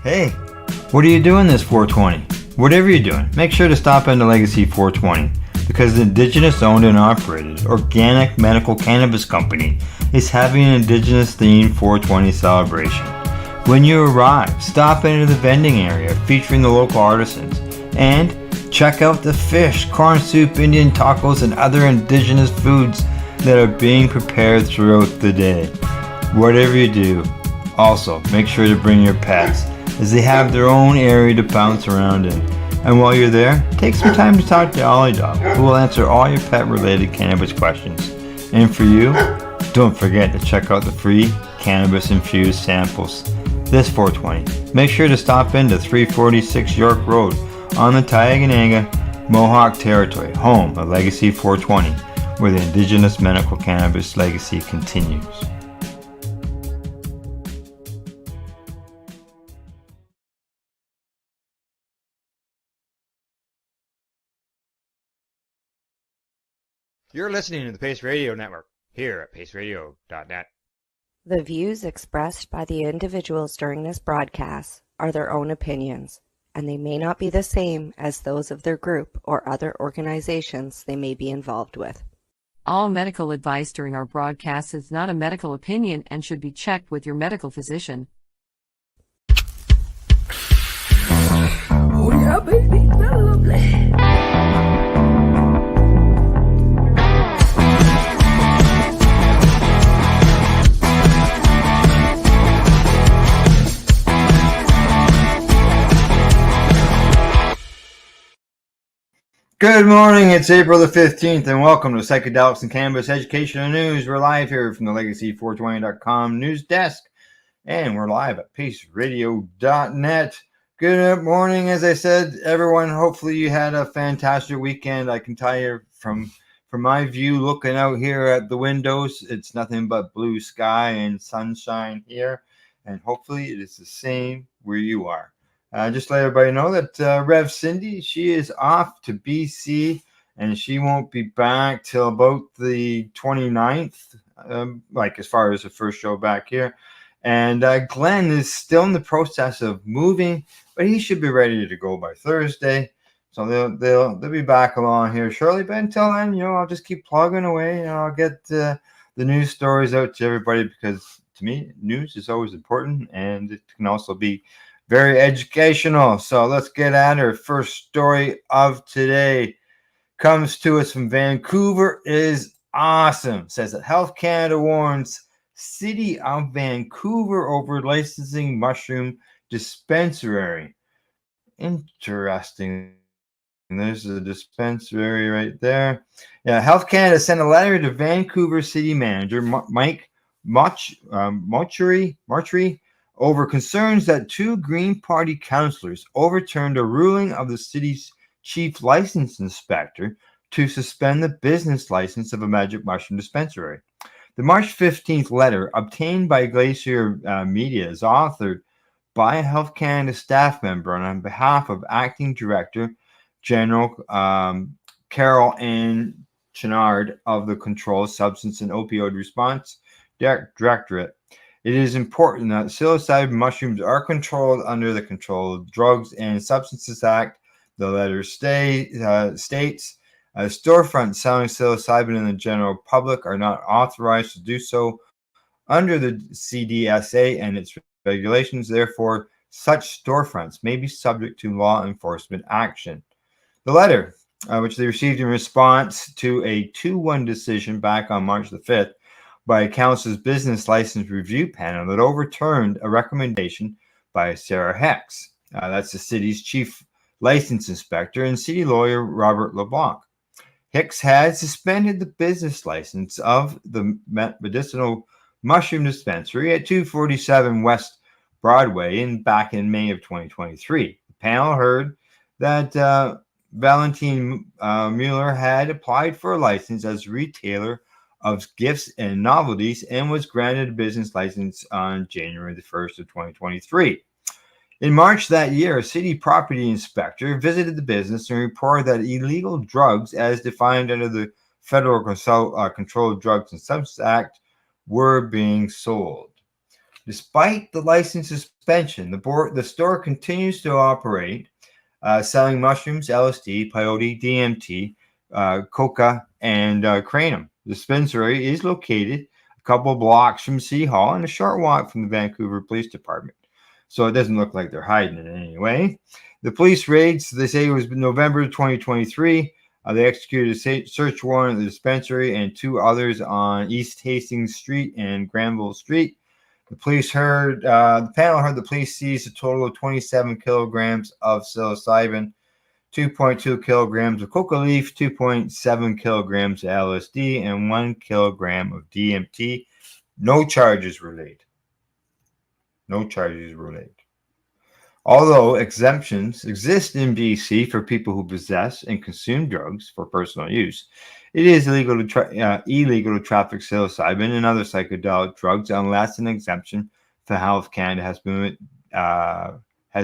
Hey, what are you doing this 420? Whatever you're doing, make sure to stop into Legacy 420 because the Indigenous owned and operated organic medical cannabis company is having an Indigenous themed 420 celebration. When you arrive, stop into the vending area featuring the local artisans and check out the fish, corn soup, Indian tacos, and other Indigenous foods that are being prepared throughout the day. Whatever you do, also make sure to bring your pets as they have their own area to bounce around in. And while you're there, take some time to talk to Ollie Dog, who will answer all your pet-related cannabis questions. And for you, don't forget to check out the free cannabis-infused samples this 420. Make sure to stop into 346 York Road on the Tioga Mohawk territory, home of Legacy 420, where the Indigenous medical cannabis legacy continues. You're listening to the Pace Radio Network here at paceradio.net. The views expressed by the individuals during this broadcast are their own opinions, and they may not be the same as those of their group or other organizations they may be involved with. All medical advice during our broadcast is not a medical opinion and should be checked with your medical physician. Oh yeah, baby, that's lovely. Good morning, it's April the 15th, and welcome to Psychedelics and Cannabis Educational News. We're live here from the Legacy420.com news desk, and we're live at paceradio.net. Good morning, as I said, everyone. Hopefully you had a fantastic weekend. I can tell you from my view, looking out here at the windows, it's nothing but blue sky and sunshine here, and hopefully it is the same where you are. Just let everybody know that Rev Cindy, she is off to BC, and she won't be back till about the 29th, like as far as the first show back here. And Glenn is still in the process of moving, but he should be ready to go by Thursday. So they'll be back along here shortly. But until then, I'll just keep plugging away. I'll get the news stories out to everybody because to me, news is always important, and it can also be very educational. So let's get at her. First story of today comes to us from Vancouver. It is awesome. It says that Health Canada warns City of Vancouver over licensing mushroom dispensary. Interesting. And there's a dispensary right there. Yeah, Health Canada sent a letter to Vancouver City Manager Mike Marchery over concerns that two Green Party councillors overturned a ruling of the city's chief license inspector to suspend the business license of a magic mushroom dispensary. The March 15th letter, obtained by Glacier Media, is authored by a Health Canada staff member and on behalf of Acting Director General Carol Ann Chenard of the Controlled Substance and Opioid Response Directorate. It is important that psilocybin mushrooms are controlled under the Controlled Drugs and Substances Act. The letter states storefronts selling psilocybin in the general public are not authorized to do so under the CDSA and its regulations. Therefore, such storefronts may be subject to law enforcement action. The letter, which they received in response to a 2-1 decision back on March the 5th, by Council's Business License Review Panel that overturned a recommendation by Sarah Hex. That's the city's chief license inspector and city lawyer Robert LeBlanc. Hicks had suspended the business license of the medicinal mushroom dispensary at 247 West Broadway back in May of 2023. The panel heard that Valentine Mueller had applied for a license as a retailer of gifts and novelties and was granted a business license on January the 1st of 2023. In March that year, a city property inspector visited the business and reported that illegal drugs, as defined under the Federal Controlled Drugs and Substances Act, were being sold. Despite the license suspension, the store continues to operate, selling mushrooms, LSD, peyote, DMT, coca, and kratom. The dispensary is located a couple blocks from City Hall and a short walk from the Vancouver Police Department. So it doesn't look like they're hiding it in any way. The police raids, they say it was November 2023. They executed a search warrant at the dispensary and two others on East Hastings Street and Granville Street. The panel heard the police seize a total of 27 kilograms of psilocybin, 2.2 kilograms of coca leaf, 2.7 kilograms of LSD, and 1 kilogram of DMT. No charges were laid. Although exemptions exist in BC for people who possess and consume drugs for personal use, it is illegal to traffic psilocybin and other psychedelic drugs unless an exemption for Health Canada has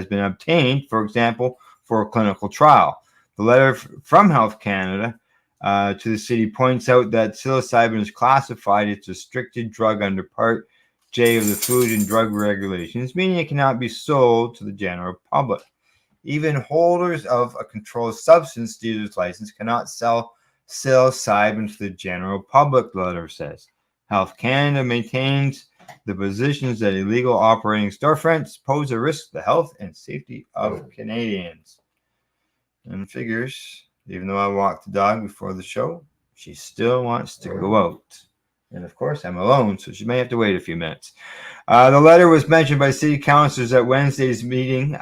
been obtained, for example, for a clinical trial. The letter from Health Canada to the city points out that psilocybin is classified as a restricted drug under Part J of the Food and Drug Regulations, meaning it cannot be sold to the general public. Even holders of a controlled substance dealer's license cannot sell psilocybin to the general public, the letter says. Health Canada maintains the positions that illegal operating storefronts pose a risk to the health and safety of Canadians. And figures, even though I walked the dog before the show, she still wants to go out. And of course, I'm alone, so she may have to wait a few minutes. The letter was mentioned by city councilors at Wednesday's meeting,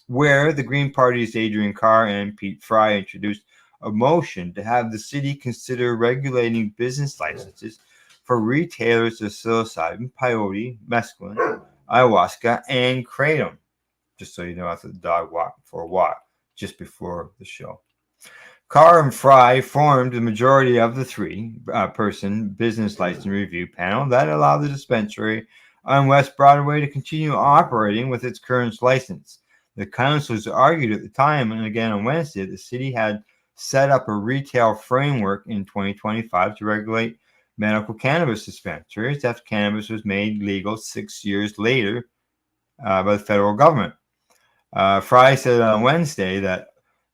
where the Green Party's Adrian Carr and Pete Fry introduced a motion to have the city consider regulating business licenses for retailers of psilocybin, peyote, mescaline, ayahuasca, and kratom. Just so you know, after the dog walked for a walk just before the show. Carr and Fry formed the majority of the three-person business license review panel that allowed the dispensary on West Broadway to continue operating with its current license. The councilors argued at the time and again on Wednesday that the city had set up a retail framework in 2025 to regulate medical cannabis dispensaries after cannabis was made legal 6 years later by the federal government. Fry said on Wednesday that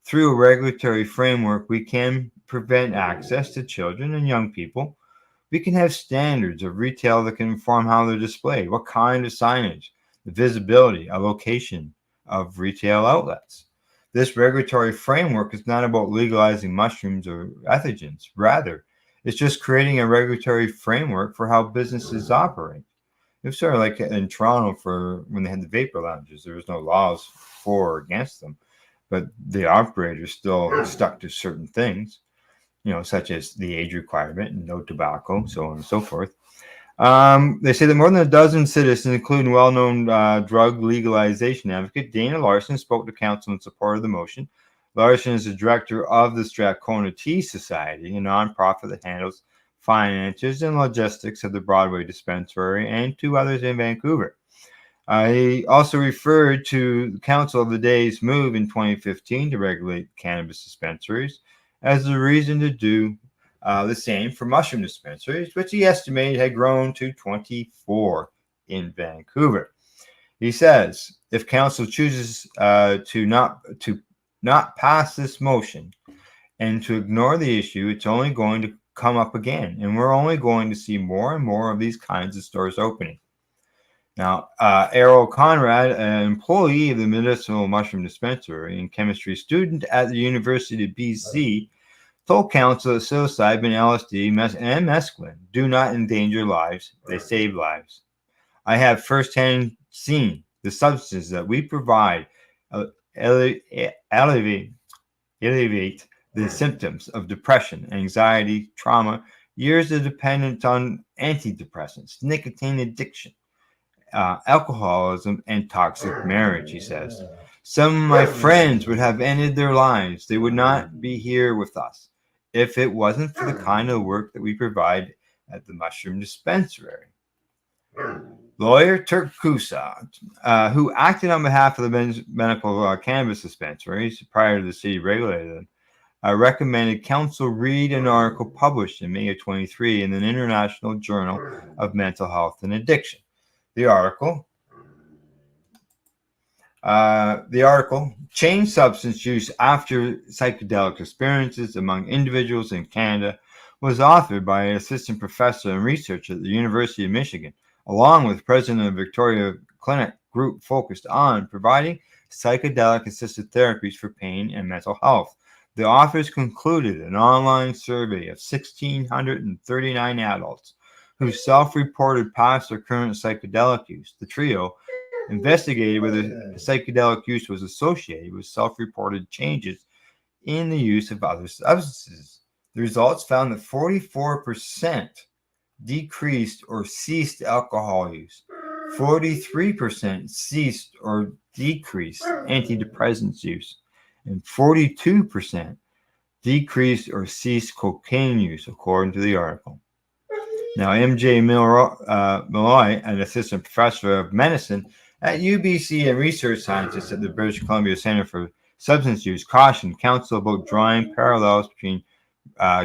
through a regulatory framework, we can prevent access to children and young people. We can have standards of retail that can inform how they're displayed, what kind of signage, the visibility, a location of retail outlets. This regulatory framework is not about legalizing mushrooms or ethogens. Rather, it's just creating a regulatory framework for how businesses operate. It was sort of like in Toronto for when they had the vapor lounges. There was no laws for or against them, but the operators still stuck to certain things, such as the age requirement and no tobacco, so on and so forth. They say that more than a dozen citizens, including well-known drug legalization advocate Dana Larson, spoke to council in support of the motion. Larson is the director of the Strathcona Tea Society, a nonprofit that handles finances and logistics of the Broadway dispensary and two others in Vancouver. He also referred to the Council of the Day's move in 2015 to regulate cannabis dispensaries as the reason to do the same for mushroom dispensaries, which he estimated had grown to 24 in Vancouver. He says, if council chooses to not pass this motion and to ignore the issue, it's only going to come up again, and we're only going to see more and more of these kinds of stores opening. Now, Errol Conrad, an employee of the Medicinal Mushroom Dispensary and chemistry student at the University of BC, told council that psilocybin, LSD, and mescaline do not endanger lives, they save lives. I have firsthand seen the substances that we provide alleviate the symptoms of depression, anxiety, trauma, years of dependence on antidepressants, nicotine addiction, alcoholism, and toxic marriage, he says. Some of my friends would have ended their lives. They would not be here with us if it wasn't for the kind of work that we provide at the Mushroom Dispensary. Lawyer Turk Kusa, who acted on behalf of the medical cannabis dispensaries prior to the city regulating them, recommended council read an article published in May of 23 in the International Journal of Mental Health and Addiction. the article. The article, Change Substance Use After Psychedelic Experiences Among Individuals in Canada, was authored by an assistant professor and researcher at the University of Michigan, along with president of Victoria Clinic Group focused on providing psychedelic-assisted therapies for pain and mental health. The authors concluded an online survey of 1,639 adults who self-reported past or current psychedelic use. The trio investigated whether psychedelic use was associated with self-reported changes in the use of other substances. The results found that 44% decreased or ceased alcohol use, 43% ceased or decreased antidepressants use, and 42% decreased or ceased cocaine use, according to the article. Now, M.J. Malloy, an assistant professor of medicine at UBC and research scientist at the British Columbia Centre for Substance Use, cautioned counsel about drawing parallels between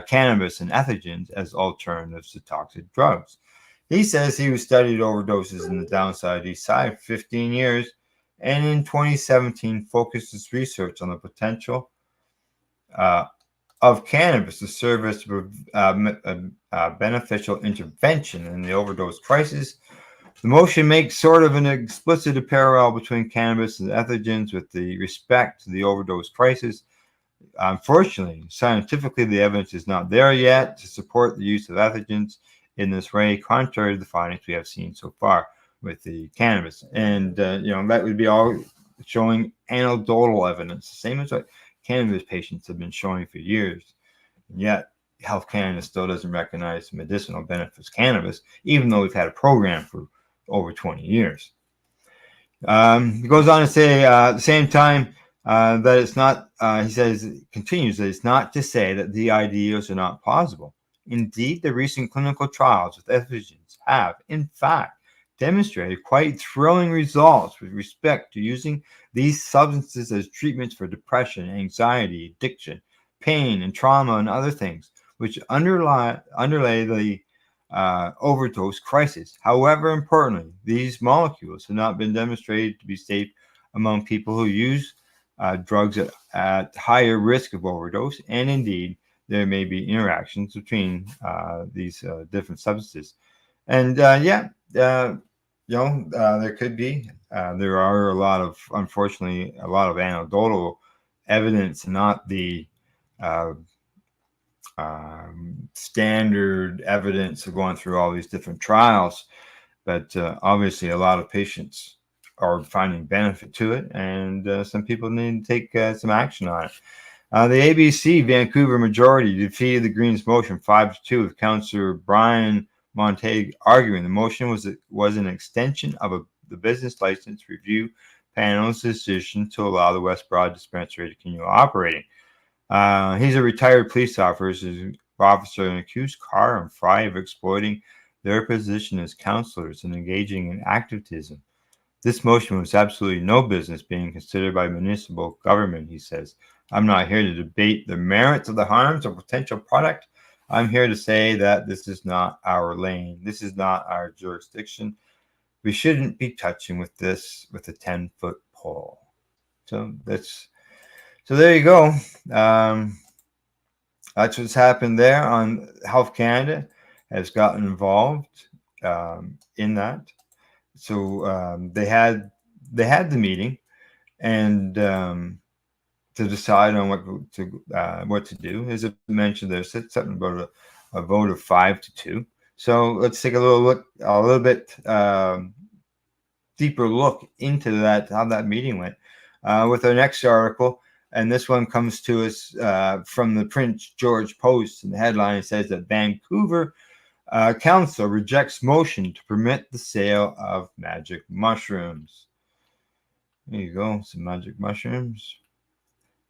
cannabis and ethogens as alternatives to toxic drugs. He says he studied overdoses in the downside east side for 15 years, and in 2017 focused his research on the potential of cannabis to serve as a beneficial intervention in the overdose crisis. The motion makes sort of an explicit parallel between cannabis and ethogens with the respect to the overdose crisis. Unfortunately, scientifically, the evidence is not there yet to support the use of ethogens in this way, contrary to the findings we have seen so far with the cannabis. And, that would be all showing anecdotal evidence, the same as what cannabis patients have been showing for years. And yet, Health Canada still doesn't recognize the medicinal benefits of cannabis, even though we've had a program for over 20 years. He goes on to say at the same time that it's not, continues that it's not to say that the ideas are not plausible. Indeed, the recent clinical trials with ethogens have, in fact, demonstrated quite thrilling results with respect to using these substances as treatments for depression, anxiety, addiction, pain, and trauma, and other things, which underlay the overdose crisis. However, importantly, these molecules have not been demonstrated to be safe among people who use drugs at higher risk of overdose, and indeed, there may be interactions between these different substances. And there could be. There are unfortunately, a lot of anecdotal evidence, not the standard evidence of going through all these different trials, but obviously a lot of patients are finding benefit to it, and some people need to take some action on it. The ABC Vancouver majority defeated the Greens motion 5-2, with Councillor Brian Montague arguing the motion was an extension of the business license review panel's decision to allow the West Broad dispensary to continue operating. He's a retired police officer and accused Carr and Fry of exploiting their position as councillors and engaging in activism. This motion was absolutely no business being considered by municipal government, he says. I'm not here to debate the merits of the harms of potential product. I'm here to say that this is not our lane. This is not our jurisdiction. We shouldn't be touching with this with a 10-foot pole. So there you go. That's what's happened there. On Health Canada has gotten involved in that. So they had the meeting, and to decide on what to do. As I mentioned, there's something about a vote of 5-2. So let's take a little bit deeper look into that, how that meeting went, with our next article. And this one comes to us from the Prince George Post, and the headline says that Vancouver Council rejects motion to permit the sale of magic mushrooms. There you go, some magic mushrooms.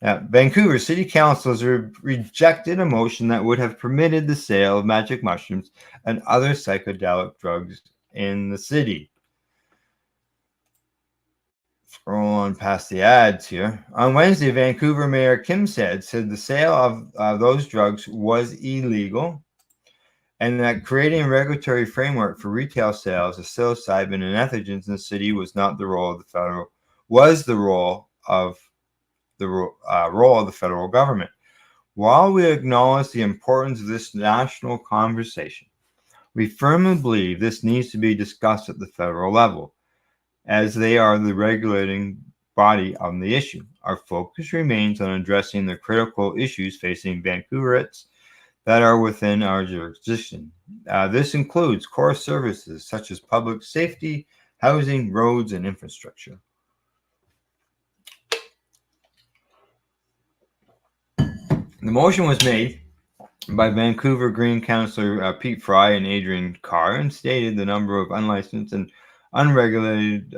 Vancouver City Council has rejected a motion that would have permitted the sale of magic mushrooms and other psychedelic drugs in the city. Scroll on past the ads here. On Wednesday, Vancouver Mayor Kim said the sale of those drugs was illegal, and that creating a regulatory framework for retail sales of psilocybin and entheogens in the city was not the role of the federal role of the federal government. While we acknowledge the importance of this national conversation, we firmly believe this needs to be discussed at the federal level, as they are the regulating body on the issue. Our focus remains on addressing the critical issues facing Vancouverites that are within our jurisdiction. This includes core services such as public safety, housing, roads, and infrastructure. The motion was made by Vancouver Green Councillor Pete Fry and Adrian Carr and stated the number of unlicensed and unregulated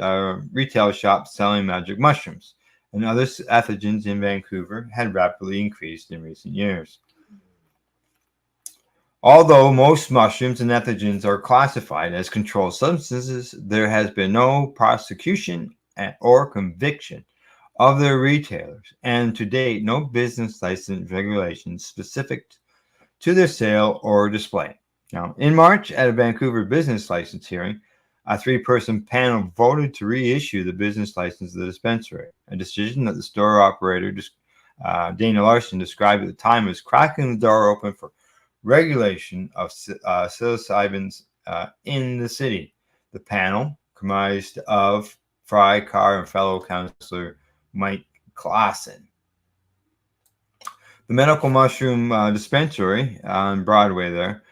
retail shops selling magic mushrooms and other entheogens in Vancouver had rapidly increased in recent years. Although most mushrooms and entheogens are classified as controlled substances, there has been no prosecution or conviction of their retailers, and to date, no business license regulations specific to their sale or display. Now, in March, at a Vancouver business license hearing, a 3-person panel voted to reissue the business license of the dispensary, a decision that the store operator, Dana Larson, described at the time as cracking the door open for regulation of psilocybins in the city. The panel, comprised of Fry, Carr, and fellow councillor Mike Klassen. The medical mushroom dispensary on Broadway there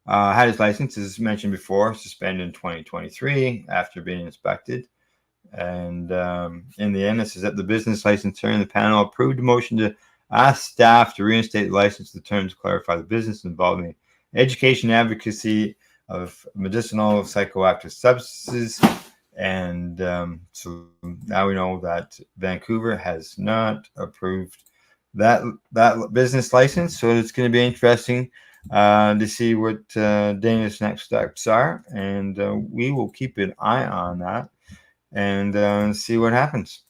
had its license, as mentioned before, suspended in 2023 after being inspected. And in the end, it says that the business licensor and the panel approved a motion to ask staff to reinstate the license. The terms clarify the business involving education advocacy of medicinal psychoactive substances. And so now we know that Vancouver has not approved that business license. So it's going to be interesting to see what Dana's next steps are. And we will keep an eye on that and see what happens.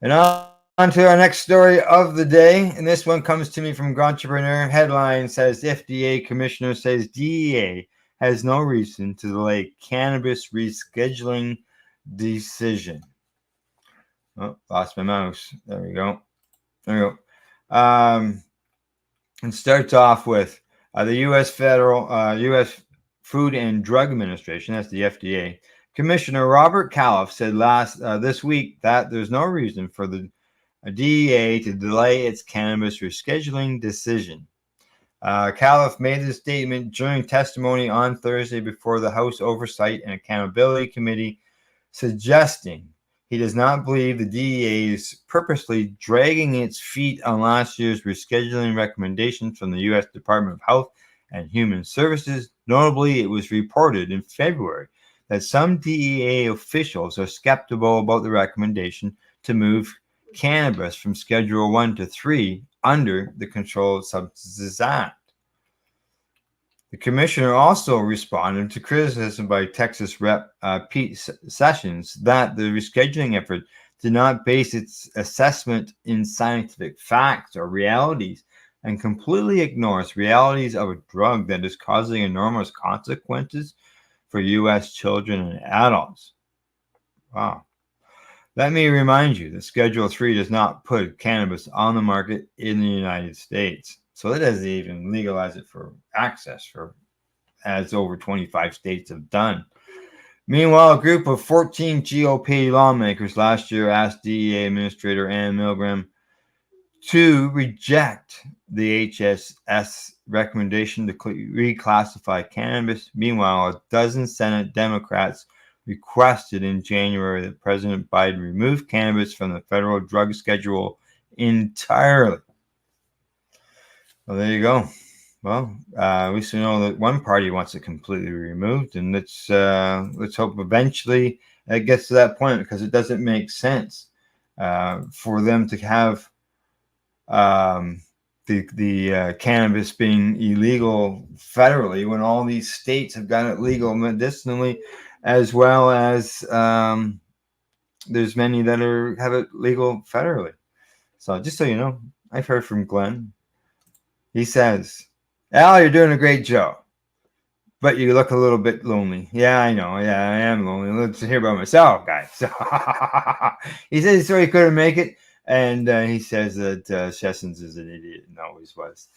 And on to our next story of the day. And this one comes to me from Entrepreneur. Headline says FDA commissioner says DEA has no reason to delay cannabis rescheduling decision. Oh, lost my mouse. There we go. And starts off with the U.S. U.S. Food and Drug Administration, that's the FDA, Commissioner Robert Califf said this week that there's no reason for the DEA to delay its cannabis rescheduling decision. Califf made this statement during testimony on Thursday before the House Oversight and Accountability Committee, suggesting he does not believe the DEA is purposely dragging its feet on last year's rescheduling recommendations from the U.S. Department of Health and Human Services. Notably, it was reported in February that some DEA officials are skeptical about the recommendation to move cannabis from Schedule 1 to 3 under the Controlled Substances Act. The commissioner also responded to criticism by Texas Rep. Pete Sessions that the rescheduling effort did not base its assessment in scientific facts or realities and completely ignores realities of a drug that is causing enormous consequences for U.S. children and adults. Wow. Let me remind you that Schedule 3 does not put cannabis on the market in the United States. So it doesn't even legalize it for access, as over 25 states have done. Meanwhile, a group of 14 GOP lawmakers last year asked DEA Administrator Ann Milgram to reject the HHS recommendation to reclassify cannabis. Meanwhile, a dozen Senate Democrats requested in January that President Biden remove cannabis from the federal drug schedule entirely. Well, there you go. Well, at least we know that one party wants it completely removed, and let's hope eventually it gets to that point, because it doesn't make sense for them to have the cannabis being illegal federally when all these states have got it legal medicinally, as well as there's many that have it legal federally. So just so you know, I've heard from Glenn. He says Al, you're doing a great job, but you look a little bit lonely. Yeah, I know. Yeah, I am lonely. Let's hear about myself, guys. He says so he couldn't make it, and he says that Shessens is an idiot and always was.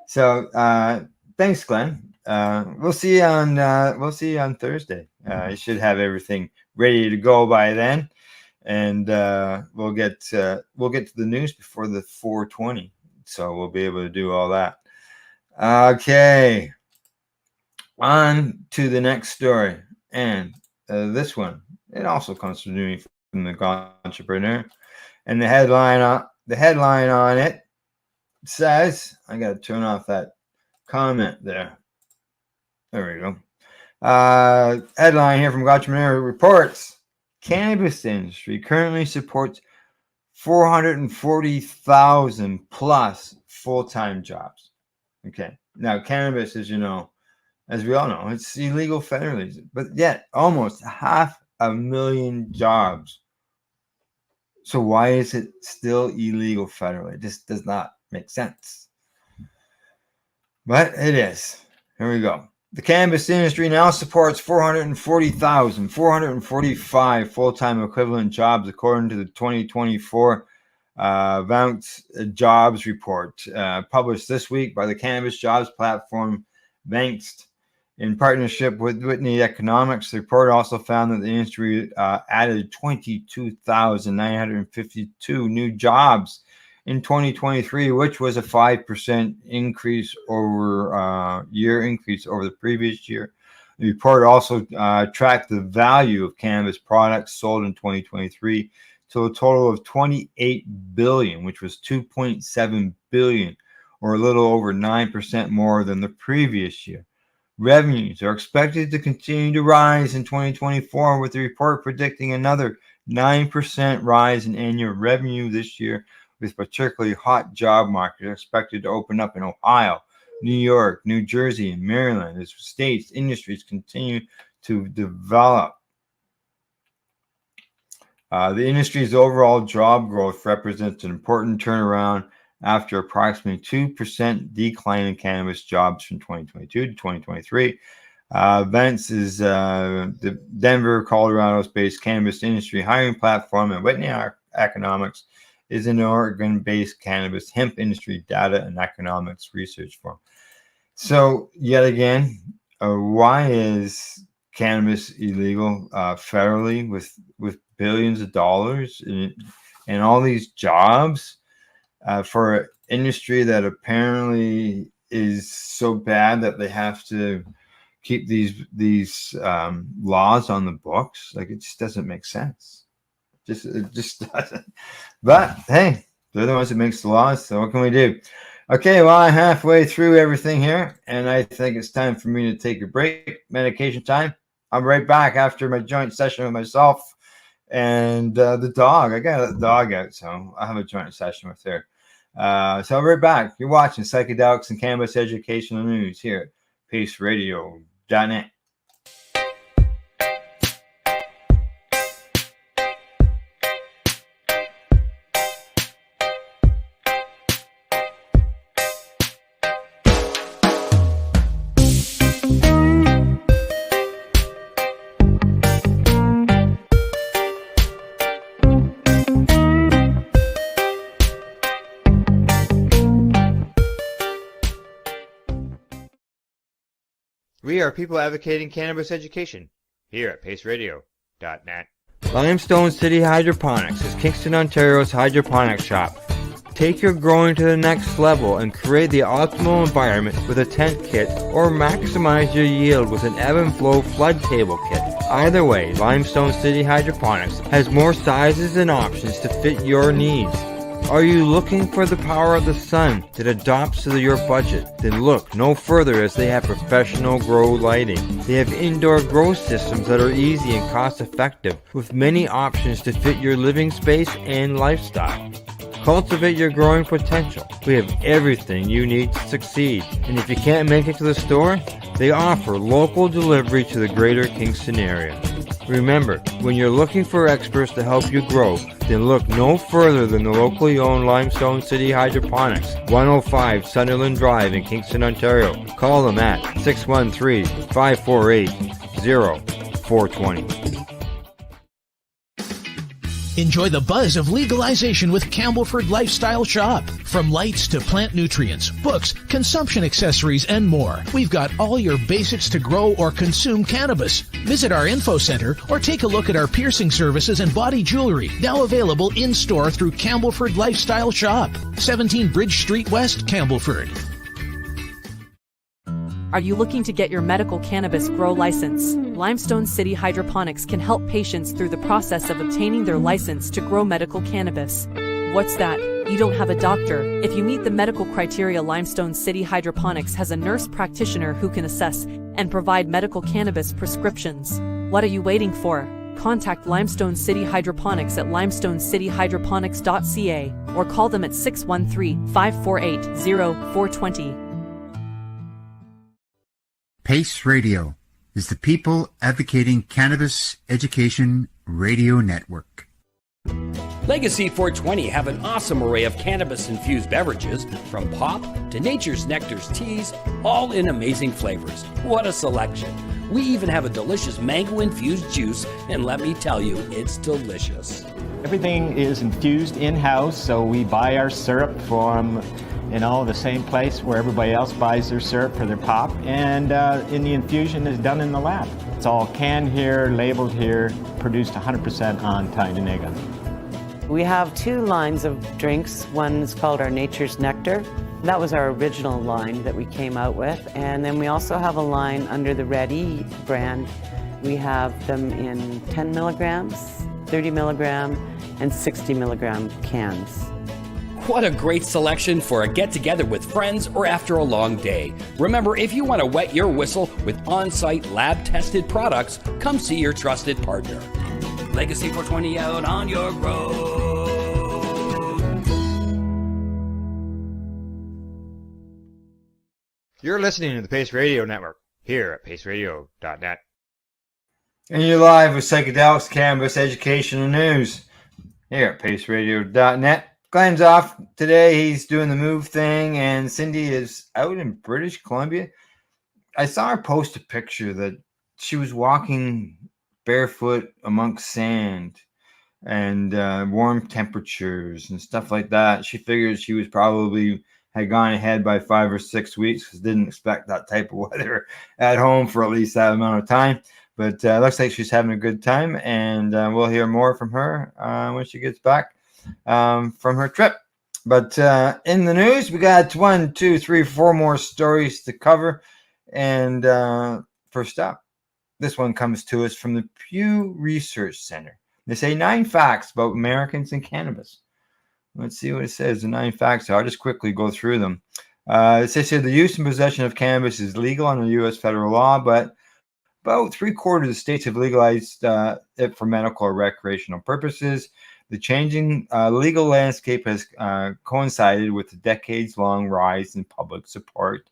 So thanks, Glenn. We'll see you on Thursday. You should have everything ready to go by then, and we'll get to the news before the 4:20, so we'll be able to do all that. Okay, on to the next story, and this one, it also comes from me from the Entrepreneur, and the headline on it says, I got to turn off that comment there. There we go. Headline here from Entrepreneur reports, cannabis industry currently supports 440,000 plus full-time jobs. Okay. Now, cannabis, as we all know, it's illegal federally, but yet almost 500,000 jobs. So why is it still illegal federally? This does not make sense. But it is. Here we go. The cannabis industry now supports 440,445 full-time equivalent jobs, according to the 2024 Vance Jobs Report, published this week by the cannabis jobs platform Vance. In partnership with Whitney Economics, the report also found that the industry added 22,952 new jobs in 2023, which was a 5% increase over the previous year. The report also tracked the value of cannabis products sold in 2023 to a total of $28 billion, which was $2.7 billion, or a little over 9% more than the previous year. Revenues are expected to continue to rise in 2024, with the report predicting another 9% rise in annual revenue this year, with particularly hot job market expected to open up in Ohio, New York, New Jersey, and Maryland as states industries continue to develop. The industry's overall job growth represents an important turnaround after approximately 2% decline in cannabis jobs from 2022 to 2023. Vance is the Denver, Colorado-based cannabis industry hiring platform, and Whitney Economics is an Oregon-based cannabis hemp industry data and economics research firm. So, yet again, why is cannabis illegal federally with billions of dollars and all these jobs for an industry that apparently is so bad that they have to keep these laws on the books? Like, it just doesn't make sense. It just doesn't. But hey, they're the ones that makes the laws, so what can we do? Okay, well, I'm halfway through everything here, and I think it's time for me to take a break. Medication time. I'm right back after my joint session with myself and the dog. I got a dog out, so I'll have a joint session with her. So I'll be right back. You're watching Psychedelics and Cannabis Educational News here at paceradio.net. We are people advocating cannabis education here at paceradio.net. Limestone City Hydroponics is Kingston, Ontario's hydroponics shop. Take your growing to the next level and create the optimal environment with a tent kit, or maximize your yield with an ebb and flow flood table kit. Either way, Limestone City Hydroponics has more sizes and options to fit your needs. Are you looking for the power of the sun that adapts to your budget? Then look no further, as they have professional grow lighting. They have indoor grow systems that are easy and cost effective, with many options to fit your living space and lifestyle. Cultivate your growing potential. We have everything you need to succeed. And if you can't make it to the store, they offer local delivery to the greater Kingston area. Remember, when you're looking for experts to help you grow, then look no further than the locally owned Limestone City Hydroponics, 105 Sunderland Drive in Kingston, Ontario. Call them at 613-548-0420. Enjoy the buzz of legalization with Campbellford Lifestyle Shop. From lights to plant nutrients, books, consumption accessories, and more, we've got all your basics to grow or consume cannabis. Visit our info center or take a look at our piercing services and body jewelry, now available in-store through Campbellford Lifestyle Shop, 17 Bridge Street West, Campbellford. Are you looking to get your medical cannabis grow license? Limestone City Hydroponics can help patients through the process of obtaining their license to grow medical cannabis. What's that? You don't have a doctor. If you meet the medical criteria, Limestone City Hydroponics has a nurse practitioner who can assess and provide medical cannabis prescriptions. What are you waiting for? Contact Limestone City Hydroponics at limestonecityhydroponics.ca or call them at 613-548-0420. PACE Radio is the People Advocating Cannabis Education Radio Network. Legacy 420 have an awesome array of cannabis-infused beverages, from pop to Nature's Nectar's teas, all in amazing flavors. What a selection. We even have a delicious mango-infused juice, and let me tell you, it's delicious. Everything is infused in-house, so we buy our syrup from the same place where everybody else buys their syrup for their pop, and the infusion is done in the lab. It's all canned here, labeled here, produced 100% on Tyonega. We have two lines of drinks. One is called our Nature's Nectar. That was our original line that we came out with, and then we also have a line under the Red E brand. We have them in 10 milligrams, 30 milligram, and 60 milligram cans. What a great selection for a get-together with friends or after a long day. Remember, if you want to wet your whistle with on-site lab-tested products, come see your trusted partner. Legacy 420 out on your road. You're listening to the Pace Radio Network here at paceradio.net. And you're live with Psychedelics, Cannabis, Education, and News here at paceradio.net. Glenn's off today. He's doing the move thing, and Cindy is out in British Columbia. I saw her post a picture that she was walking barefoot amongst sand and warm temperatures and stuff like that. She figured she was probably had gone ahead by 5 or 6 weeks because didn't expect that type of weather at home for at least that amount of time. But looks like she's having a good time, and we'll hear more from her when she gets back from her trip. But in the news, we got 1, 2, 3, 4 more stories to cover. And first up, this one comes to us from the Pew Research Center. They say 9 facts about Americans and cannabis. Let's see what it says. The 9 facts. I'll just quickly go through them. It says here the use and possession of cannabis is legal under U.S. federal law, but about 3/4 of states have legalized it for medical or recreational purposes. The changing legal landscape has coincided with the decades-long rise in public support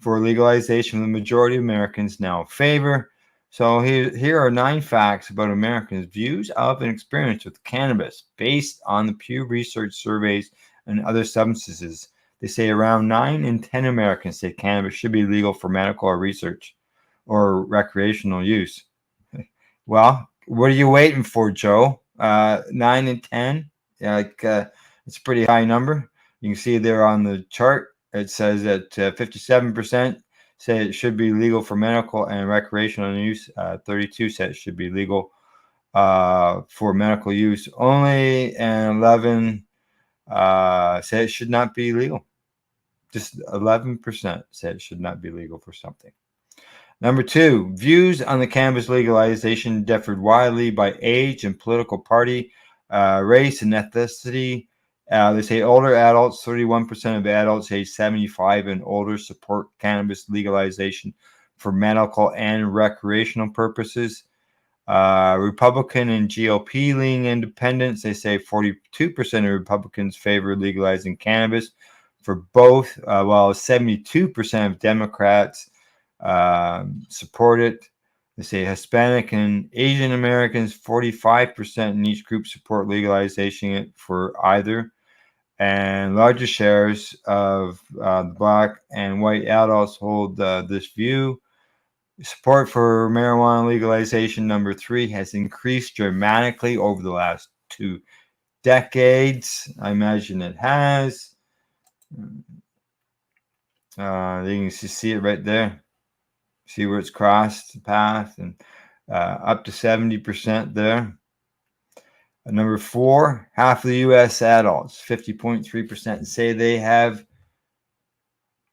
for legalization the majority of Americans now favor. So here are 9 facts about Americans' views of and experience with cannabis based on the Pew Research surveys and other substances. They say around 9 in 10 Americans say cannabis should be legal for medical or research or recreational use. Well, what are you waiting for, Joe? 9 in 10? Yeah, it's a pretty high number. You can see there on the chart, it says that 57% say it should be legal for medical and recreational use. 32 said it should be legal for medical use only, and 11 said it should not be legal. Just 11% said it should not be legal for something. Number 2, views on the cannabis legalization differed widely by age and political party, race and ethnicity. They say older adults, 31% of adults age 75 and older support cannabis legalization for medical and recreational purposes. Republican and GOP-leaning independents, they say 42% of Republicans favor legalizing cannabis for both, while 72% of Democrats support it. They say Hispanic and Asian Americans, 45% in each group support legalization it for either. And larger shares of Black and white adults hold this view. Support for marijuana legalization, number 3, has increased dramatically over the last 2 decades. I imagine it has. You can see it right there. See where it's crossed the path, and up to 70% there. Number 4, half of the U.S. adults, 50.3%, say they have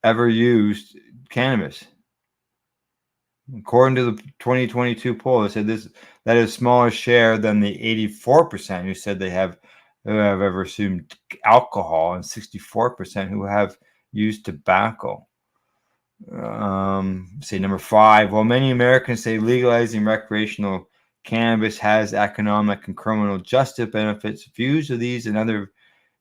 ever used cannabis. According to the 2022 poll, they said that is a smaller share than the 84% who said who have ever consumed alcohol, and 64% who have used tobacco. Say number 5, while many Americans say legalizing recreational cannabis has economic and criminal justice benefits, views of these and other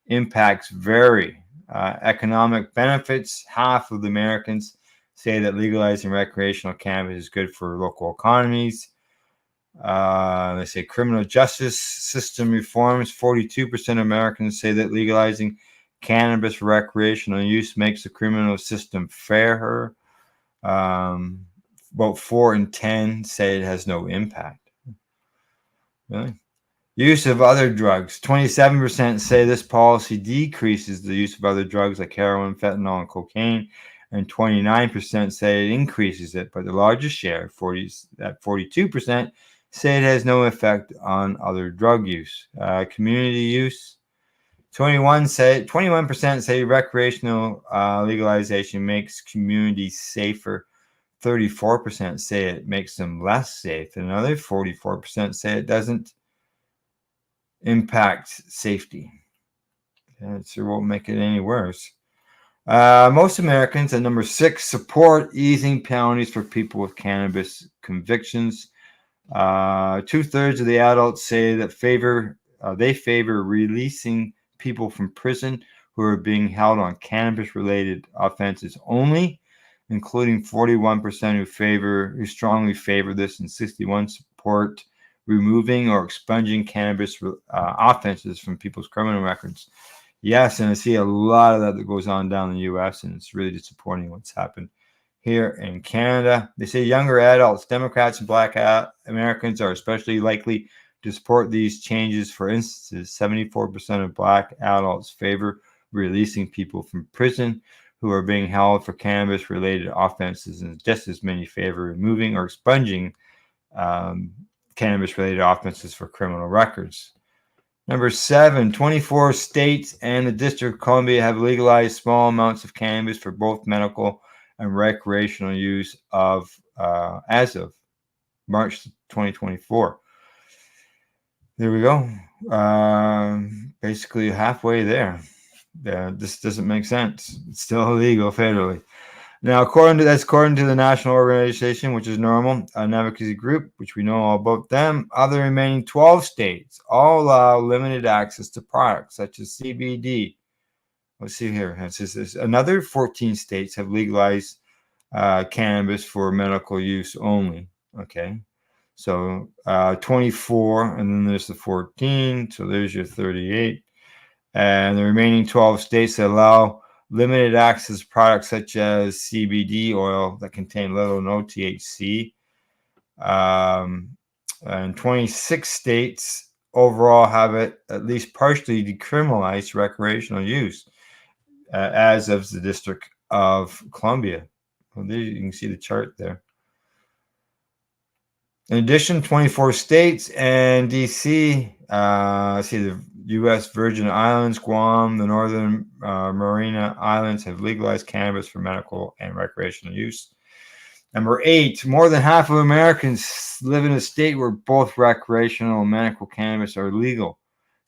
impacts vary. Economic benefits, half of the Americans say that legalizing recreational cannabis is good for local economies. They say criminal justice system reforms, 42% of Americans say that legalizing cannabis for recreational use makes the criminal system fairer. About 4 in 10 say it has no impact. Really? Use of other drugs. 27% say this policy decreases the use of other drugs like heroin, fentanyl, and cocaine, and 29% say it increases it. But the largest share, 42%, say it has no effect on other drug use. Community use. 21% say recreational legalization makes communities safer. 34% say it makes them less safe, and another 44% say it doesn't impact safety. It sure won't make it any worse. Most Americans, at number 6, support easing penalties for people with cannabis convictions. 2/3 of the adults say that they favor releasing people from prison who are being held on cannabis-related offenses only, including 41% who strongly favor this, and 61% support removing or expunging cannabis offenses from people's criminal records. Yes, and I see a lot of that goes on down in the U.S., and it's really disappointing what's happened here in Canada. They say younger adults, Democrats, and Black Americans are especially likely to support these changes. For instance, 74% of Black adults favor releasing people from prison who are being held for cannabis-related offenses, and just as many favor removing or expunging cannabis-related offenses for criminal records. Number 7, 24 states and the District of Columbia have legalized small amounts of cannabis for both medical and recreational use as of March 2024. There we go. Basically halfway there. This doesn't make sense. It's still illegal federally. Now, according to the National Organization, which is NORML, an advocacy group, which we know all about them, other remaining 12 states all allow limited access to products such as CBD. Let's see here. It says another 14 states have legalized cannabis for medical use only. Okay. So 24, and then there's the 14. So there's your 38. And the remaining 12 states that allow limited access to products such as CBD oil that contain little or no THC. And 26 states overall have it at least partially decriminalized recreational use, as of the District of Columbia. Well, there you can see the chart there. In addition, 24 states and DC, see the U.S. Virgin Islands, Guam, the Northern Mariana Islands have legalized cannabis for medical and recreational use. Number 8, more than half of Americans live in a state where both recreational and medical cannabis are legal.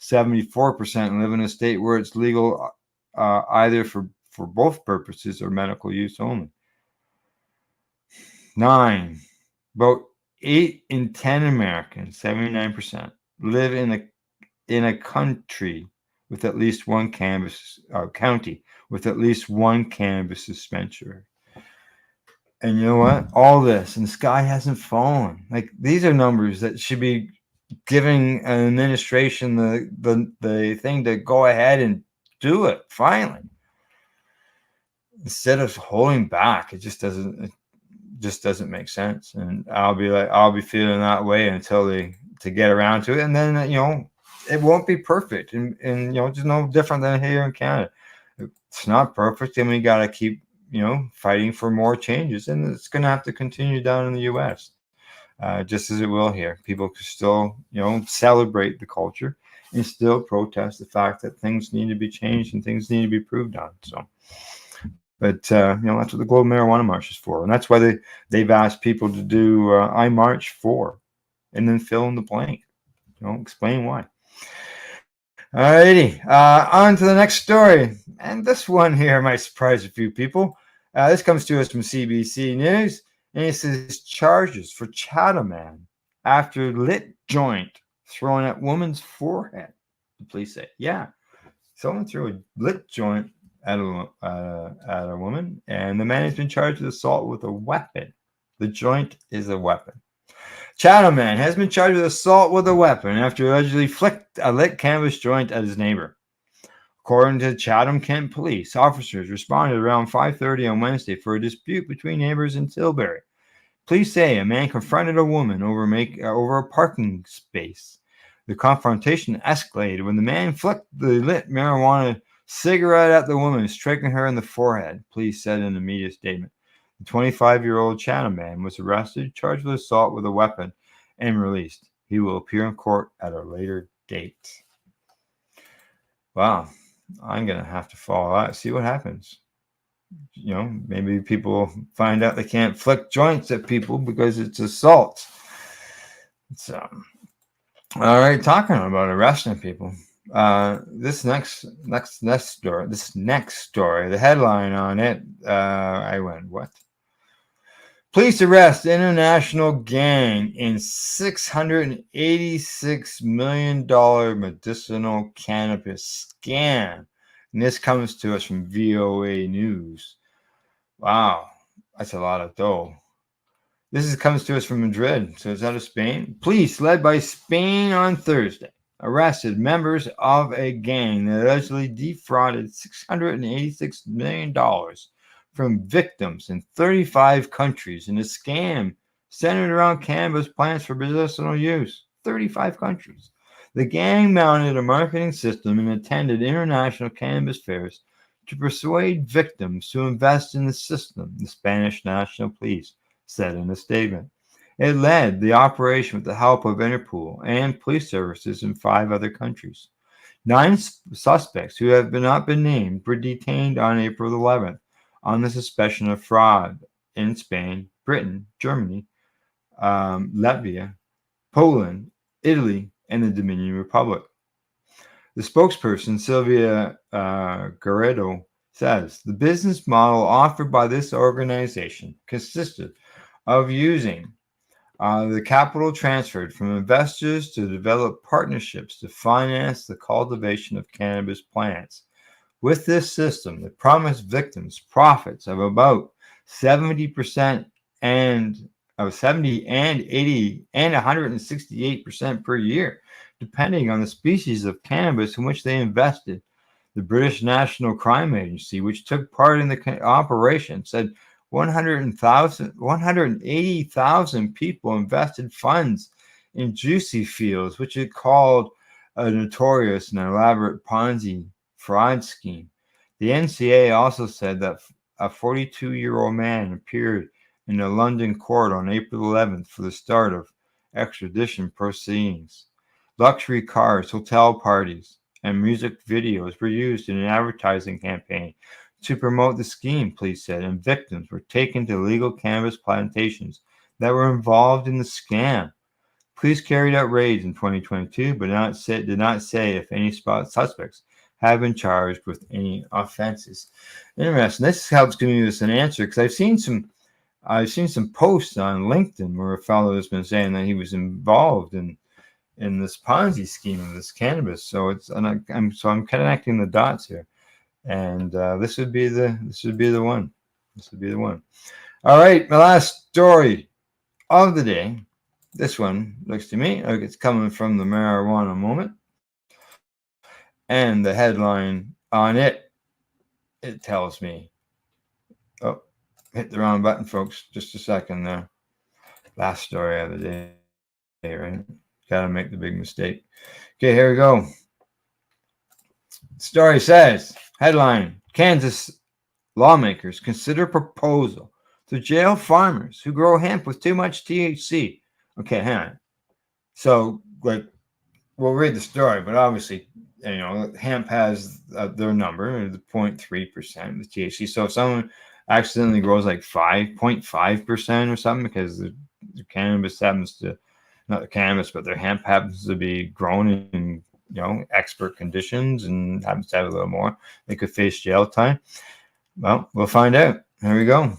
74% live in a state where it's legal either for both purposes or medical use only. 9, about 8 in 10 Americans, 79%, live in a country with at least one cannabis county with at least one cannabis dispensary. And you know what? All this, and the sky hasn't fallen. Like, these are numbers that should be giving an administration the thing to go ahead and do it finally, instead of holding back. It just doesn't make sense. And I'll be feeling that way until they to get around to it, and then it won't be perfect, and just no different than here in Canada. It's not perfect, and we got to keep fighting for more changes, and it's going to have to continue down in the U.S. Just as it will here. People can still celebrate the culture and still protest the fact that things need to be changed and things need to be improved on. So, but that's what the Global Marijuana March is for, and that's why they've asked people to do I March for, and then fill in the blank. Explain why. Alrighty, on to the next story, and this one here might surprise a few people. This comes to us from CBC News, and it says charges for Chatham man after lit joint thrown at woman's forehead. The police say, yeah, someone threw a lit joint at a woman, and the man has been charged with assault with a weapon. The joint is a weapon. Chatham man has been charged with assault with a weapon after allegedly flicked a lit cannabis joint at his neighbor. According to Chatham Kent Police, officers responded around 5:30 on Wednesday for a dispute between neighbors in Tilbury. Police say a man confronted a woman over a parking space. The confrontation escalated when the man flicked the lit marijuana cigarette at the woman, striking her in the forehead, police said in a media statement. The 25-year-old Chatham man was arrested, charged with assault with a weapon, and released. He will appear in court at a later date. Wow, I'm going to have to follow that, see what happens. Maybe people find out they can't flick joints at people because it's assault. So, all right, talking about arresting people. This next story, the headline on it, I went, what? Police arrest international gang in $686 million medicinal cannabis scam. And this comes to us from VOA News. Wow, that's a lot of dough. Comes to us from Madrid, so it's out of Spain. Police, led by Spain on Thursday, arrested members of a gang that allegedly defrauded $686 million from victims in 35 countries in a scam centered around cannabis plants for medicinal use. 35 countries. The gang mounted a marketing system and attended international cannabis fairs to persuade victims to invest in the system, the Spanish National Police said in a statement. It led the operation with the help of Interpol and police services in 5 other countries. 9 suspects who have not been named were detained on April 11th on the suspicion of fraud in Spain, Britain, Germany, Latvia, Poland, Italy, and the Dominican Republic. The spokesperson, Sylvia Garrido, says the business model offered by this organization consisted of using the capital transferred from investors to develop partnerships to finance the cultivation of cannabis plants. With this system, they promised victims profits of about 70% and of 70 and 80 and 168% per year, depending on the species of cannabis in which they invested. The British National Crime Agency, which took part in the operation, said 180,000 people invested funds in juicy fields, which it called a notorious and elaborate Ponzi fraud scheme. The NCA also said that a 42-year-old man appeared in a London court on April 11th for the start of extradition proceedings. Luxury cars, hotel parties, and music videos were used in an advertising campaign to promote the scheme, police said, and victims were taken to legal cannabis plantations that were involved in the scam. Police carried out raids in 2022, but did not say if any suspects have been charged with any offenses. Interesting. This helps give me an answer, because I've seen some posts on LinkedIn where a fellow has been saying that he was involved in this Ponzi scheme of this cannabis. So I'm connecting the dots here, and this would be the one. All right, my last story of the day. This one looks to me like it's coming from the Marijuana Moment. And the headline on it tells me, oh, hit the wrong button, folks. Just a second there. Last story of the day, right? Got to make the big mistake. Okay, here we go. Story says, headline, Kansas lawmakers consider proposal to jail farmers who grow hemp with too much THC. Okay, hang on. So, like, we'll read the story, but obviously, hemp has their number, the 0.3% of the THC. So if someone accidentally grows like 5.5% or something because the cannabis happens to, not the cannabis, but their hemp happens to be grown in, expert conditions and happens to have a little more, they could face jail time. Well, we'll find out. Here we go.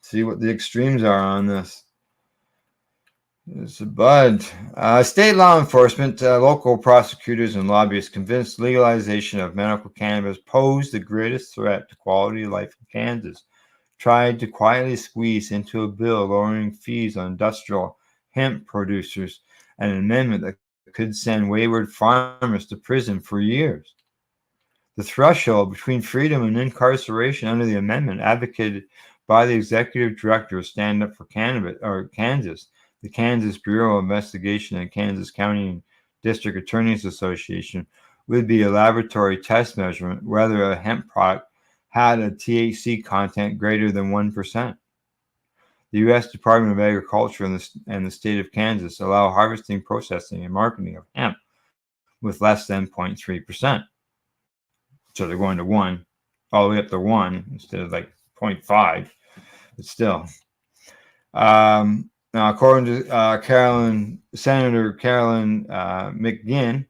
See what the extremes are on this. It's a bud. State law enforcement, local prosecutors, and lobbyists convinced legalization of medical cannabis posed the greatest threat to quality of life in Kansas. Tried to quietly squeeze into a bill lowering fees on industrial hemp producers, an amendment that could send wayward farmers to prison for years. The threshold between freedom and incarceration under the amendment, advocated by the executive director of Stand Up for Cannabis, or Kansas, the Kansas Bureau of Investigation and Kansas County and District Attorneys Association, would be a laboratory test measurement whether a hemp product had a THC content greater than 1%. The U.S. Department of Agriculture and the state of Kansas allow harvesting, processing, and marketing of hemp with less than 0.3%. So they're going to 1, all the way up to 1 instead of like 0.5, but still. Now, according to Senator Carolyn McGinn,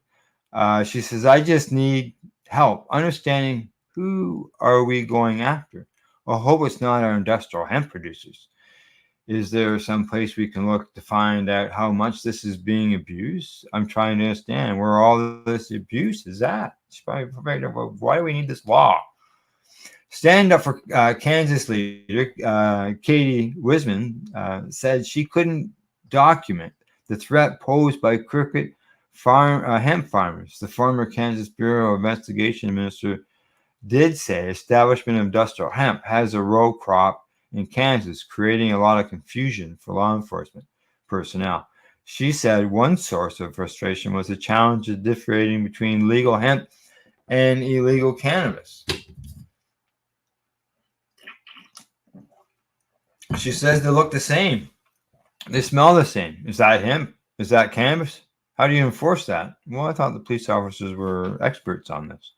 she says, I just need help understanding who are we going after. I hope it's not our industrial hemp producers. Is there some place we can look to find out how much this is being abused? I'm trying to understand where all this abuse is at. Why do we need this law? Stand Up for Kansas leader Katie Wisman said she couldn't document the threat posed by crooked hemp farmers. The former Kansas Bureau of Investigation minister did say establishment of industrial hemp has a row crop in Kansas, creating a lot of confusion for law enforcement personnel. She said one source of frustration was the challenge of differentiating between legal hemp and illegal cannabis. She says they look the same. They smell the same. Is that hemp? Is that cannabis? How do you enforce that? Well, I thought the police officers were experts on this.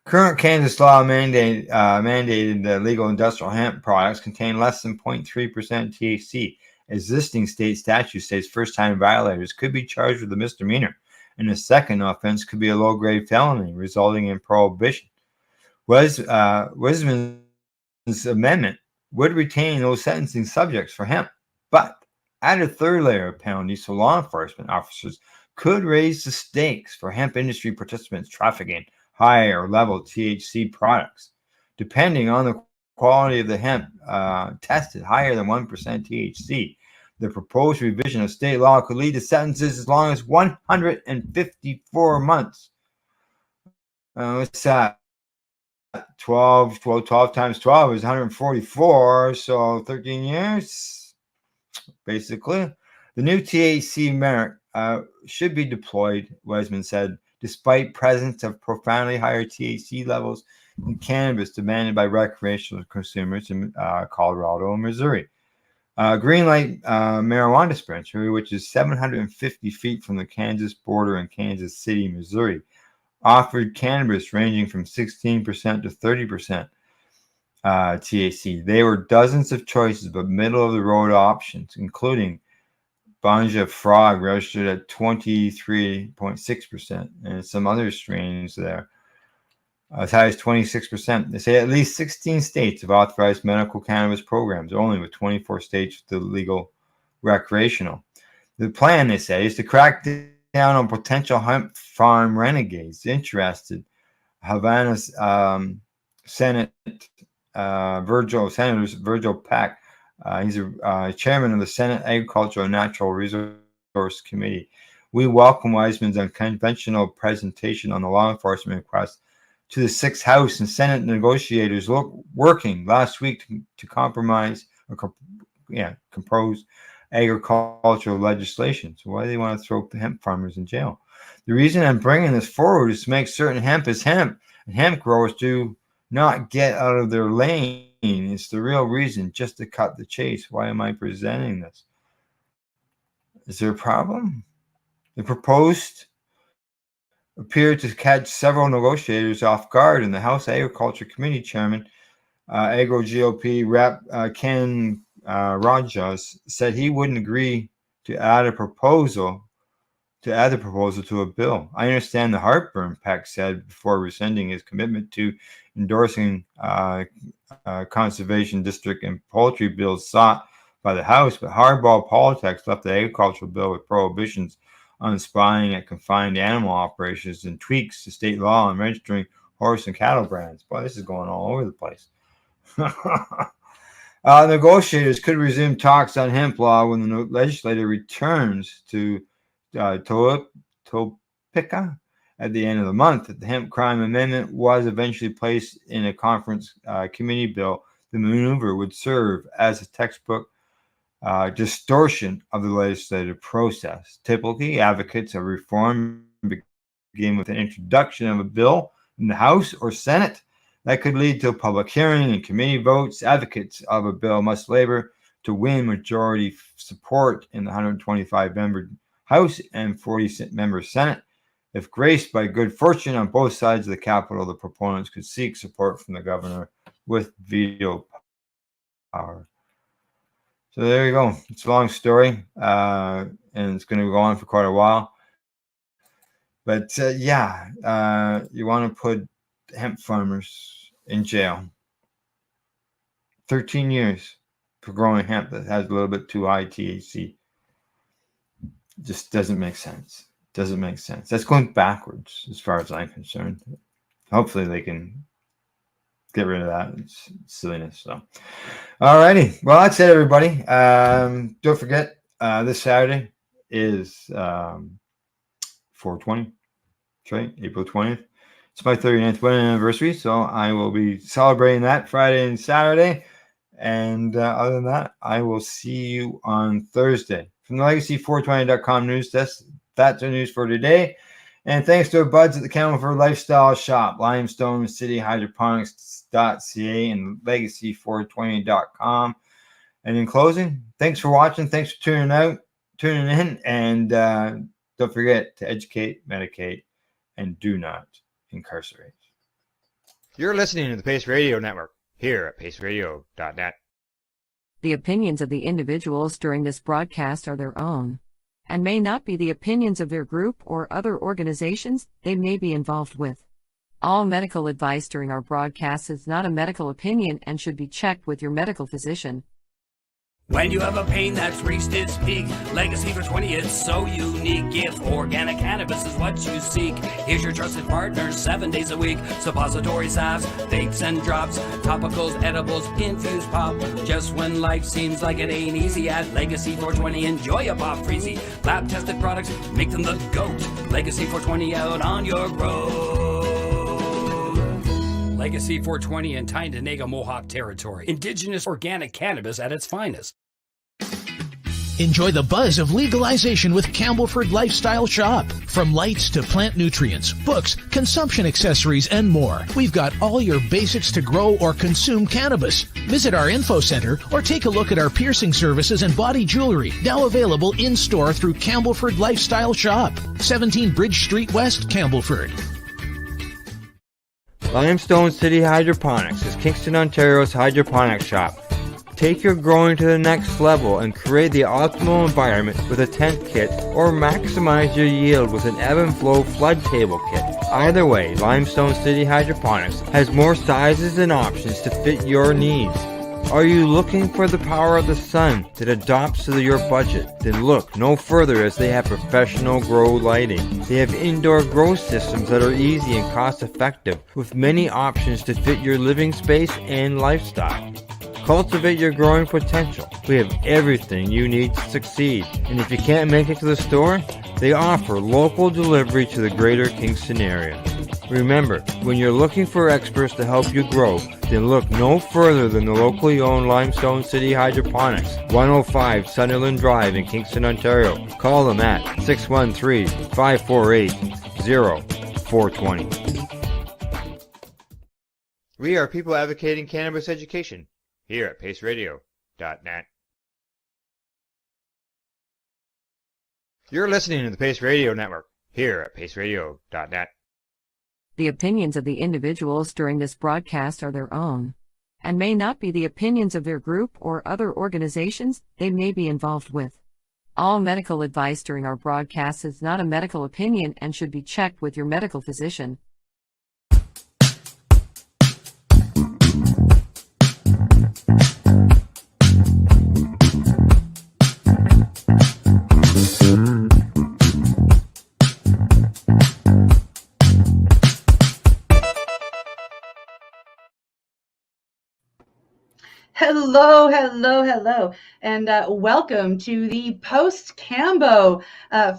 Current Kansas law mandated that legal industrial hemp products contain less than 0.3% THC. Existing state statute states first-time violators could be charged with a misdemeanor, and the second offense could be a low-grade felony, resulting in prohibition. Wisman's amendment would retain those sentencing subjects for hemp, but add a third layer of penalties so law enforcement officers could raise the stakes for hemp industry participants trafficking higher level THC products. Depending on the quality of the hemp tested higher than 1% THC, the proposed revision of state law could lead to sentences as long as 154 months. What's that? 12 times 12 is 144, so 13 years, basically. The new THC merit should be deployed, Wesman said, despite presence of profoundly higher THC levels in cannabis demanded by recreational consumers in Colorado and Missouri. Greenlight Marijuana Dispensary, which is 750 feet from the Kansas border in Kansas City, Missouri, offered cannabis ranging from 16% to 30% THC. There were dozens of choices, but middle-of-the-road options, including Banja Frog, registered at 23.6%, and some other strains there as high as 26%. They say at least 16 states have authorized medical cannabis programs, only with 24 states with the legal recreational. The plan, they say, is to crack down on potential hemp farm renegades interested. Havana's Senate Senators Virgil Peck. He's a chairman of the Senate Agricultural and Natural Resource Committee. We welcome Wiseman's unconventional presentation on the law enforcement request to the 6th House and Senate negotiators working last week to compose agricultural legislation. So why do they want to throw hemp farmers in jail? The reason I'm bringing this forward is to make certain hemp is hemp, and hemp growers do not get out of their lane. It's the real reason, just to cut the chase. Why am I presenting this? Is there a problem? The proposed appeared to catch several negotiators off guard, and the House Agriculture Committee Chairman, Agro GOP Rep Ken Rajas, said he wouldn't agree to add the proposal to a bill. I understand the heartburn, Peck said before rescinding his commitment to endorsing conservation district and poultry bills sought by the House, but hardball politics left the agricultural bill with prohibitions on spying at confined animal operations and tweaks to state law on registering horse and cattle brands. Boy, this is going all over the place. Negotiators could resume talks on hemp law when the legislature returns to Topeka at the end of the month. The hemp crime amendment was eventually placed in a conference committee bill. The maneuver would serve as a textbook distortion of the legislative process. Typically, advocates of reform begin with an introduction of a bill in the House or Senate that could lead to a public hearing and committee votes. Advocates of a bill must labor to win majority support in the 125-member House and 40-member Senate. If graced by good fortune on both sides of the Capitol, the proponents could seek support from the governor with veto power. So there you go. It's a long story, and it's going to go on for quite a while. But you want to put hemp farmers in jail. 13 years for growing hemp that has a little bit too high THC. Just doesn't make sense. Doesn't make sense. That's going backwards as far as I'm concerned. Hopefully they can get rid of that. It's silliness. So, all righty. Well, that's it, everybody. Don't forget, this Saturday is 420. That's right, April 20th. It's my 39th wedding anniversary, so I will be celebrating that Friday and Saturday. And other than that, I will see you on Thursday. From the Legacy420.com news desk, that's our news for today. And thanks to our buds at the Camelford Lifestyle Shop, Limestone City Hydroponics.ca and Legacy420.com. And in closing, thanks for watching. Thanks for tuning in. And don't forget to educate, medicate, and do not incarcerate. You're listening to the Pace Radio Network here at paceradio.net. The opinions of the individuals during this broadcast are their own, and may not be the opinions of their group or other organizations they may be involved with. All medical advice during our broadcast is not a medical opinion and should be checked with your medical physician. When you have a pain that's reached its peak, Legacy for 20, it's so unique. If organic cannabis is what you seek, here's your trusted partner 7 days a week. Suppository salves, vapes and drops, topicals, edibles, infused pop. Just when life seems like it ain't easy, at Legacy 420, enjoy a pop freezy. Lab tested products, make them the GOAT. Legacy 420 out on your road. Legacy 420 in Tyendinaga Mohawk territory. Indigenous organic cannabis at its finest. Enjoy the buzz of legalization with Campbellford Lifestyle Shop. From lights to plant nutrients, books, consumption accessories, and more, we've got all your basics to grow or consume cannabis. Visit our info center or take a look at our piercing services and body jewelry, now available in-store through Campbellford Lifestyle Shop, 17 Bridge Street West, Campbellford. Limestone City Hydroponics is Kingston, Ontario's hydroponics shop. Take your growing to the next level and create the optimal environment with a tent kit, or maximize your yield with an ebb and flow flood table kit. Either way, Limestone City Hydroponics has more sizes and options to fit your needs. Are you looking for the power of the sun that adapts to your budget? Then look no further, as they have professional grow lighting. They have indoor grow systems that are easy and cost effective, with many options to fit your living space and lifestyle. Cultivate your growing potential. We have everything you need to succeed. And if you can't make it to the store, they offer local delivery to the greater Kingston area. Remember, when you're looking for experts to help you grow, then look no further than the locally owned Limestone City Hydroponics, 105 Sunderland Drive in Kingston, Ontario. Call them at 613-548-0420. We are people advocating cannabis education here at paceradio.net. You're listening to the Pace Radio Network here at paceradio.net. The opinions of the individuals during this broadcast are their own, and may not be the opinions of their group or other organizations they may be involved with. All medical advice during our broadcast is not a medical opinion and should be checked with your medical physician. Hello, hello, hello, and welcome to the post-Cambo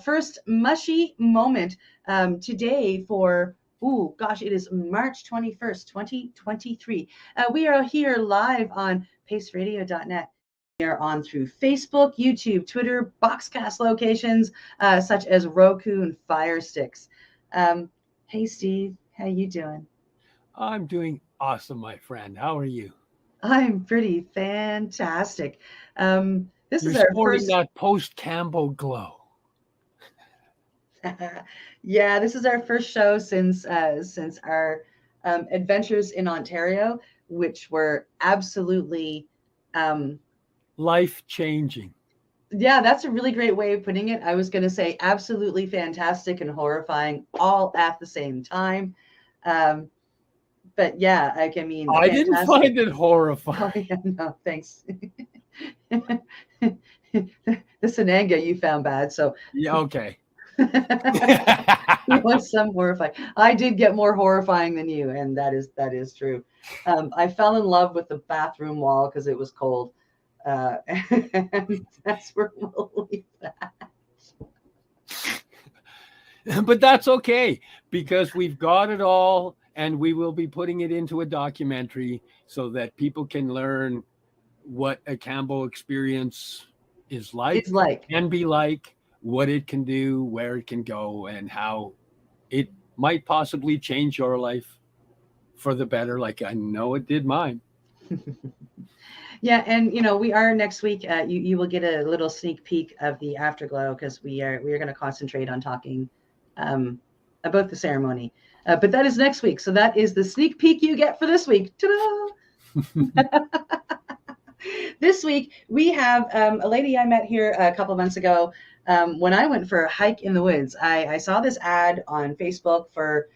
first mushy moment today for, it is March 21st, 2023. We are here live on paceradio.net. We are on through Facebook, YouTube, Twitter, Boxcast locations such as Roku and Fire Sticks. Hey, Steve, how you doing? I'm doing awesome, my friend. How are you? I'm pretty fantastic. This You're is our sporting first. that post-Cambo glow. Yeah, this is our first show since our adventures in Ontario, which were absolutely life-changing. Yeah, that's a really great way of putting it. I was going to say absolutely fantastic and horrifying all at the same time. But yeah, I mean, I didn't find it horrifying. Oh, yeah, no, thanks. The Sananga you found bad, so yeah, okay. It was some horrifying. I did get more horrifying than you, and that is true. I fell in love with the bathroom wall because it was cold, and that's where we'll leave that. But that's okay, because we've got it all. And we will be putting it into a documentary so that people can learn what a Cambo experience is like, can be like, what it can do, where it can go, and how it might possibly change your life for the better, like I know it did mine. Yeah, and we are next week. You will get a little sneak peek of the afterglow because we are going to concentrate on talking about the ceremony. But that is next week. So that is the sneak peek you get for this week. Ta-da! This week, we have a lady I met here a couple months ago when I went for a hike in the woods. I saw this ad on Facebook for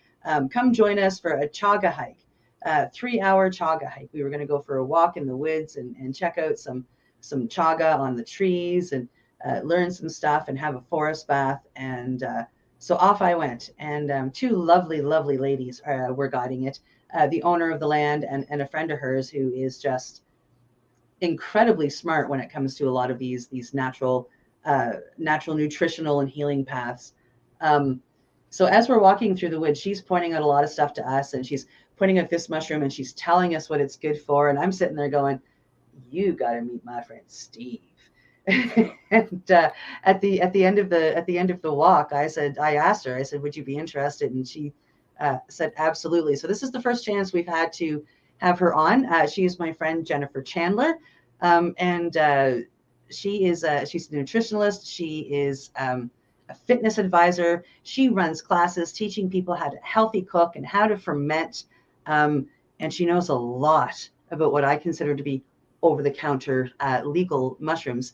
come join us for a chaga hike, 3-hour chaga hike. We were going to go for a walk in the woods and check out some chaga on the trees and learn some stuff and have a forest bath. And so off I went, and two lovely, lovely ladies were guiding it. The owner of the land and a friend of hers who is just incredibly smart when it comes to a lot of these natural nutritional and healing paths. So as we're walking through the woods, she's pointing out a lot of stuff to us, and she's pointing out this mushroom, and she's telling us what it's good for. And I'm sitting there going, "You got to meet my friend Steve." And at the end of the walk, I asked her, would you be interested? And she said absolutely. So this is the first chance we've had to have her on. She is my friend Jennifer Chandler, and she's a nutritionalist. She is a fitness advisor. She runs classes teaching people how to healthy cook and how to ferment, and she knows a lot about what I consider to be over-the-counter legal mushrooms.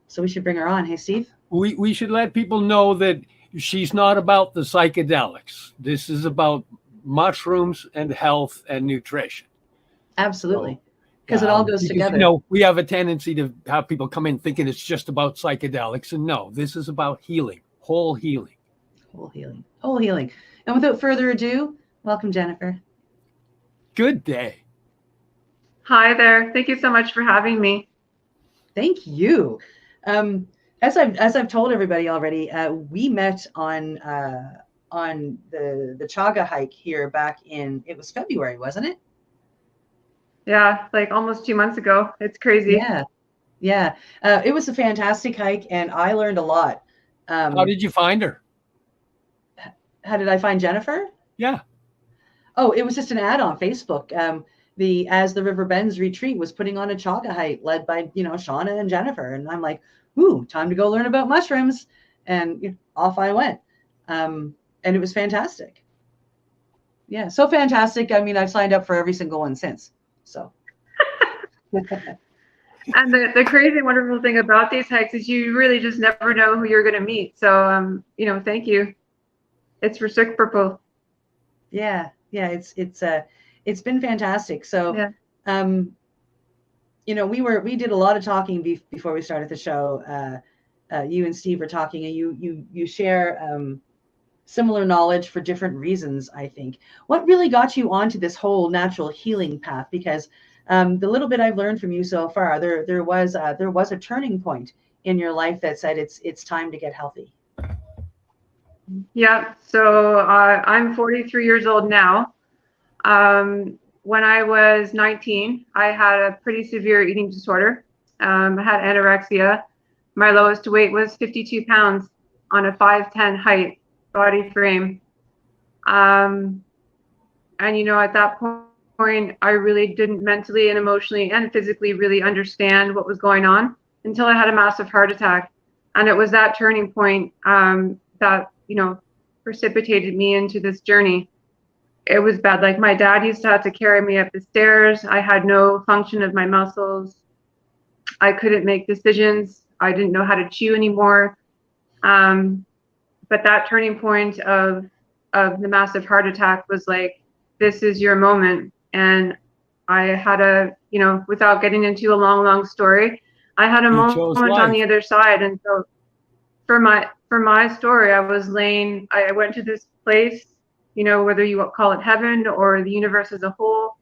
So we should bring her on. Hey, Steve? We should let people know that she's not about the psychedelics. This is about mushrooms and health and nutrition. Absolutely. because it all goes together. You know, we have a tendency to have people come in thinking it's just about psychedelics, and no, this is about healing, whole healing. Whole healing, whole healing. And without further ado, welcome, Jennifer. Good day. Hi there. Thank you so much for having me. Thank you. As I've told everybody already, we met on the Chaga hike here back in, it was February, wasn't it? Yeah, like almost 2 months ago. It's crazy. Yeah. It was a fantastic hike, and I learned a lot. How did you find her? How did I find Jennifer? Yeah. Oh, it was just an ad on Facebook. The As the River Bends retreat was putting on a chaga hike led by, Shauna and Jennifer. And I'm like, ooh, time to go learn about mushrooms. And off I went. And it was fantastic. Yeah, so fantastic. I mean, I've signed up for every single one since. So. And the crazy, wonderful thing about these hikes is you really just never know who you're going to meet. So, thank you. It's reciprocal. Yeah, it's been fantastic. So, yeah. We did a lot of talking before we started the show. You and Steve were talking, and you share similar knowledge for different reasons, I think. What really got you onto this whole natural healing path? Because the little bit I've learned from you so far, there was a turning point in your life that said it's time to get healthy. Yeah. So I'm 43 years old now. When I was 19, I had a pretty severe eating disorder. I had anorexia. My lowest weight was 52 pounds on a 5'10" height body frame. And at that point, I really didn't mentally and emotionally and physically really understand what was going on until I had a massive heart attack. And it was that turning point that, precipitated me into this journey. It was bad. Like, my dad used to have to carry me up the stairs. I had no function of my muscles. I couldn't make decisions. I didn't know how to chew anymore. But that turning point of the massive heart attack was like, this is your moment. And I had without getting into a long story, I had a moment on the other side. And so for my story, I went to this place, whether you call it heaven or the universe as a whole.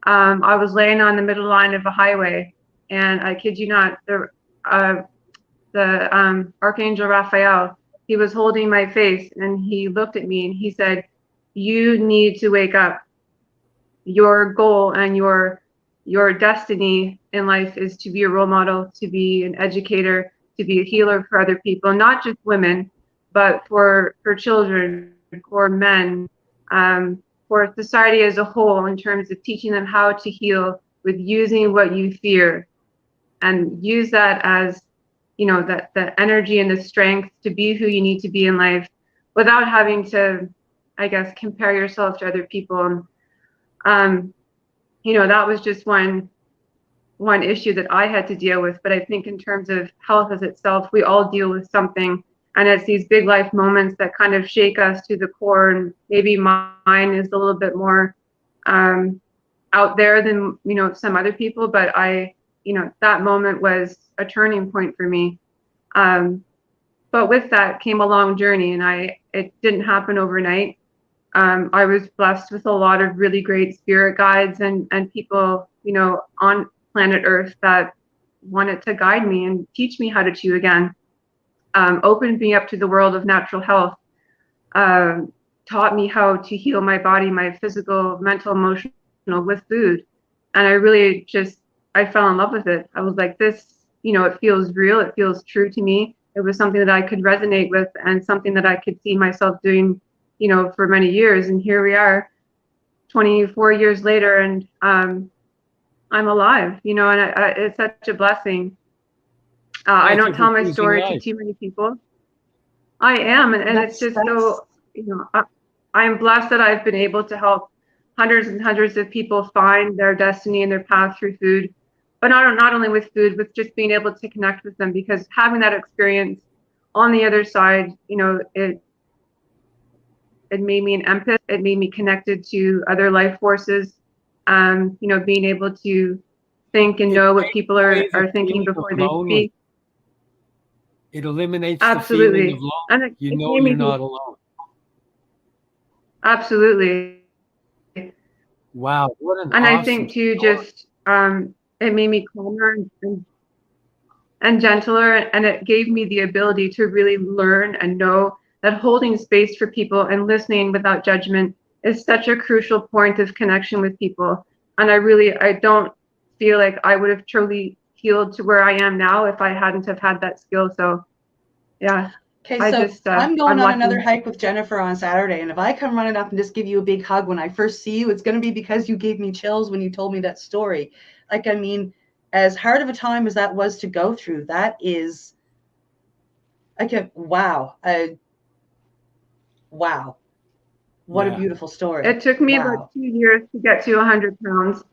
I was laying on the middle line of a highway, and I kid you not, the Archangel Raphael, he was holding my face, and he looked at me and he said, "You need to wake up. Your goal and your destiny in life is to be a role model, to be an educator, to be a healer for other people, not just women, but for children, for men, for society as a whole, in terms of teaching them how to heal with using what you fear, and use that as, that the energy and the strength to be who you need to be in life without having to, I guess, compare yourself to other people." That was just one issue that I had to deal with. But I think in terms of health as itself, we all deal with something. And it's these big life moments that kind of shake us to the core. And maybe mine is a little bit more out there than, some other people. But that moment was a turning point for me. But with that came a long journey, and it didn't happen overnight. I was blessed with a lot of really great spirit guides and people, on planet Earth that wanted to guide me and teach me how to chew again. Opened me up to the world of natural health, taught me how to heal my body, my physical, mental, emotional, with food. And I fell in love with it. I was like, this, it feels real. It feels true to me. It was something that I could resonate with and something that I could see myself doing, for many years. And here we are 24 years later, and I'm alive, and it's such a blessing. I don't tell my story to too many people. I am, and it's just so, I'm blessed that I've been able to help hundreds and hundreds of people find their destiny and their path through food, but not only with food, with just being able to connect with them, because having that experience on the other side, it made me an empath. It made me connected to other life forces. Being able to think and know what people away the are thinking feeling of before they lonely. speak. It eliminates the feeling Absolutely. of loneliness. And You it know made me you're do- not alone. Absolutely. Wow, what an And I awesome think too, story. just it made me calmer and gentler, and it gave me the ability to really learn and know that holding space for people and listening without judgment is such a crucial point of connection with people. And I don't feel like I would have truly healed to where I am now if I hadn't have had that skill. So yeah. Okay, I so just I'm going I'm on lucky. another hike with Jennifer on Saturday, and if I come running up and just give you a big hug when I first see you, it's going to be because you gave me chills when you told me that story. Like, I mean, as hard of a time as that was to go through, that is like a wow, wow, what a Yeah. beautiful story. It took me Wow. about 2 years to get to 100 pounds.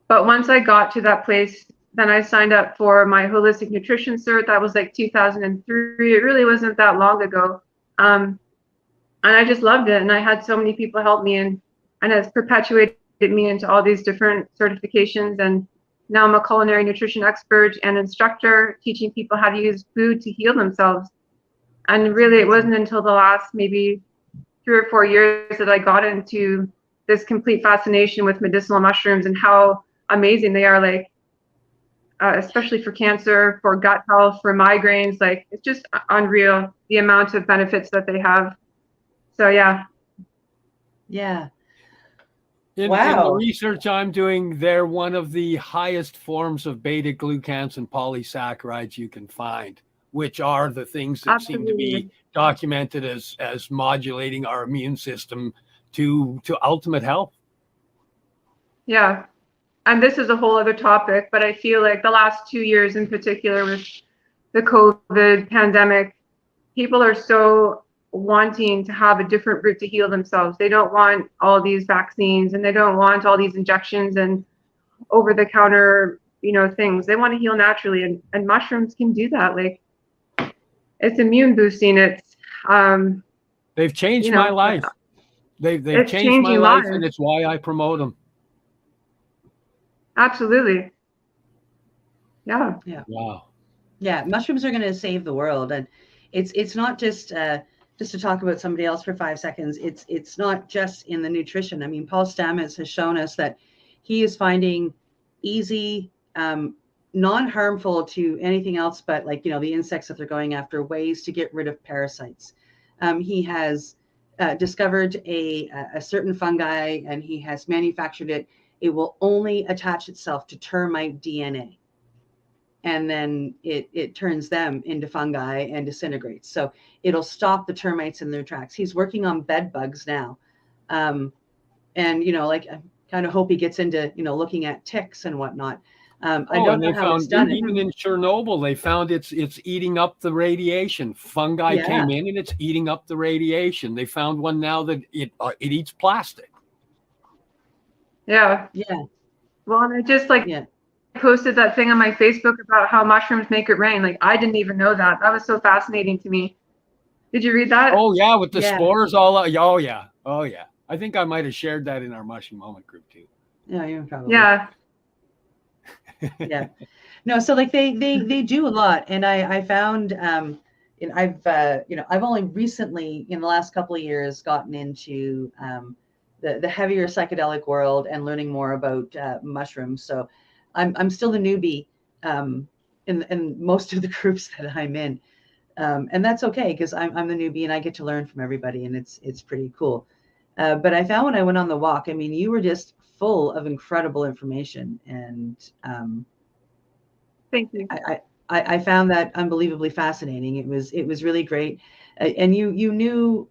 But once I got to that place, then I signed up for my holistic nutrition cert. That was like 2003. It really wasn't that long ago. And I just loved it. And I had so many people help me, and it's perpetuated me into all these different certifications. And now I'm a culinary nutrition expert and instructor, teaching people how to use food to heal themselves. And really, it wasn't until the last maybe 3 or 4 years that I got into this complete fascination with medicinal mushrooms and how amazing they are, like especially for cancer, for gut health, for migraines. Like, it's just unreal the amount of benefits that they have. So yeah. Yeah. In the research I'm doing, they're one of the highest forms of beta glucans and polysaccharides you can find, which are the things that seem to be documented as modulating our immune system to ultimate health. Yeah. And this is a whole other topic, but I feel like the last 2 years in particular with the COVID pandemic, people are so wanting to have a different route to heal themselves. They don't want all these vaccines, and they don't want all these injections and over the counter, things. They want to heal naturally, and mushrooms can do that. Like, it's immune boosting. It's they've changed my life. They've it's changed my changing life, lives. and it's why I promote them. Absolutely. Yeah. Yeah. Wow. Yeah, mushrooms are going to save the world, and it's not just to talk about somebody else for 5 seconds. It's not just in the nutrition. I mean, Paul Stamets has shown us that he is finding easy, non-harmful to anything else, but like the insects that they're going after, ways to get rid of parasites. He has discovered a certain fungi, and he has manufactured it. It will only attach itself to termite DNA. And then it turns them into fungi and disintegrates. So it'll stop the termites in their tracks. He's working on bed bugs now. And, like, I kind of hope he gets into, looking at ticks and whatnot. I don't know how it's done. Even in Chernobyl, they found it's eating up the radiation. Fungi came in and it's eating up the radiation. They found one now that it eats plastic. Yeah. Yeah. Well, and I just posted that thing on my Facebook about how mushrooms make it rain. Like, I didn't even know that. That was so fascinating to me. Did you read that? Oh yeah, with the spores all out. Oh yeah. I think I might have shared that in our Mushroom Moment group too. Yeah, you probably. Yeah. Yeah. No, so like they do a lot, and I found I've only recently in the last couple of years gotten into the heavier psychedelic world and learning more about mushrooms. So I'm still the newbie in most of the groups that I'm in, and that's okay because I'm the newbie and I get to learn from everybody, and it's pretty cool. But I found when I went on the walk, I mean, you were just full of incredible information, and thank you. I found that unbelievably fascinating. It was really great, and you knew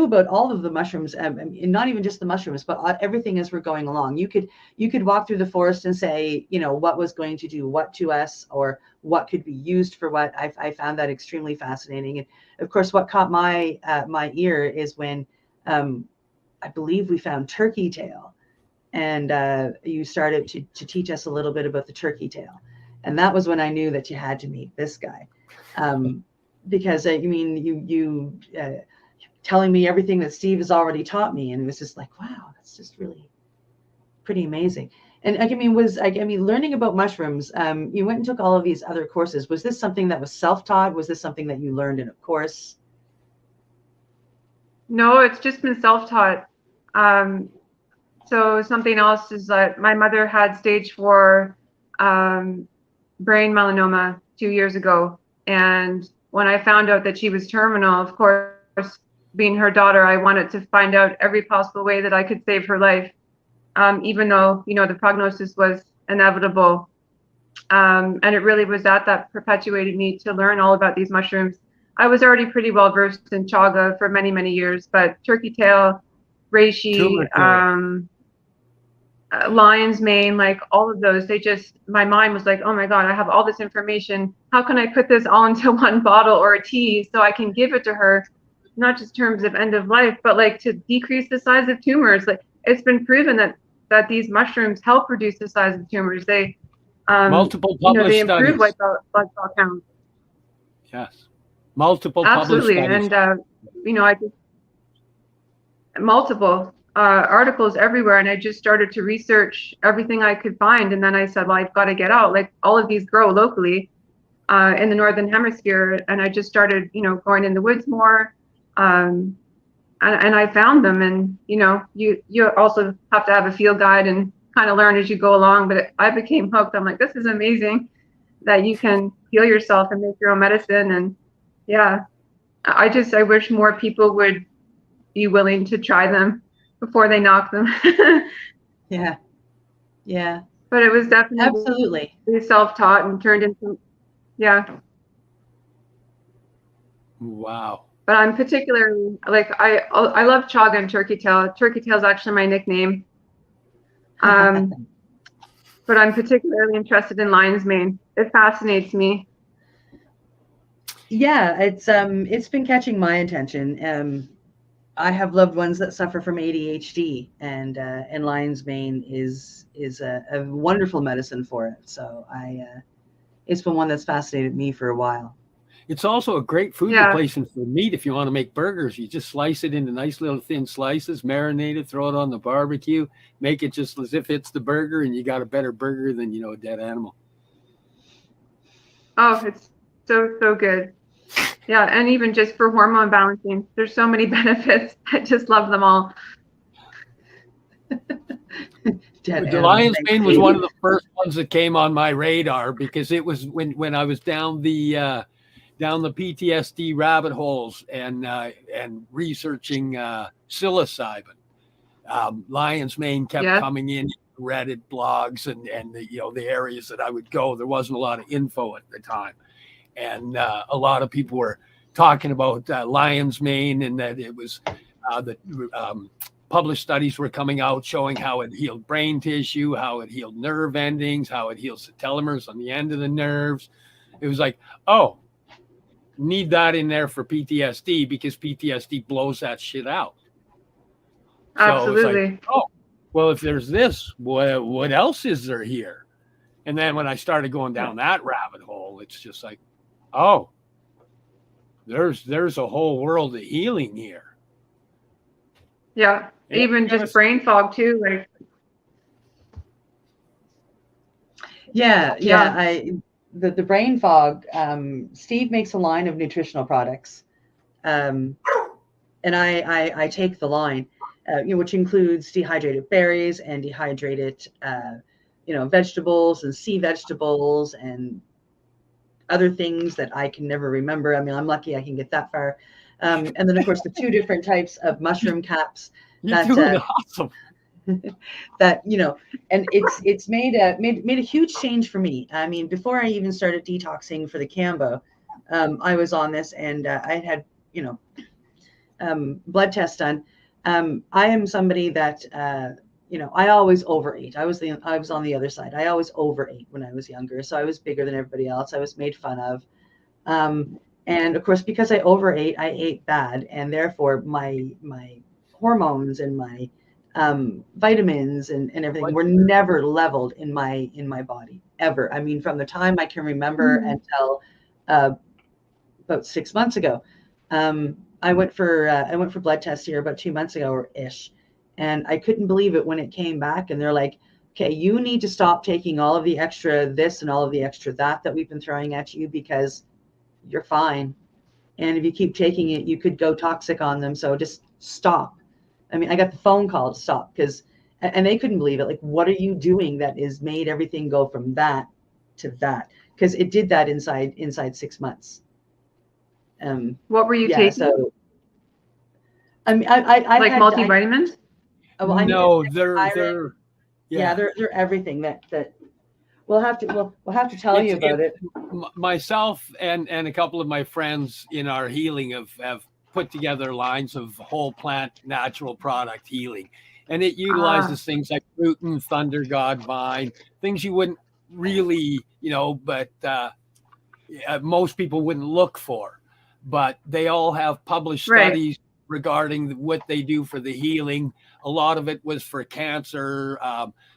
about all of the mushrooms, and not even just the mushrooms, but everything as we're going along. You could walk through the forest and say, what was going to do what to us, or what could be used for what. I found that extremely fascinating, and of course, what caught my ear is when I believe we found turkey tail, and you started to teach us a little bit about the turkey tail, and that was when I knew that you had to meet this guy, because I mean, you telling me everything that Steve has already taught me, and it was just like, wow, that's just really pretty amazing. And I mean, learning about mushrooms, you went and took all of these other courses. Was this something that was self-taught? Was this something that you learned in a course? No, it's just been self-taught. So something else is that my mother had stage 4 brain melanoma 2 years ago. And when I found out that she was terminal, of course, being her daughter, I wanted to find out every possible way that I could save her life, even though, the prognosis was inevitable. And it really was that perpetuated me to learn all about these mushrooms. I was already pretty well versed in chaga for many, many years, but turkey tail, reishi, lion's mane, like all of those, my mind was like, oh my God, I have all this information. How can I put this all into one bottle or a tea so I can give it to her, not just in terms of end of life, but like to decrease the size of tumors. Like it's been proven that these mushrooms help reduce the size of tumors. They multiple published they improve studies. blood cell count. Yes, multiple Absolutely, published studies. and I just multiple articles everywhere, and I just started to research everything I could find, and then I said, well, I've got to get out. Like all of these grow locally in the Northern Hemisphere, and I just started, going in the woods more, and I found them. And you also have to have a field guide and kind of learn as you go along. But I became hooked. I'm like, this is amazing that you can heal yourself and make your own medicine. And yeah, I wish more people would be willing to try them before they knock them. Yeah. But it was definitely absolutely self-taught and turned into, yeah. Wow. But I'm particularly I love chaga and turkey tail. Turkey tail is actually my nickname. But I'm particularly interested in lion's mane. It fascinates me. Yeah, it's been catching my attention. I have loved ones that suffer from ADHD, and lion's mane is a wonderful medicine for it. So it's been one that's fascinated me for a while. It's also a great food replacement for meat. If you want to make burgers, you just slice it into nice little thin slices, marinate it, throw it on the barbecue, make it just as if it's the burger, and you got a better burger than, a dead animal. Oh, it's so good. Yeah, and even just for hormone balancing, there's so many benefits. I just love them all. The lion's mane was one of the first ones that came on my radar, because it was when I was down the PTSD rabbit holes and researching psilocybin. Lion's mane kept coming in Reddit blogs and the areas that I would go. There wasn't a lot of info at the time, and a lot of people were talking about lion's mane, and that it was published studies were coming out showing how it healed brain tissue, how it healed nerve endings, how it heals the telomeres on the end of the nerves. It was like, oh, need that in there for PTSD, because PTSD blows that shit out. Absolutely. So it's like, oh, well, if there's this, what else is there here? And then when I started going down that rabbit hole, it's just like, oh, there's a whole world of healing here. Yeah, even just brain fog too, like. Yeah. The brain fog. Steve makes a line of nutritional products, and I take the line, which includes dehydrated berries and dehydrated, vegetables and sea vegetables and other things that I can never remember. I mean, I'm lucky I can get that far. And then of course the 2 different types of mushroom caps. You're doing awesome. That and it's made a huge change for me. I mean, before I even started detoxing for the Cambo, I was on this, and I had blood tests done. I am somebody that I always overate. I was on the other side. I always overate when I was younger, so I was bigger than everybody else. I was made fun of, and of course, because I overate, I ate bad, and therefore my hormones and my vitamins and everything were never leveled in my body ever. I mean, from the time I can remember until about 6 months ago. I went for blood tests here about 2 months ago or ish, and I couldn't believe it when it came back, and they're like, okay, you need to stop taking all of the extra this and all of the extra that we've been throwing at you, because you're fine. And if you keep taking it, you could go toxic on them. So just stop. I mean, I got the phone call to stop, because, and they couldn't believe it. Like, what are you doing that is made everything go from that to that? Because it did that inside 6 months. What were you Yeah, taking? so I mean, I like had multivitamins. No, they're yeah, they're everything that we'll have to tell you about it. Myself and a couple of my friends in our healing have put together lines of whole plant natural product healing, and it utilizes things like gluten, thunder god, vine, things you wouldn't really, but most people wouldn't look for, but they all have published studies regarding what they do for the healing. A lot of it was for cancer.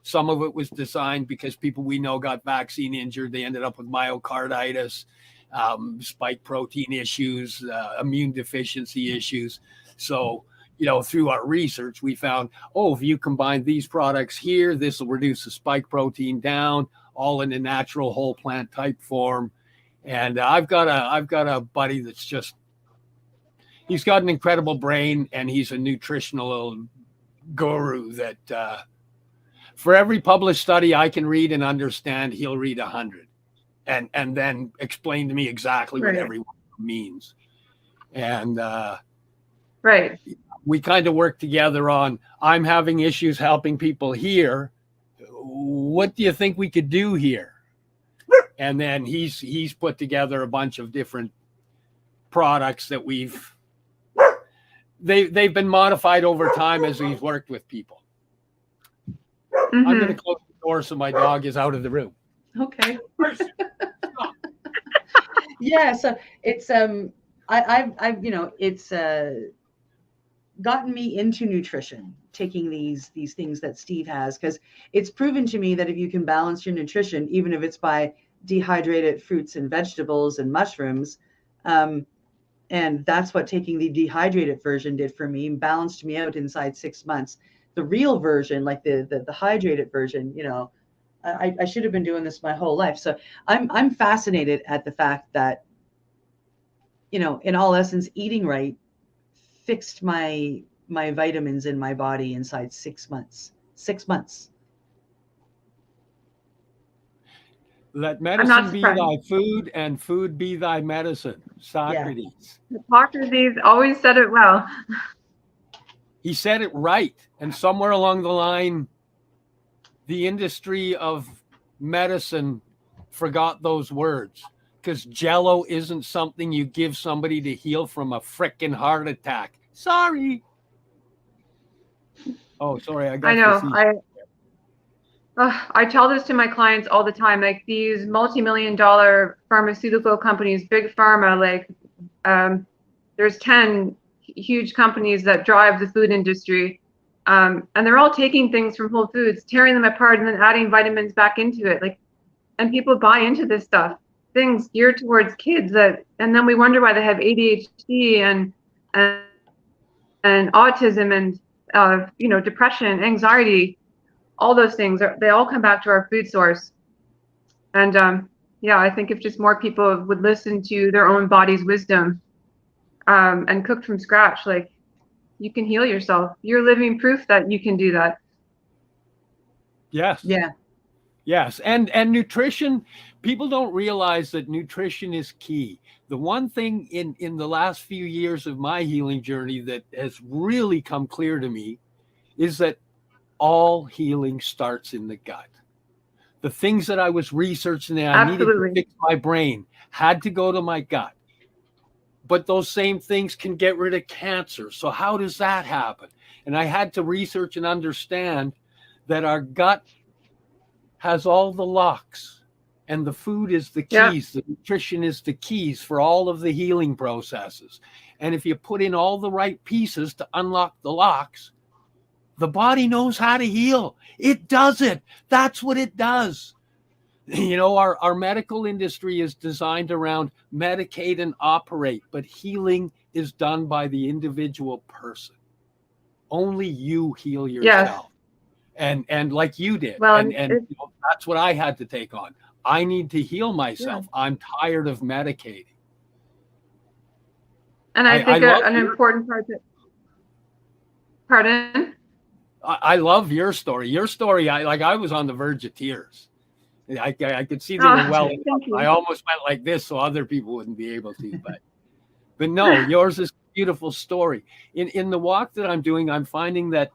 Some of it was designed because people we know got vaccine injured. They ended up with myocarditis, spike protein issues, immune deficiency issues. So, through our research, we found, if you combine these products here, this will reduce the spike protein down, all in a natural whole plant type form. And I've got a buddy that's he's got an incredible brain, and he's a nutritional guru that for every published study I can read and understand, he'll read 100 and then explain to me exactly what every one means. And we kind of work together on, I'm having issues helping people here. What do you think we could do here? And then he's put together a bunch of different products that they've been modified over time as we've worked with people. I'm going to close the door so my dog is out of the room. Okay. Yeah, so it's I've it's gotten me into nutrition, taking these things that Steve has, because it's proven to me that if you can balance your nutrition, even if it's by dehydrated fruits and vegetables and mushrooms, and that's what taking the dehydrated version did for me, balanced me out inside 6 months. The real version, like the hydrated version, I should have been doing this my whole life. So I'm fascinated at the fact that, in all essence, eating right fixed my vitamins in my body inside 6 months. 6 months. Let medicine be thy food and food be thy medicine. Socrates. Yeah. Hippocrates always said it well. He said it right. And somewhere along the line, the industry of medicine forgot those words, because Jello isn't something you give somebody to heal from a frickin' heart attack. Sorry. Oh, sorry. I know. I tell this to my clients all the time. Like, these multi-million-dollar pharmaceutical companies, big pharma, like there's 10 huge companies that drive the food industry. And they're all taking things from Whole Foods, tearing them apart, and then adding vitamins back into it. And people buy into this stuff, things geared towards kids, and then we wonder why they have ADHD and autism and depression, anxiety. All those things they all come back to our food source. And I think if just more people would listen to their own body's wisdom, and cook from scratch, like, you can heal yourself. You're living proof that you can do that. Yes. Yeah. Yes. And nutrition, people don't realize that nutrition is key. The one thing in the last few years of my healing journey that has really come clear to me is that all healing starts in the gut. The things that I was researching that I needed to fix my brain had to go to my gut. But those same things can get rid of cancer. So how does that happen? And I had to research and understand that our gut has all the locks, and the food is the keys. The nutrition is the keys for all of the healing processes. And if you put in all the right pieces to unlock the locks, the body knows how to heal. It does it. That's what it does. Our medical industry is designed around medicate and operate, but healing is done by the individual person. Only you heal yourself. and like you did. Well, And you know, that's what I had to take on. I need to heal myself. Yeah. I'm tired of medicating. And I think an important part that, pardon? I love your story. Your story, I was on the verge of tears. I could see they were welling up. I almost went like this so other people wouldn't be able to, but no, yours is a beautiful story. In the walk that I'm doing, I'm finding that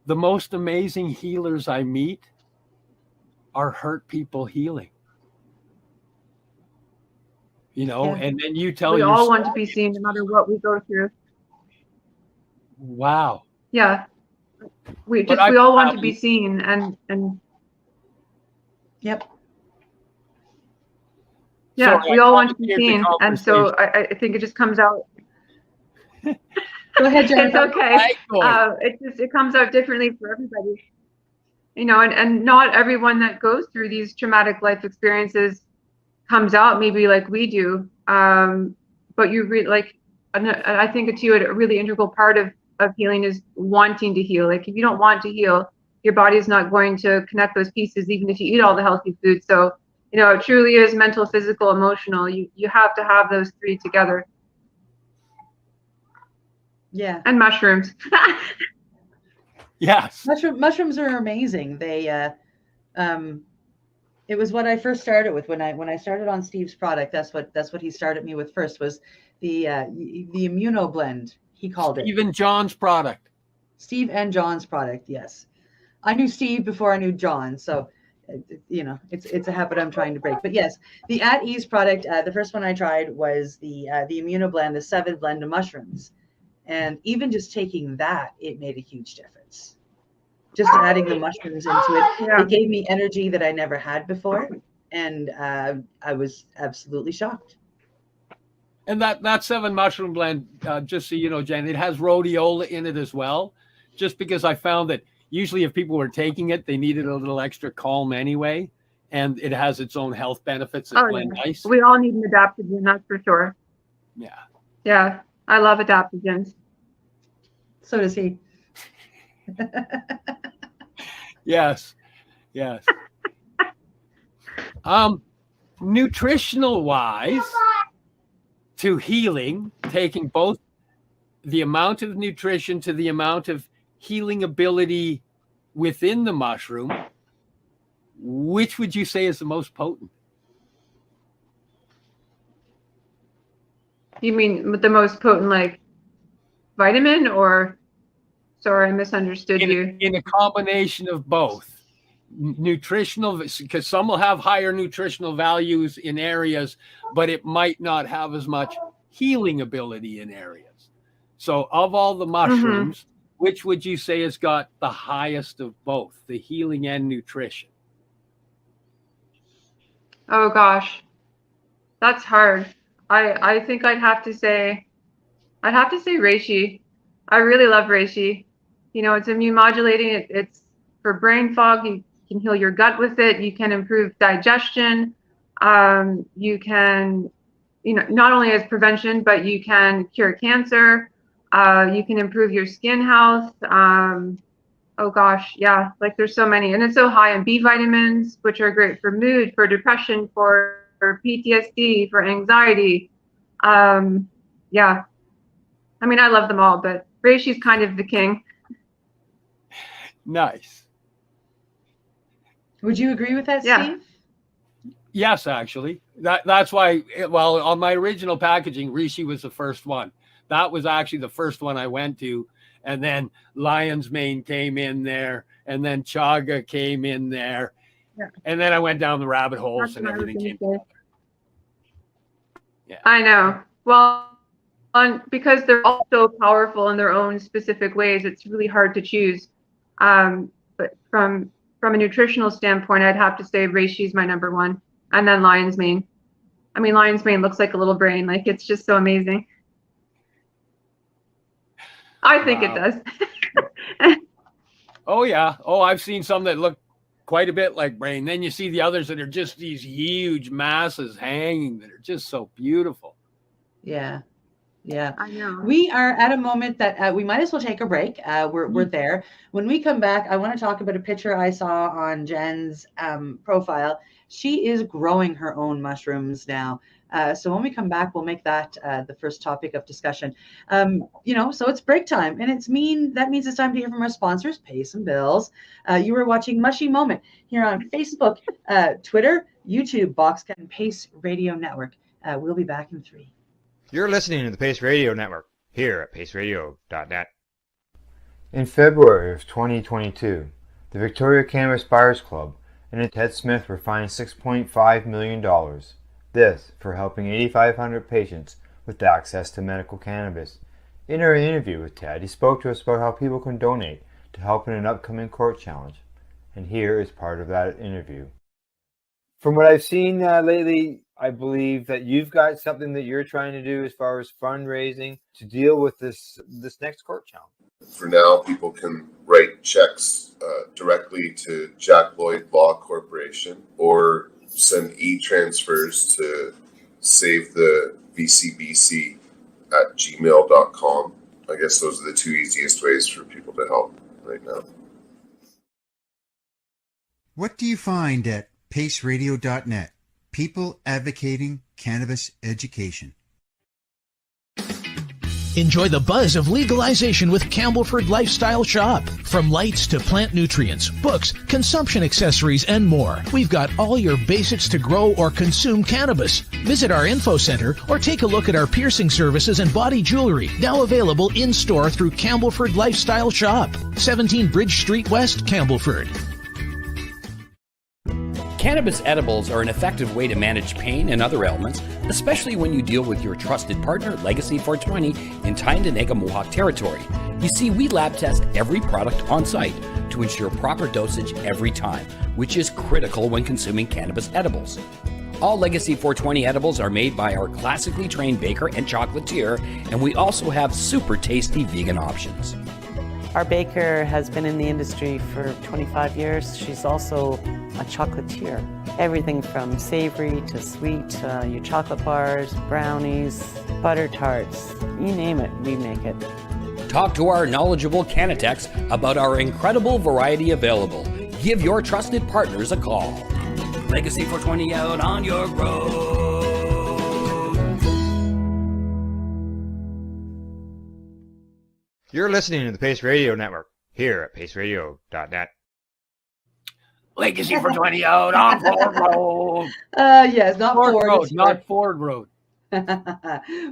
the most amazing healers I meet are hurt people healing. You know, and then you tell we your all story. want to be seen no matter what we go through. Wow. Yeah. We all want to be seen and yep. Yeah, Sorry, we I all want to be complicated the seen. And so I think it just comes out. Go ahead, Jennifer. It's okay. It comes out differently for everybody. You know, and not everyone that goes through these traumatic life experiences comes out maybe like we do. But you really like, and I think too, a really integral part of healing is wanting to heal. Like if you don't want to heal, your body's not going to connect those pieces, even if you eat all the healthy food. So, you know, it truly is mental, physical, emotional. You have to have those three together. Yeah. And mushrooms. Yes. Mushrooms are amazing. They it was what I first started with when I started on Steve's product. That's what he started me with first, was the Immuno Blend, he called it. Steve and John's product. Steve and John's product, yes. I knew Steve before I knew John, so you know, it's a habit I'm trying to break. But yes, the At Ease product, the first one I tried was the Immuno Blend, the 7 blend of mushrooms. And even just taking that, it made a huge difference. Just adding the mushrooms into it, it gave me energy that I never had before, and I was absolutely shocked. And that 7 mushroom blend, just so you know, Jen, it has rhodiola in it as well. Just because I found that usually if people were taking it, they needed a little extra calm anyway, and it has its own health benefits that blend nice. We all need an adaptogen, that's for sure. Yeah. Yeah, I love adaptogens. So does he. Yes. Nutritional wise, to healing, taking both the amount of nutrition to the amount of healing ability within the mushroom, which would you say is the most potent? You mean the most potent, like vitamin, or sorry, I misunderstood you. In a combination of both. Nutritional, because some will have higher nutritional values in areas, but it might not have as much healing ability in areas. So of all the mushrooms, which would you say has got the highest of both, the healing and nutrition? Oh gosh, that's hard. I think I'd have to say reishi. I really love reishi. You know, it's immune modulating. It's for brain fog. You can heal your gut with it. You can improve digestion. You can, you know, not only as prevention, but you can cure cancer. You can improve your skin health. Oh gosh, yeah, like there's so many. And it's so high in B vitamins, which are great for mood, for depression, for PTSD, for anxiety. Yeah. I mean, I love them all, but reishi's kind of the king. Nice. Would you agree with that, Steve? Yes, actually. That's why, well, on my original packaging, reishi was the first one. That was actually the first one I went to. And then lion's mane came in there, and then chaga came in there. Yeah. And then I went down the rabbit holes and everything came together. Yeah. I know. Well, because they're all so powerful in their own specific ways, it's really hard to choose. But from a nutritional standpoint, I'd have to say reishi is my number one, and then lion's mane. I mean, lion's mane looks like a little brain. Like, it's just so amazing. I think it does. Oh, yeah. Oh, I've seen some that look quite a bit like brain. Then you see the others that are just these huge masses hanging that are just so beautiful. Yeah. Yeah, I know. we are at a moment that we might as well take a break. We're there. When we come back, I want to talk about a picture I saw on Jen's profile. She is growing her own mushrooms now. So when we come back, we'll make that the first topic of discussion. So it's break time, and that means it's time to hear from our sponsors, pay some bills. You are watching Mushy Moment here on Facebook, Twitter, YouTube, Boxcat, and Pace Radio Network. We'll be back in 3. You're listening to the Pace Radio Network here at paceradio.net. In February of 2022, the Victoria Cannabis Buyers Club and Ted Smith were fined $6.5 million. This for helping 8,500 patients with access to medical cannabis. In our interview with Ted, he spoke to us about how people can donate to help in an upcoming court challenge. And here is part of that interview. From what I've seen lately, I believe that you've got something that you're trying to do as far as fundraising to deal with this next court challenge. For now, people can write checks directly to Jack Lloyd Law Corporation or send e-transfers to save the VCBC at gmail.com. I guess those are the 2 easiest ways for people to help right now. What do you find at paceradio.net? People advocating cannabis education. Enjoy the buzz of legalization with Campbellford Lifestyle Shop. From lights to plant nutrients, books, consumption accessories, and more, we've got all your basics to grow or consume cannabis. Visit our info center or take a look at our piercing services and body jewelry, now available in-store through Campbellford Lifestyle Shop, 17 Bridge Street West, Campbellford. Cannabis edibles are an effective way to manage pain and other ailments, especially when you deal with your trusted partner, Legacy 420, in Tyendinaga Mohawk territory. You see, we lab test every product on site to ensure proper dosage every time, which is critical when consuming cannabis edibles. All Legacy 420 edibles are made by our classically trained baker and chocolatier, and we also have super tasty vegan options. Our baker has been in the industry for 25 years. She's also a chocolatier. Everything from savory to sweet, your chocolate bars, brownies, butter tarts, you name it, we make it. Talk to our knowledgeable Cannatex about our incredible variety available. Give your trusted partners a call. Legacy 420 out on your road. You're listening to the Pace Radio Network here at paceradio.net. Legacy 420 out on Ford Road. Yes, not Ford Ford. Road, it's not Ford Road.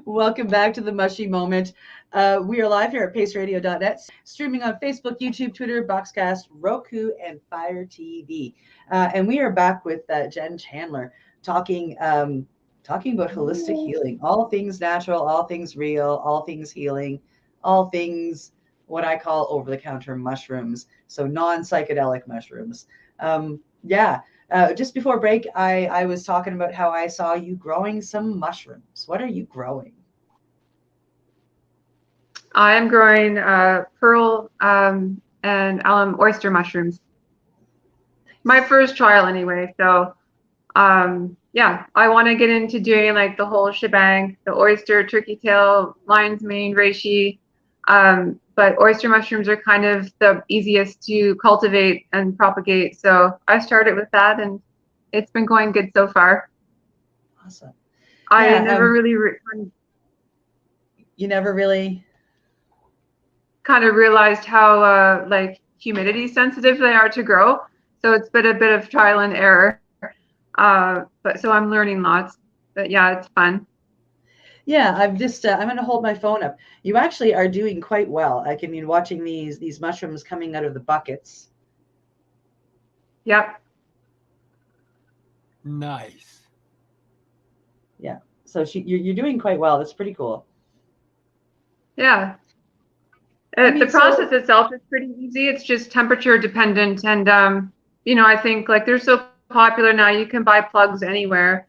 Welcome back to the Mushy Moment. We are live here at paceradio.net, streaming on Facebook, YouTube, Twitter, Boxcast, Roku, and Fire TV. And we are back with Jen Chandler talking about holistic healing, all things natural, all things real, all things healing, all things what I call over-the-counter mushrooms, so non-psychedelic mushrooms. Just before break, I was talking about how I saw you growing some mushrooms. What are you growing? I am growing pearl and alum oyster mushrooms. My first trial anyway. So I want to get into doing like the whole shebang, the oyster, turkey tail, lion's mane, reishi. But oyster mushrooms are kind of the easiest to cultivate and propagate. So I started with that and it's been going good so far. Awesome. I never really you never really kind of realized how like humidity sensitive they are to grow. So it's been a bit of trial and error. But so I'm learning lots. But yeah, it's fun. Yeah, I'm going to hold my phone up. You actually are doing quite well. I mean, watching these mushrooms coming out of the buckets. Yep. Nice. Yeah. So you're doing quite well. That's pretty cool. Yeah. The process itself is pretty easy. It's just temperature dependent. And, I think like they're so popular now, you can buy plugs anywhere.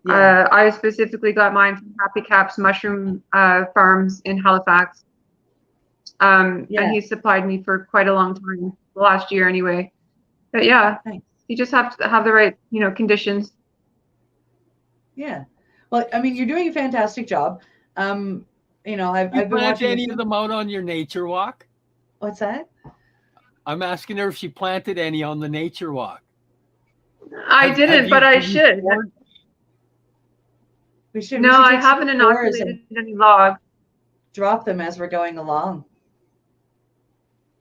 Yeah. I specifically got mine from Happy Caps Mushroom Farms in Halifax. And he supplied me for quite a long time, last year anyway. But yeah, nice. You just have to have the right, conditions. Yeah. Well, I mean, you're doing a fantastic job. I've You been plant watching any of them out on your nature walk? What's that? I'm asking her if she planted any on the nature walk. I didn't, but I should. We should. No, we should I take some haven't photos inoculated and any logs. drop them as we're going along.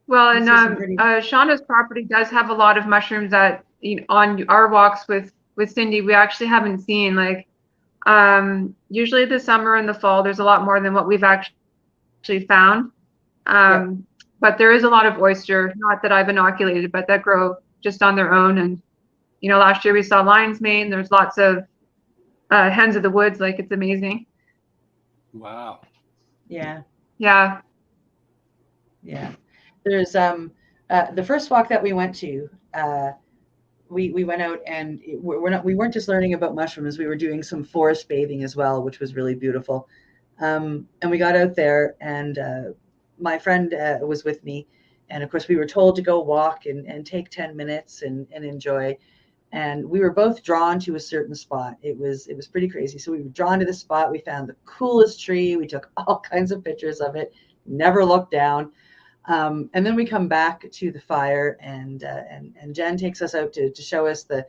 Well, We and see some pretty- Shauna's property does have a lot of mushrooms that on our walks with Cindy we actually haven't seen. Like usually the summer and the fall, there's a lot more than what we've actually found. But there is a lot of oyster, not that I've inoculated, but that grow just on their own. And last year we saw lion's mane. There's lots of hens of the woods. Like, it's amazing. Wow. Yeah. Yeah. Yeah. There's the first walk that we went to, we went out and we weren't just learning about mushrooms, we were doing some forest bathing as well, which was really beautiful. And we got out there, and my friend was with me, and of course we were told to go walk and take 10 minutes and enjoy. And we were both drawn to a certain spot. It was pretty crazy. So we were drawn to the spot. We found the coolest tree. We took all kinds of pictures of it, never looked down. And then we come back to the fire, and Jen takes us out to show us the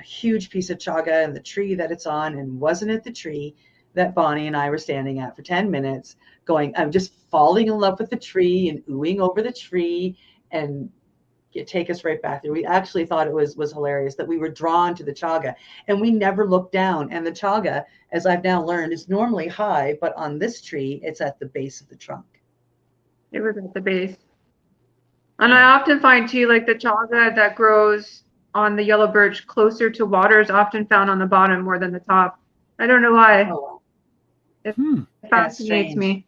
huge piece of chaga and the tree that it's on. And wasn't it the tree that Bonnie and I were standing at for 10 minutes going, I'm just falling in love with the tree and oohing over the tree, and take us right back there. We actually thought it was hilarious that we were drawn to the chaga, and we never looked down. And the chaga, as I've now learned, is normally high, but on this tree, it's at the base of the trunk. It was at the base. And I often find too, like the chaga that grows on the yellow birch closer to water is often found on the bottom more than the top. I don't know why. Oh, It fascinates me.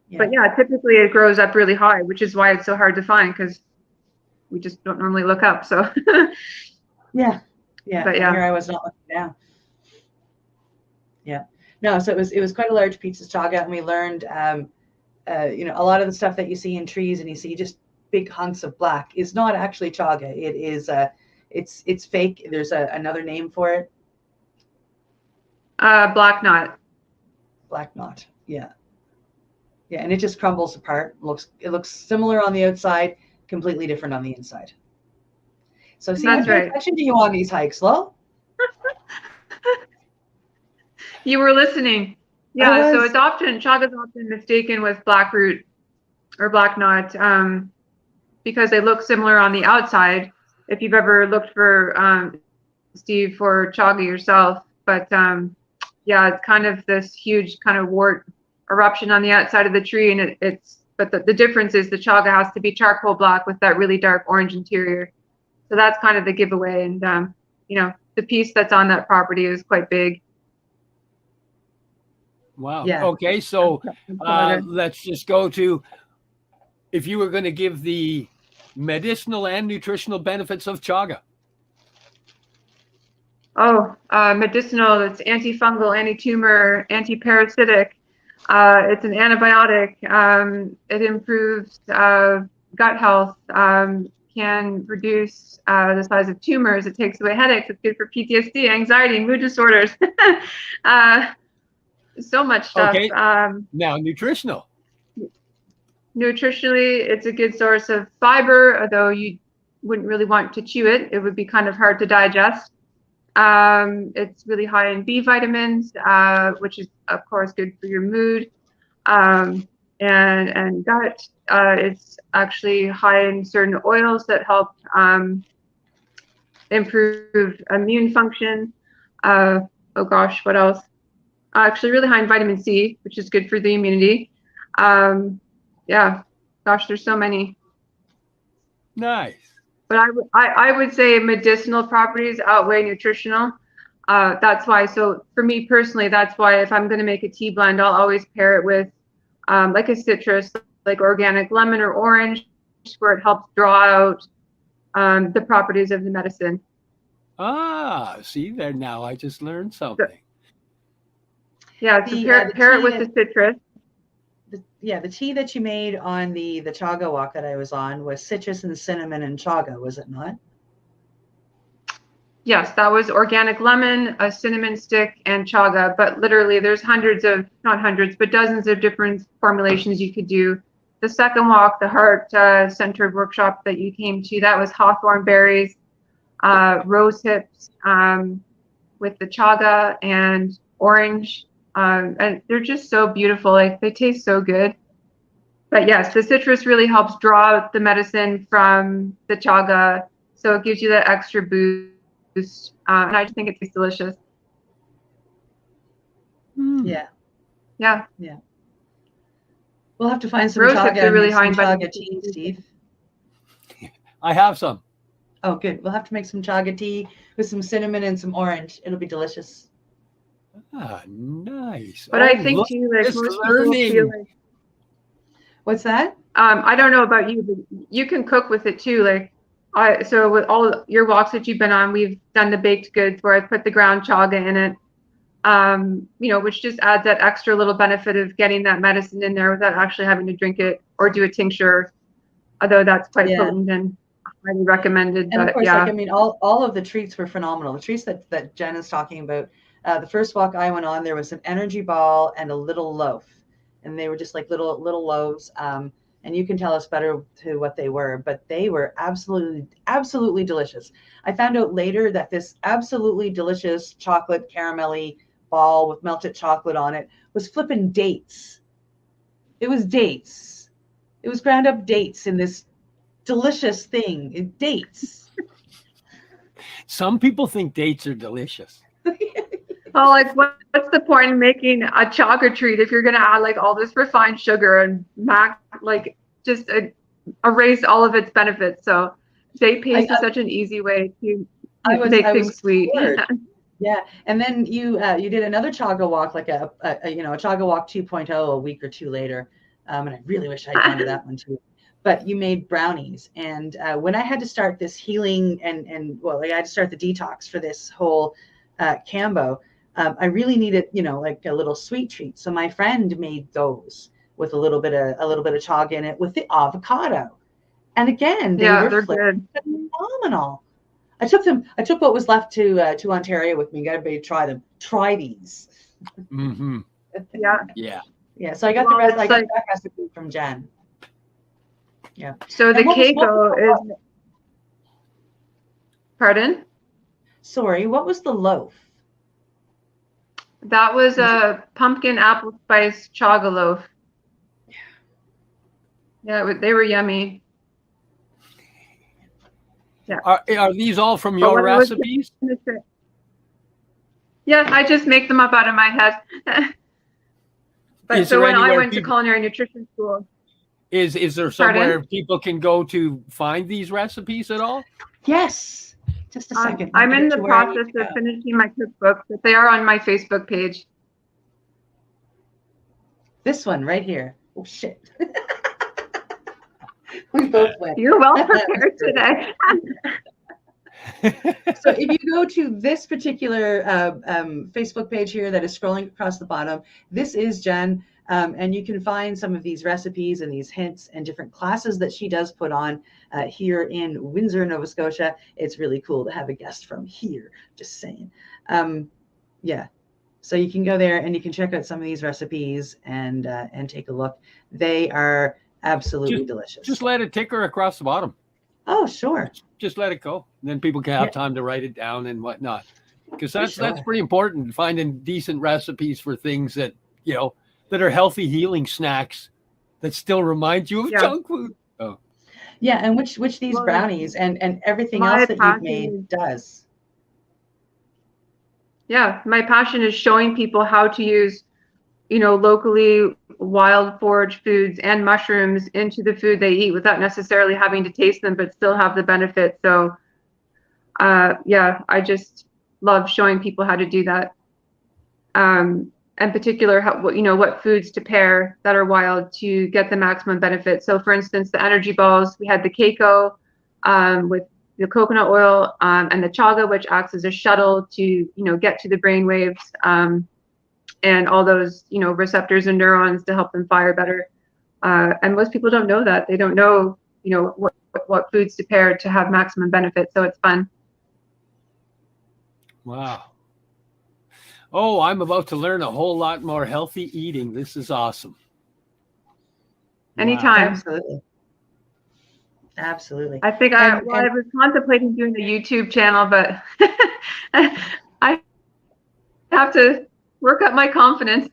Yeah. But yeah, typically it grows up really high, which is why it's so hard to find, because we just don't normally look up. So yeah. But yeah. Here I was not looking down. Yeah. No, so it was quite a large piece of chaga, and we learned a lot of the stuff that you see in trees and you see just big hunks of black is not actually chaga. It is it's fake. There's another name for it. Black knot. Black knot. Yeah. Yeah, and it just crumbles apart. It looks similar on the outside, completely different on the inside. So see, That's I pay right. attention to you on these hikes, Lo. You were listening. Yeah, so chaga is often mistaken with black root or black knot because they look similar on the outside. If you've ever looked for Steve for chaga yourself, but yeah, it's kind of this huge kind of wart eruption on the outside of the tree, and but the difference is the chaga has to be charcoal black with that really dark orange interior. So that's kind of the giveaway. And the piece that's on that property is quite big. Wow. Yeah. Okay, so let's just go to, if you were going to give the medicinal and nutritional benefits of chaga. Oh, medicinal, it's antifungal, anti-tumor, anti-parasitic. It's an antibiotic. It improves gut health, can reduce the size of tumors. It takes away headaches. It's good for PTSD, anxiety, mood disorders. So much stuff. Okay. Now, nutritional. Nutritionally, it's a good source of fiber, although you wouldn't really want to chew it. It would be kind of hard to digest. It's really high in B vitamins, which is, of course, good for your mood and gut. It's actually high in certain oils that help improve immune function. Oh gosh, what else? Actually, really high in vitamin C, which is good for the immunity. Yeah, gosh, there's so many. Nice. But I would say medicinal properties outweigh nutritional. That's why. So for me personally, that's why if I'm going to make a tea blend, I'll always pair it with like a citrus, like organic lemon or orange, where it helps draw out the properties of the medicine. Ah, see there now. I just learned something. Yeah, so pair it with the citrus. The tea that you made on the chaga walk that I was on was citrus and cinnamon and chaga, was it not? Yes, that was organic lemon, a cinnamon stick, and chaga. But literally, there's not hundreds, but dozens of different formulations you could do. The second walk, the heart-centered workshop that you came to, that was hawthorn berries, rose hips with the chaga and orange. And they're just so beautiful. Like, they taste so good. But yes, the citrus really helps draw out the medicine from the chaga. So it gives you that extra boost. And I just think it tastes delicious. Yeah. Yeah. Yeah. We'll have to find some Rose chaga hips are and really make high some in vitamin chaga C. tea, Steve. I have some. Oh, good. We'll have to make some chaga tea with some cinnamon and some orange. It'll be delicious. Ah, nice. But I think too, like, most people feel like. What's that? I don't know about you, but you can cook with it too. Like, so with all your walks that you've been on, we've done the baked goods where I put the ground chaga in it. Which just adds that extra little benefit of getting that medicine in there without actually having to drink it or do a tincture, although that's quite potent and highly recommended. And of but course, yeah. like, I mean, all of the treats were phenomenal. The treats that Jen is talking about, the first walk I went on, there was an energy ball and a little loaf, and they were just like little loaves. And you can tell us better to what they were, but they were absolutely delicious. I found out later that this absolutely delicious chocolate caramelly ball with melted chocolate on it was flipping dates. It was dates. It was ground up dates in this delicious thing. Dates. Some people think dates are delicious. Well, like, what's the point in making a chaga treat if you're going to add like all this refined sugar and just erase all of its benefits? So date paste is such an easy way to make things sweet. Yeah, and then you did another chaga walk, like a chaga walk 2.0 a week or two later, and I really wish I'd gone to that one too. But you made brownies, and when I had to start this healing I had to start the detox for this whole Cambo, I really needed like a little sweet treat. So my friend made those with a little bit of chaga in it with the avocado, and again they're good. Phenomenal. I took what was left to Ontario with me. Got to try them. Try these. Mm-hmm. Yeah. So I got that recipe from Jen. Yeah. So the keiko is. Pardon? Sorry, what was the loaf? That was a pumpkin apple spice chaga loaf. Yeah, they were yummy. Yeah. Are these all from your recipes? Yeah, I just make them up out of my head. But so when I went to culinary nutrition school. Is there somewhere people can go to find these recipes at all? Yes. Just a second. I'm in the process of finishing my cookbook, but they are on my Facebook page. This one right here. Oh, shit. We both went. You're well prepared today. So if you go to this particular Facebook page here that is scrolling across the bottom, this is Jen, and you can find some of these recipes and these hints and different classes that she does put on here in Windsor, Nova Scotia. It's really cool to have a guest from here, just saying. Yeah. So you can go there and you can check out some of these recipes and take a look. They are absolutely delicious. Just let it ticker across the bottom. Oh, sure. Just let it go. And then people can have time to write it down and whatnot. Because that's pretty important, finding decent recipes for things that, that are healthy healing snacks that still remind you of junk food. Oh. Yeah, and which these brownies and everything else that you've made does. Yeah, my passion is showing people how to use, locally wild forage foods and mushrooms into the food they eat without necessarily having to taste them, but still have the benefits. So, I just love showing people how to do that. In particular, what foods to pair that are wild to get the maximum benefit. So, for instance, the energy balls, we had the keiko with the coconut oil and the chaga, which acts as a shuttle to, get to the brain waves. And all those, receptors and neurons to help them fire better. And most people don't know that. They don't know, what foods to pair to have maximum benefit. So it's fun. Wow. Oh, I'm about to learn a whole lot more healthy eating. This is awesome. Anytime. Absolutely. Absolutely. I think I was contemplating doing a YouTube channel, but I have to work up my confidence.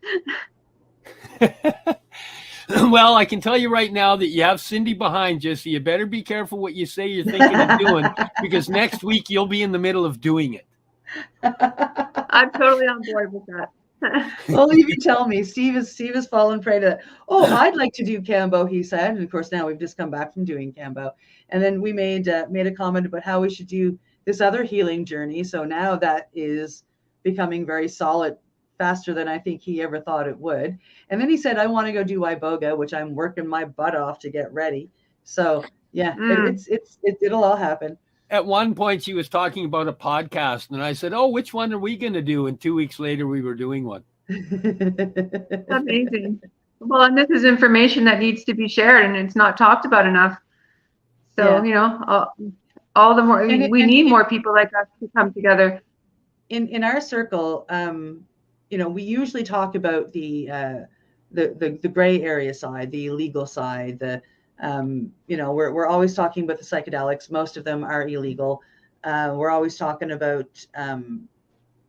Well, I can tell you right now that you have Cindy behind you, so you better be careful what you say you're thinking of doing, because next week you'll be in the middle of doing it. I'm totally on board with that. Well, you tell me. Steve has fallen prey to that. Oh, I'd like to do Cambo, he said. And of course, now we've just come back from doing Cambo. And then we made a comment about how we should do this other healing journey. So now that is becoming very solid, faster than I think he ever thought it would. And then he said, I want to go do Iboga, which I'm working my butt off to get ready. So yeah, it'll all happen. At one point, she was talking about a podcast, and I said, "Oh, which one are we going to do?" And 2 weeks later, we were doing one. Amazing. Well, and this is information that needs to be shared, and it's not talked about enough. So, you know, all the more we need more people like us to come together. In our circle, you know, we usually talk about the gray area side, the illegal side, you know, we're always talking about the psychedelics. Most of them are illegal. We're always talking about,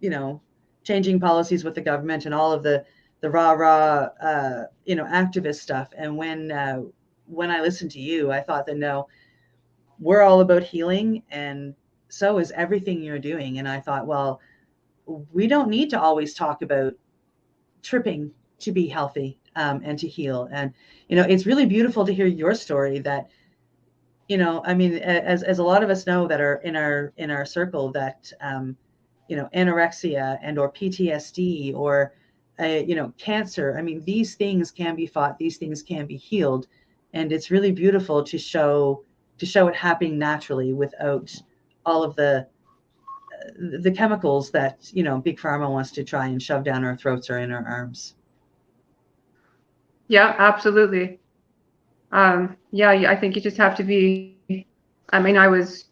you know, changing policies with the government and all of the rah-rah, you know, activist stuff. And when I listened to you, I thought that, no, we're all about healing, and so is everything you're doing. And I thought, well, we don't need to always talk about tripping to be healthy and to heal. And, you know, it's really beautiful to hear your story that, you know, I mean, as a lot of us know that are in our circle that, you know, anorexia and or PTSD or, you know, cancer. I mean, these things can be fought, these things can be healed. And it's really beautiful to show it happening naturally without all of the chemicals that, you know, Big Pharma wants to try and shove down our throats or in our arms. Yeah, absolutely. Yeah, I think you just have to be, I mean, I was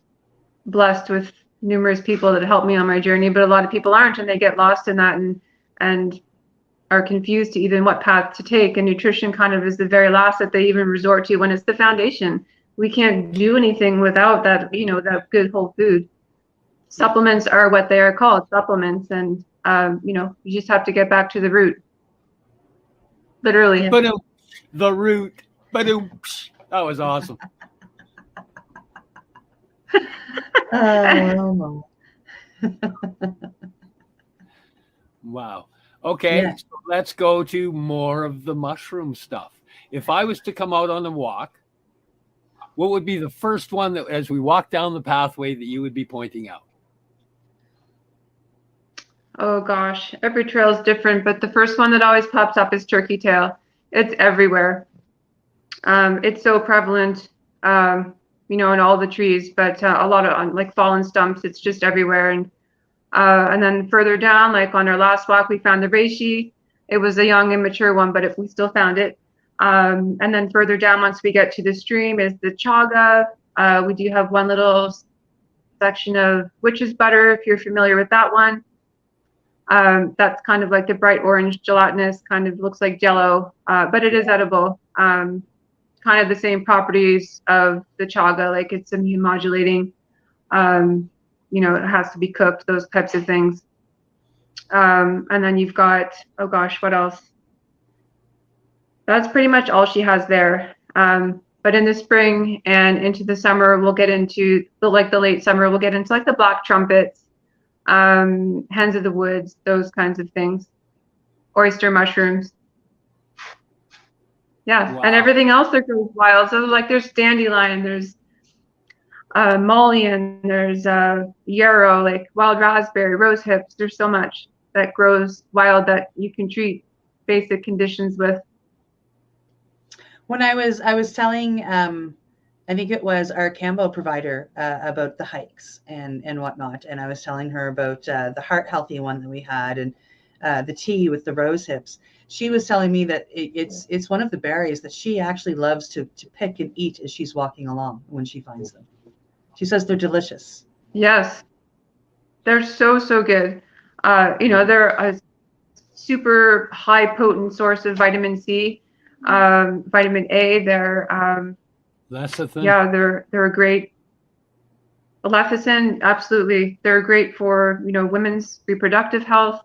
blessed with numerous people that helped me on my journey, but a lot of people aren't, and they get lost in that and are confused to even what path to take. And nutrition kind of is the very last that they even resort to when it's the foundation. We can't do anything without that, you know, that good whole food. Supplements are what they are called, supplements. And, you know, you just have to get back to the root. Literally. But the root. But that was awesome. Wow. Okay, Yeah. so let's go to more of the mushroom stuff. If I was to come out on a walk, what would be the first one that, as we walk down the pathway, that you would be pointing out? Oh gosh, every trail is different, but the first one that always pops up is turkey tail. It's everywhere. It's so prevalent, you know, in all the trees, but a lot of like fallen stumps. It's just everywhere. And then further down, like on our last walk, we found the reishi. It was a young, immature one, but we still found it. And then further down, once we get to the stream, is the chaga. We do have one little section of witch's butter, if you're familiar with that one. That's kind of like the bright orange gelatinous, kind of looks like jello, but it is edible. Kind of the same properties of the chaga, like it's immune modulating. You know, it has to be cooked, those types of things. And then you've got, oh gosh, what else? That's pretty much all she has there. But in the spring and into the summer, we'll get into the late summer, we'll get into like the black trumpets, hens of the woods, those kinds of things, oyster mushrooms. Yeah, wow. And everything else that goes wild. So like there's dandelion, there's mullein, there's yarrow, like wild raspberry, rose hips. There's so much that grows wild that you can treat basic conditions with. When I was telling, I think it was our Cambo provider about the hikes and whatnot, and I was telling her about the heart healthy one that we had and the tea with the rose hips. She was telling me that it's one of the berries that she actually loves to pick and eat as she's walking along when she finds them. She says they're delicious. Yes. They're so good. They're a super high potent source of vitamin C, vitamin A. They're Lecithin. yeah, they're a great lecithin. Absolutely, they're great for women's reproductive health,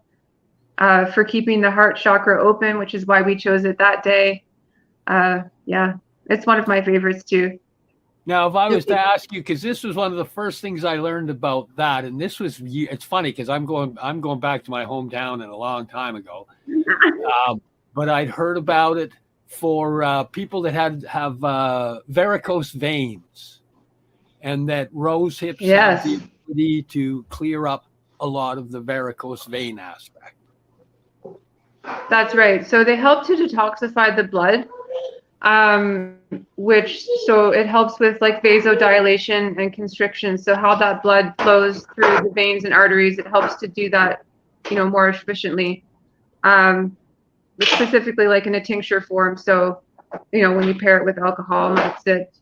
for keeping the heart chakra open, which is why we chose it that day. Yeah, it's one of my favorites too. Now, if I was to ask you, because this was one of the first things I learned about that, and it's funny because I'm going back to my hometown and a long time ago, but I'd heard about it for people that have varicose veins, and that rose hips have the ability to clear up a lot of the varicose vein aspect. That's right. So they help to detoxify the blood. So it helps with like vasodilation and constriction. So how that blood flows through the veins and arteries, it helps to do that, more efficiently. Specifically like in a tincture form. So, when you pair it with alcohol, that's it.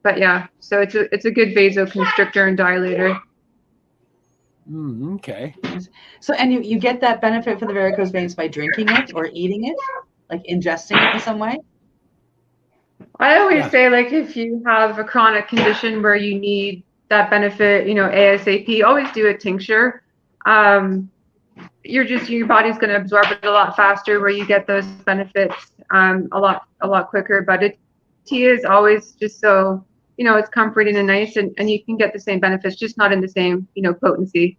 But yeah, so it's a good vasoconstrictor and dilator. Okay. So, and you get that benefit for the varicose veins by drinking it or eating it, like ingesting it in some way? I always say, like, if you have a chronic condition where you need that benefit, ASAP, always do a tincture. Your body's going to absorb it a lot faster, where you get those benefits a lot quicker. But a tea is always just so, it's comforting and nice, and you can get the same benefits, just not in the same, potency.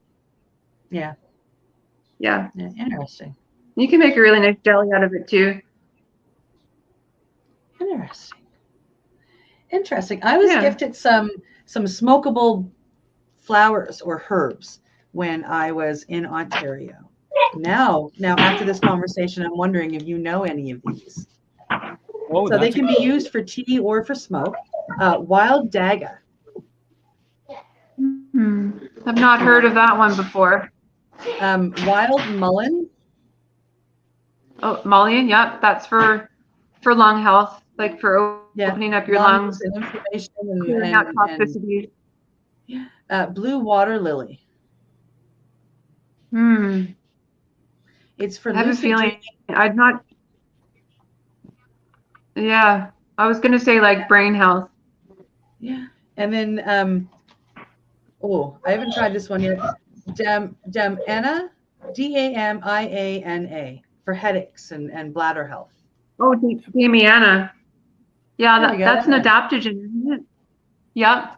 Yeah. Yeah. Interesting. You can make a really nice jelly out of it too. Interesting. I was gifted some smokable flowers or herbs when I was in Ontario. Now after this conversation, I'm wondering if you know any of these. So they can be used for tea or for smoke. Wild daga. I've not heard of that one before. Wild mullein. Oh, mullein, yeah, that's for lung health, like for opening up your lungs and inflammation clearing out toxicity. Blue water lily. It's for I have a lucid feeling dreaming. I'd not. Yeah, I was gonna say like brain health. Yeah, and then I haven't tried this one yet. Damiana, Damiana, for headaches and bladder health. Oh, Damiana. Yeah, that's an adaptogen, isn't it? Yep.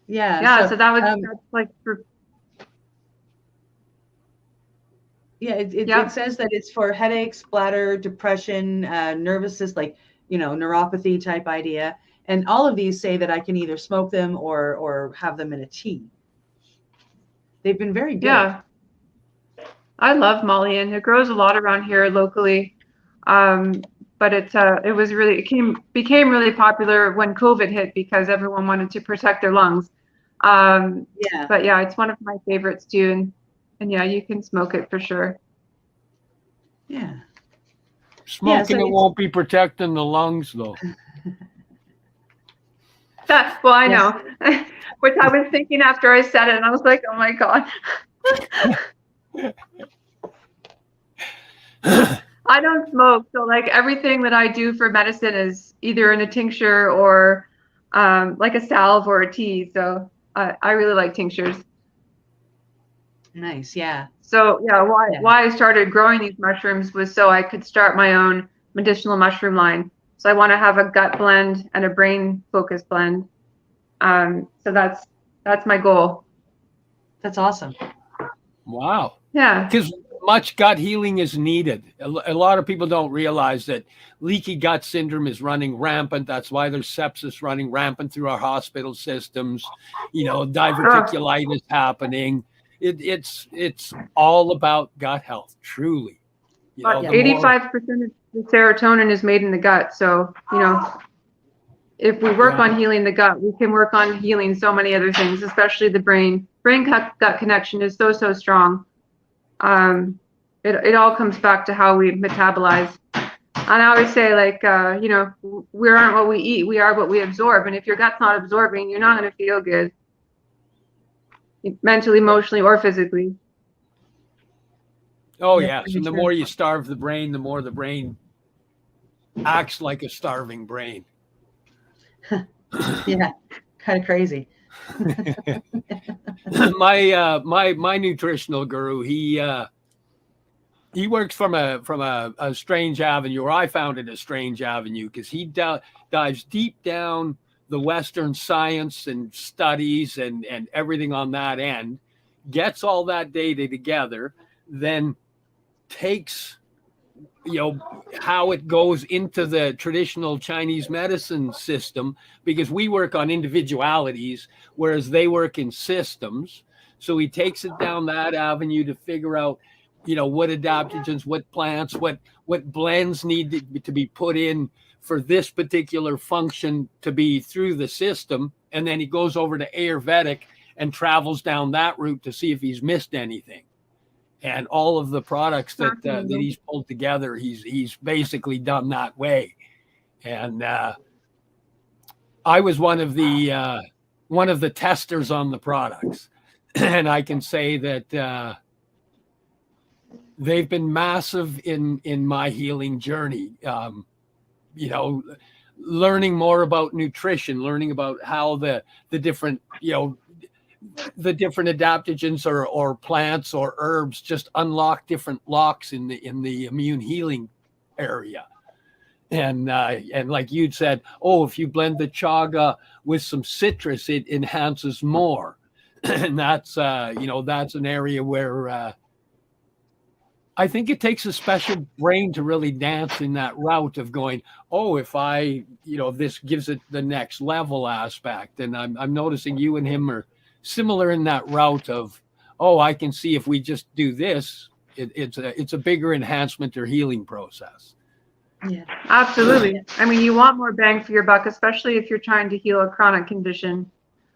Yeah. Yeah. So that was that's like for. Yeah, it says that it's for headaches, bladder, depression, nervous system, like neuropathy type idea. And all of these say that I can either smoke them or have them in a tea. They've been very good. Yeah. I love mullein. It grows a lot around here locally. But it became really popular when COVID hit because everyone wanted to protect their lungs. But yeah, it's one of my favorites too. And yeah, you can smoke it for sure. Yeah. Smoking it won't be protecting the lungs though. Well, I know, which I was thinking after I said it, and I was like, oh my God. I don't smoke, so like everything that I do for medicine is either in a tincture or like a salve or a tea. So I really like tinctures. Nice, yeah. So yeah, why I started growing these mushrooms was so I could start my own medicinal mushroom line. So I want to have a gut blend and a brain focus blend. So that's my goal. That's awesome. Wow. Yeah. Because much gut healing is needed. A lot of people don't realize that leaky gut syndrome is running rampant. That's why there's sepsis running rampant through our hospital systems. Diverticulitis happening. It's all about gut health, truly. 85% of the serotonin is made in the gut. So, if we work on healing the gut, we can work on healing so many other things, especially the brain. Brain-gut connection is so strong. It all comes back to how we metabolize. And I always say, like, we aren't what we eat. We are what we absorb. And if your gut's not absorbing, you're not going to feel good. mentally, emotionally, or physically. Oh, Yeah, yes. pretty And the true. more you starve the brain, the more the brain acts like a starving brain. Yeah, kind of crazy. My nutritional guru, he works from a strange avenue, or I found it a strange avenue, because he dives deep down the Western science and studies and everything on that end, gets all that data together, then takes how it goes into the traditional Chinese medicine system, because we work on individualities, whereas they work in systems. So he takes it down that avenue to figure out, what adaptogens, what plants, what blends need to be put in for this particular function to be through the system. And then he goes over to Ayurvedic and travels down that route to see if he's missed anything. And all of the products that he's pulled together, he's basically done that way. And I was one of the testers on the products, and I can say that they've been massive in my healing journey. Learning more about nutrition, learning about how the different the different adaptogens or plants or herbs just unlock different locks in the immune healing area. And like you'd said, if you blend the chaga with some citrus, it enhances more. And that's that's an area where I think it takes a special brain to really dance in that route of going, if I, this gives it the next level aspect. And I'm noticing you and him are similar in that route of, I can see if we just do this, it's a bigger enhancement or healing process. Yeah, absolutely. I mean, you want more bang for your buck, especially if you're trying to heal a chronic condition.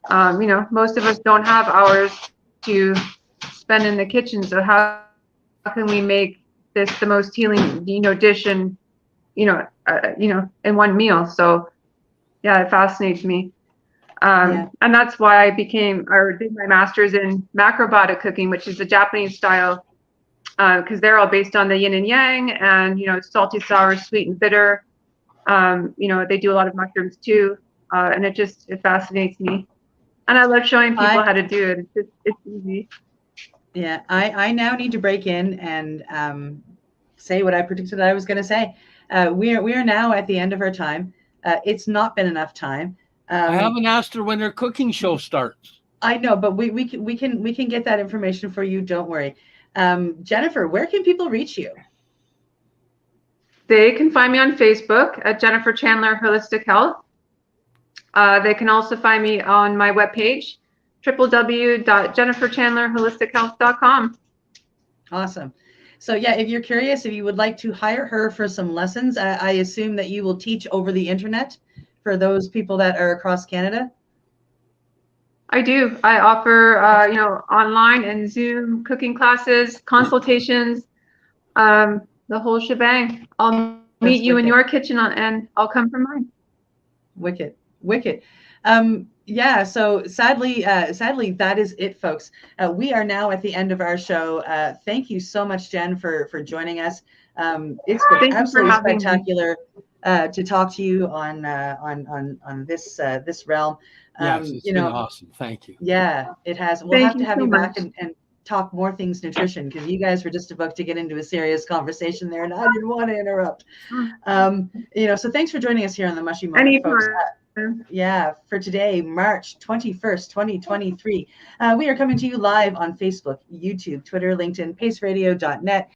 Most of us don't have hours to spend in the kitchen. So how can we make this the most healing, dish in one meal? So yeah, it fascinates me. And that's why I did my master's in macrobiotic cooking, which is the Japanese style, because they're all based on the yin and yang, and salty, sour, sweet, and bitter. They do a lot of mushrooms too, and it fascinates me, and I love showing people how to do it. It's easy. Yeah, I now need to break in and say what I predicted I was going to say. We are now at the end of our time. It's not been enough time. I haven't asked her when her cooking show starts. I know, but we can get that information for you. Don't worry. Jennifer, where can people reach you? They can find me on Facebook at Jennifer Chandler Holistic Health. They can also find me on my webpage, www.jenniferchandlerholistichealth.com. Awesome. So yeah, if you're curious, if you would like to hire her for some lessons, I assume that you will teach over the internet for those people that are across Canada. I do. I offer, online and Zoom cooking classes, consultations, the whole shebang. I'll meet you in your kitchen and I'll come from mine. Wicked. Yeah. So sadly, that is it, folks. We are now at the end of our show. Thank you so much, Jen, for joining us. It's been absolutely spectacular to talk to you on this realm. Yes, it's been awesome. Thank you. Yeah, it has. We'll have to have you back and talk more things nutrition, because you guys were just about to get into a serious conversation there, and I didn't want to interrupt. So thanks for joining us here on the Mushy Moment, folks. Yeah, for today, March 21st, 2023. We are coming to you live on Facebook, YouTube, Twitter, LinkedIn, paceradio.net.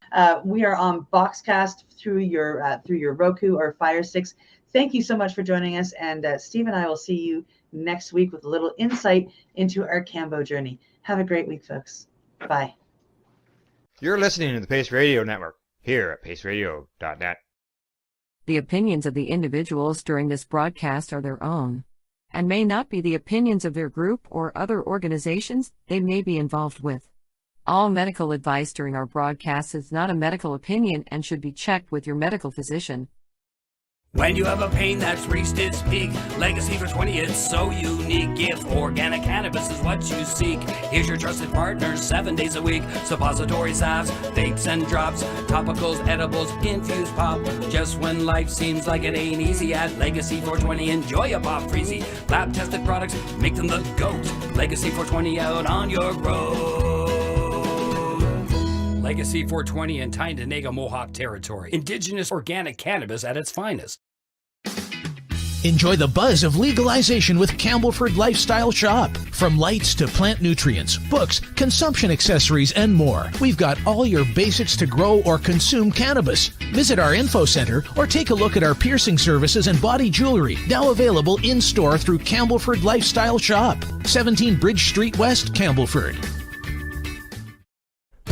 We are on Boxcast through your Roku or Fire Sticks. Thank you so much for joining us, and Steve and I will see you next week with a little insight into our Cambo journey. Have a great week, folks. Bye. You're listening to the Pace Radio Network here at paceradio.net. The opinions of the individuals during this broadcast are their own, and may not be the opinions of their group or other organizations they may be involved with. All medical advice during our broadcast is not a medical opinion and should be checked with your medical physician. When you have a pain that's reached its peak, Legacy for 20, it's so unique. If organic cannabis is what you seek, here's your trusted partners 7 days a week. Suppository salves, vapes and drops, topicals, edibles, infused pop. Just when life seems like it ain't easy, at Legacy 420, enjoy a pop freezy. Lab tested products, make them the GOAT. Legacy 420 out on your road. Legacy 420 in Tyendinaga Mohawk territory. Indigenous organic cannabis at its finest. Enjoy the buzz of legalization with Campbellford Lifestyle Shop. From lights to plant nutrients, books, consumption accessories, and more, we've got all your basics to grow or consume cannabis. Visit our info center or take a look at our piercing services and body jewelry, now available in-store through Campbellford Lifestyle Shop, 17 Bridge Street West, Campbellford.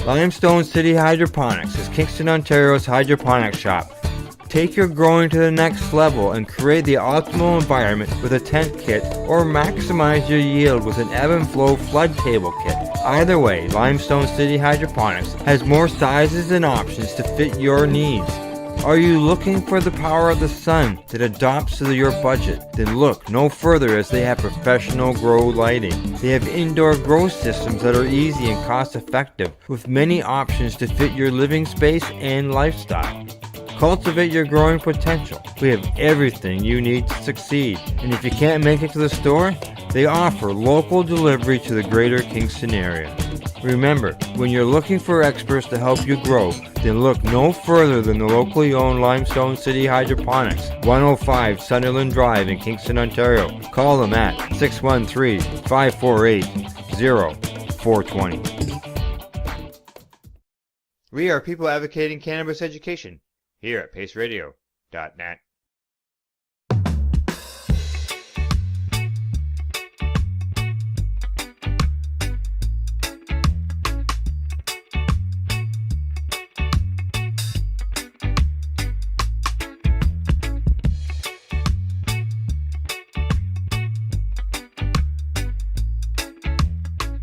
Limestone City Hydroponics is Kingston, Ontario's hydroponics shop. Take your growing to the next level and create the optimal environment with a tent kit, or maximize your yield with an ebb and flow flood table kit. Either way, Limestone City Hydroponics has more sizes and options to fit your needs. Are you looking for the power of the sun that adapts to your budget? Then look no further, as they have professional grow lighting. They have indoor grow systems that are easy and cost effective, with many options to fit your living space and lifestyle. Cultivate your growing potential. We have everything you need to succeed. And if you can't make it to the store, they offer local delivery to the greater Kingston area. Remember, when you're looking for experts to help you grow, then look no further than the locally owned Limestone City Hydroponics, 105 Sunderland Drive in Kingston, Ontario. Call them at 613-548-0420. We are people advocating cannabis education here at paceradio.net.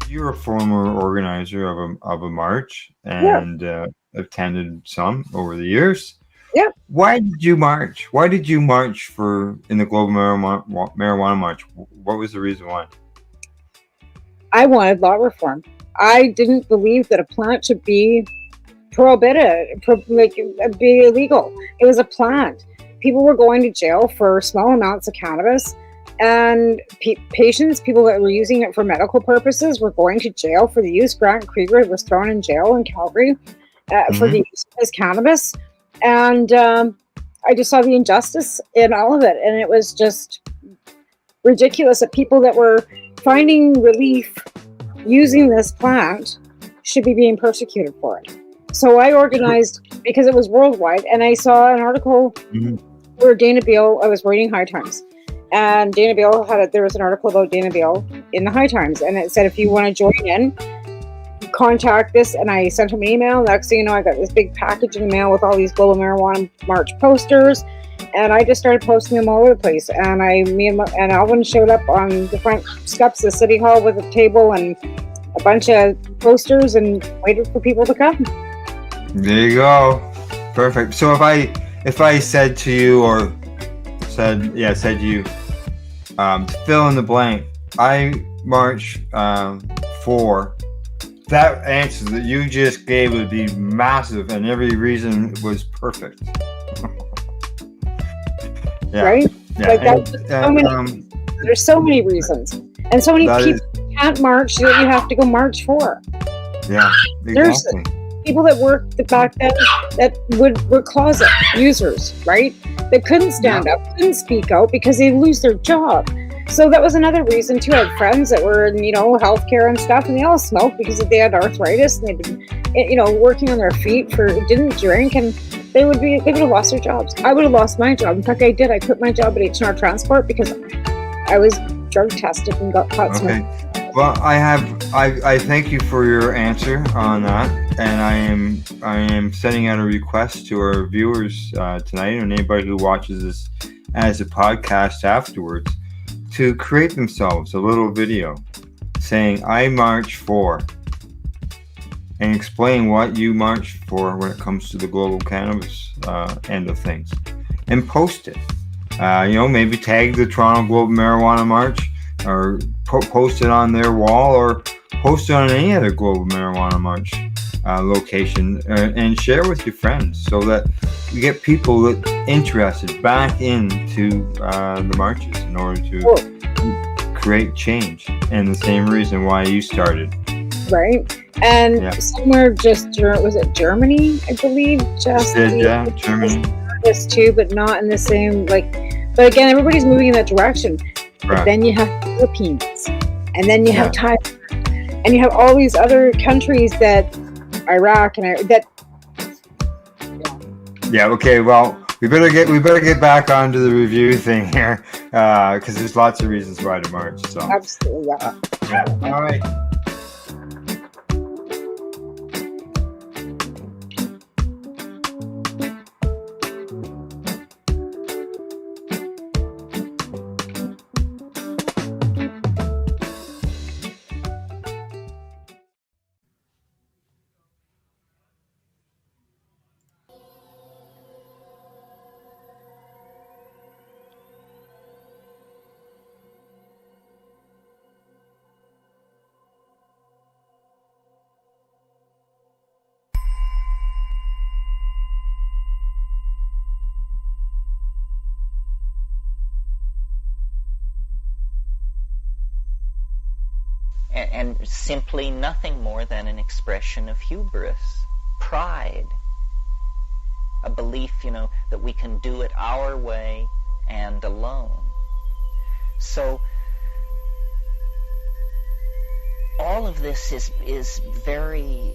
You're a former organizer of a march and attended some over the years. Yeah. Why did you march? Why did you march in the Global Marijuana March? What was the reason why? I wanted law reform. I didn't believe that a plant should be prohibited, be illegal. It was a plant. People were going to jail for small amounts of cannabis, and patients, people that were using it for medical purposes, were going to jail for the use. Grant Krieger was thrown in jail in Calgary for the use of his cannabis. And I just saw the injustice in all of it. And it was just ridiculous that people that were finding relief using this plant should be being persecuted for it. So I organized, because it was worldwide, and I saw an article where Dana Beale, I was reading High Times, and Dana Beale there was an article about Dana Beale in the High Times, and it said, if you want to join in, contact this. And I sent him an email. Next thing you know, I got this big package in the mail with all these Global Marijuana March posters, and I just started posting them all over the place. And me and Alvin showed up on the front steps of City Hall with a table and a bunch of posters and waited for people to come. There you go. Perfect. So if I said to you, or said to you, to fill in the blank, I march for, that answer that you just gave would be massive, and every reason was perfect. Yeah. Right? Yeah. Like there's so many reasons, and so many people can't march that you have to go march for. Yeah, exactly. There's people that worked back then that were closet users, right? That couldn't stand up, couldn't speak out because they lose their job. So that was another reason too. I had friends that were in, healthcare and stuff, and they all smoked because they had arthritis and they'd been, working on their feet didn't drink, and they would have lost their jobs. I would have lost my job. In fact, I did. I quit my job at H&R Transport because I was drug tested and got caught smoking. Well, I thank you for your answer on that, and I am sending out a request to our viewers tonight, and anybody who watches this as a podcast afterwards, to create themselves a little video saying, I march for, and explain what you march for when it comes to the global cannabis end of things. and post it. Maybe tag the Toronto Global Marijuana March, or post it on their wall, or post it on any other Global Marijuana March location, and share with your friends so that you get people interested back into the marches in order to create change. And the same reason why you started. Right. And somewhere was it Germany, I believe? Germany. This too, but not in the same, but again, everybody's moving in that direction. But then you have the Philippines, and then you have Thailand, and you have all these other countries Iraq and that. Yeah. Okay. Well, we better get back onto the review thing here, because there's lots of reasons why to march. So absolutely. All right. And simply nothing more than an expression of hubris, pride, a belief, that we can do it our way and alone. So all of this is very,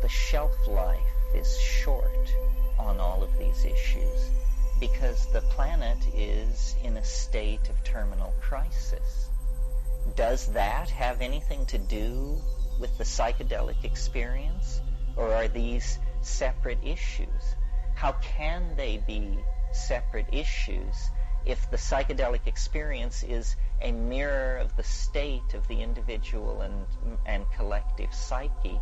the shelf life is short on all of these issues, because the planet is in a state of terminal crisis. Does that have anything to do with the psychedelic experience, or are these separate issues? How can they be separate issues if the psychedelic experience is a mirror of the state of the individual and collective psyche?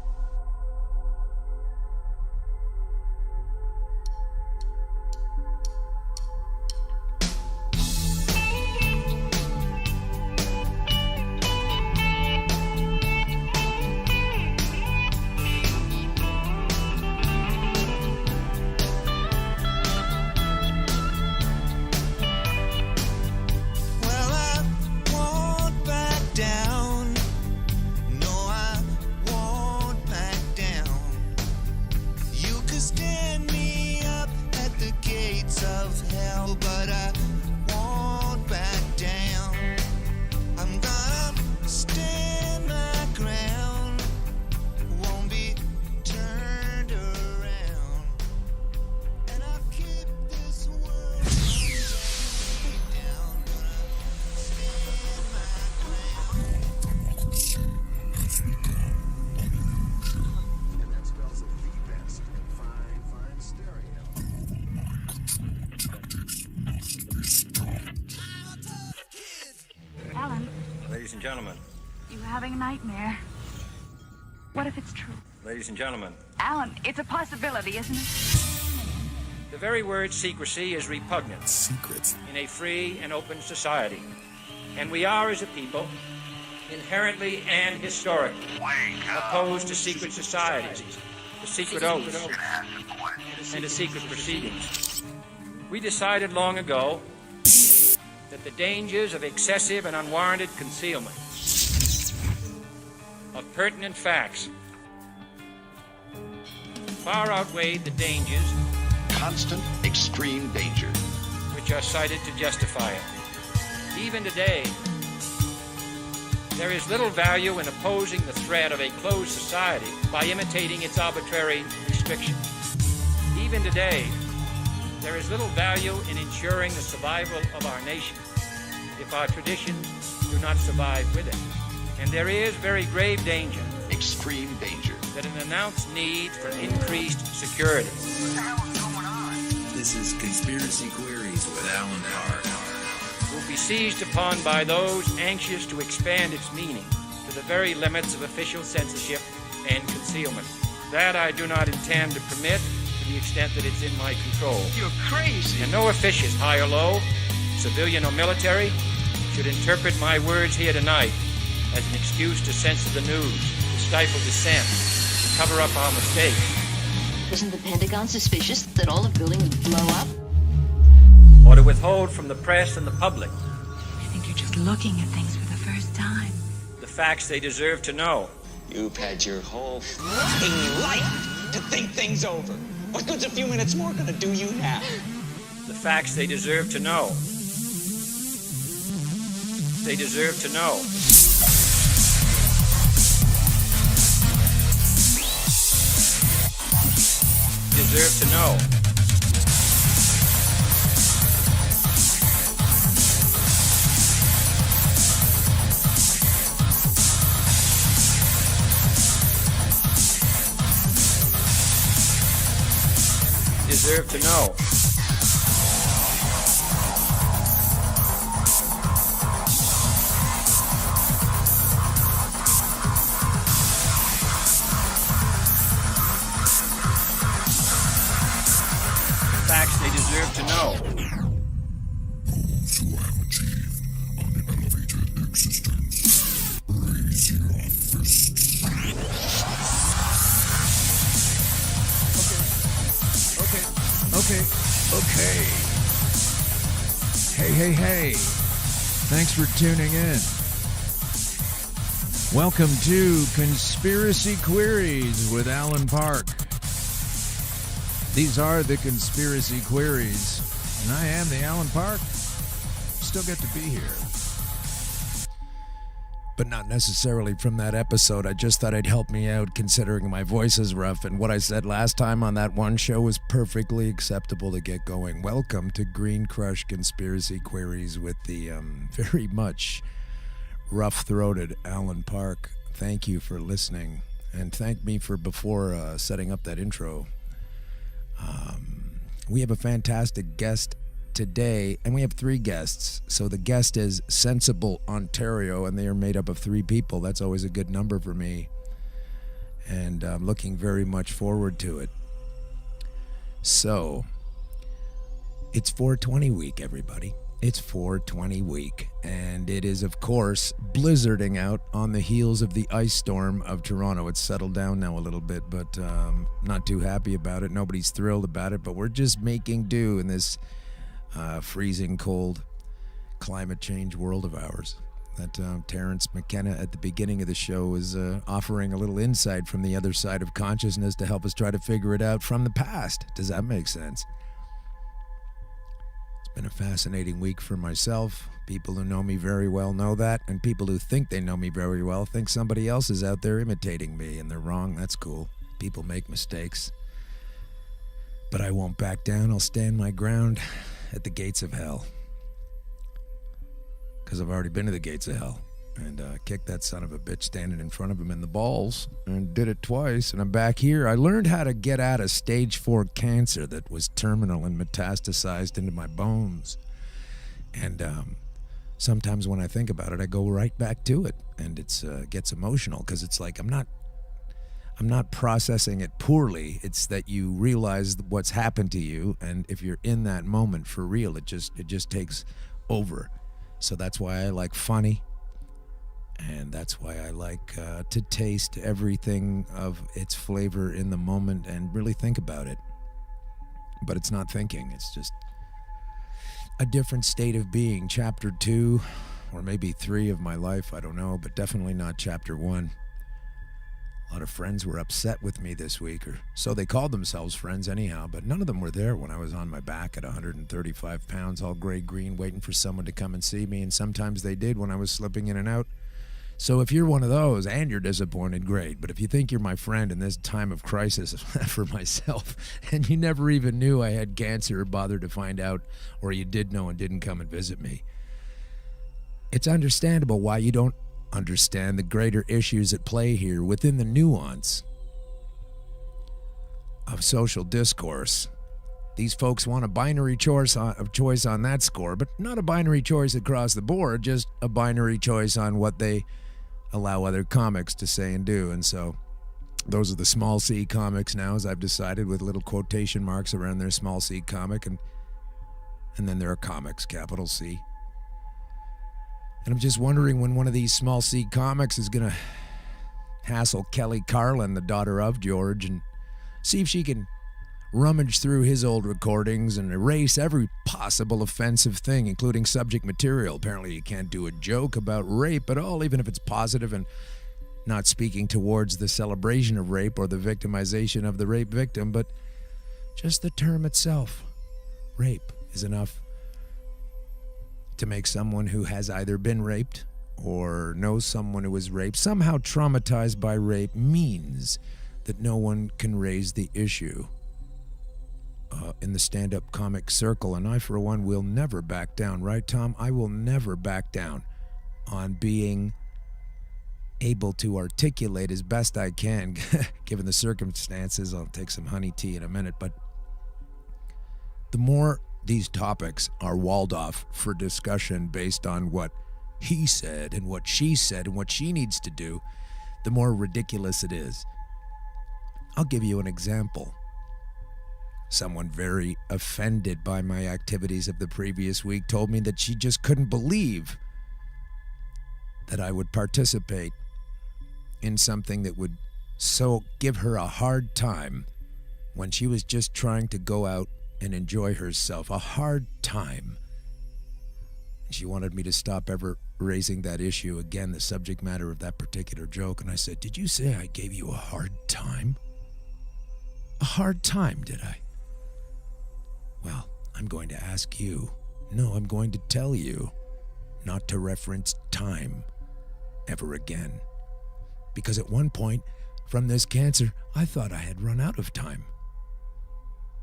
Ladies and gentlemen. You having a nightmare? What if it's true? Ladies and gentlemen. Alan, it's a possibility, isn't it? The very word secrecy is repugnant. Secrets. In a free and open society. And we are, as a people, inherently and historically opposed to secret societies, to secret oaths, and to secret proceedings. We decided long ago that the dangers of excessive and unwarranted concealment of pertinent facts far outweighed the dangers, constant, extreme danger, which are cited to justify it. Even today, there is little value in opposing the threat of a closed society by imitating its arbitrary restrictions. Even today, there is little value in ensuring the survival of our nation if our traditions do not survive with it. And there is very grave danger, extreme danger, that an announced need for increased security. What the hell is going on? This is Conspiracy Queries with Alan Hart. Will be seized upon by those anxious to expand its meaning to the very limits of official censorship and concealment. That I do not intend to permit, the extent that it's in my control. You're crazy. And no officious, high or low, civilian or military, should interpret my words here tonight as an excuse to censor the news, to stifle dissent, to cover up our mistakes. Isn't the Pentagon suspicious that all the buildings would blow up? Or to withhold from the press and the public I think you're just looking at things for the first time. the facts they deserve to know. You've had your whole f***ing life to think things over. What good's a few minutes more gonna do you now? The facts they deserve to know. They deserve to know. Deserve to know. Deserve to know. Facts they deserve to know. Those who have achieved on the elevated existence, raise your fists. Okay. Hey. Thanks for tuning in. Welcome to Conspiracy Queries with Alan Park. These are the Conspiracy Queries, and I am the Alan Park. Still get to be here. But not necessarily from that episode. I just thought it'd help me out considering my voice is rough, and what I said last time on that one show was perfectly acceptable to get going. Welcome to Green Crush Conspiracy Queries with the very much rough-throated Alan Park. Thank you for listening, and thank me for before setting up that intro. We have a fantastic guest today, and we have 3 guests. So the guest is Sensible Ontario, and they are made up of 3 people. That's always a good number for me, and I'm looking very much forward to it. So it's 420 week, everybody. It's 420 week, and it is, of course, blizzarding out on the heels of the ice storm of Toronto. It's settled down now a little bit, but not too happy about it. Nobody's thrilled about it, but we're just making do in this freezing cold climate change world of ours. That Terrence McKenna at the beginning of the show is offering a little insight from the other side of consciousness to help us try to figure it out from the past. Does that make sense? It's been a fascinating week for myself. People who know me very well know that, and people who think they know me very well think somebody else is out there imitating me, and they're wrong. That's cool. People make mistakes. But I won't back down. I'll stand my ground at the gates of hell. Because I've already been to the gates of hell and kicked that son of a bitch standing in front of him in the balls, and did it twice, and I'm back here. I learned how to get out of stage 4 cancer that was terminal and metastasized into my bones. And sometimes when I think about it, I go right back to it, and it's gets emotional, because it's like I'm not processing it poorly. It's that you realize what's happened to you, and if you're in that moment for real, it just takes over. So that's why I like funny, and that's why I like to taste everything of its flavor in the moment and really think about it. But it's not thinking, it's just a different state of being. Chapter 2, or maybe 3 of my life, I don't know, but definitely not chapter 1. A lot of friends were upset with me this week, or so they called themselves friends anyhow, but none of them were there when I was on my back at 135 pounds, all gray-green, waiting for someone to come and see me, and sometimes they did when I was slipping in and out. So if you're one of those and you're disappointed, great. But if you think you're my friend in this time of crisis for myself, and you never even knew I had cancer or bothered to find out, or you did know and didn't come and visit me, it's understandable why you don't understand the greater issues at play here within the nuance of social discourse. These folks want a binary choice on that score, but not a binary choice across the board, just a binary choice on what they allow other comics to say and do. And so Those are the small C comics now, as I've decided, with little quotation marks around their small C comic, and then there are comics, capital C. And I'm just wondering when one of these small C comics is going to hassle Kelly Carlin, the daughter of George, and see if she can rummage through his old recordings and erase every possible offensive thing, including subject material. Apparently you can't do a joke about rape at all, even if it's positive and not speaking towards the celebration of rape or the victimization of the rape victim, but just the term itself. Rape is enough to make someone who has either been raped or knows someone who was raped, somehow traumatized by rape, means that no one can raise the issue in the stand-up comic circle. And I, for one, will never back down. Right, Tom? I will never back down on being able to articulate as best I can, given the circumstances. I'll take some honey tea in a minute, but the more these topics are walled off for discussion based on what he said and what she said and what she needs to do, the more ridiculous it is. I'll give you an example. Someone very offended by my activities of the previous week told me that she just couldn't believe that I would participate in something that would so give her a hard time when she was just trying to go out and enjoy herself. A hard time. She wanted me to stop ever raising that issue again, the subject matter of that particular joke. And I said, did you say I gave you a hard time? A hard time, did I? Well, I'm going to ask you. No, I'm going to tell you not to reference time ever again. Because at one point, from this cancer, I thought I had run out of time.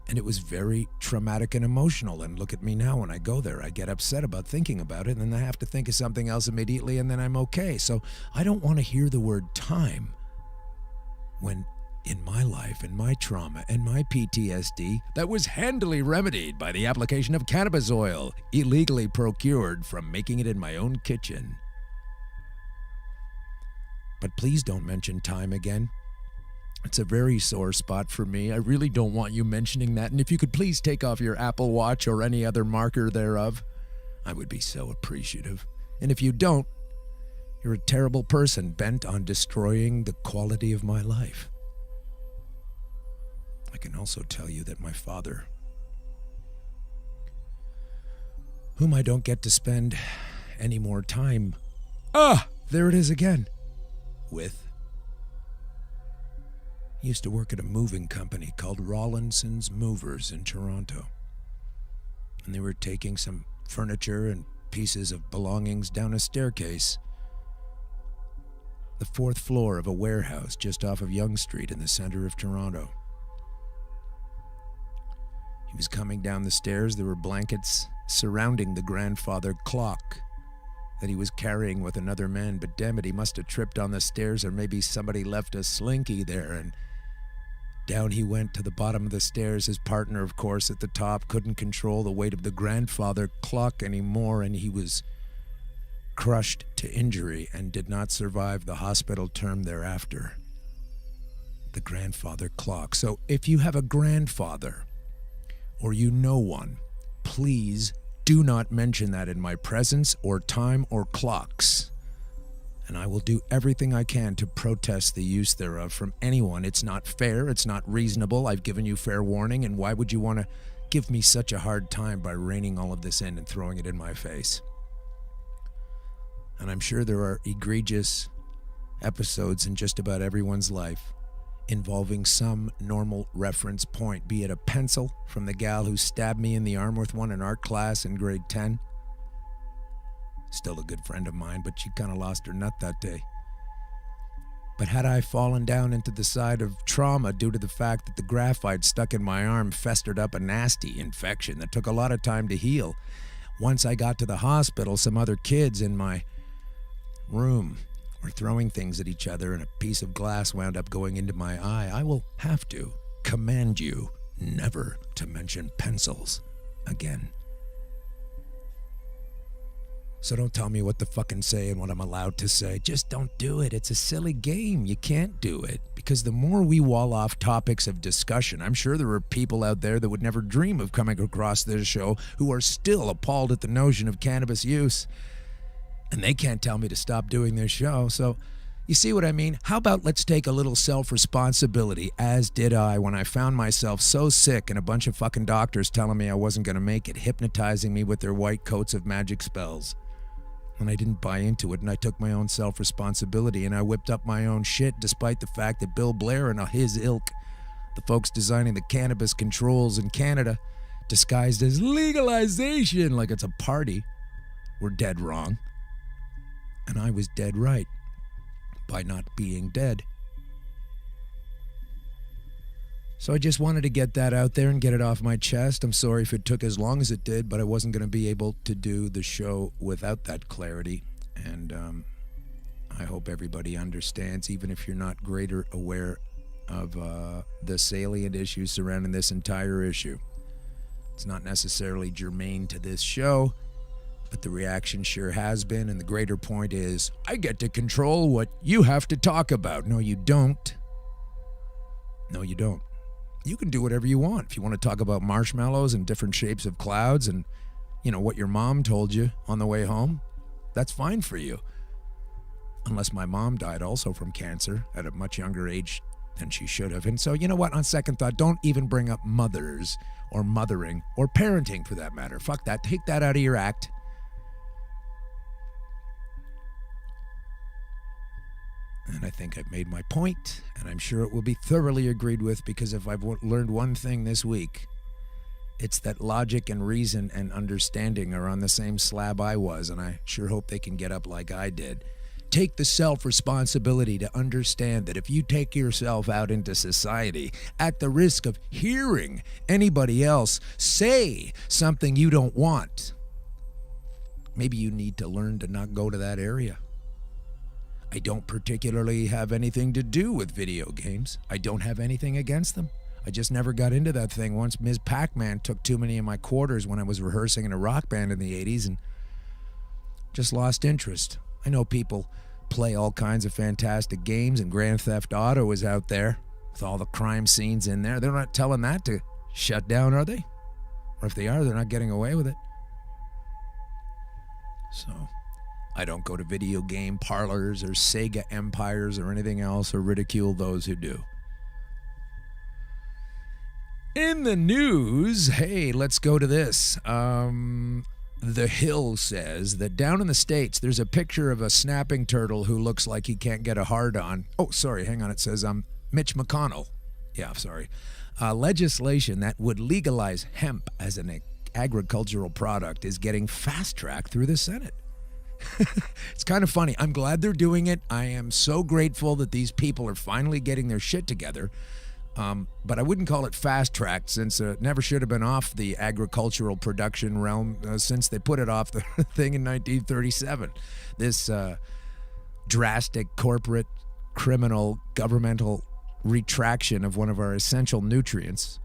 And it was very traumatic and emotional. And look at me now when I go there. I get upset about thinking about it, and then I have to think of something else immediately, and then I'm okay. So I don't want to hear the word time when in my life and my trauma and my PTSD that was handily remedied by the application of cannabis oil, illegally procured from making it in my own kitchen. But please don't mention time again. It's a very sore spot for me. I really don't want you mentioning that. And if you could please take off your Apple Watch or any other marker thereof, I would be so appreciative. And if you don't, you're a terrible person bent on destroying the quality of my life. I can also tell you that my father, whom I don't get to spend any more time, there it is again, with, he used to work at a moving company called Rawlinson's Movers in Toronto. And they were taking some furniture and pieces of belongings down a staircase, the 4th floor of a warehouse just off of Yonge Street in the center of Toronto. He was coming down the stairs. There were blankets surrounding the grandfather clock that he was carrying with another man, but damn it, he must have tripped on the stairs, or maybe somebody left a slinky there, and down he went to the bottom of the stairs. His partner, of course, at the top, couldn't control the weight of the grandfather clock anymore, and he was crushed to injury and did not survive the hospital term thereafter. The grandfather clock. So if you have a grandfather, or you know one, please do not mention that in my presence or time or clocks. And I will do everything I can to protest the use thereof from anyone. It's not fair. It's not reasonable. I've given you fair warning. And why would you want to give me such a hard time by reining all of this in and throwing it in my face? And I'm sure there are egregious episodes in just about everyone's life involving some normal reference point, be it a pencil from the gal who stabbed me in the arm with one in art class in grade 10. Still a good friend of mine, but she kind of lost her nut that day. But had I fallen down into the side of trauma due to the fact that the graphite stuck in my arm festered up a nasty infection that took a lot of time to heal, once I got to the hospital, some other kids in my room were throwing things at each other and a piece of glass wound up going into my eye. I will have to command you never to mention pencils again. So don't tell me what to fucking say and what I'm allowed to say. Just don't do it. It's a silly game. You can't do it. Because the more we wall off topics of discussion, I'm sure there are people out there that would never dream of coming across this show who are still appalled at the notion of cannabis use. And they can't tell me to stop doing this show. So you see what I mean? How about let's take a little self-responsibility, as did I when I found myself so sick and a bunch of fucking doctors telling me I wasn't going to make it, hypnotizing me with their white coats of magic spells. And I didn't buy into it, and I took my own self-responsibility, and I whipped up my own shit despite the fact that Bill Blair and his ilk, the folks designing the cannabis controls in Canada, disguised as legalization like it's a party, were dead wrong. And I was dead right by not being dead. So I just wanted to get that out there and get it off my chest. I'm sorry if it took as long as it did, but I wasn't going to be able to do the show without that clarity. And I hope everybody understands, even if you're not greater aware of the salient issues surrounding this entire issue. It's not necessarily germane to this show, but the reaction sure has been, and the greater point is, I get to control what you have to talk about. No, you don't. No, you don't. You can do whatever you want. If you want to talk about marshmallows and different shapes of clouds and, you know, what your mom told you on the way home, that's fine for you. Unless my mom died also from cancer at a much younger age than she should have. And so, you know what, on second thought, don't even bring up mothers or mothering or parenting for that matter. Fuck that. Take that out of your act. And I think I've made my point, and I'm sure it will be thoroughly agreed with, because if I've learned one thing this week, it's that logic and reason and understanding are on the same slab I was, and I sure hope they can get up like I did. Take the self-responsibility to understand that if you take yourself out into society at the risk of hearing anybody else say something you don't want, maybe you need to learn to not go to that area. I don't particularly have anything to do with video games. I don't have anything against them. I just never got into that thing. Once Ms. Pac-Man took too many of my quarters when I was rehearsing in a rock band in the 80s and just lost interest. I know people play all kinds of fantastic games, and Grand Theft Auto is out there with all the crime scenes in there. They're not telling that to shut down, are they? Or if they are, they're not getting away with it. So I don't go to video game parlors or Sega empires or anything else or ridicule those who do. In the news, hey, let's go to this. The Hill says that down in the States, there's a picture of a snapping turtle who looks like he can't get a hard-on. Oh, sorry, hang on. It says Mitch McConnell. Yeah, sorry. Legislation that would legalize hemp as an agricultural product is getting fast-tracked through the Senate. It's kind of funny. I'm glad they're doing it. I am so grateful that these people are finally getting their shit together. But I wouldn't call it fast-tracked, since it never should have been off the agricultural production realm since they put it off the thing in 1937. This drastic corporate, criminal, governmental retraction of one of our essential nutrients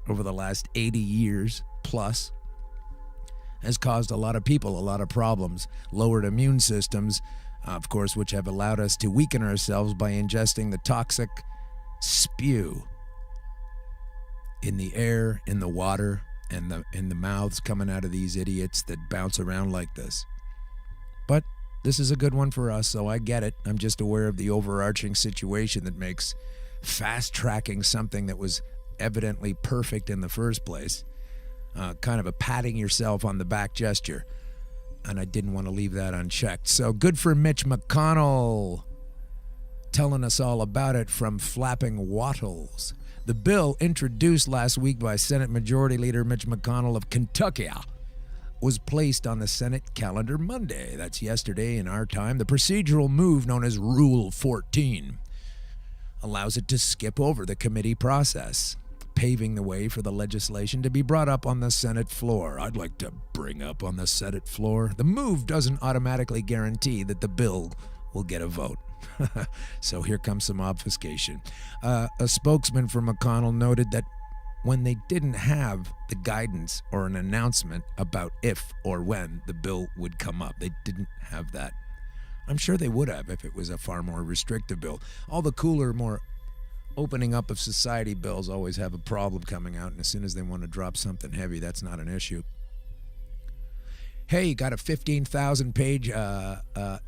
over the last 80 years plus has caused a lot of people a lot of problems. Lowered immune systems, of course, which have allowed us to weaken ourselves by ingesting the toxic spew in the air, in the water, and in the mouths coming out of these idiots that bounce around like this. But this is a good one for us, so I get it. I'm just aware of the overarching situation that makes fast-tracking something that was evidently perfect in the first place kind of a patting yourself on the back gesture. And I didn't want to leave that unchecked. So good for Mitch McConnell, telling us all about it from Flapping Wattles. The bill, introduced last week by Senate Majority Leader Mitch McConnell of Kentucky, was placed on the Senate calendar Monday. That's yesterday in our time. The procedural move, known as Rule 14, allows it to skip over the committee process, paving the way for the legislation to be brought up on the Senate floor. I'd like to bring up on the Senate floor. The move doesn't automatically guarantee that the bill will get a vote. So here comes some obfuscation. A spokesman for McConnell noted that when they didn't have the guidance or an announcement about if or when the bill would come up. They didn't have that. I'm sure they would have if it was a far more restrictive bill. All the cooler, more opening up of society bills always have a problem coming out, and as soon as they want to drop something heavy, that's not an issue. Hey, you got a 15,000-page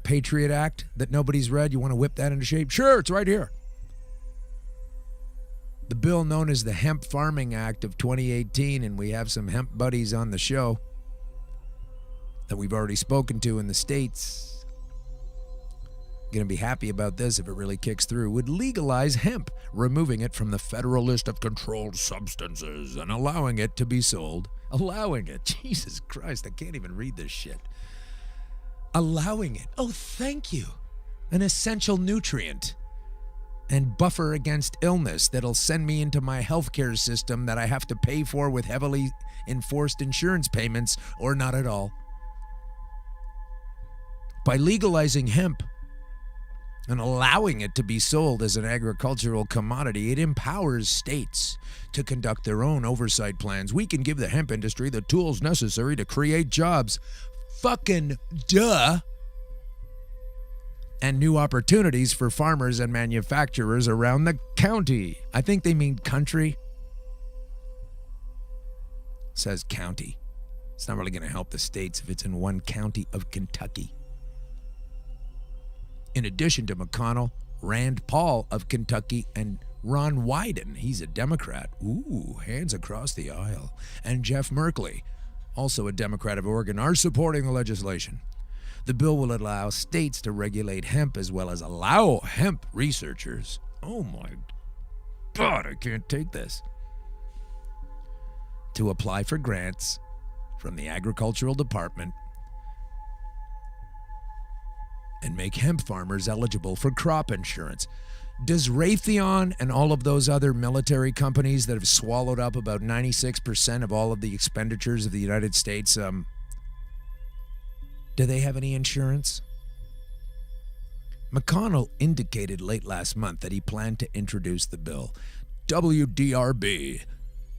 Patriot Act that nobody's read? You want to whip that into shape? Sure, it's right here. The bill known as the Hemp Farming Act of 2018, and we have some hemp buddies on the show that we've already spoken to in the States. Going to be happy about this if it really kicks through. Would legalize hemp, removing it from the federal list of controlled substances and allowing it to be sold. Allowing it. Jesus Christ, I can't even read this shit. Allowing it. Oh, thank you. An essential nutrient and buffer against illness that'll send me into my healthcare system that I have to pay for with heavily enforced insurance payments or not at all. By legalizing hemp and allowing it to be sold as an agricultural commodity, it empowers states to conduct their own oversight plans. We can give the hemp industry the tools necessary to create jobs. Fucking duh. And new opportunities for farmers and manufacturers around the county. I think they mean country. It says county. It's not really going to help the states if it's in one county of Kentucky. In addition to McConnell, Rand Paul of Kentucky, and Ron Wyden, he's a Democrat. Ooh, hands across the aisle. And Jeff Merkley, also a Democrat of Oregon, are supporting the legislation. The bill will allow states to regulate hemp as well as allow hemp researchers. Oh my God, I can't take this. To apply for grants from the Agricultural Department and make hemp farmers eligible for crop insurance. Does Raytheon and all of those other military companies that have swallowed up about 96% of all of the expenditures of the United States, do they have any insurance? McConnell indicated late last month that he planned to introduce the bill. WDRB,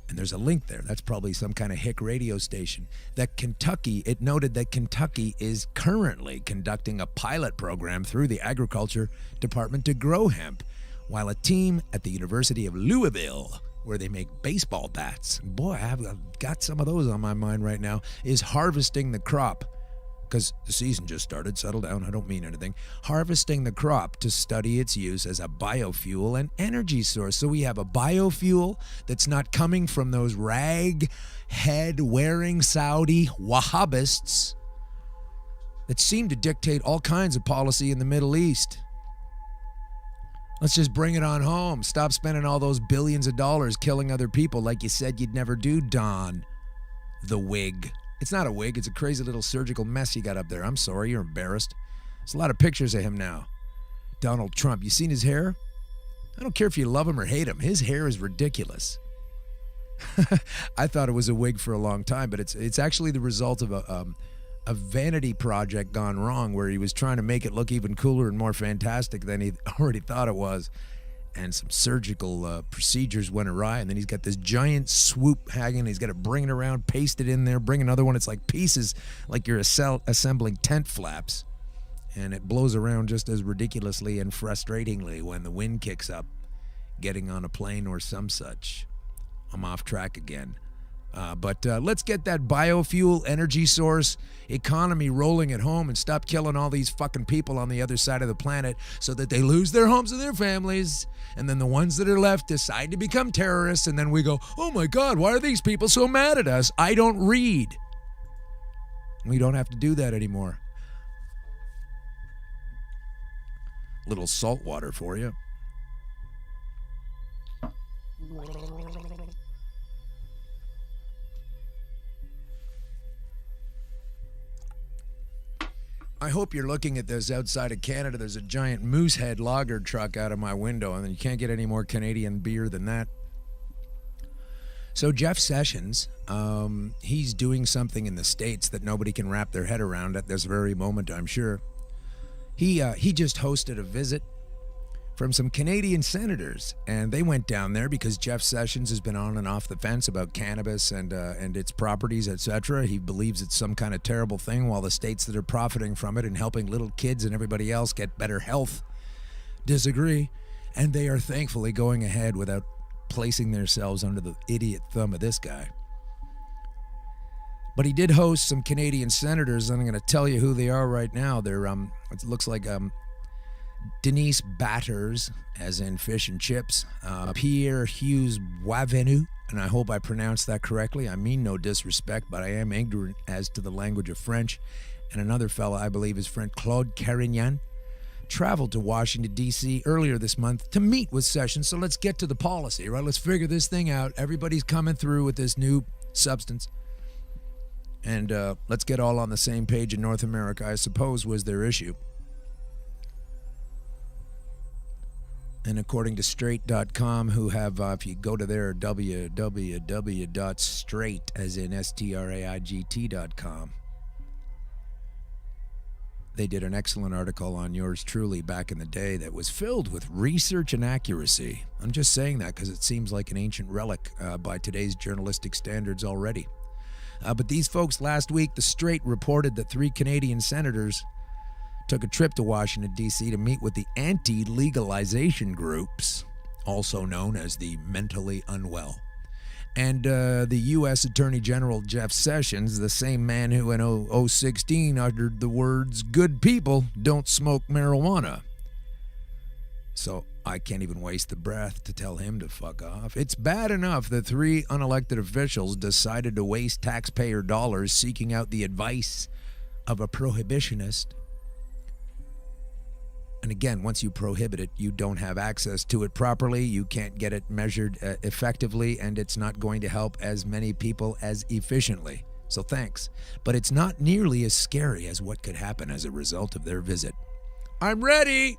and there's a link there, that's probably some kind of hick radio station, that Kentucky, it noted that Kentucky is currently conducting a pilot program through the Agriculture Department to grow hemp, while a team at the University of Louisville, where they make baseball bats, boy, I've got some of those on my mind right now, is harvesting the crop. Because the season just started, settle down, I don't mean anything. Harvesting the crop to study its use as a biofuel and energy source. So we have a biofuel that's not coming from those rag head wearing Saudi Wahhabists that seem to dictate all kinds of policy in the Middle East. Let's just bring it on home. Stop spending all those billions of dollars killing other people like you said you'd never do, Don the Wig. It's not a wig, it's a crazy little surgical mess you got up there. I'm sorry, you're embarrassed. There's a lot of pictures of him now. Donald Trump, you seen his hair? I don't care if you love him or hate him. His hair is ridiculous. I thought it was a wig for a long time, but it's actually the result of a vanity project gone wrong where he was trying to make it look even cooler and more fantastic than he already thought it was. And some surgical procedures went awry, and then he's got this giant swoop hanging. He's got to bring it around, paste it in there, bring another one. It's like pieces, like you're assembling tent flaps, and it blows around just as ridiculously and frustratingly when the wind kicks up, getting on a plane or some such. I'm off track again. But let's get that biofuel energy source economy rolling at home and stop killing all these fucking people on the other side of the planet so that they lose their homes and their families. And then the ones that are left decide to become terrorists. And then we go, oh my God, why are these people so mad at us? I don't read. We don't have to do that anymore. Little salt water for you. I hope you're looking at this outside of Canada. There's a giant Moosehead lager truck out of my window, and you can't get any more Canadian beer than that. So Jeff Sessions, he's doing something in the States that nobody can wrap their head around at this very moment, I'm sure. He just hosted a visit from some Canadian senators, and they went down there because Jeff Sessions has been on and off the fence about cannabis and its properties, etc. He believes it's some kind of terrible thing, while the states that are profiting from it and helping little kids and everybody else get better health disagree, and they are thankfully going ahead without placing themselves under the idiot thumb of this guy. But he did host some Canadian senators, and I'm going to tell you who they are right now. They're it looks like Denise Batters, as in fish and chips, Pierre Hughes Boisvenu, and I hope I pronounced that correctly. I mean no disrespect, but I am ignorant as to the language of French. And another fella, I believe, is French, Claude Carignan, traveled to Washington, D.C. earlier this month to meet with Sessions. So let's get to the policy, right? Let's figure this thing out. Everybody's coming through with this new substance. And let's get all on the same page in North America, I suppose, was their issue. And according to straight.com, who have, if you go to their www.straight, as in straigt.com, they did an excellent article on yours truly back in the day that was filled with research and accuracy. I'm just saying that because it seems like an ancient relic by today's journalistic standards already. But these folks last week, the Straight reported that 3 Canadian senators took a trip to Washington, D.C. to meet with the anti-legalization groups, also known as the mentally unwell. And the U.S. Attorney General Jeff Sessions, the same man who in 2016 uttered the words, "Good people don't smoke marijuana." So I can't even waste the breath to tell him to fuck off. It's bad enough that 3 unelected officials decided to waste taxpayer dollars seeking out the advice of a prohibitionist. And again, once you prohibit it, you don't have access to it properly, you can't get it measured effectively, and it's not going to help as many people as efficiently. So thanks. But it's not nearly as scary as what could happen as a result of their visit. I'm ready!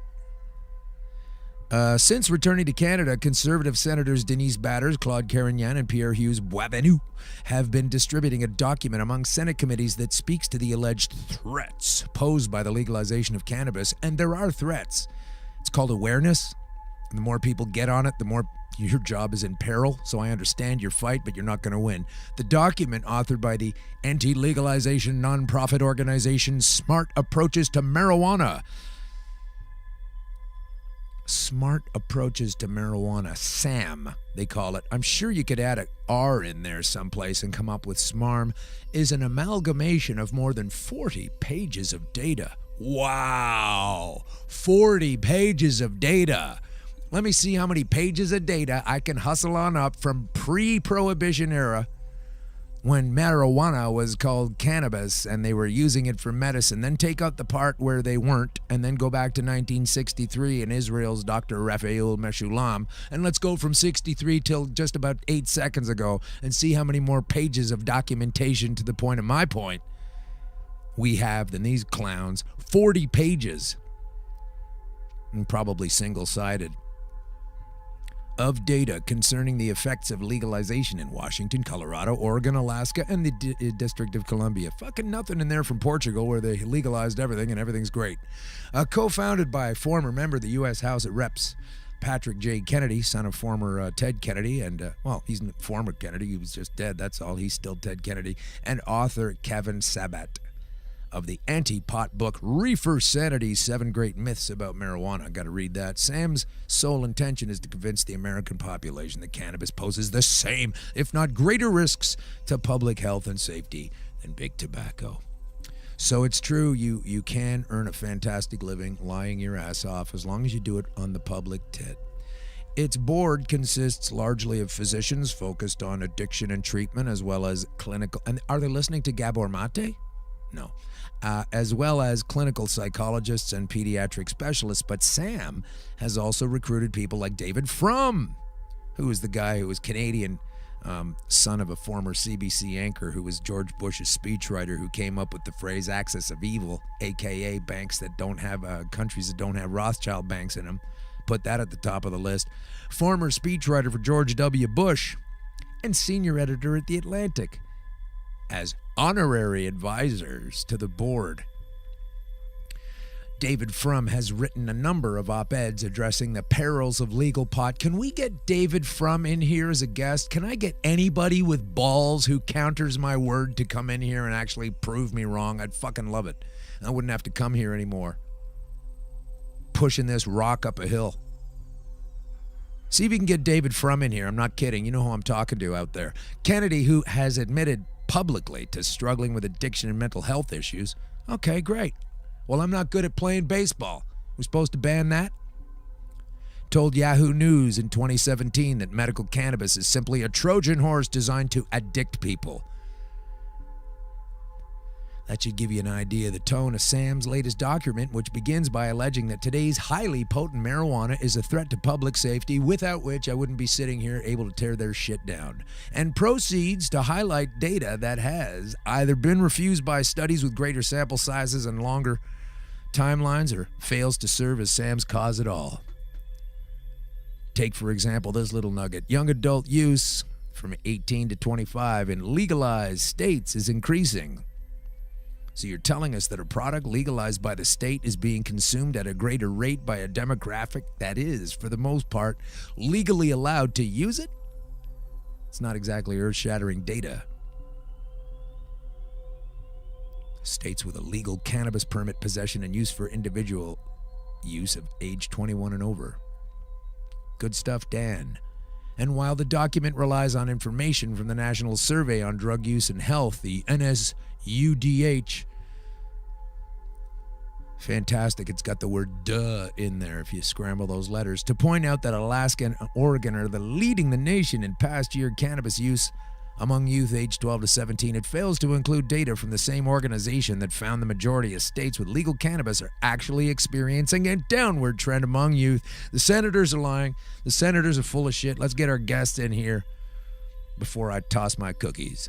Since returning to Canada, Conservative Senators Denise Batters, Claude Carignan, and Pierre Hughes Boisvenu have been distributing a document among Senate committees that speaks to the alleged threats posed by the legalization of cannabis. And there are threats. It's called awareness. And the more people get on it, the more your job is in peril. So I understand your fight, but you're not going to win. The document, authored by the anti-legalization nonprofit organization Smart Approaches to Marijuana, Smart Approaches to Marijuana, SAM, they call it. I'm sure you could add an R in there someplace and come up with SMARM, is an amalgamation of more than 40 pages of data. Wow! 40 pages of data. Let me see how many pages of data I can hustle on up from pre-prohibition era, when marijuana was called cannabis and they were using it for medicine, then take out the part where they weren't, and then go back to 1963 and Israel's Dr. Raphael Meshulam, and let's go from 63 till just about 8 seconds ago and see how many more pages of documentation to the point of my point we have than these clowns. 40 pages, and probably single-sided, of data concerning the effects of legalization in Washington, Colorado, Oregon, Alaska, and the District of Columbia. Fucking nothing in there from Portugal, where they legalized everything and everything's great. Co-founded by former member of the U.S. House of Reps, Patrick J. Kennedy, son of former Ted Kennedy, and, well, he's former Kennedy, he was just dead, that's all, he's still Ted Kennedy, and author Kevin Sabat of the anti-pot book Reefer Sanity, 7 Great Myths About Marijuana. Got to read that. Sam's sole intention is to convince the American population that cannabis poses the same, if not greater, risks to public health and safety than big tobacco. So it's true, you can earn a fantastic living lying your ass off as long as you do it on the public tit. Its board consists largely of physicians focused on addiction and treatment, as well as clinical... And are they listening to Gabor Mate? No. As well as clinical psychologists and pediatric specialists. But Sam has also recruited people like David Frum, who is the guy who was Canadian, son of a former CBC anchor who was George Bush's speechwriter, who came up with the phrase axis of evil, aka banks that don't have, countries that don't have Rothschild banks in them. Put that at the top of the list. Former speechwriter for George W. Bush and senior editor at The Atlantic, as honorary advisors to the board. David Frum has written a number of op-eds addressing the perils of legal pot. Can we get David Frum in here as a guest? Can I get anybody with balls who counters my word to come in here and actually prove me wrong? I'd fucking love it. I wouldn't have to come here anymore. Pushing this rock up a hill. See if you can get David Frum in here. I'm not kidding. You know who I'm talking to out there. Kennedy, who has admitted publicly to struggling with addiction and mental health issues. Okay, great. Well, I'm not good at playing baseball. We're supposed to ban that? Told Yahoo News in 2017 that medical cannabis is simply a Trojan horse designed to addict people. That should give you an idea of the tone of Sam's latest document, which begins by alleging that today's highly potent marijuana is a threat to public safety, without which I wouldn't be sitting here able to tear their shit down, and proceeds to highlight data that has either been refused by studies with greater sample sizes and longer timelines, or fails to serve as Sam's cause at all. Take, for example, this little nugget. Young adult use from 18 to 25 in legalized states is increasing. So you're telling us that a product legalized by the state is being consumed at a greater rate by a demographic that is, for the most part, legally allowed to use it? It's not exactly earth-shattering data. States with a legal cannabis permit possession and use for individual use of age 21 and over. Good stuff, Dan. And while the document relies on information from the National Survey on Drug Use and Health, the NSUDH, fantastic, it's got the word duh in there if you scramble those letters, to point out that Alaska and Oregon are leading the nation in past year cannabis use among youth aged 12 to 17. It fails to include data from the same organization that found the majority of states with legal cannabis are actually experiencing a downward trend among youth. The senators are lying. The senators are full of shit. Let's get our guests in here before I toss my cookies.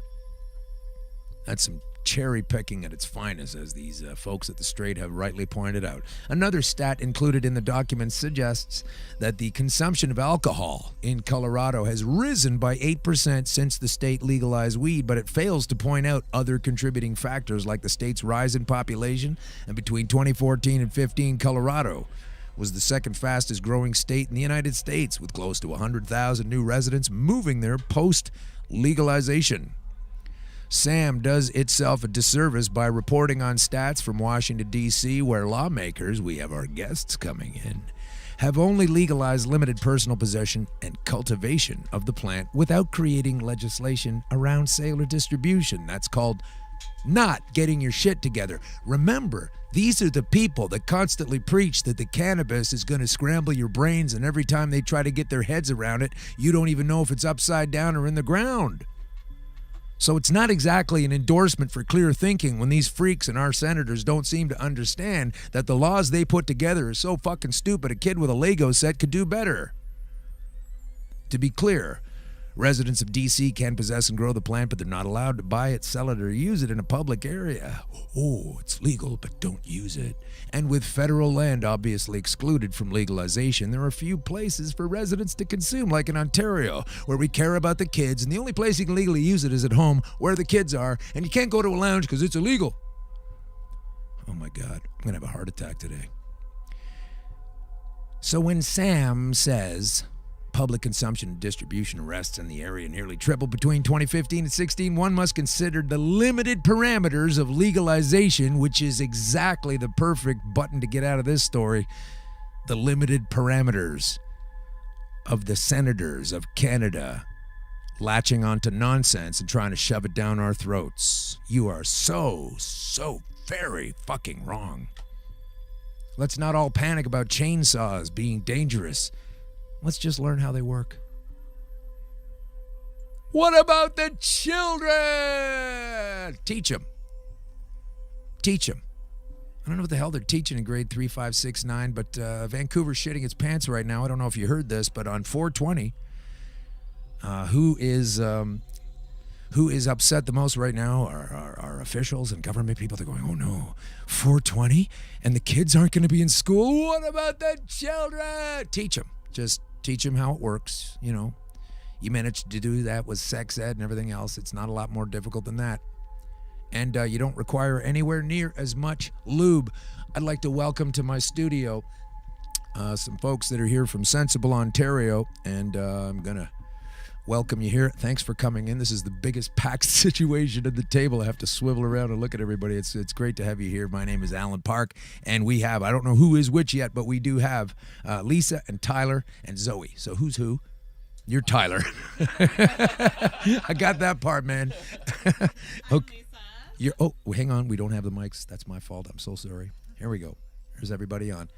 That's some cherry picking at its finest, as these folks at the Straight have rightly pointed out. Another stat included in the document suggests that the consumption of alcohol in Colorado has risen by 8% since the state legalized weed, but it fails to point out other contributing factors like the state's rise in population, and between 2014 and 15, Colorado was the second fastest growing state in the United States, with close to 100,000 new residents moving there post-legalization. SAM does itself a disservice by reporting on stats from Washington, D.C., where lawmakers, we have our guests coming in, have only legalized limited personal possession and cultivation of the plant without creating legislation around sale or distribution. That's called not getting your shit together. Remember, these are the people that constantly preach that the cannabis is going to scramble your brains, and every time they try to get their heads around it, you don't even know if it's upside down or in the ground. So it's not exactly an endorsement for clear thinking when these freaks and our senators don't seem to understand that the laws they put together are so fucking stupid a kid with a Lego set could do better. To be clear, residents of D.C. can possess and grow the plant, but they're not allowed to buy it, sell it, or use it in a public area. Oh, it's legal, but don't use it. And with federal land obviously excluded from legalization, there are few places for residents to consume, like in Ontario, where we care about the kids, and the only place you can legally use it is at home, where the kids are, and you can't go to a lounge because it's illegal. Oh my God, I'm going to have a heart attack today. So when Sam says public consumption and distribution arrests in the area nearly tripled between 2015 and 16, one must consider the limited parameters of legalization, which is exactly the perfect button to get out of this story. The limited parameters of the senators of Canada latching onto nonsense and trying to shove it down our throats. You are so very fucking wrong. Let's not all panic about chainsaws being dangerous. Let's just learn how they work. What about the children? Teach them. Teach them. I don't know what the hell they're teaching in grade 3, 5, 6, 9, but Vancouver's shitting its pants right now. I don't know if you heard this, but on 420, who is upset the most right now are officials and government people. They're going, oh no, 420? And the kids aren't going to be in school? What about the children? Teach them. Just teach them how it works. You know, you managed to do that with sex ed and everything else. It's not a lot more difficult than that. and you don't require anywhere near as much lube. I'd like to welcome to my studio some folks that are here from Sensible, Ontario, and I'm going to welcome you here. Thanks for coming in. This is the biggest packed situation at the table. I have to swivel around and look at everybody. It's great to have you here. My name is Alan Park, and we have, I don't know who is which yet, but we do have Lisa and Tyler and Zoe. So who's who? You're Tyler. I got that part, man. Okay. Hang on. We don't have the mics. That's my fault. I'm so sorry. Here we go. Here's everybody on.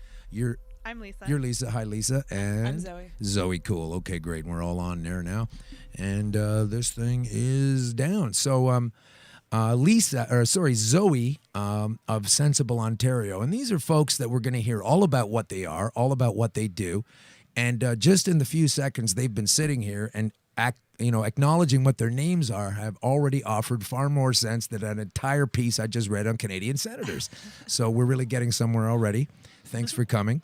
I'm Lisa. You're Lisa. Hi, Lisa. And I'm Zoe. Zoe, cool. Okay, great. We're all on there now. And this thing is down. So Zoe of Sensible Ontario. And these are folks that we're going to hear all about what they are, all about what they do. And just in the few seconds they've been sitting here and acknowledging what their names are, have already offered far more sense than an entire piece I just read on Canadian senators. So we're really getting somewhere already. Thanks for coming.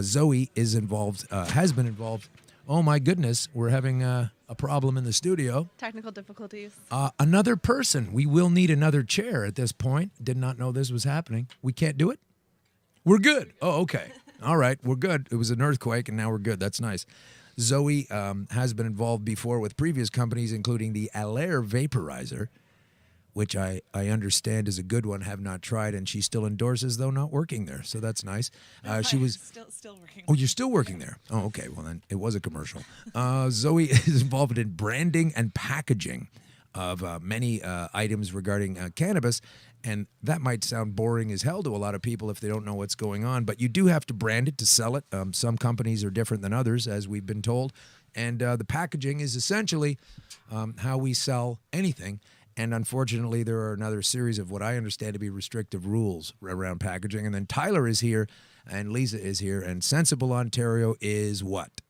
Zoe is involved, has been involved. Oh my goodness, we're having a problem in the studio. Technical difficulties. Another person. We will need another chair at this point. Did not know this was happening. We can't do it? We're good. Oh, okay. All right, we're good. It was an earthquake, and now we're good. That's nice. Zoe has been involved before with previous companies, including the Alaire vaporizer, which I understand is a good one, have not tried, and she still endorses, though not working there. So that's nice. She was still working. Oh, you're still working there. Oh, okay. Well, then it was a commercial. Zoe is involved in branding and packaging of many items regarding cannabis, and that might sound boring as hell to a lot of people if they don't know what's going on, but you do have to brand it to sell it. Some companies are different than others, as we've been told, and the packaging is essentially how we sell anything. And unfortunately, there are another series of what I understand to be restrictive rules around packaging. And then Tyler is here, and Lisa is here, and Sensible Ontario is what?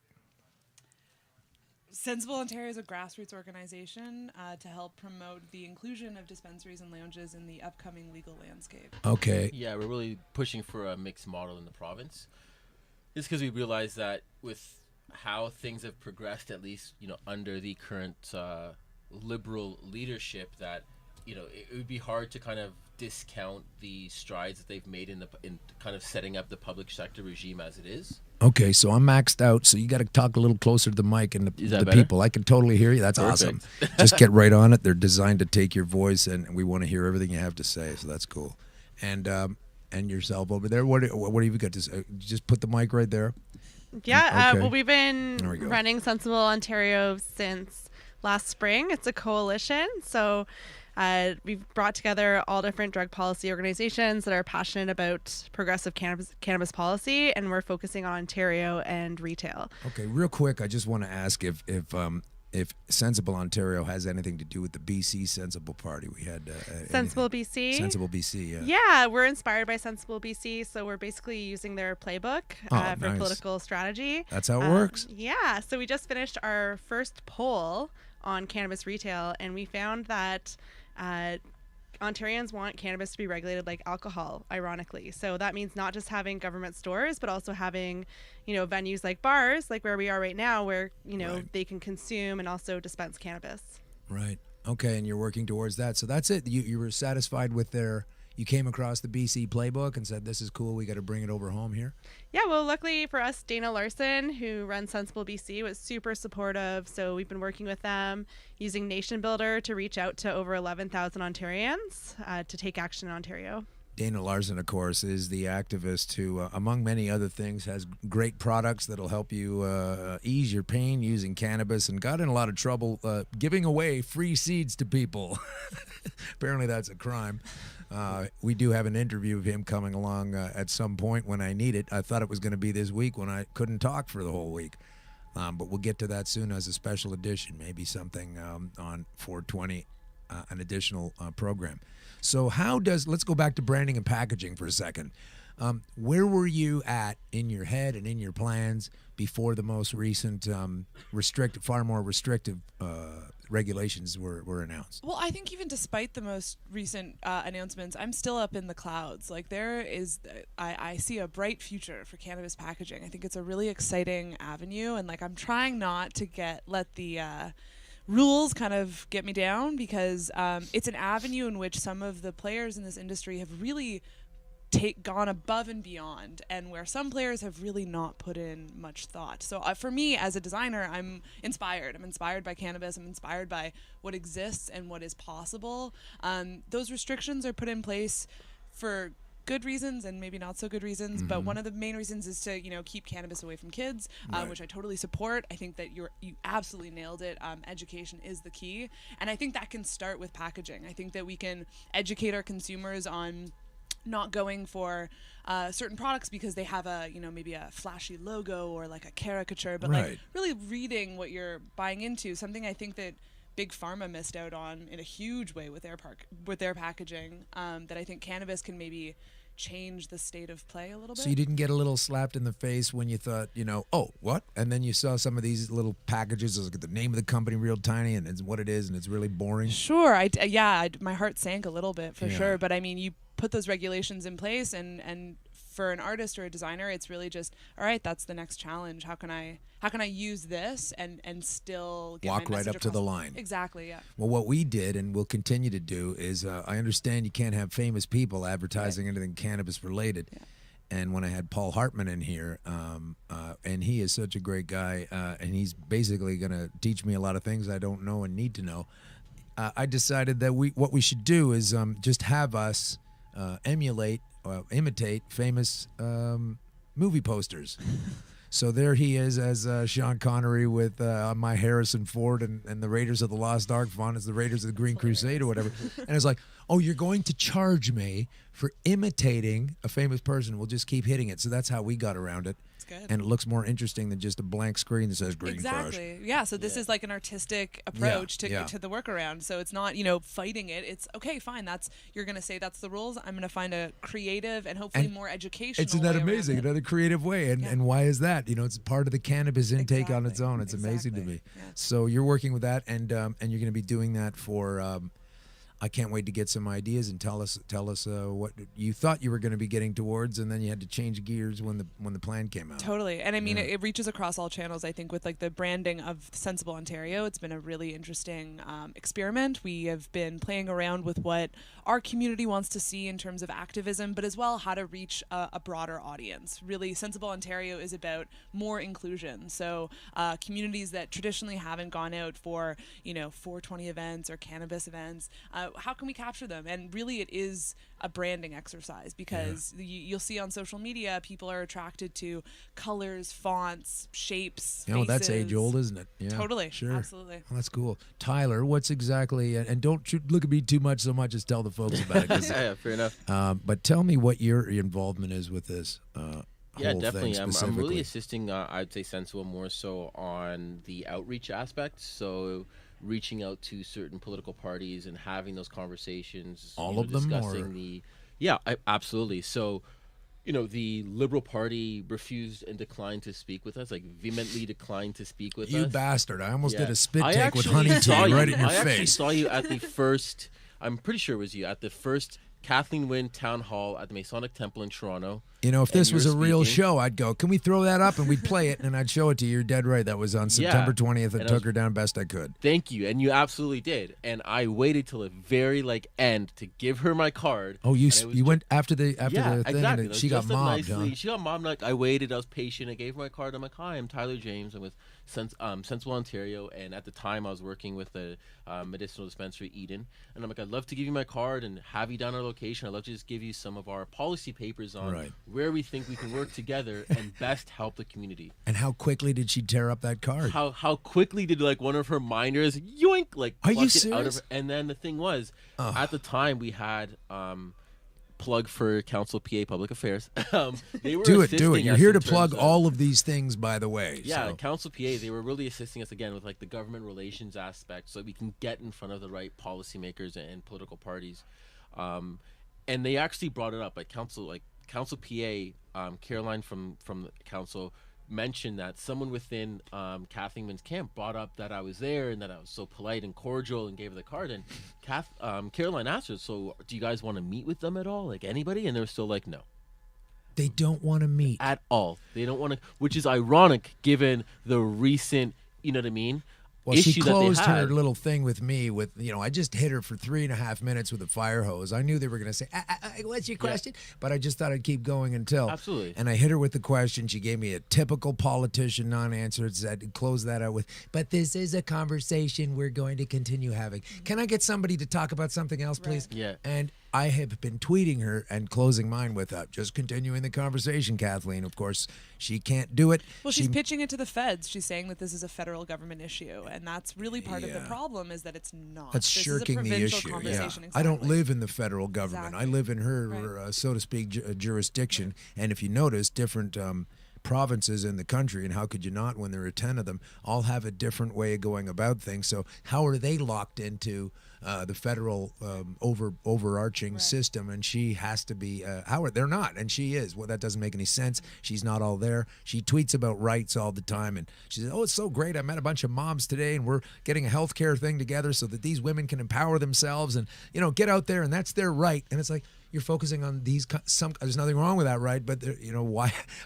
Sensible Ontario is a grassroots organization to help promote the inclusion of dispensaries and lounges in the upcoming legal landscape. Okay. Yeah, we're really pushing for a mixed model in the province. Just because we realize that with how things have progressed, at least under the current liberal leadership, that it would be hard to kind of discount the strides that they've made in kind of setting up the public sector regime as it is. Okay, so I'm maxed out, so you got to talk a little closer to the mic and the better? people. I can totally hear you. That's Perfect. Awesome. Just get right on it. They're designed to take your voice, and we want to hear everything you have to say, so that's cool. And yourself over there, what have you got to say? Just put the mic right there. Yeah, Okay. well, we've been There we go. running Sensible Ontario since last spring. It's a coalition, so we've brought together all different drug policy organizations that are passionate about progressive cannabis policy, and we're focusing on Ontario and retail. Okay, real quick, I just want to ask if Sensible Ontario has anything to do with the BC Sensible Party. We had Sensible BC. Sensible BC, yeah. Yeah, we're inspired by Sensible BC, so we're basically using their playbook for nice. Political strategy. That's how it works. Yeah, so we just finished our first poll on cannabis retail, and we found that Ontarians want cannabis to be regulated like alcohol, ironically. So that means not just having government stores, but also having, venues like bars, like where we are right now, where, Right. they can consume and also dispense cannabis. Right. Okay, and you're working towards that. So that's it. You were satisfied with you came across the BC playbook and said, this is cool, we got to bring it over home here? Yeah, well, luckily for us, Dana Larson, who runs Sensible BC, was super supportive. So we've been working with them using Nation Builder to reach out to over 11,000 Ontarians to take action in Ontario. Dana Larson, of course, is the activist who, among many other things, has great products that'll help you ease your pain using cannabis, and got in a lot of trouble giving away free seeds to people. Apparently that's a crime. We do have an interview of him coming along at some point when I need it. I thought it was going to be this week when I couldn't talk for the whole week. But we'll get to that soon as a special edition, maybe something on 420, an additional program. So let's go back to branding and packaging for a second. Where were you at in your head and in your plans before the most recent far more restrictive regulations were announced? Well, I think even despite the most recent announcements, I'm still up in the clouds. Like I see a bright future for cannabis packaging. I think it's a really exciting avenue, and I'm trying not to let the rules kind of get me down because it's an avenue in which some of the players in this industry have really gone above and beyond, and where some players have really not put in much thought. So for me as a designer, I'm inspired. I'm inspired by cannabis. I'm inspired by what exists and what is possible. Those restrictions are put in place for good reasons and maybe not so good reasons, but one of the main reasons is to keep cannabis away from kids, which I totally support. I think that you absolutely nailed it. Education is the key, and I think that can start with packaging. I think that we can educate our consumers on not going for certain products because they have a maybe a flashy logo or like a caricature, but like really reading what you're buying into. Something I think that Big Pharma missed out on in a huge way with their packaging, that I think cannabis can maybe change the state of play a little bit. So you didn't get a little slapped in the face when you thought, oh, what? And then you saw some of these little packages, like the name of the company real tiny and it's what it is, and it's really boring. Sure, my heart sank a little bit for sure. But I mean, you put those regulations in place, and for an artist or a designer, it's really just, all right, that's the next challenge. How can I use this and still get walk my right message up to the across? line? Exactly, yeah. Well, what we did and will continue to do is, I understand you can't have famous people advertising anything cannabis related. Yeah. And when I had Paul Hartman in here, and he is such a great guy, and he's basically going to teach me a lot of things I don't know and need to know, I decided that what we should do is just have us imitate famous movie posters. So there he is as Sean Connery with my Harrison Ford and the Raiders of the Lost Ark font as the Raiders of the Green Crusade or whatever. And it's like, oh, you're going to charge me for imitating a famous person. We'll just keep hitting it. So that's how we got around it. Good. And it looks more interesting than just a blank screen that says Green Crush. Exactly. Yeah. So this is like an artistic approach to the workaround. So it's not fighting it. It's okay, fine. You're gonna say that's the rules. I'm gonna find a creative and hopefully more educational. Isn't that way amazing? Another creative way. And why is that? It's part of the cannabis intake on its own. It's amazing to me. Yeah. So you're working with that, and you're gonna be doing that for. I can't wait to get some ideas and tell us what you thought you were going to be getting towards, and then you had to change gears when the plan came out. Totally, and I mean it reaches across all channels. I think with like the branding of Sensible Ontario, it's been a really interesting experiment. We have been playing around with what our community wants to see in terms of activism, but as well how to reach a broader audience. Really, Sensible Ontario is about more inclusion. So communities that traditionally haven't gone out for 420 events or cannabis events. How can we capture them? And really it is a branding exercise because you'll see on social media people are attracted to colors, fonts, shapes, faces. That's age old, isn't it? Yeah, totally. Sure. Absolutely. Well, that's cool. Tyler, what's exactly, and don't look at me too much so much as tell the folks about it. Yeah, fair enough. But tell me what your involvement is with this yeah, whole definitely. thing I'm really assisting, I'd say, Sensible more so on the outreach aspect. So reaching out to certain political parties and having those conversations. All of them, discussing absolutely. So, the Liberal Party refused and declined to speak with us, like vehemently declined to speak with us. You bastard! I almost did a spit take with honey tea right in your face. I actually saw you at the first. I'm pretty sure it was you at the first Kathleen Wynne town hall at the Masonic Temple in Toronto. If this was a real show, I'd go, can we throw that up? And we'd play it, and I'd show it to you. You're dead right. That was on September 20th, and took her down best I could. Thank you, and you absolutely did. And I waited till the very end to give her my card. Oh, you went after the thing, exactly. and she got mobbed, huh? She got mobbed. I waited. I was patient. I gave her my card. I'm like, hi, I'm Tyler James. I'm with Sensible Ontario, and at the time I was working with the medicinal dispensary Eden. And I'm like, I'd love to give you my card and have you down our location. I'd love to just give you some of our policy papers on where we think we can work together and best help the community. And how quickly did she tear up that card? How quickly did one of her minders yoink Are you serious? Out of her? And then the thing was, at the time we had plug for Council PA Public Affairs. They were do it. You're here to plug of, all of these things, by the way. Yeah, so. Council PA, they were really assisting us again with the government relations aspect, so we can get in front of the right policymakers and political parties. And they actually brought it up. Council PA, Caroline from the council mentioned that someone within Kathleen Wynn's camp brought up that I was there and that I was so polite and cordial and gave her the card. And Caroline asked her, so do you guys want to meet with them at all? Anybody? And they were still like, no. They don't want to meet. At all. They don't want to, which is ironic given the recent, you know what I mean? Well, she issue that they closed her had. little thing with me with, I just hit her for 3.5 minutes with a fire hose. I knew they were going to say, what's your question? But I just thought I'd keep going until. Absolutely. And I hit her with the question. She gave me a typical politician non-answer. Said, close that out with, but this is a conversation we're going to continue having. Can I get somebody to talk about something else, please? Yeah. And I have been tweeting her and closing mine with, just continuing the conversation, Kathleen. Of course, she can't do it. Well, she's pitching it to the feds. She's saying that this is a federal government issue, and that's really part of the problem is that it's not. That's This shirking is a the provincial issue. conversation. I don't live in the federal government. Exactly. I live in her, so to speak, jurisdiction. Right. And if you notice, different provinces in the country, and how could you not when there are 10 of them, all have a different way of going about things. So how are they locked into the federal overarching system? And she has to be, they're not, and she is. Well, that doesn't make any sense. She's not all there. She tweets about rights all the time, and she says, it's so great. I met a bunch of moms today, and we're getting a healthcare thing together so that these women can empower themselves and, get out there, and that's their right. And it's like, you're focusing on these. There's nothing wrong with that, right? But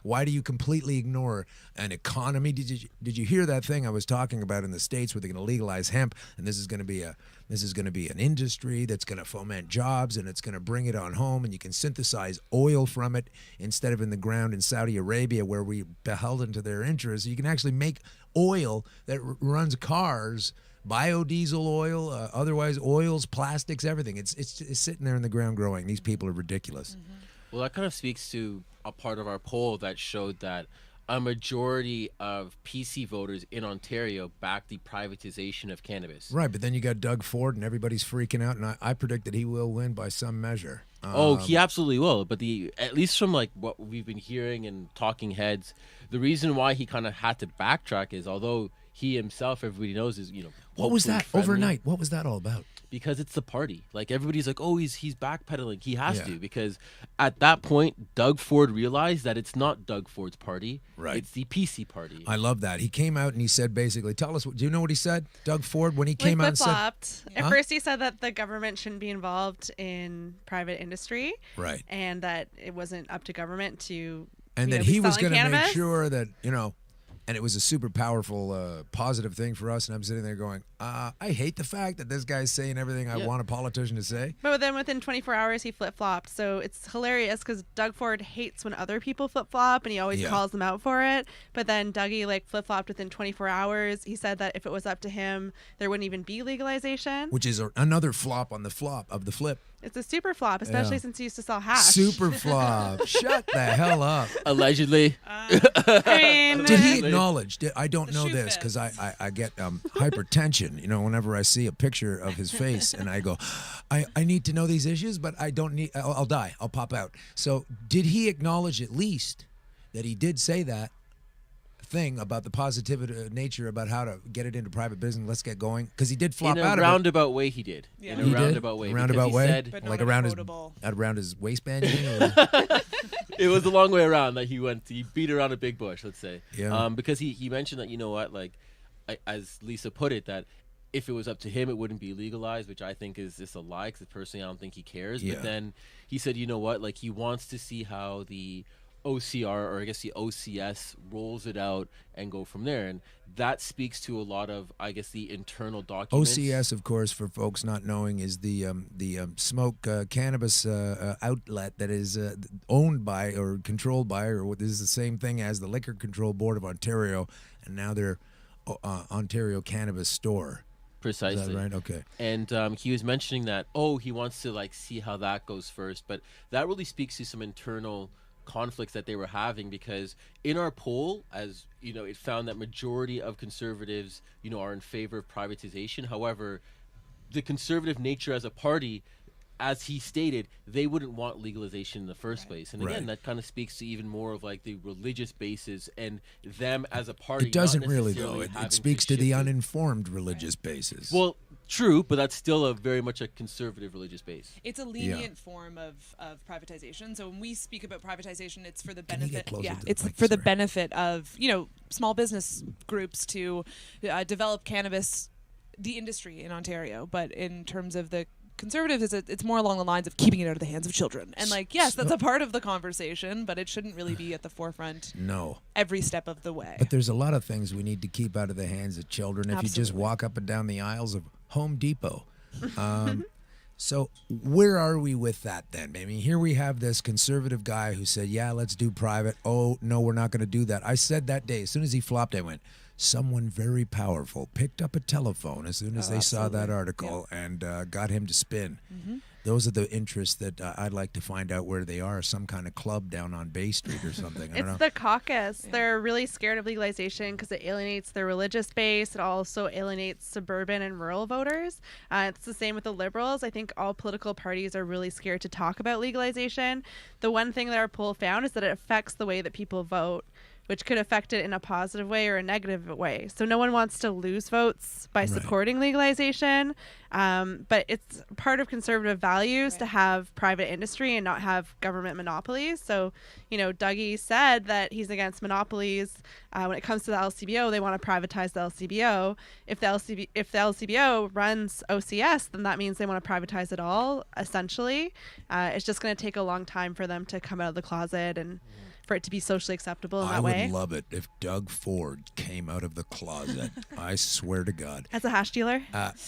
why do you completely ignore an economy? Did you hear that thing I was talking about in the States where they're going to legalize hemp, and this is going to be an industry that's going to foment jobs, and it's going to bring it on home, and you can synthesize oil from it instead of in the ground in Saudi Arabia where we beholden to their interests. You can actually make oil that runs cars. Biodiesel oil, otherwise oils, plastics, everything. It's sitting there in the ground growing. These people are ridiculous. Mm-hmm. Well, that kind of speaks to a part of our poll that showed that a majority of PC voters in Ontario backed the privatization of cannabis. Right, but then you got Doug Ford, and everybody's freaking out, and I predict that he will win by some measure. He absolutely will. But at least from like what we've been hearing and talking heads, the reason why he kind of had to backtrack is although he himself, everybody knows, is what was that friendly. Overnight? What was that all about? Because it's the party. Like everybody's like, oh, he's backpedaling. He has to, because at that point, Doug Ford realized that it's not Doug Ford's party. Right. It's the PC party. I love that. He came out and he said basically, do you know what he said? Doug Ford, when he came out and said. At first he said that the government shouldn't be involved in private industry. Right. And that it wasn't up to government to. And that he was going to make sure that, and it was a super powerful, positive thing for us. And I'm sitting there going, I hate the fact that this guy's saying everything I want a politician to say. But then within 24 hours, he flip-flopped. So it's hilarious because Doug Ford hates when other people flip-flop, and he always calls them out for it. But then Dougie flip-flopped within 24 hours. He said that if it was up to him, there wouldn't even be legalization. Which is another flop on the flop of the flip. It's a super flop, especially since he used to sell hash. Super flop. Shut the hell up. Allegedly. I mean, did he acknowledge? I don't know this because I get hypertension, whenever I see a picture of his face and I go, I need to know these issues, but I don't need, I'll die. I'll pop out. So did he acknowledge at least that he did say that thing about the positive nature about how to get it into private business? Let's get going, because he did flop out of it. In a roundabout way, he did. Yeah. In a roundabout way. Roundabout way? Said, like around his waistband? It was the long way around that he went. He beat around a big bush, let's say. Yeah. Because he mentioned that, as Lisa put it, that if it was up to him, it wouldn't be legalized, which I think is just a lie, because personally I don't think he cares. Yeah. But then he said, he wants to see how the OCR, or I guess the OCS, rolls it out and go from there. And that speaks to a lot of, I guess, the internal documents. OCS, of course, for folks not knowing, is the smoke cannabis outlet that is owned by or controlled by, or what is the same thing as the Liquor Control Board of Ontario, and now they're Ontario Cannabis Store. Precisely. Is that right? Okay. And he was mentioning that, he wants to see how that goes first. But that really speaks to some internal conflicts that they were having, because in our poll, as it found that majority of conservatives are in favor of privatization. However, the conservative nature as a party, as he stated, they wouldn't want legalization in the first place. And again, that kind of speaks to even more of the religious basis and them as a party. It doesn't really, though. It speaks to the uninformed religious basis. Well, true, but that's still very much a conservative religious base. It's a lenient form of privatization. So when we speak about privatization, it's for the benefit. It's for the benefit of small business groups to develop cannabis, the industry in Ontario. But in terms of the conservatives is it's more along the lines of keeping it out of the hands of children. And like, yes, that's a part of the conversation, but it shouldn't really be at the forefront. No. Every step of the way. But there's a lot of things we need to keep out of the hands of children. If you just Absolutely. walk up and down the aisles of Home Depot. So where are we with that then? I mean, here we have this conservative guy who said, yeah, let's do private. Oh, no, we're not going to do that. I said that day, as soon as he flopped, I went, someone very powerful picked up a telephone as soon as they saw that article and got him to spin. Those are the interests that I'd like to find out where they are, some kind of club down on Bay Street or something. I don't know. It's the caucus. They're really scared of legalization because it alienates their religious base. It also alienates suburban and rural voters. It's the same with the Liberals. I think all political parties are really scared to talk about legalization. The one thing that our poll found is that it affects the way that people vote, which could affect it in a positive way or a negative way. So no one wants to lose votes by supporting legalization, but it's part of conservative values to have private industry and not have government monopolies. So, Dougie said that he's against monopolies. When it comes to the LCBO, they want to privatize the LCBO. If the LCBO runs OCS, then that means they want to privatize it all, essentially. It's just going to take a long time for them to come out of the closet and for it to be socially acceptable in that way. I would love it if Doug Ford came out of the closet. I swear to God. As a hash dealer?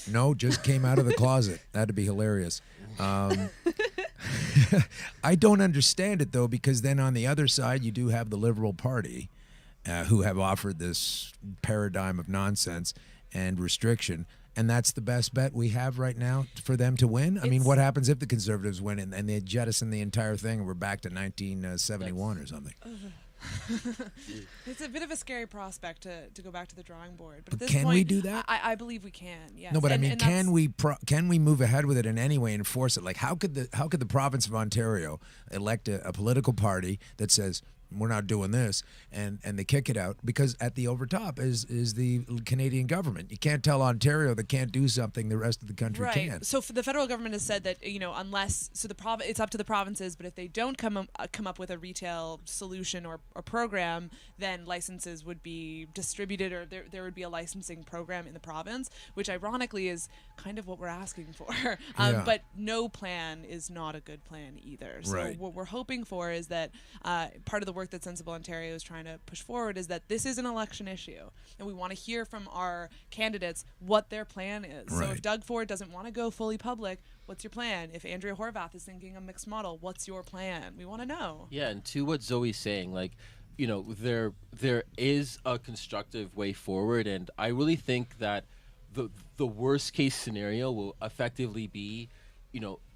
No, just came out of the closet. That'd be hilarious. I don't understand it, though, because then on the other side, you do have the Liberal Party who have offered this paradigm of nonsense and restriction. And that's the best bet we have right now for them to win? I mean, what happens if the Conservatives win and they jettison the entire thing and we're back to 1971 or something? It's a bit of a scary prospect to go back to the drawing board. But at this can point, we do that? I believe we can, yes. No, but And- I mean, and can we move ahead with it in any way and enforce it? Like, how could the province of Ontario elect a political party that says, we're not doing this, and they kick it out because at the overtop is the Canadian government. You can't tell Ontario they can't do something the rest of the country can. So the federal government has said that unless it's up to the provinces, but if they don't come up with a retail solution or program, then licenses would be distributed, or there would be a licensing program in the province, which ironically is kind of what we're asking for. But no plan is not a good plan either. So what we're hoping for is that part of the work that Sensible Ontario is trying to push forward is that this is an election issue, and we want to hear from our candidates what their plan is. So if Doug Ford doesn't want to go fully public, what's your plan? If Andrea Horvath is thinking a mixed model, what's your plan? We want to know. Yeah, and to what Zoe's saying, there is a constructive way forward, and I really think that the worst case scenario will effectively be,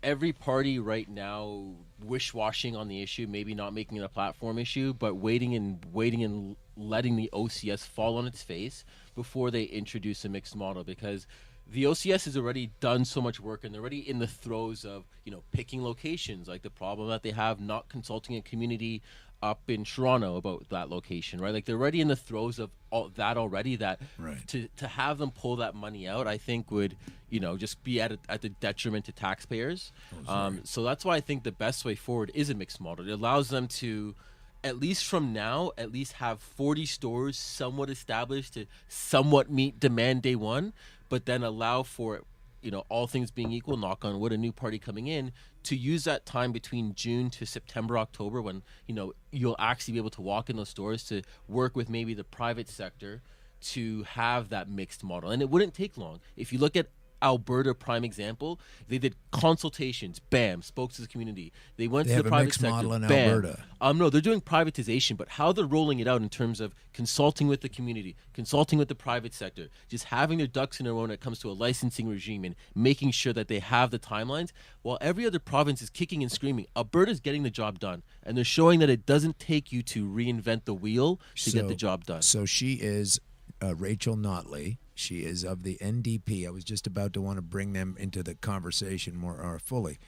every party right now wish-washing on the issue, maybe not making it a platform issue, but waiting and letting the OCS fall on its face before they introduce a mixed model, because the OCS has already done so much work and they're already in the throes of, picking locations, like the problem that they have not consulting a community up in Toronto about that location, right? Like they're already in the throes of all that already. That to have them pull that money out, I think would just be at the detriment to taxpayers. So that's why I think the best way forward is a mixed model. It allows them to, at least from now, at least have 40 stores somewhat established to somewhat meet demand day one, but then allow for, all things being equal, knock on wood, a new party coming in, to use that time between June to September, October, when, you'll actually be able to walk in those stores to work with maybe the private sector to have that mixed model. And it wouldn't take long. If you look at Alberta, prime example, they did consultations, bam, spoke to the community. They went to the private sector, model in bam. Alberta. No, they're doing privatization, but how they're rolling it out in terms of consulting with the community, consulting with the private sector, just having their ducks in a row when it comes to a licensing regime and making sure that they have the timelines, while every other province is kicking and screaming. Alberta's getting the job done, and they're showing that it doesn't take you to reinvent the wheel to get the job done. So she is Rachel Notley. She is of the NDP. I was just about to want to bring them into the conversation more fully.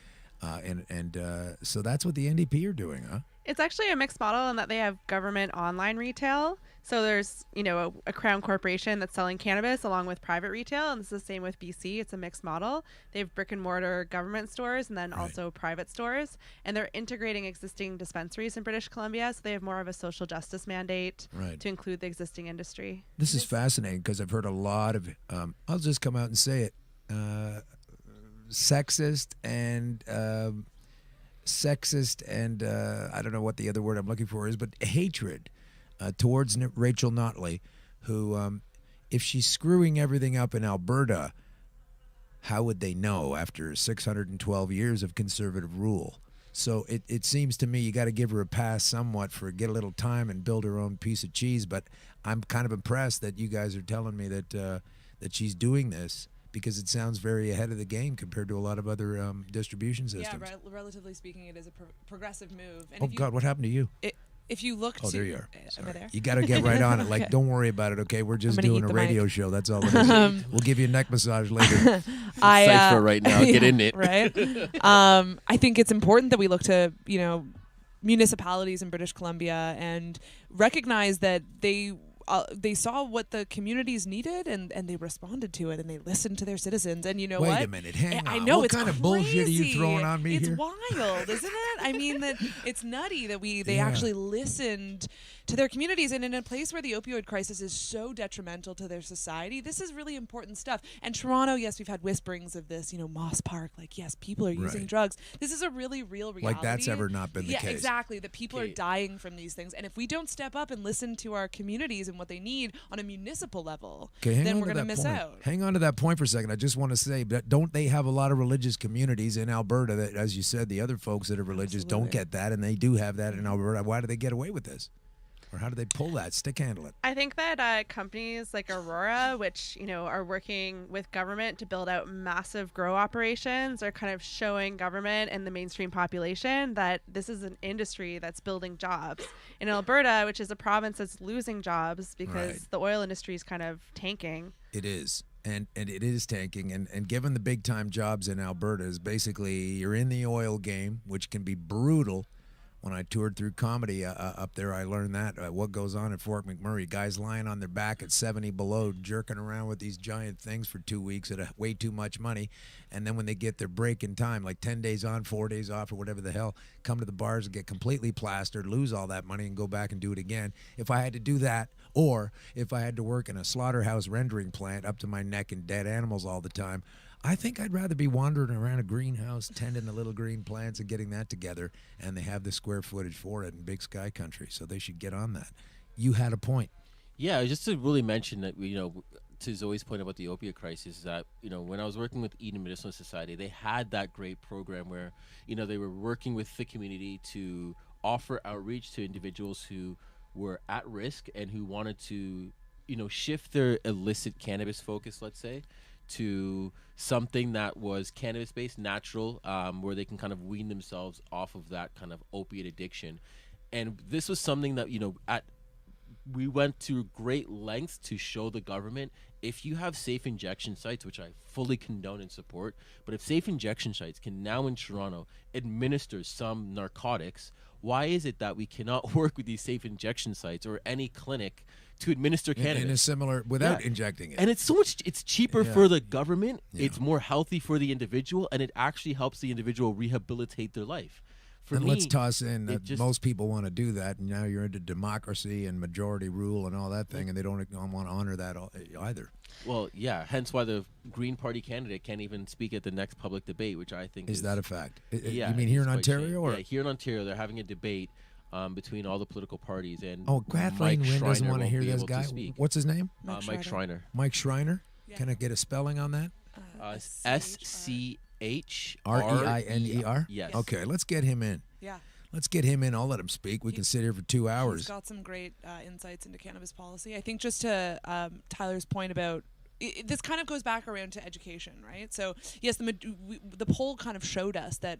So that's what the NDP are doing, huh? It's actually a mixed model in that they have government online retail. So there's, a Crown corporation that's selling cannabis along with private retail. And it's the same with BC. It's a mixed model. They have brick and mortar government stores and then also private stores. And they're integrating existing dispensaries in British Columbia. So they have more of a social justice mandate to include the existing industry. This is fascinating because I've heard a lot of, I'll just come out and say it, sexist and I don't know what the other word I'm looking for is, but hatred towards Rachel Notley, who, if she's screwing everything up in Alberta, how would they know after 612 years of conservative rule? So it seems to me you got to give her a pass somewhat for get a little time and build her own piece of cheese. But I'm kind of impressed that you guys are telling me that that she's doing this, because it sounds very ahead of the game compared to a lot of other distribution systems. Yeah, relatively speaking, it is a progressive move. And Oh, God, what happened to you? If you look Oh, to... there you are. Am I there? You got to get right on it. Like, Okay. don't worry about it, okay? We're just I'm gonna doing eat a the radio mic. show. That's all it is. We'll give you a neck massage later. Cypher right now. Get in it. Right? I think it's important that we look to, municipalities in British Columbia and recognize that they saw what the communities needed and they responded to it and they listened to their citizens. And you know Wait what? a minute, hang I on. know What it's kind of bullshit are you crazy. throwing on me it's here? wild, isn't it? I mean, that it's nutty that they Yeah. actually listened to their communities, and in a place where the opioid crisis is so detrimental to their society, this is really important stuff. And Toronto, yes, we've had whisperings of this, Moss Park, like, yes, people are using Right. drugs. This is a really real reality. Like that's ever not been the Yeah, case. exactly. That people are dying from these things. And if we don't step up and listen to our communities and what they need on a municipal level, Okay, hang then on we're to going to that miss point. out. Hang on to that point for a second. I just want to say that don't they have a lot of religious communities in Alberta that, as you said, the other folks that are religious don't get that, and they do have that in Alberta. Why do they get away with this? Or how do they pull that, stick handle it? I think that companies like Aurora, which are working with government to build out massive grow operations, are kind of showing government and the mainstream population that this is an industry that's building jobs. In Alberta, which is a province that's losing jobs because Right. the oil industry is kind of tanking. It is. And it is tanking. And given the big time jobs in Alberta is basically you're in the oil game, which can be brutal. When I toured through comedy up there, I learned that what goes on at Fort McMurray. Guys lying on their back at 70 below, jerking around with these giant things for 2 weeks at way too much money. And then when they get their break in time, like 10 days on, 4 days off, or whatever the hell, come to the bars and get completely plastered, lose all that money, and go back and do it again. If I had to do that, or if I had to work in a slaughterhouse rendering plant up to my neck in dead animals all the time, I think I'd rather be wandering around a greenhouse, tending the little green plants and getting that together, and they have the square footage for it in Big Sky Country, so they should get on that. You had a point. Yeah, just to really mention that, to Zoe's point about the opiate crisis, is that, when I was working with Eden Medicinal Society, they had that great program where, they were working with the community to offer outreach to individuals who were at risk and who wanted to, shift their illicit cannabis focus, let's say, to something that was cannabis-based, natural, where they can kind of wean themselves off of that kind of opiate addiction. And this was something that, we went to great lengths to show the government, if you have safe injection sites, which I fully condone and support, but if safe injection sites can now in Toronto administer some narcotics, why is it that we cannot work with these safe injection sites or any clinic to administer cannabis in a similar without injecting it? And it's so much, it's cheaper Yeah. for the government, Yeah. it's more healthy for the individual, and it actually helps the individual rehabilitate their life. For And me, let's toss in it that just- most people want to do that, and now you're into democracy and majority rule and all that thing, and they don't want to honor that either. Well, yeah, hence why the Green Party candidate can't even speak at the next public debate, which I think Is that a fact? Yeah, You mean here it's in quite Ontario, shame. or Yeah, here in Ontario, they're having a debate between all the political parties, and oh, Kathleen Mike Wynne doesn't Schreiner want to won't hear be this able to guy. speak. What's his name? Mike Schreiner. Mike Schreiner. Can I get a spelling on that? SCHREINER. Yes. Okay, let's get him in. Yeah. Let's get him in. I'll let him speak. We can sit here for 2 hours. He's got some great insights into cannabis policy. I think just to Tyler's point about this kind of goes back around to education, right? So yes, the poll kind of showed us that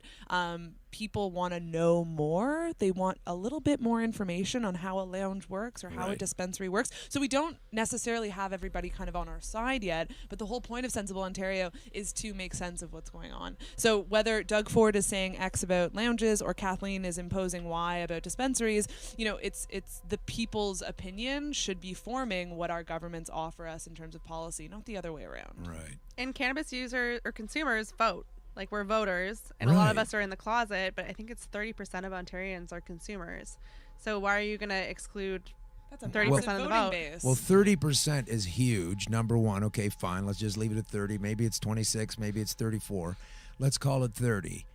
people want to know more. They want a little bit more information on how a lounge works or how a dispensary works. So we don't necessarily have everybody kind of on our side yet, but the whole point of Sensible Ontario is to make sense of what's going on. So whether Doug Ford is saying X about lounges or Kathleen is imposing Y about dispensaries, it's the people's opinion should be forming what our governments offer us in terms of policy, not the other way around. Right. And cannabis users or consumers vote. Like, we're voters, and a lot of Right. us are in the closet, but I think it's 30% of Ontarians are consumers. So why are you going to exclude That's a 30% massive of the voting vote. base. Well, 30% is huge. Number one. Okay, fine. Let's just leave it at 30. Maybe it's 26. Maybe it's 34. Let's call it 30.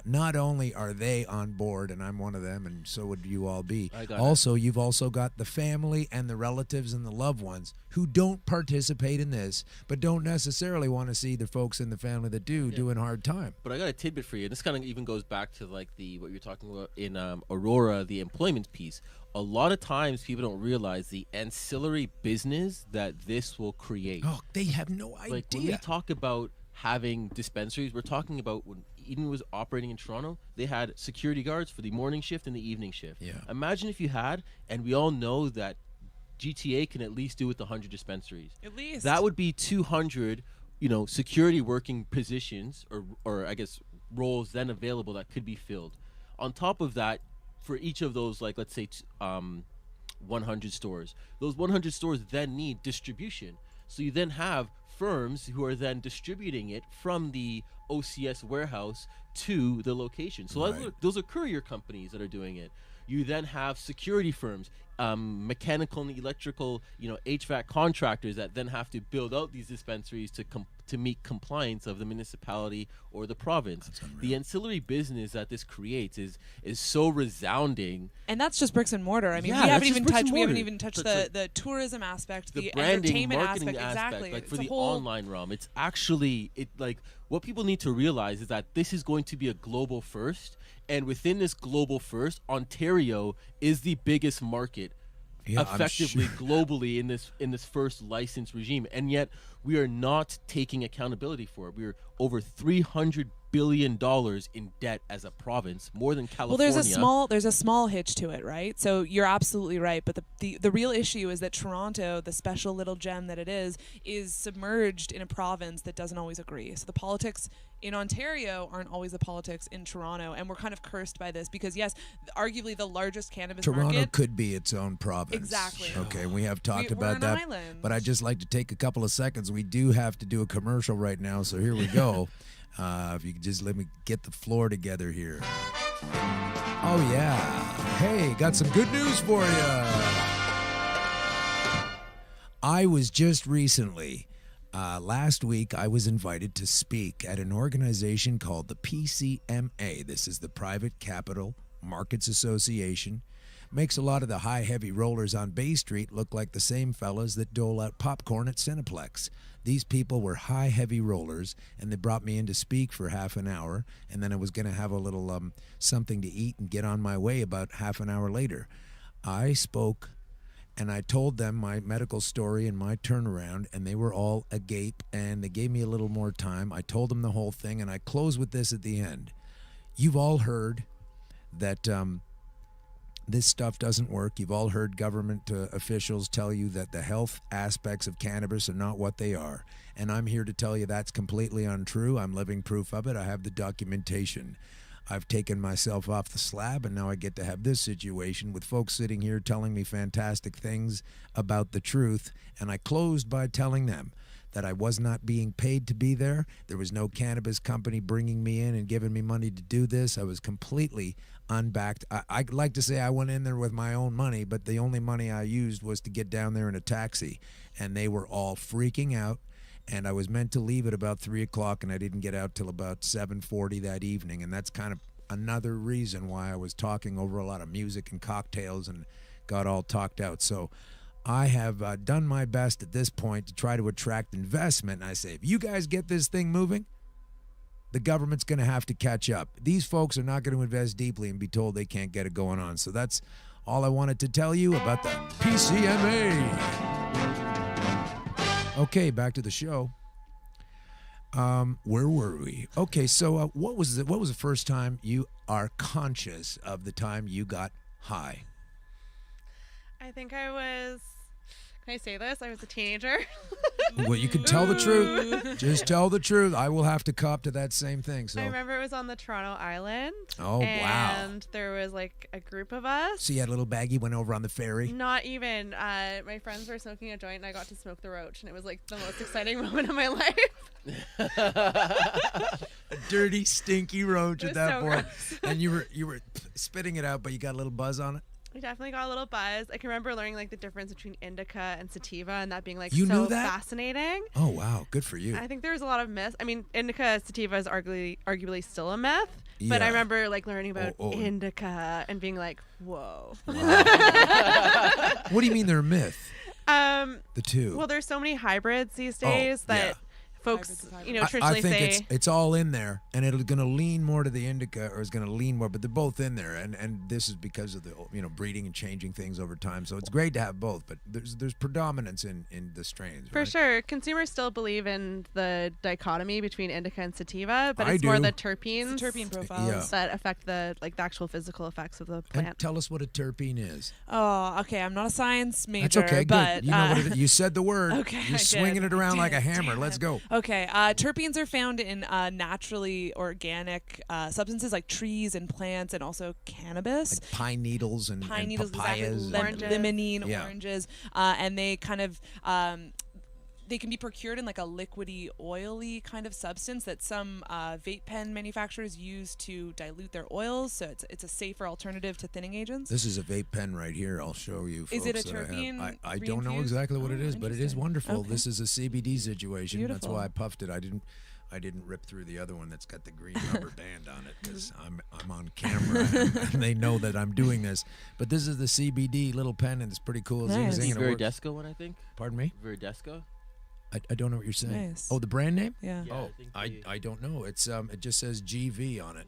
Not only are they on board, and I'm one of them, and so would you all be. Also, you've also got the family and the relatives and the loved ones who don't participate in this, but don't necessarily want to see the folks in the family that do doing hard time. But I got a tidbit for you. This kind of even goes back to like what you're talking about in Aurora, the employment piece. A lot of times people don't realize the ancillary business that this will create. Oh, they have no idea. Like when we talk about having dispensaries, we're talking about when Eden was operating in Toronto, they had security guards for the morning shift and the evening shift. Yeah. Imagine if you had, and we all know that GTA can at least do with 100 dispensaries. At least. That would be 200, security working positions or I guess roles then available that could be filled. On top of that, for each of those, like let's say 100 stores, those 100 stores then need distribution. So you then have firms who are then distributing it from the OCS warehouse to the location. So those are courier companies that are doing it. You then have security firms, mechanical and electrical, HVAC contractors that then have to build out these dispensaries to meet compliance of the municipality or the province. The ancillary business that this creates is so resounding. And that's just bricks and mortar. I mean, Yeah, we haven't even touched So the tourism aspect, the branding, entertainment marketing aspect. Exactly. Like It's for a the whole- online realm, it's actually what people need to realize is that this is going to be a global first, and within this global first, Ontario is the biggest market. Yeah, effectively I'm sure. globally in this first license regime, and yet we are not taking accountability for it. We're over $300 billion in debt as a province, more than California. Well, there's a small hitch to it, right? So you're absolutely right, but the real issue is that Toronto, the special little gem that it is submerged in a province that doesn't always agree. So the politics in Ontario aren't always the politics in Toronto, and we're kind of cursed by this because yes, arguably the largest cannabis Toronto market could be its own province. Exactly. Okay, we have talked We're about an that. island. But I'd just like to take a couple of seconds. We do have to do a commercial right now, so here we go. If you could just let me get the floor together here. Oh, yeah. Hey, got some good news for you. I was just recently, last week, I was invited to speak at an organization called the PCMA. This is the Private Capital Markets Association. Makes a lot of the high heavy rollers on Bay Street look like the same fellas that dole out popcorn at Cineplex. These people were high heavy rollers, and they brought me in to speak for half an hour, and then I was going to have a little something to eat and get on my way about half an hour later. I spoke, and I told them my medical story and my turnaround, and they were all agape, and they gave me a little more time. I told them the whole thing, and I close with this at the end. You've all heard that this stuff doesn't work. You've all heard government officials tell you that the health aspects of cannabis are not what they are. And I'm here to tell you that's completely untrue. I'm living proof of it. I have the documentation. I've taken myself off the slab, and now I get to have this situation with folks sitting here telling me fantastic things about the truth. And I closed by telling them that I was not being paid to be there. There was no cannabis company bringing me in and giving me money to do this. I was completely unbacked. I'd like to say I went in there with my own money, but the only money I used was to get down there in a taxi. And they were all freaking out. And I was meant to leave at about 3 o'clock, and I didn't get out till about 7:40 that evening. And that's kind of another reason why I was talking over a lot of music and cocktails and got all talked out. So I have done my best at this point to try to attract investment. And I say, if you guys get this thing moving, the government's going to have to catch up. These folks are not going to invest deeply and be told they can't get it going on. So that's all I wanted to tell you about the PCMA. Okay, back to the show. Where were we? Okay, so what was the first time you are conscious of the time you got high? I think I was. Can I say this? I was a teenager. Well, you can tell the truth. Just tell the truth. I will have to cop to that same thing. So I remember it was on the Toronto Island. Oh, wow. And there was like a group of us. So you had a little baggie, went over on the ferry? Not even. My friends were smoking a joint, and I got to smoke the roach, and it was like the most exciting moment of my life. A dirty, stinky roach It at was that so point. gross. And you were spitting it out, but you got a little buzz on it? We definitely got a little buzz. I can remember learning like the difference between indica and sativa, and that being like You so knew that? fascinating. Oh wow, good for you. I think there's a lot of myths. I mean, indica sativa is arguably still a myth, but I Yeah. remember like learning about Oh. indica and being like, whoa. What do you mean they're a myth? The two. Well, there's so many hybrids these days that yeah. folks, you know, I traditionally think say. it's all in there, and it's going to lean more to the indica, or it's going to lean more, but they're both in there, and this is because of the breeding and changing things over time. So it's great to have both, but there's predominance in the strains. For right? sure, consumers still believe in the dichotomy between indica and sativa, but I it's more do. the terpenes, terpene profiles that affect the actual physical effects of the And plant. tell us what a terpene is. Oh, okay. I'm not a science major, That's okay. but Good. You know what it is. You said the word. Okay, You're I swinging did. it around I like a did. hammer. Damn Let's it. go. Okay, terpenes are found in naturally organic substances like trees and plants, and also cannabis. Like pine needles and Pine papayas. needles, and, limonene, Yeah. oranges, and they kind of they can be procured in like a liquidy, oily kind of substance that some vape pen manufacturers use to dilute their oils. So it's a safer alternative to thinning agents. This is a vape pen right here. I'll show you. Is it a folks, that I have. terpene I don't know reinfused? exactly what it is, but it is interesting. wonderful. Okay. This is a CBD situation. That's Beautiful. why I puffed it. I didn't rip through the other one that's got the green rubber band on it because I'm on camera and they know that I'm doing this. But this is the CBD little pen, and it's pretty cool. Nice. Zing, zing, and it works. Veridesco one, I think. Pardon me? Veridesco. I don't know what you're saying. Nice. Oh, the brand name? Yeah. Yeah, Oh, I think I don't know. It's it just says GV on it.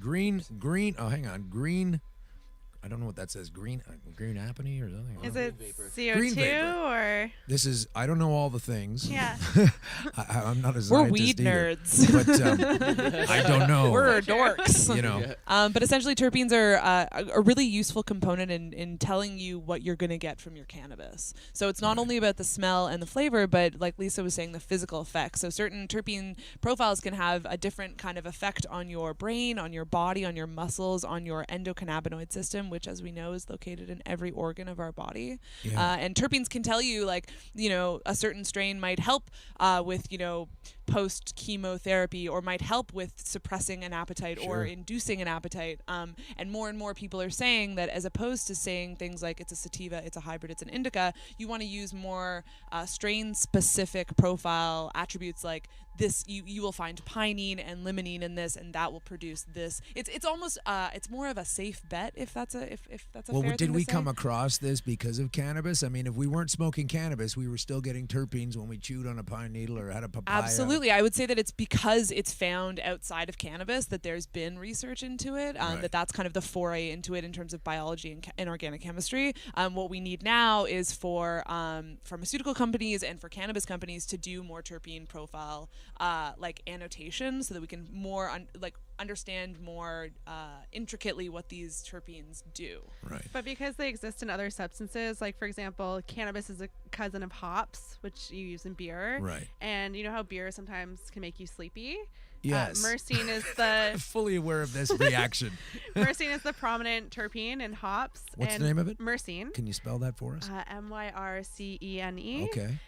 Green. Oh, hang on. Green. I don't know what that says. Green apony or something. Is I don't it know. Green CO2 vapor. or? This is. I don't know all the things. Yeah. I'm not a scientist We're weed either. nerds. But I don't know. We're dorks. You know. But essentially, terpenes are a really useful component in telling you what you're going to get from your cannabis. So it's not only about the smell and the flavor, but like Lisa was saying, the physical effects. So certain terpene profiles can have a different kind of effect on your brain, on your body, on your muscles, on your endocannabinoid system, which, as we know, is located in every organ of our body. Yeah. And terpenes can tell you, like, a certain strain might help with, post chemotherapy, or might help with suppressing an appetite or inducing an appetite. And more people are saying that, as opposed to saying things like it's a sativa, it's a hybrid, it's an indica, you want to use more strain specific profile attributes like this. You will find pinene and limonene in this, and that will produce this. It's almost it's more of a safe bet, if that's a Well, fair did thing we to say. come across this because of cannabis? I mean, if we weren't smoking cannabis, we were still getting terpenes when we chewed on a pine needle or had a papaya. Absolutely. I would say that it's because it's found outside of cannabis that there's been research into it, that's kind of the foray into it in terms of biology and organic chemistry. What we need now is for pharmaceutical companies and for cannabis companies to do more terpene profile like annotation, so that we can more understand more intricately what these terpenes do. Right. But because they exist in other substances, like for example, cannabis is a cousin of hops, which you use in beer. Right. And you know how beer sometimes can make you sleepy? Yes. Myrcene is the fully aware of this reaction. Myrcene is the prominent terpene in hops. What's and the name of it? Myrcene. Can you spell that for us? Myrcene. Okay.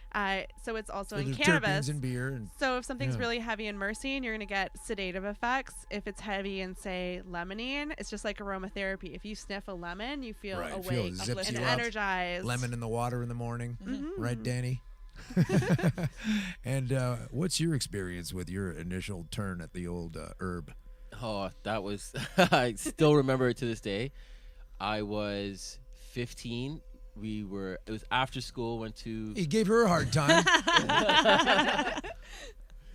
So it's also So in there's cannabis. terpenes in beer and- So if something's yeah. really heavy in myrcene, you're going to get sedative effects. If it's heavy in, say, limonene, it's just like aromatherapy. If you sniff a lemon, you feel Right. awake Zips and you up. energized. Lemon in the water in the morning. Mhm. Right, Danny? And what's your experience with your initial turn at the old herb? Oh, that was I still remember it to this day. I was 15. It was after school, went to He gave her a hard time.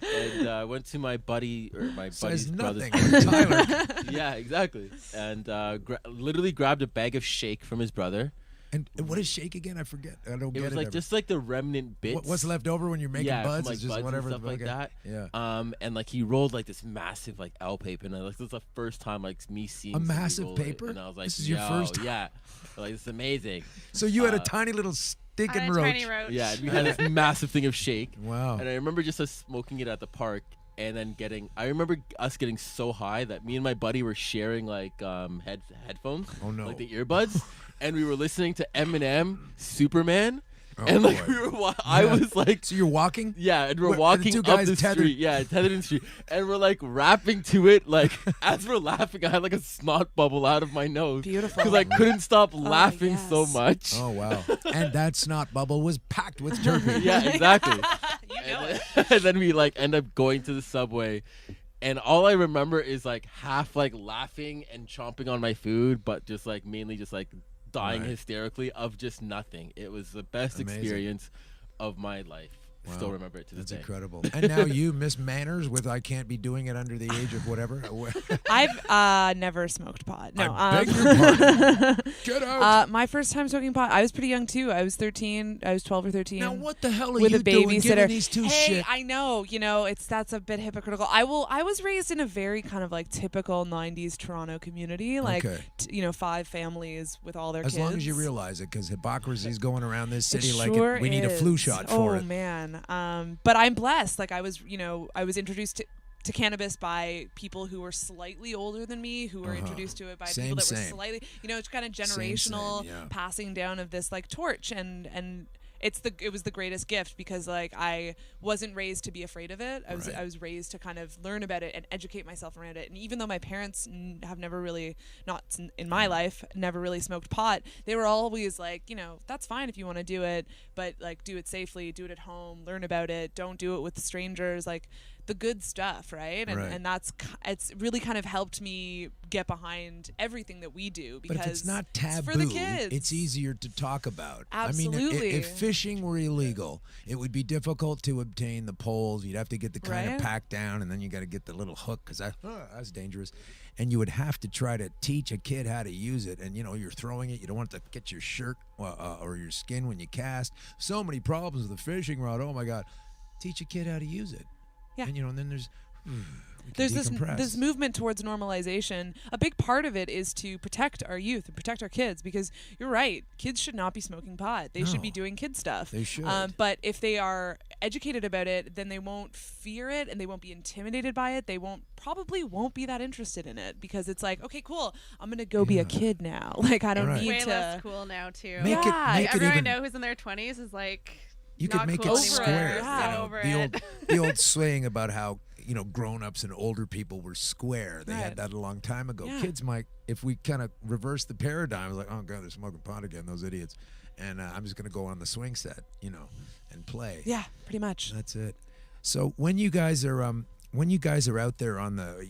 and went to my buddy or my Says buddy's brother's. nothing, Tyler. Yeah, exactly. And literally grabbed a bag of shake from his brother. And what is shake again? I forget. I don't It get was it. like ever. just like the remnant bits. What's left over when you're making yeah, buds? from, like, It's just buds whatever and stuff like that. Yeah. And like he rolled like this massive like L paper, and this was the first time like me seeing A somebody massive roll it, paper? and I was like, This is your "Yo, first time? yeah, like it's amazing." So you had a tiny little stinking On a roach. tiny roach. Yeah, we had this massive thing of shake. Wow. And I remember just us smoking it at the park, and then I remember us getting so high that me and my buddy were sharing like headphones. Oh no. Like the earbuds, and we were listening to Eminem, Superman. and like boy. I was like, so you're walking? Yeah, and we're What, are the walking two up guys the tethered? street. Yeah, tethered in the street, and we're like rapping to it. Like as we're laughing, I had like a snot bubble out of my nose. Beautiful. Because I couldn't stop laughing so much. Oh wow! And that snot bubble was packed with terpenes. Yeah, exactly. You And then we like end up going to the subway, and all I remember is like half like laughing and chomping on my food, but just like mainly just like dying Right. hysterically of just nothing. It was the best Amazing. experience of my life. Wow. Still remember it to this That's day. incredible. And now you, Miss Manners, with I can't be doing it under the age of whatever. I've never smoked pot. No. I beg your pardon. Get out. My first time smoking pot, I was pretty young too. I was 13. I was 12 or 13. Now what the hell are with you a doing babysitter. giving these two hey, shit? I know. That's a bit hypocritical. I was raised in a very kind of like typical 90s Toronto community, like Okay. 5 families with all their As kids. long as you realize it, because hypocrisy's going around this city It like sure we need a flu shot for oh, it. man. But I'm blessed. Like I was introduced to cannabis by people who were slightly older than me, who were introduced to it by people that were slightly, it's kind of generational yeah. passing down of this like torch, and it was the greatest gift because like I wasn't raised to be afraid of it. I was raised to kind of learn about it and educate myself around it. And even though my parents have never really, not in my life, never really smoked pot, they were always like, that's fine if you want to do it, but like do it safely, do it at home, learn about it, don't do it with strangers, like the good stuff, right? And it's really kind of helped me get behind everything that we do because But if it's not taboo, for the kids. it's easier to talk about. Absolutely. I mean, if fishing were illegal, it would be difficult to obtain the poles. You'd have to get the kind of pack down, and then you got to get the little hook because that's dangerous. And you would have to try to teach a kid how to use it. And, you're throwing it. You don't want it to get your shirt or your skin when you cast. So many problems with the fishing rod. Oh, my God. Teach a kid how to use it. Yeah. And, and then there's this movement towards normalization. A big part of it is to protect our youth and protect our kids because you're right, kids should not be smoking pot. They should be doing kid stuff. They should. But if they are educated about it, then they won't fear it and they won't be intimidated by it. They probably won't be that interested in it because it's like, okay, cool, I'm gonna go be a kid now. Like I don't need way to. less cool now too. Make it everyone even- I know who's in their 20s is like. You not could make cool it square. anymore. The old saying about how grown-ups and older people were square. They had Right. that a long time ago. Yeah. Kids might, if we kind of reverse the paradigm, like, oh god, they're smoking pot again, those idiots, and I'm just gonna go on the swing set, and play. Yeah, pretty much. That's it. So when you guys are out there on the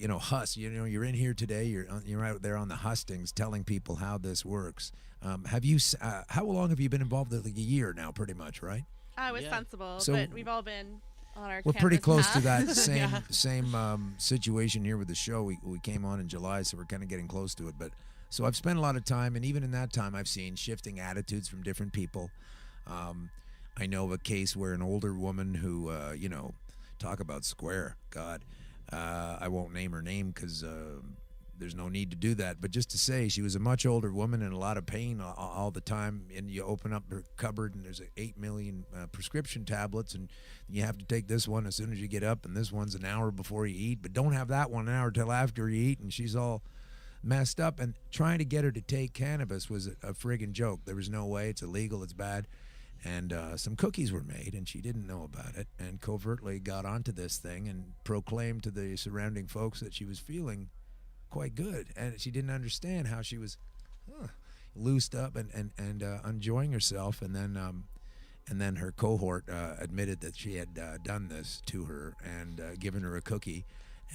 you're in here today, you're out there on the hustings telling people how this works. How long have you been involved? Like a year now, pretty much, right? With Sensible, So- but we've all been on our We're pretty cannabis close to that path. same situation here with the show. We came on in July, so we're kind of getting close to it. But so I've spent a lot of time, and even in that time, I've seen shifting attitudes from different people. I know of a case where an older woman who, talk about square. God, I won't name her name because there's no need to do that. But just to say, she was a much older woman in a lot of pain all the time. And you open up her cupboard, and there's 8 million prescription tablets, and you have to take this one as soon as you get up, and this one's an hour before you eat. But don't have that one an hour till after you eat, and she's all messed up. And trying to get her to take cannabis was a friggin' joke. There was no way. It's illegal. It's bad. And some cookies were made, and she didn't know about it, and covertly got onto this thing and proclaimed to the surrounding folks that she was feeling quite good, and she didn't understand how she was loosed up and enjoying herself. And then her cohort admitted that she had done this to her and given her a cookie,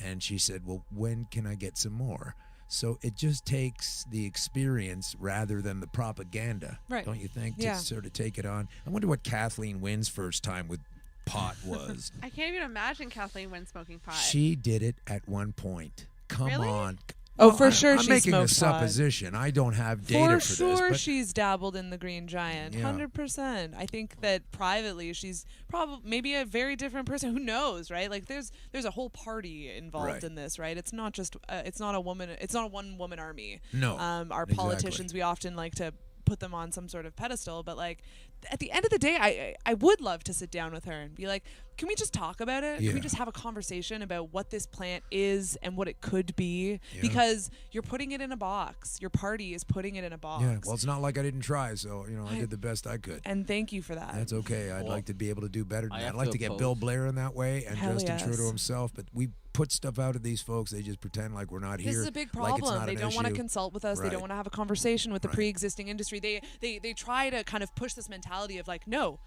and she said, well, when can I get some more? So it just takes the experience rather than the propaganda, Right. don't you think, Yeah. to sort of take it on? I wonder what Kathleen Wynn's first time with pot was. I can't even imagine Kathleen Wynn smoking pot. She did it at one point. Come Really? on. Oh, for sure I'm she making a smoked pot. supposition. I don't have data For for sure, this. But she's dabbled in the Green Giant, Yeah. 100%. I think that privately, she's probably maybe a very different person. Who knows, right? Like, there's a whole party involved Right. in this, right? It's not just it's not a woman. It's not a one woman army. No, Our exactly. politicians, we often like to put them on some sort of pedestal, but like at the end of the day, I would love to sit down with her and be like, can we just talk about it? Yeah. Can we just have a conversation about what this plant is and what it could be? Yeah. Because you're putting it in a box. Your party is putting it in a box. Yeah, well, it's not like I didn't try, so I did the best I could. And thank you for that. That's okay. I'd like to be able to do better than that. I'd have like to to get oppose. Bill Blair in that way and Hell Justin Trudeau yes. himself, but we put stuff out of these folks. They just pretend like we're not here. This is a big like it's problem. not They an don't want to issue. consult with us. They Right. don't want to have a conversation with the pre-existing industry. They try to kind of push this mentality of like, no,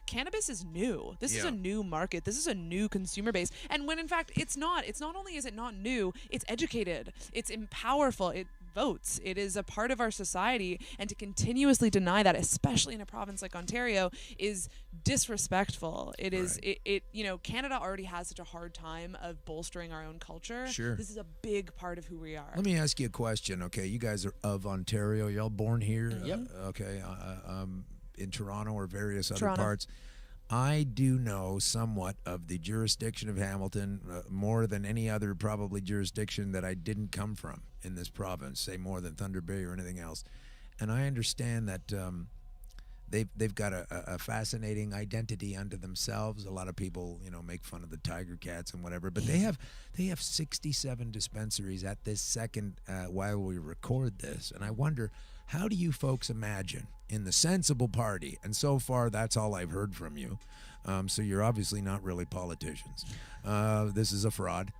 cannabis is new. This is Yeah. a new market. This is a new consumer base. And when in fact it's not. It's not only is it not new, it's educated. It's powerful. It votes. It is a part of our society, and to continuously deny that, especially in a province like Ontario, is disrespectful. It is it Canada already has such a hard time of bolstering our own culture. Sure. This is a big part of who we are. Let me ask you a question. Okay, you guys are of Ontario. Y'all born here? Yep. Okay, in Toronto or various other Toronto. parts. I do know somewhat of the jurisdiction of Hamilton, more than any other probably jurisdiction that I didn't come from in this province, say more than Thunder Bay or anything else. And I understand that they've got a fascinating identity unto themselves. A lot of people, make fun of the Tiger Cats and whatever, but they have 67 dispensaries at this second while we record this. And I wonder, how do you folks imagine in the sensible party? And so far, that's all I've heard from you. So you're obviously not really politicians. This is a fraud.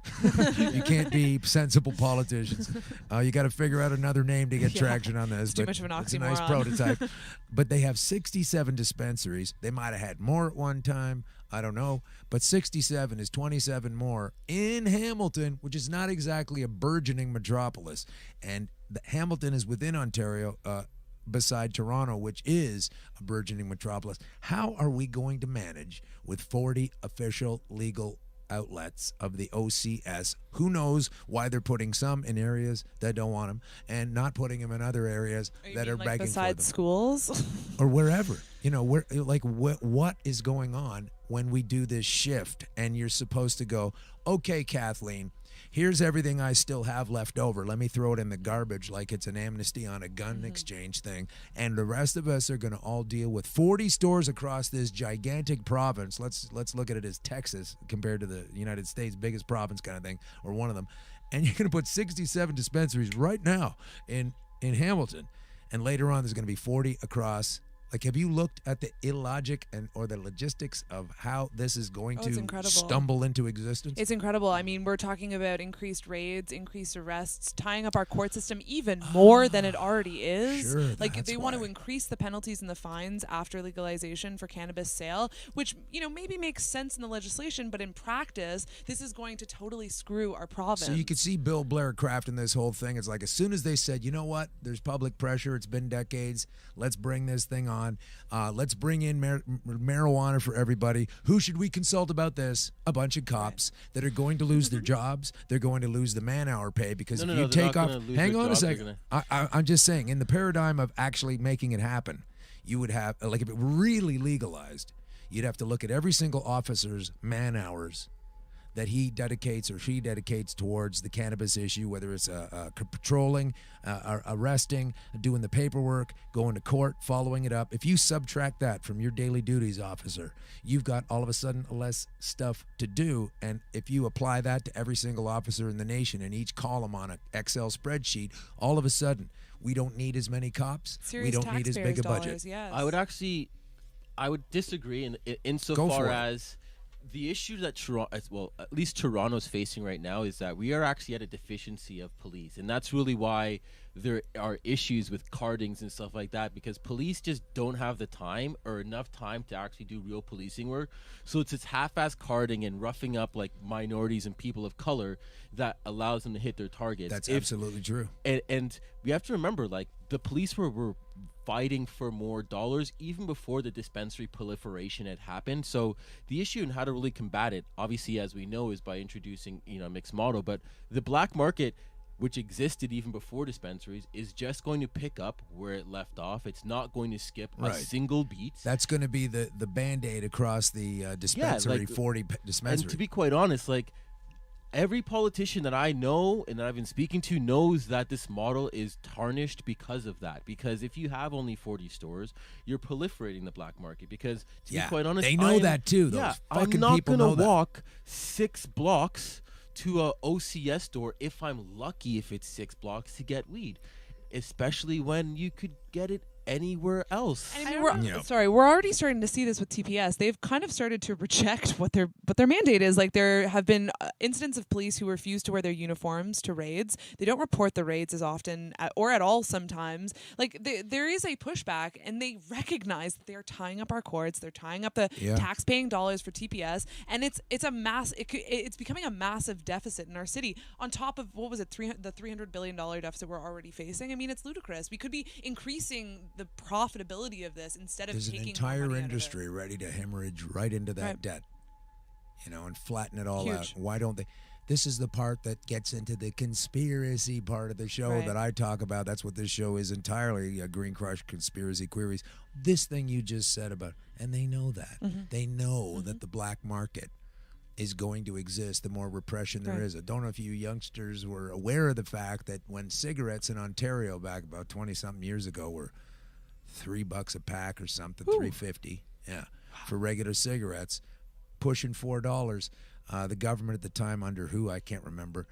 You can't be sensible politicians. You got to figure out another name to get traction on this. It's too but much of an It's a nice oxymoron. prototype. But they have 67 dispensaries. They might have had more at one time. I don't know. But 67 is 27 more in Hamilton, which is not exactly a burgeoning metropolis. And Hamilton is within Ontario, beside Toronto, which is a burgeoning metropolis. How are we going to manage with 40 official legal outlets of the OCS? Who knows why they're putting some in areas that don't want them and not putting them in other areas that are begging for besides them, schools? or wherever. Where like what is going on when we do this shift? And you're supposed to go, okay, Kathleen, here's everything I still have left over. Let me throw it in the garbage like it's an amnesty on a gun exchange thing. And the rest of us are going to all deal with 40 stores across this gigantic province. Let's look at it as Texas compared to the United States, biggest province kind of thing, or one of them. And you're going to put 67 dispensaries right now in Hamilton. And later on, there's going to be 40 across. Like, have you looked at the illogic or the logistics of how this is going It's to incredible. stumble into existence? It's incredible. I mean, we're talking about increased raids, increased arrests, tying up our court system even more than it already is. Sure, like that's they want to increase the penalties and the fines after legalization for cannabis sale, which, maybe makes sense in the legislation, but in practice, this is going to totally screw our province. So you could see Bill Blair crafting this whole thing. It's like, as soon as they said, you know what, there's public pressure, it's been decades, let's bring this thing on. Let's bring in marijuana for everybody. Who should we consult about this? A bunch of cops that are going to lose their jobs. They're going to lose the man-hour pay because if you they're take not off. gonna lose Hang their on a jobs, they're second. I'm just saying, in the paradigm of actually making it happen, you would have, like, if it were really legalized, you'd have to look at every single officer's man-hours that he dedicates or she dedicates towards the cannabis issue, whether it's patrolling, arresting, doing the paperwork, going to court, following it up. If you subtract that from your daily duties, officer, you've got all of a sudden less stuff to do. And if you apply that to every single officer in the nation in each column on an Excel spreadsheet, all of a sudden we don't need as many cops. Serious we don't need as big a budget. dollars, yes. I would disagree Go insofar for it. as the issue that at least Toronto's facing right now is that we are actually at a deficiency of police, and that's really why there are issues with cardings and stuff like that, because police just don't have the time or enough time to actually do real policing work. So it's this half-ass carding and roughing up like minorities and people of color that allows them to hit their targets. That's absolutely true. And we have to remember, like, the police were fighting for more dollars even before the dispensary proliferation had happened. So the issue and how to really combat it, obviously, as we know, is by introducing mixed model. But the black market, which existed even before dispensaries, is just going to pick up where it left off. It's not going to skip a single beat. That's going to be the Band-Aid across the dispensary, 40 dispensaries. And to be quite honest, like, every politician that I know and that I've been speaking to knows that this model is tarnished because of that. Because if you have only 40 stores, you're proliferating the black market. Because to be quite honest, they know that too. Those fucking I'm not people know gonna that. walk 6 blocks to a OCS store if I'm lucky, if it's 6 blocks, to get weed, especially when you could get it anywhere else. I mean, we're already starting to see this with TPS. They've kind of started to reject what their mandate is. Like, there have been incidents of police who refuse to wear their uniforms to raids. They don't report the raids as often or at all sometimes. Like, there is a pushback, and they recognize that they are tying up our courts. They're tying up the tax-paying dollars for TPS, and it's becoming a massive deficit in our city. On top of what was it, the $300 billion deficit we're already facing. I mean, it's ludicrous. We could be increasing the profitability of this instead of There's taking an entire industry ready to hemorrhage right into that debt, and flatten it all out. Why don't they? This is the part that gets into the conspiracy part of the show that I talk about. That's what this show is entirely, Green Crush Conspiracy Queries. This thing you just said about, and they know that. They know that the black market is going to exist the more repression there is. I don't know if you youngsters were aware of the fact that when cigarettes in Ontario back about 20-something years ago were $3 a pack or something, $3.50, for regular cigarettes, pushing $4. The government at the time, under who I can't remember,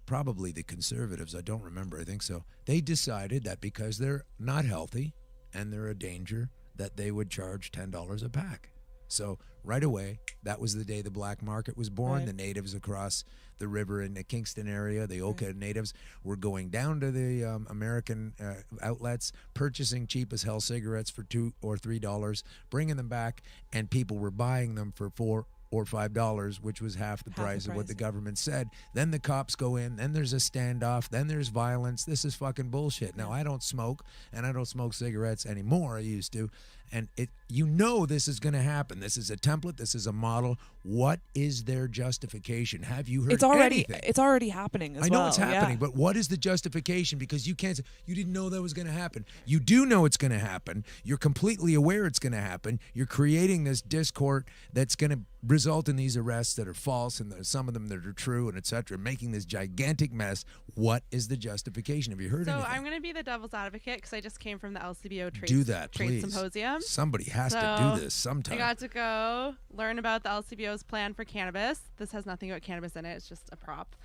probably the Conservatives, I don't remember, I think so. They decided that because they're not healthy and they're a danger, that they would charge $10 a pack. So right away, that was the day the black market was born. The natives across the river in the Kingston area, the Oka natives, were going down to the American outlets, purchasing cheap as hell cigarettes for $2 or $3, bringing them back, and people were buying them for $4 or $5, which was half the price of what the government said. Then the cops go in, then there's a standoff, then there's violence. This is fucking bullshit. Now, I don't smoke, and I don't smoke cigarettes anymore. I used to. And this is going to happen. This is a template. This is a model. What is their justification? Have you heard anything? It's already happening as well. I know it's happening, but what is the justification? Because you can't say, you didn't know that was going to happen. You do know it's going to happen. You're completely aware it's going to happen. You're creating this discord that's going to result in these arrests that are false, and some of them that are true, and etc., making this gigantic mess. What is the justification? Have you heard anything? So I'm going to be the devil's advocate because I just came from the LCBO Trade Symposium. Somebody has to do this sometime. I got to go learn about the LCBO's plan for cannabis. This has nothing about cannabis in it. It's just a prop.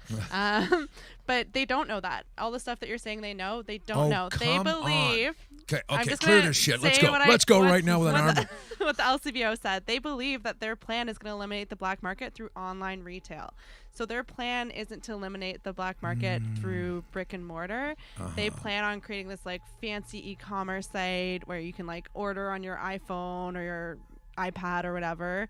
But they don't know that. All the stuff that you're saying they know, they don't know. They believe. Okay, clear this shit. Let's go. Let's go right now with an arm. What the LCBO said. They believe that their plan is going to eliminate the black market through online retail. So their plan isn't to eliminate the black market through brick and mortar. They plan on creating this like fancy e-commerce site where you can like order on your iPhone or your iPad or whatever.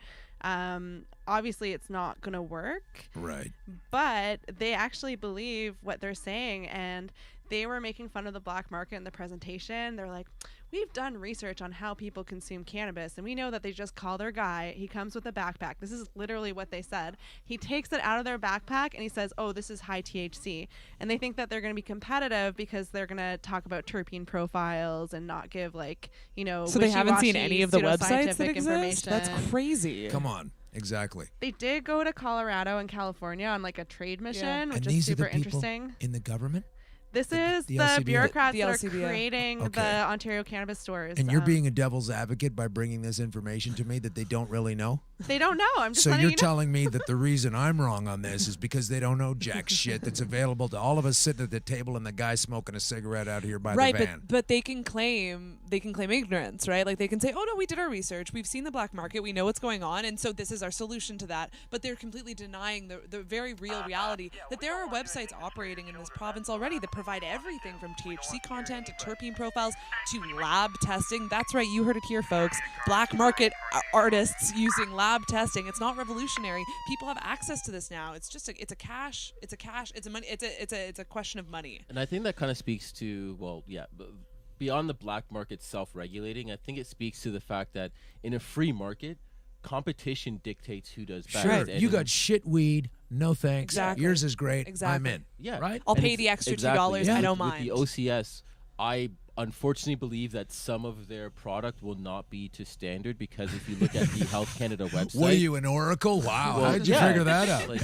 Obviously it's not going to work. Right. But they actually believe what they're saying, and they were making fun of the black market in the presentation. They're like, we've done research on how people consume cannabis, and we know that they just call their guy. He comes with a backpack. This is literally what they said. He takes it out of their backpack, and he says, oh, this is high THC. And they think that they're going to be competitive because they're going to talk about terpene profiles and not give, like, So they haven't seen any of the websites that exist? That's crazy. Come on. Exactly. They did go to Colorado and California on, like, a trade mission, which is super interesting. In the government? This is the bureaucrats that are creating the Ontario cannabis stores. And you're being a devil's advocate by bringing this information to me that they don't really know? They don't know. I'm just so letting you're you know. telling me that the reason I'm wrong on this is because they don't know jack shit that's available to all of us sitting at the table and the guy smoking a cigarette out here by the van. But they can claim ignorance, right? Like they can say, oh no, we did our research, we've seen the black market, we know what's going on, and so this is our solution to that. But they're completely denying the very real reality that there are websites operating in this province already that provide everything from THC content to terpene profiles to lab testing. That's right, you heard it here, folks. Black market artists using lab testing. It's not revolutionary. People have access to this now. It's just it's a question of money. And I think that kind of speaks to, beyond the black market self-regulating, I think it speaks to the fact that in a free market, competition dictates who does best. Sure, you got shit weed. No thanks. Exactly. Yours is great. Exactly. I'm in. Yeah, right. I'll pay the extra $2. I don't mind. With the OCS, I unfortunately believe that some of their product will not be to standard, because if you look at the Health Canada website, Were you an Oracle? Wow, well, how did you figure that out? Like,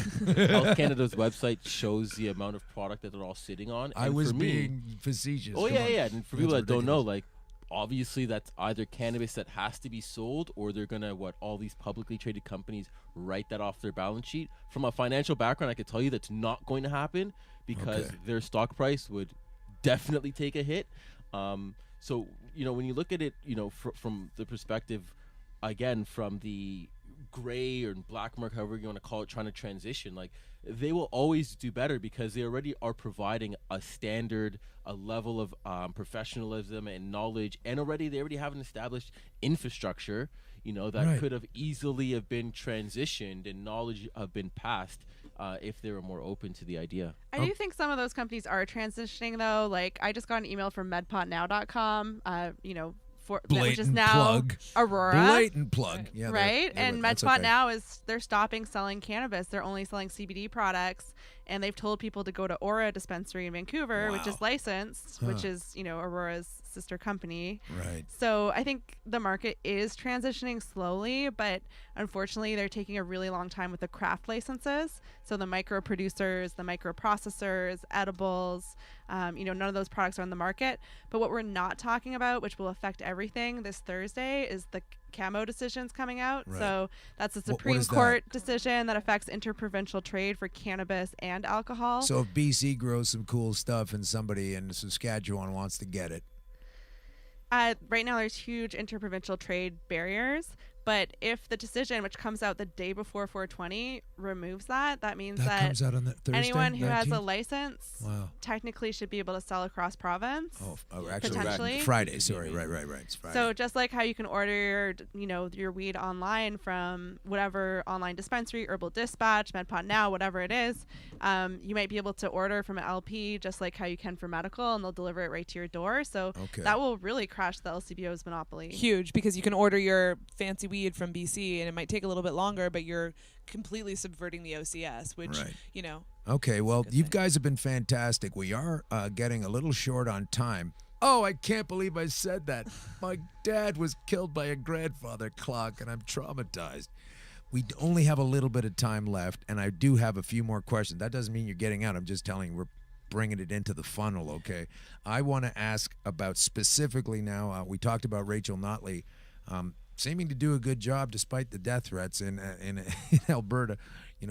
Health Canada's website shows the amount of product that they're all sitting on. I and was for me, being facetious. Oh Come yeah, on. yeah. And for That's people that don't know, ridiculous. like, obviously that's either cannabis that has to be sold, or they're gonna all these publicly traded companies write that off their balance sheet. From a financial background, I could tell you that's not going to happen, because Okay. their stock price would definitely take a hit. So when you look at it, from the perspective, again, from the gray or black market, however you want to call it, trying to transition, like, they will always do better, because they already are providing a standard, a level of professionalism and knowledge, and they already have an established infrastructure, that Right. could have easily have been transitioned and knowledge have been passed if they were more open to the idea. I do think some of those companies are transitioning, though. Like, I just got an email from medpotnow.com, which is Blatant now plug. Aurora. Blatant plug. Yeah, right? And that's MedSpot okay. now they're stopping selling cannabis. They're only selling CBD products, and they've told people to go to Aura dispensary in Vancouver, which is licensed, which is Aurora's sister company. Right. So I think the market is transitioning slowly, but unfortunately they're taking a really long time with the craft licenses. So the micro producers, the micro processors, edibles, none of those products are on the market. But what we're not talking about, which will affect everything this Thursday, is the camo decisions coming out. Right. So that's a What Supreme is that? Court decision that affects interprovincial trade for cannabis and alcohol. So if BC grows some cool stuff and somebody in Saskatchewan wants to get it, Right now, there's huge interprovincial trade barriers. But if the decision, which comes out the day before 420, removes that means That that comes out on that Thursday, anyone who has a 19th? license Wow. technically should be able to sell across province. Actually, potentially. Friday. Sorry, right. It's Friday. So just like how you can order your weed online from whatever online dispensary, Herbal Dispatch, MedPod Now, whatever it is, you might be able to order from an LP just like how you can for medical, and they'll deliver it right to your door. So that will really crash the LCBO's monopoly. Huge, because you can order your fancy weed from BC and it might take a little bit longer, but you're completely subverting the OCS, which Right. Okay, well, you guys have been fantastic. We are getting a little short on time. Oh, I can't believe I said that. My dad was killed by a grandfather clock, and I'm traumatized. We only have a little bit of time left, and I do have a few more questions. That doesn't mean you're getting out. I'm just telling you we're bringing it into the funnel, okay? I want to ask about specifically now, we talked about Rachel Notley seeming to do a good job despite the death threats in Alberta.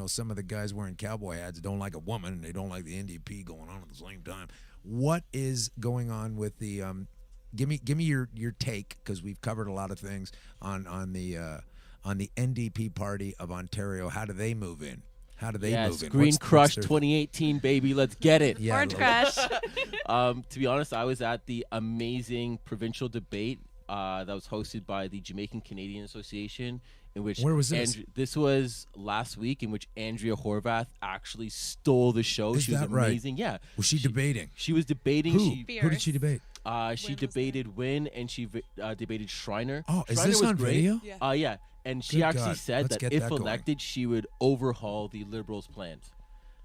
Some of the guys wearing cowboy hats don't like a woman, and they don't like the NDP going on at the same time. What is going on with the give me your take, because we've covered a lot of things on the NDP party of Ontario. How do they move in? How do they move in? Green What's Crush their- 2018, baby. Let's get it. Yeah, Orange Crush. To be honest, I was at the amazing provincial debate that was hosted by the Jamaican Canadian Association, in which Where was this? This was last week, in which Andrea Horvath actually stole the show. Is She was that right? amazing. Yeah. Was she debating? She was debating. Who did she debate? She debated Wynn, and she debated Schreiner. Oh, is Schreiner this was on great. video? Yeah. And she Good actually God. said Let's that get if that going. elected, she would overhaul the Liberals' plans.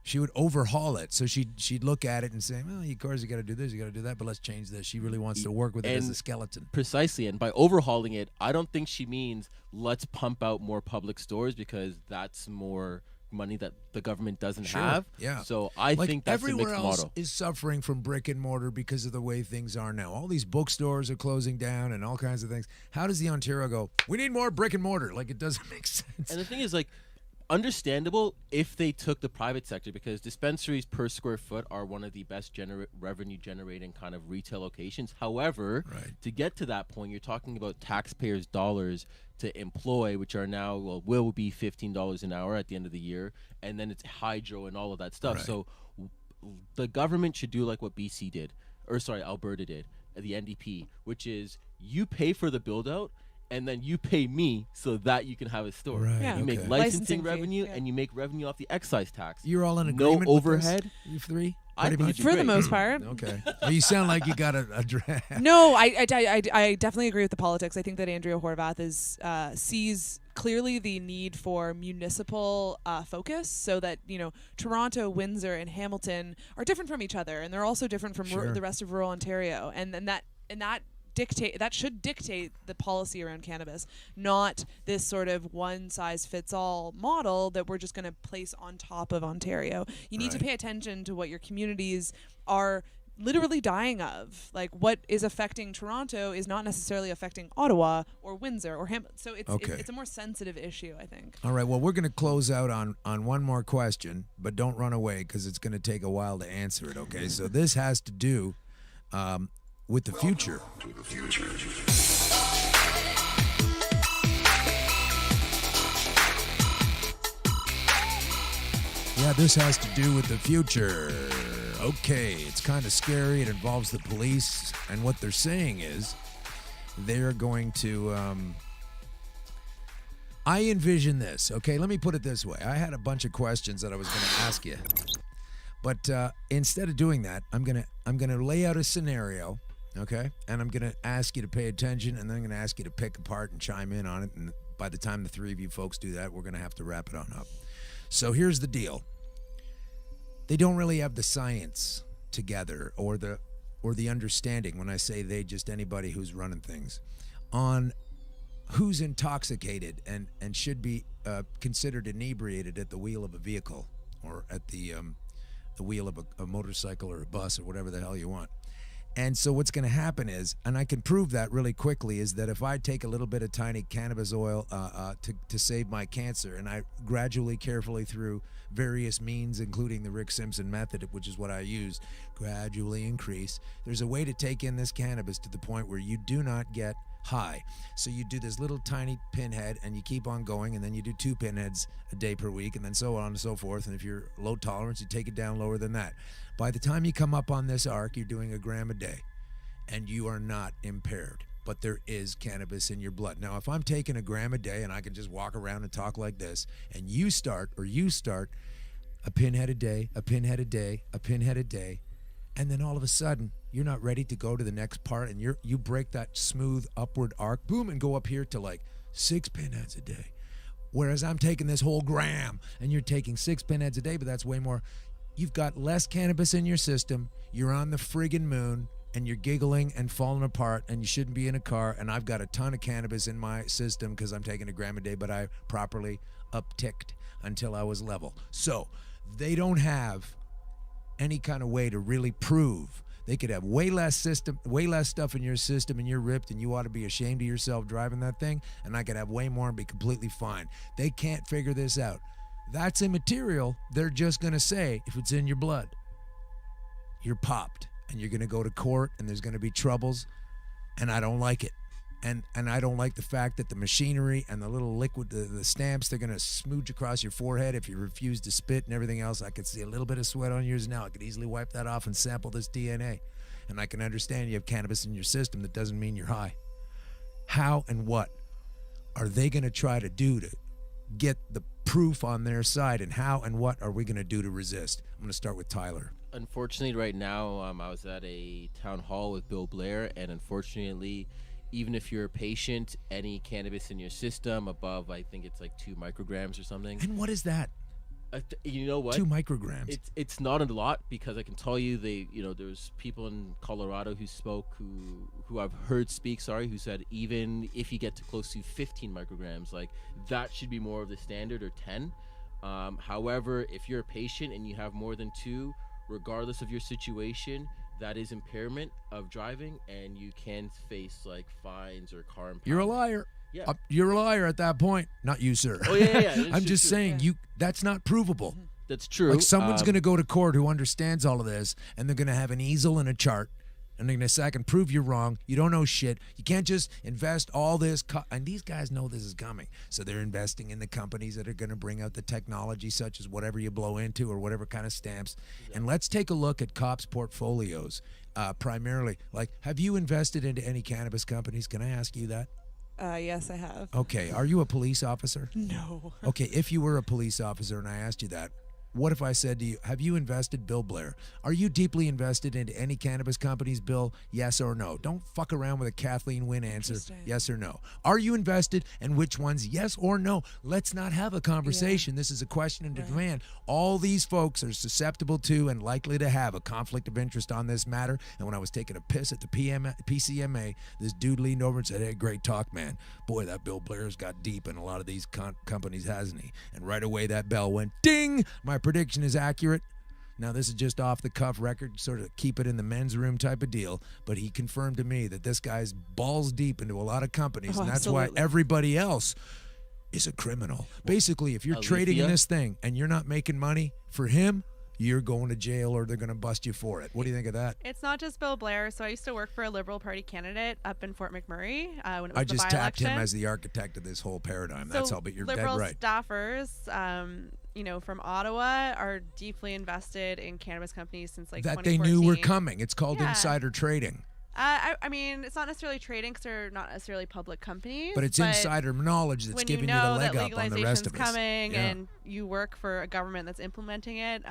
She would overhaul it. So she'd look at it and say, well, of course, you got to do this, you got to do that, but let's change this. She really wants to work with it as a skeleton. Precisely. And by overhauling it, I don't think she means let's pump out more public stores, because that's more money that the government doesn't have. Yeah. So I think that's the everywhere mixed else model. is suffering from brick and mortar because of the way things are now. All these bookstores are closing down and all kinds of things. How does the Ontario go, we need more brick and mortar? Like, it doesn't make sense. And the thing is, like, understandable if they took the private sector, because dispensaries per square foot are one of the best revenue generating kind of retail locations. However, to get to that point, you're talking about taxpayers' dollars to employ, which are now will be $15 an hour at the end of the year, and then it's hydro and all of that stuff. So the government should do like what BC did, or sorry, Alberta did, the NDP, which is you pay for the build out, and then you pay me so that you can have a store. Right, Yeah. You make okay. licensing Licensing fee, revenue, and you make revenue off the excise tax. You're all in No agreement overhead. with this, you three? I Pretty think much? it'd be For the great. most part. Okay. Well, you sound like you got a draft. No, I definitely agree with the politics. I think that Andrea Horvath sees clearly the need for municipal focus, so that Toronto, Windsor, and Hamilton are different from each other, and they're also different from Sure. the rest of rural Ontario, and that and that should dictate the policy around cannabis, not this sort of one size fits all model that we're just going to place on top of Ontario. You need to pay attention to what your communities are literally dying of. Like, what is affecting Toronto is not necessarily affecting Ottawa or Windsor or Hamilton. So it's a more sensitive issue, I think. All right. Well, we're going to close out on one more question, but don't run away because it's going to take a while to answer it. Okay. So this has to do with the future. Yeah, this has to do with the future. Okay, it's kind of scary. It involves the police, and what they're saying is they're going to I envision this. Okay, let me put it this way. I had a bunch of questions that I was going to ask you. But instead of doing that, I'm going to lay out a scenario. Okay, and I'm going to ask you to pay attention, and then I'm going to ask you to pick apart and chime in on it. And by the time the three of you folks do that, we're going to have to wrap it on up. So here's the deal. They don't really have the science together or the understanding, when I say they, just anybody who's running things, on who's intoxicated and should be considered inebriated at the wheel of a vehicle or at the wheel of a motorcycle or a bus or whatever the hell you want. And so what's going to happen is, and I can prove that really quickly, is that if I take a little bit of tiny cannabis oil to save my cancer, and I gradually, carefully, through various means, including the Rick Simpson method, which is what I use, gradually increase, there's a way to take in this cannabis to the point where you do not get high. So you do this little tiny pinhead and you keep on going, and then you do 2 pinheads a day per week, and then so on and so forth. And if you're low tolerance, you take it down lower than that. By the time you come up on this arc, you're doing 1 gram a day and you are not impaired, but there is cannabis in your blood. Now, if I'm taking 1 gram a day and I can just walk around and talk like this, and you start a pinhead a day, a pinhead a day, a pinhead a day, and then all of a sudden you're not ready to go to the next part, and you break that smooth upward arc, boom, and go up here to like 6 pinheads a day. Whereas I'm taking this whole gram and you're taking 6 pinheads a day, but that's way more. You've got less cannabis in your system. You're on the friggin' moon and you're giggling and falling apart, and you shouldn't be in a car. And I've got a ton of cannabis in my system because I'm taking 1 gram a day, but I properly upticked until I was level. So they don't have any kind of way to really prove. They could have way less stuff in your system, and you're ripped and you ought to be ashamed of yourself driving that thing, and I could have way more and be completely fine. They can't figure this out. That's immaterial. They're just going to say, if it's in your blood, you're popped, and you're going to go to court, and there's going to be troubles, and I don't like it. And I don't like the fact that the machinery and the little liquid, the stamps, they're going to smooch across your forehead if you refuse to spit and everything else. I could see a little bit of sweat on yours now. I could easily wipe that off and sample this DNA. And I can understand you have cannabis in your system. That doesn't mean you're high. How and what are they going to try to do to get the proof on their side, and how and what are we going to do to resist? I'm going to start with Tyler. Unfortunately, right now, I was at a town hall with Bill Blair, and unfortunately, even if you're a patient, any cannabis in your system above, I think it's like 2 micrograms or something. And what is that? You know what? 2 micrograms. It's not a lot, because I can tell you, there's people in Colorado who spoke, who I've heard speak, who said even if you get to close to 15 micrograms, like that should be more of the standard, or 10. However, if you're a patient and you have more than 2, regardless of your situation, that is impairment of driving, and you can face like fines or car impoundment. You're a liar. Yeah. You're a liar at that point. Not you, sir. Oh yeah. I'm just saying, that's not provable. That's true. Like, someone's going to go to court who understands all of this, and they're going to have an easel and a chart, and they're going to say, I can prove you're wrong. You don't know shit. You can't just invest all this. And these guys know this is coming. So they're investing in the companies that are going to bring out the technology, such as whatever you blow into or whatever kind of stamps. Yeah. And let's take a look at cops' portfolios, primarily. Like, have you invested into any cannabis companies? Can I ask you that? Yes, I have. Okay. Are you a police officer? No. Okay. If you were a police officer and I asked you that, What if I said to you, have you invested, Bill Blair? Are you deeply invested into any cannabis companies, Bill? Yes or no? Don't fuck around with a Kathleen Wynne answer. Yes or no? Are you invested, and which ones? Yes or no? Let's not have a conversation. This is a question and demand. All these folks are susceptible to and likely to have a conflict of interest on this matter. And when I was taking a piss at the PCMA, this dude leaned over and said, hey, great talk, man. Boy, that Bill Blair's got deep in a lot of these companies, hasn't he? And right away that bell went ding. My prediction is accurate. Now, this is just off the cuff record, sort of keep it in the men's room type of deal. But he confirmed to me that this guy's balls deep into a lot of companies. And that's why everybody else is a criminal. Basically, if you're trading in this thing and you're not making money for him, you're going to jail or they're going to bust you for it. What do you think of that? It's not just Bill Blair. So I used to work for a Liberal Party candidate up in Fort McMurray when it was I the just tapped by-election. him as the architect of this whole paradigm. So That's all, but you're Liberal dead right. staffers, from Ottawa are deeply invested in cannabis companies since like That they knew were 2014. coming. It's called insider trading. I mean, it's not necessarily trading because they're not necessarily public companies. But it's insider knowledge that's when giving you the leg up on the rest of us. Coming Yeah. and you work for a government that's implementing it.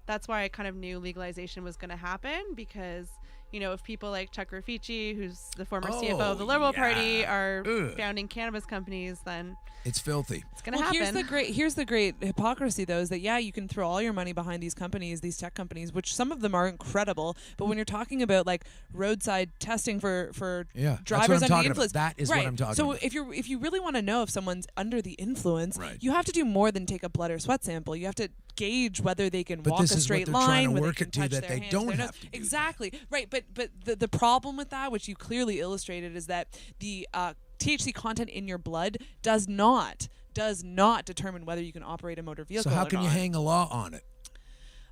That's why I kind of knew legalization was going to happen because, if people like Chuck Rafici, who's the former CFO of the Liberal Party, are founding cannabis companies, then it's filthy. It's going to happen. Here's the great hypocrisy, though, is that, you can throw all your money behind these companies, these tech companies, which some of them are incredible. But when you're talking about like roadside testing for drivers under the influence, that is what I'm talking so about. if you really want to know if someone's under the influence, you have to do more than take a blood or sweat sample. You have to gauge whether they can walk a straight line, whether they can touch their hands, their nose. Exactly. Right. But the problem with that, which you clearly illustrated, is that the THC content in your blood does not determine whether you can operate a motor vehicle. So how or can you not. hang a law on it?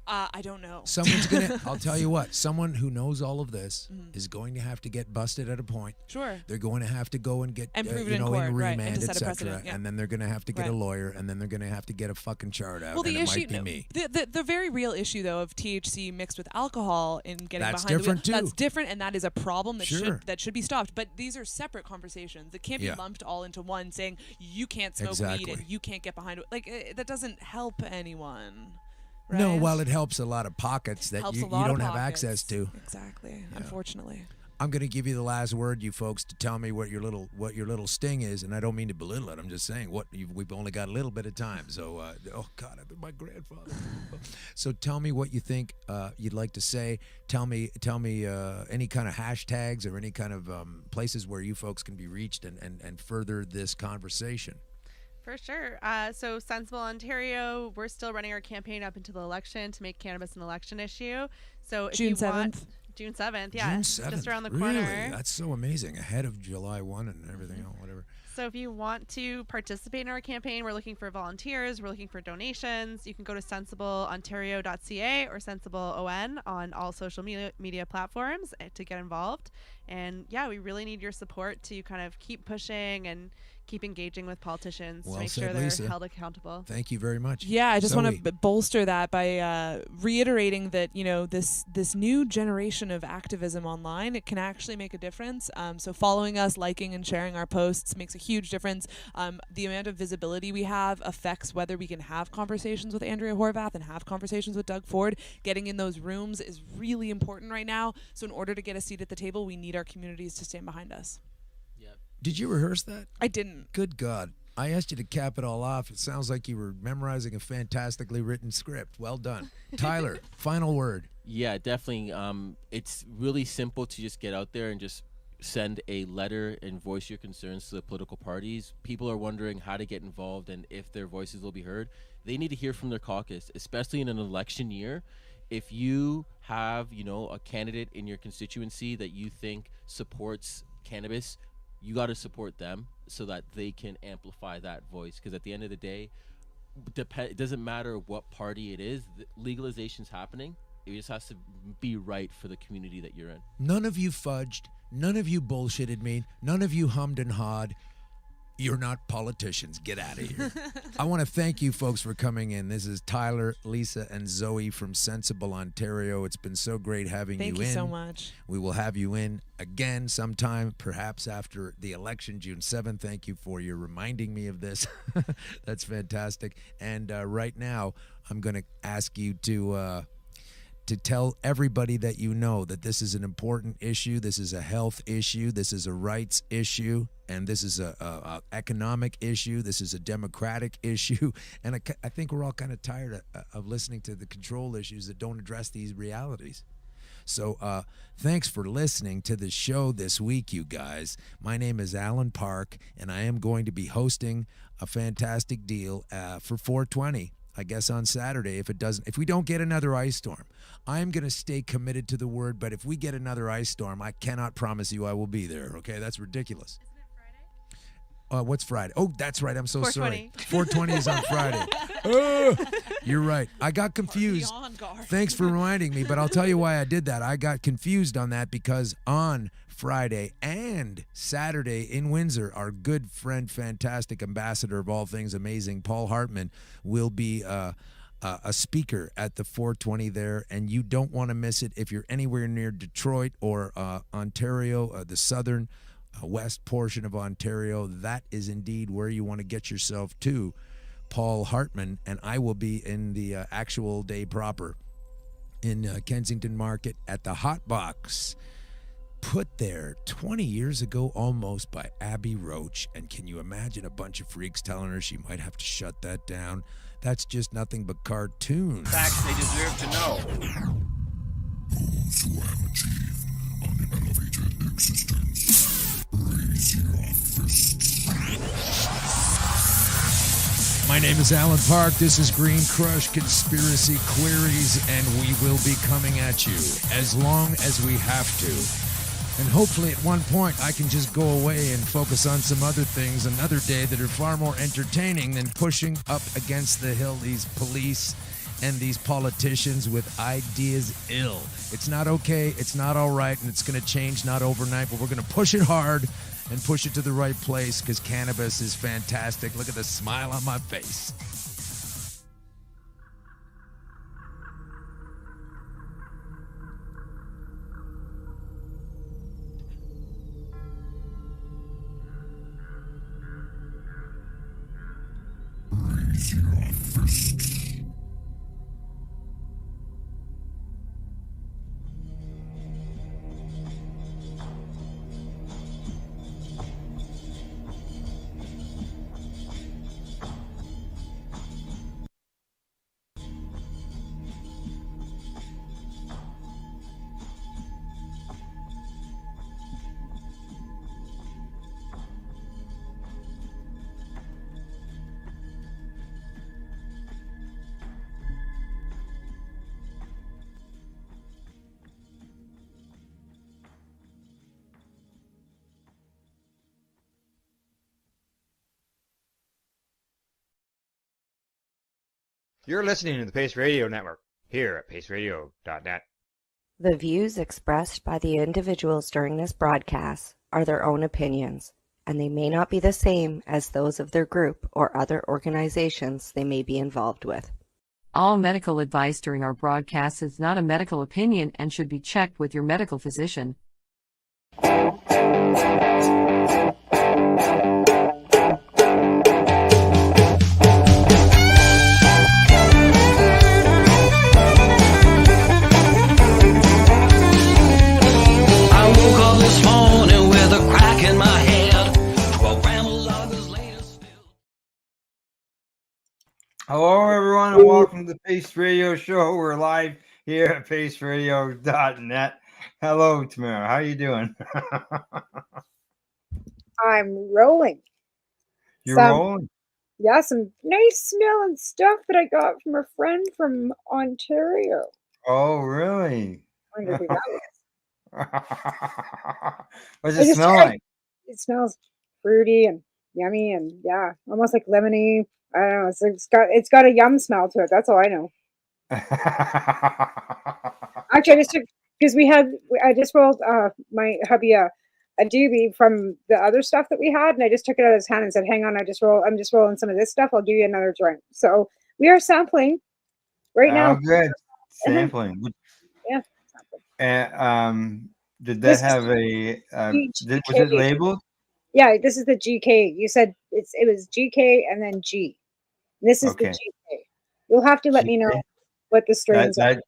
I don't know. Someone's gonna. I'll tell you what. Someone who knows all of this is going to have to get busted at a point. Sure. They're going to have to go and get and prove it in court, in right, remand, and to set a etc. precedent, yeah. And then they're going to have to get a lawyer, and then they're going to have to get a fucking chart out. Well, the and issue, it might be me. the very real issue though of THC mixed with alcohol in getting That's behind different the wheel, too. that's different, and that is a problem that Sure. should be stopped. But these are separate conversations that can't be lumped all into one, saying you can't smoke weed and you can't get behind it. That doesn't help anyone. Right? No, well, it helps a lot of pockets that Helps you a lot of don't have pockets. access to. Exactly. Unfortunately. I'm going to give you the last word, you folks, to tell me what your little sting is, and I don't mean to belittle it. I'm just saying we've only got a little bit of time. So, oh God, I've been my grandfather. So tell me what you think you'd like to say. Tell me any kind of hashtags or any kind of places where you folks can be reached and further this conversation. For sure. So Sensible Ontario, we're still running our campaign up until the election to make cannabis an election issue. So if June you 7th. want June 7th, yeah, June 7th. just around the Really? corner. That's so amazing. Ahead of July 1 and everything else, whatever. So if you want to participate in our campaign, we're looking for volunteers, we're looking for donations. You can go to sensibleontario.ca or sensibleon on all social media platforms to get involved. And yeah, we really need your support to kind of keep pushing and keep engaging with politicians to make sure they're Lisa. held accountable. Thank you very much. Yeah, I just Zoe. want to bolster that by reiterating that this new generation of activism online, it can actually make a difference. So following us, liking and sharing our posts makes a huge difference. The amount of visibility we have affects whether we can have conversations with Andrea Horvath and have conversations with Doug Ford. Getting in those rooms is really important right now. So in order to get a seat at the table, we need our communities to stand behind us. Did you rehearse that? I didn't. Good God. I asked you to cap it all off. It sounds like you were memorizing a fantastically written script. Well done. Tyler, final word. Yeah, definitely. It's really simple to just get out there and just send a letter and voice your concerns to the political parties. People are wondering how to get involved and if their voices will be heard. They need to hear from their caucus, especially in an election year. If you have, a candidate in your constituency that you think supports cannabis, you got to support them so that they can amplify that voice. Because at the end of the day, it doesn't matter what party it is, legalization's happening. It just has to be right for the community that you're in. None of you fudged. None of you bullshitted me. None of you hummed and hawed. You're not politicians. Get out of here. I want to thank you folks for coming in. This is Tyler, Lisa, and Zoe from Sensible, Ontario. It's been so great having Thank you in. you so much. We will have you in again sometime, perhaps after the election, June 7th. Thank you for your reminding me of this. That's fantastic. And right now, I'm going to ask you to tell everybody that you know that this is an important issue. This is a health issue. This is a rights issue. And this is a economic issue. This is a democratic issue. And I think we're all kind of tired of listening to the control issues that don't address these realities. So thanks for listening to the show this week, you guys. My name is Alan Park, and I am going to be hosting a fantastic deal for 420. I guess on Saturday, if we don't get another ice storm. I'm going to stay committed to the word, but if we get another ice storm, I cannot promise you I will be there, okay? That's ridiculous. Isn't it Friday? What's Friday? Oh, that's right. I'm so 420. sorry. 420 is on Friday. You're right. I got confused. Thanks for reminding me, but I'll tell you why I did that. I got confused on that because on Friday and Saturday in Windsor, our good friend, fantastic ambassador of all things amazing, Paul Hartman, will be a speaker at the 420 there, and you don't want to miss it. If you're anywhere near Detroit or Ontario, the southern west portion of Ontario, that is indeed where you want to get yourself to. Paul Hartman, and I will be in the actual day proper in Kensington Market at the Hot Box, put there 20 years ago almost by Abby Roach. And can you imagine a bunch of freaks telling her she might have to shut that down? That's just nothing but cartoons. Facts they deserve to know. Those who have achieved unelevated existence, raise your fists. My name is Alan Park. This is Green Crush Conspiracy Queries, and we will be coming at you as long as we have to. And hopefully at one point I can just go away and focus on some other things another day that are far more entertaining than pushing up against the hill these police and these politicians with ideas ill. It's not okay, it's not all right, and it's going to change not overnight, but we're going to push it hard and push it to the right place because cannabis is fantastic. Look at the smile on my face. Raise your fists. You're listening to the Pace Radio Network here at paceradio.net. The views expressed by the individuals during this broadcast are their own opinions, and they may not be the same as those of their group or other organizations they may be involved with. All medical advice during our broadcast is not a medical opinion and should be checked with your medical physician. I woke up this morning with a crack in my head. 12 ramble others later still. Hello, everyone, and welcome to the Pace Radio Show. We're live here at paceradio.net. Hello, Tamara. How you doing? I'm rolling. You're Some- rolling? Yeah, some nice smelling stuff that I got from a friend from Ontario. Oh, really? I wonder who that was. What's I it just smell tried- like? It smells fruity and yummy and yeah, almost like lemony. I don't know. It's got a yum smell to it. That's all I know. Actually, I just took because I just rolled my hubby a a doobie from the other stuff that we had, and I just took it out of his hand and said, "Hang on, I'm just rolling some of this stuff. I'll give you another drink." So we are sampling right Oh, now. good. Sampling. Yeah. And did that This is have a? Was it GK. labeled? Yeah, this is the GK. You said it was GK and then G. This is the Okay. GK. You'll have to let me know GK? what the strains are. That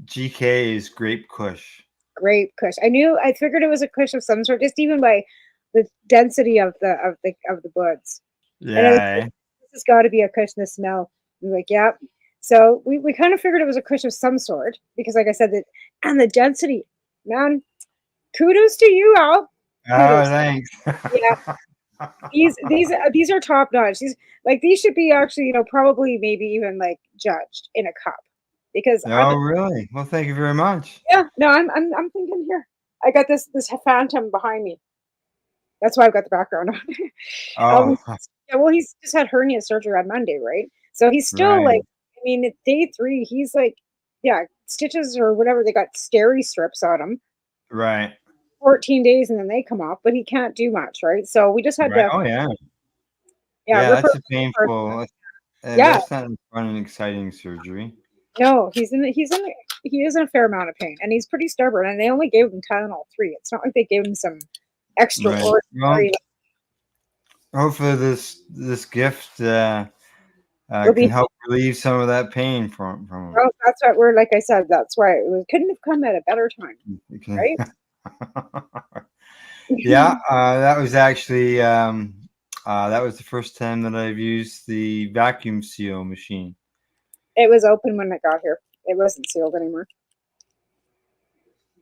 GK is Grape Kush. Grape Kush. I figured it was a Kush of some sort, just even by the density of the buds. And I was Yeah. like, this has got to be a Kush in the smell. I'm like, yeah. So we kind of figured it was a Kush of some sort because, like I said, that and the density, man. Kudos to you, Al. Oh, Kudos. thanks. Yeah. These are top notch. These should be actually, probably maybe even like judged in a cup because Oh, really? Well, thank you very much. yeah, no, I'm thinking here. I got this phantom behind me. That's why I've got the background on. Oh, Yeah, well, he's just had hernia surgery on Monday, right? So he's still right. I mean, at day 3, he's like, yeah, stitches or whatever. They got steri strips on him. Right. 14 days and then they come off, but he can't do much, right? So we just had Right. to, Oh, yeah. yeah, Yeah, rip that's her- a painful. Yeah. That's not fun and exciting surgery. No, he is in a fair amount of pain, and he's pretty stubborn. And they only gave him Tylenol 3. It's not like they gave him some extraordinary. Well, hopefully this gift Will can be- help relieve some of that pain from him. Well, that's what we're like. I said, that's why couldn't have come at a better time, Okay. right? Yeah, that was actually that was the first time that I've used the vacuum seal machine. It was open when it got here. It wasn't sealed anymore.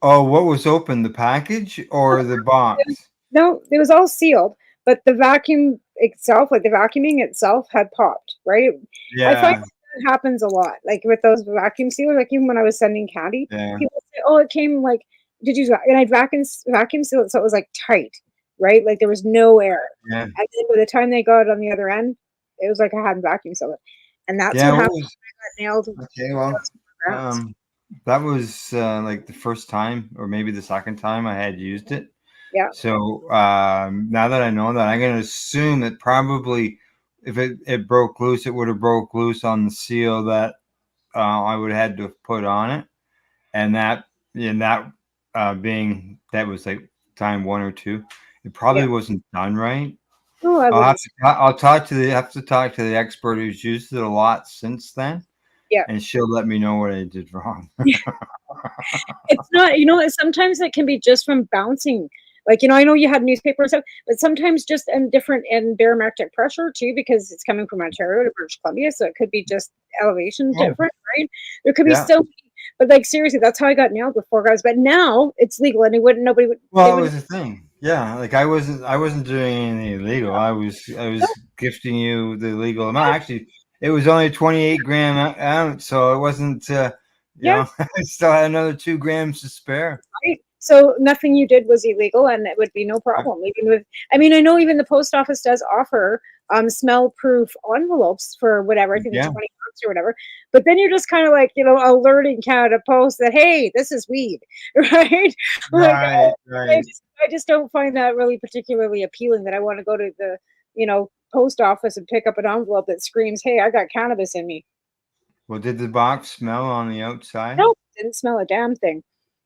Oh, what was open? The package or the box? No, it was all sealed, but the vacuum itself, like the vacuuming itself, had popped. Right? I find Yeah. that happens a lot. Like with those vacuum sealers, like even when I was sending candy, Yeah. people say, "Oh, it came like did you?" And I'd vacuum seal it so it was like tight, right? Like there was no air. Yeah. And then by the time they got it on the other end, it was like I hadn't vacuum sealed it, and that's Yeah, what what happened. was I got nailed. okay? Well, that was like the first time, or maybe the second time I had used it. Yeah. So now that I know that, I'm going to assume that probably if it broke loose, it would have broke loose on the seal that I would have had to have put on it, and that being that was like time 1 or 2, it probably wasn't done right. Oh, I I'll have wouldn't. to have to talk to the expert who's used it a lot since then. Yeah. And she'll let me know what I did wrong. It's not, sometimes it can be just from bouncing. Like, I know you had newspaper and stuff, but sometimes just different and barometric pressure too, because it's coming from Ontario to British Columbia. So it could be just elevation Oh. different, right? There could be Yeah. so many, but like seriously, that's how I got nailed before, guys. But now it's legal and nobody would. Well, they that wouldn't- was the thing. Yeah, like I wasn't doing anything illegal. I was gifting you the legal amount. Actually, it was only 28 gram ounce, so it wasn't. Yeah. I still had another 2 grams to spare. Right? So nothing you did was illegal, and it would be no problem. Even with, I mean, I know even the post office does offer smell-proof envelopes for whatever. I think Yeah. 20 bucks or whatever. But then you're just kind of like, alerting Canada Post that hey, this is weed, right? Right, I just don't find that really particularly appealing. That I want to go to the post office and pick up an envelope that screams, "Hey, I got cannabis in me." Well, did the box smell on the outside? Nope, didn't smell a damn thing.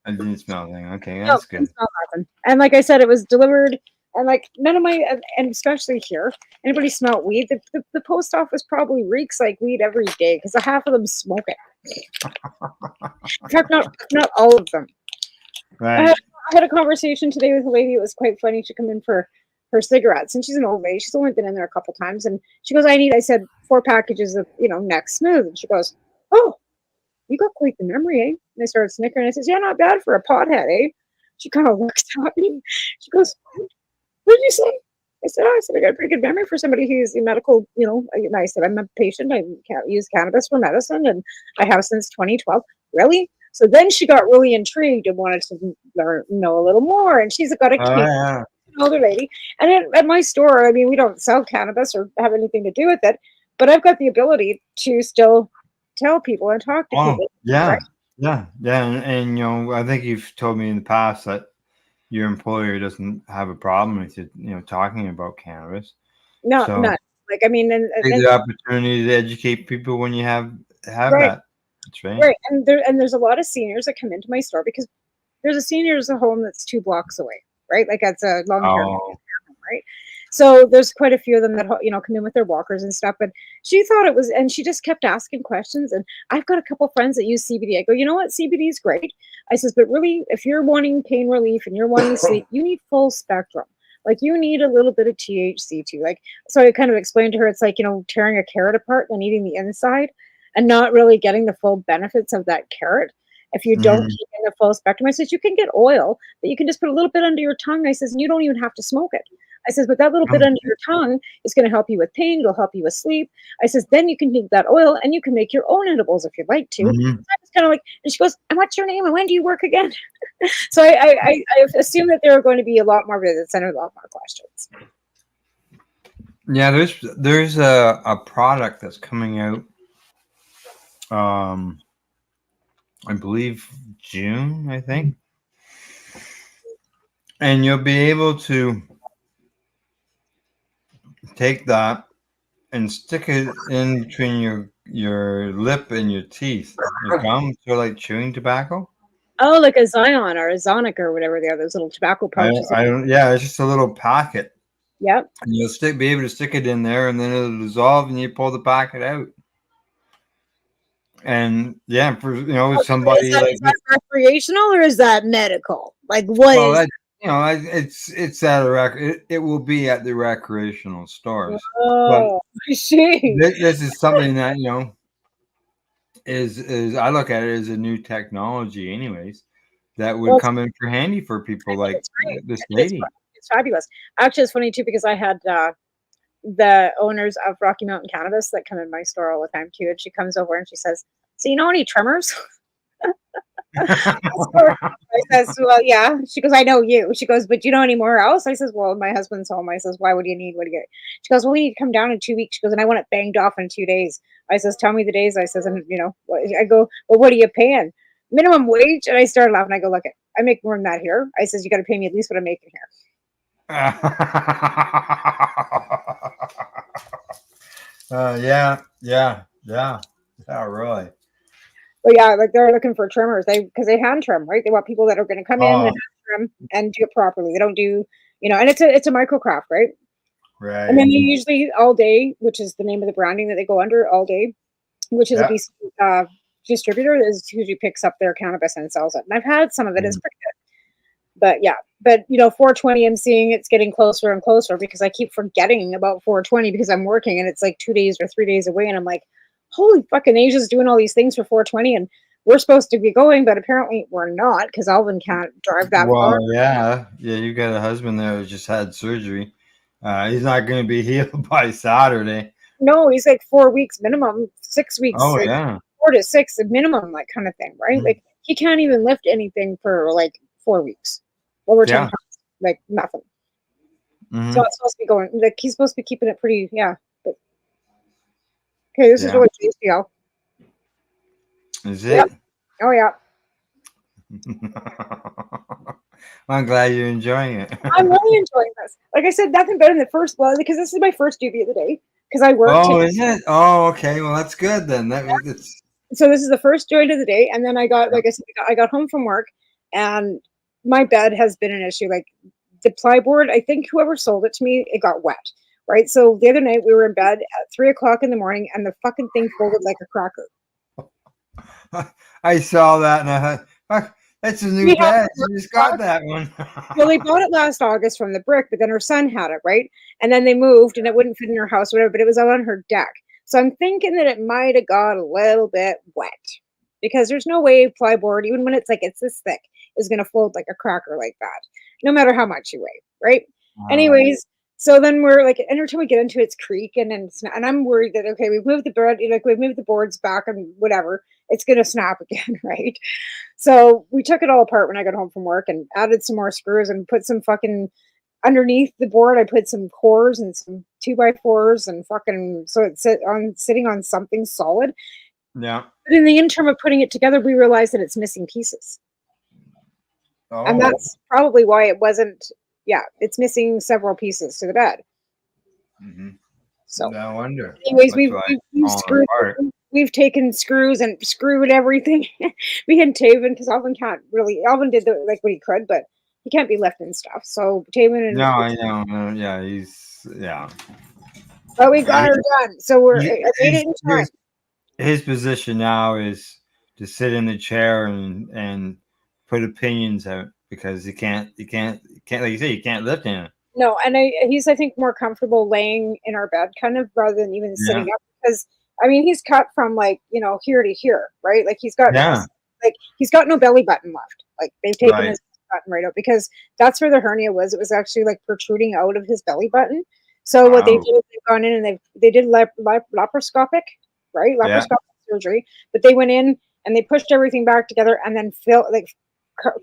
I didn't smell anything. Okay, No, that's didn't good. smell nothing. And like I said, it was delivered, and like none of my, and especially here, anybody smell weed? The post office probably reeks like weed every day because half of them smoke it. In fact, not all of them. Right. I had a conversation today with a lady. It was quite funny. She come in for her cigarettes, and she's an old lady. She's only been in there a couple times, and she goes, I said 4 packages of Neck Smooth, and she goes, "Oh, you got quite the memory, eh?" And I started snickering. I says, "Yeah, not bad for a pothead, eh?" She kind of looks at me. She goes, "What did you say?" I said, I got a pretty good memory for somebody who's a medical, and I said, "I'm a patient. I use cannabis for medicine, and I have since 2012. Really?" So then she got really intrigued and wanted to know a little more. And she's got a Oh, case, yeah. an older lady. And at my store, I mean, we don't sell cannabis or have anything to do with it, but I've got the ability to still tell people and talk to Oh, people. yeah. Right? Yeah. And I think you've told me in the past that your employer doesn't have a problem with you, talking about cannabis. No, So not like I mean, take and the opportunity to educate people when you have right, that. That's right. right, and there's a lot of seniors that come into my store because there's a seniors home that's 2 blocks away, right? Like that's a long care home, Oh, right? So there's quite a few of them that come in with their walkers and stuff. But she thought it was, and she just kept asking questions. And I've got a couple friends that use CBD. I go, you know what, CBD is great. I says, but really, if you're wanting pain relief and you're wanting sleep, you need full spectrum. Like you need a little bit of THC too. Like so, I kind of explained to her, it's like tearing a carrot apart and eating the inside, and not really getting the full benefits of that carrot if you don't Mhm. keep in the full spectrum. I says, you can get oil, but you can just put a little bit under your tongue. I says, and you don't even have to smoke it. I says, but that little bit under your tongue is going to help you with pain. It'll help you with sleep. I says, then you can take that oil and you can make your own edibles if you'd like to. So Mhm. I was kind of like, and she goes, and what's your name and when do you work again? So I assume that there are going to be a lot more visits and a lot more questions. Yeah, there's a product that's coming out. I believe June, I think, and you'll be able to take that and stick it in between your lip and your teeth, your gum, so like chewing tobacco. Oh, like a Zion or a Zonic or whatever they are, those little tobacco pouches. I don't. Yeah, it's just a little packet, Yep. and you'll be able to stick it in there, and then it'll dissolve, and you pull the packet out. And yeah, for somebody like Is that recreational or is that medical? Like what well, is that it's at a it will be at the recreational stores, but Oh, I see. this is something that is I look at it as a new technology, anyways, that would Well, come in for handy for people like it's great. this I think lady. it's fabulous. Actually, it's funny too because I had the owners of Rocky Mountain Cannabis that come in my store all the time too, and she comes over and she says, "So you know any trimmers?" I says, "Well, yeah." She goes, "I know you." She goes, "But you know anywhere else?" I says, "Well, my husband's home." I says, "Why would you need? What do you get?" She goes, "Well, we need to come down in 2 weeks." She goes, "And I want it banged off in 2 days." I says, "Tell me the days." I says, "And I go, well, what are you paying? Minimum wage?" And I started laughing. I go, "Look, I make more than that here." I says, "You got to pay me at least what I'm making here." Yeah, really. But yeah, like they're looking for trimmers. Because they hand trim, right? They want people that are going to come in and Oh, hand trim and do it properly. They don't do, and it's a microcraft, right? And right. then they usually all day, which is the name of the branding that they go under, all day, which is a Yeah. BC distributor, is usually picks up their cannabis and sells it. And I've had some of it; it's pretty good. But yeah, but 420, I'm seeing it's getting closer and closer because I keep forgetting about 420 because I'm working and it's like 2 days or 3 days away, and I'm like, holy fucking Asia's doing all these things for 420, and we're supposed to be going, but apparently we're not because Alvin can't drive that far. Well, yeah. You got a husband there who just had surgery. He's not going to be healed by Saturday. No, he's like 4 weeks minimum, 6 weeks, Oh like yeah. 4 to 6 minimum, like kind of thing, right? Mhm. Like he can't even lift anything for like 4 weeks, over 10 Yeah. pounds, like nothing. So Mhm. it's supposed to be going like he's supposed to be keeping it pretty, yeah. But okay, this is Yeah. really JCL. Is Yep. it? Oh yeah. I'm glad you're enjoying it. I'm really enjoying this. Like I said, nothing better than the first one because this is my first duty of the day because I work Oh, today. is it? Oh, okay. Well, that's good then. It's So this is the first joint of the day, and then I got, like I said, I got home from work, and my bed has been an issue. Like the plyboard, I think whoever sold it to me, it got wet, right? So the other night we were in bed at 3 o'clock in the morning, and the fucking thing folded like a cracker. I saw that and I thought, fuck, that's a new We have bed. to work You just got that one. Well, they bought it last August from the brick, but then her son had it, right? And then they moved and it wouldn't fit in her house, whatever, but it was out on her deck. So I'm thinking that it might have got a little bit wet because there's no way plyboard, even when it's this thick, is going to fold like a cracker like that, no matter how much you weigh, right? Anyways, so then we're like, every time we get into it's creaking and I'm worried that, okay, we've moved the bed, we've moved the boards back and whatever, it's going to snap again, right? So we took it all apart when I got home from work and added some more screws and put some fucking underneath the board. I put some cores and some 2x4s and fucking so it's sitting on something solid. Yeah. But in the interim of putting it together, we realized that it's missing pieces. And that's probably why it wasn't. Yeah, it's missing several pieces to the bed. Mm-hmm. So no wonder. anyways, That's why it's we've falling screwed. apart. We've taken screws and screwed everything. Me and Taven, because Alvin can't really. Alvin did like what he could, but he can't be lifting stuff. So Taven and No, I know. Yeah, yeah. but we got her done. So I made it in time. His position now is to sit in the chair and put opinions out because he can't like you say, you can't lift him. No, and he's I think more comfortable laying in our bed kind of rather than even sitting up because I mean he's cut from like here to here, right? Like he's got he's got no belly button left. Like they've taken his button right out because that's where the hernia was. It was actually like protruding out of his belly button. So what they did is they've gone in and they did laparoscopic, right? Laparoscopic surgery, but they went in and they pushed everything back together and then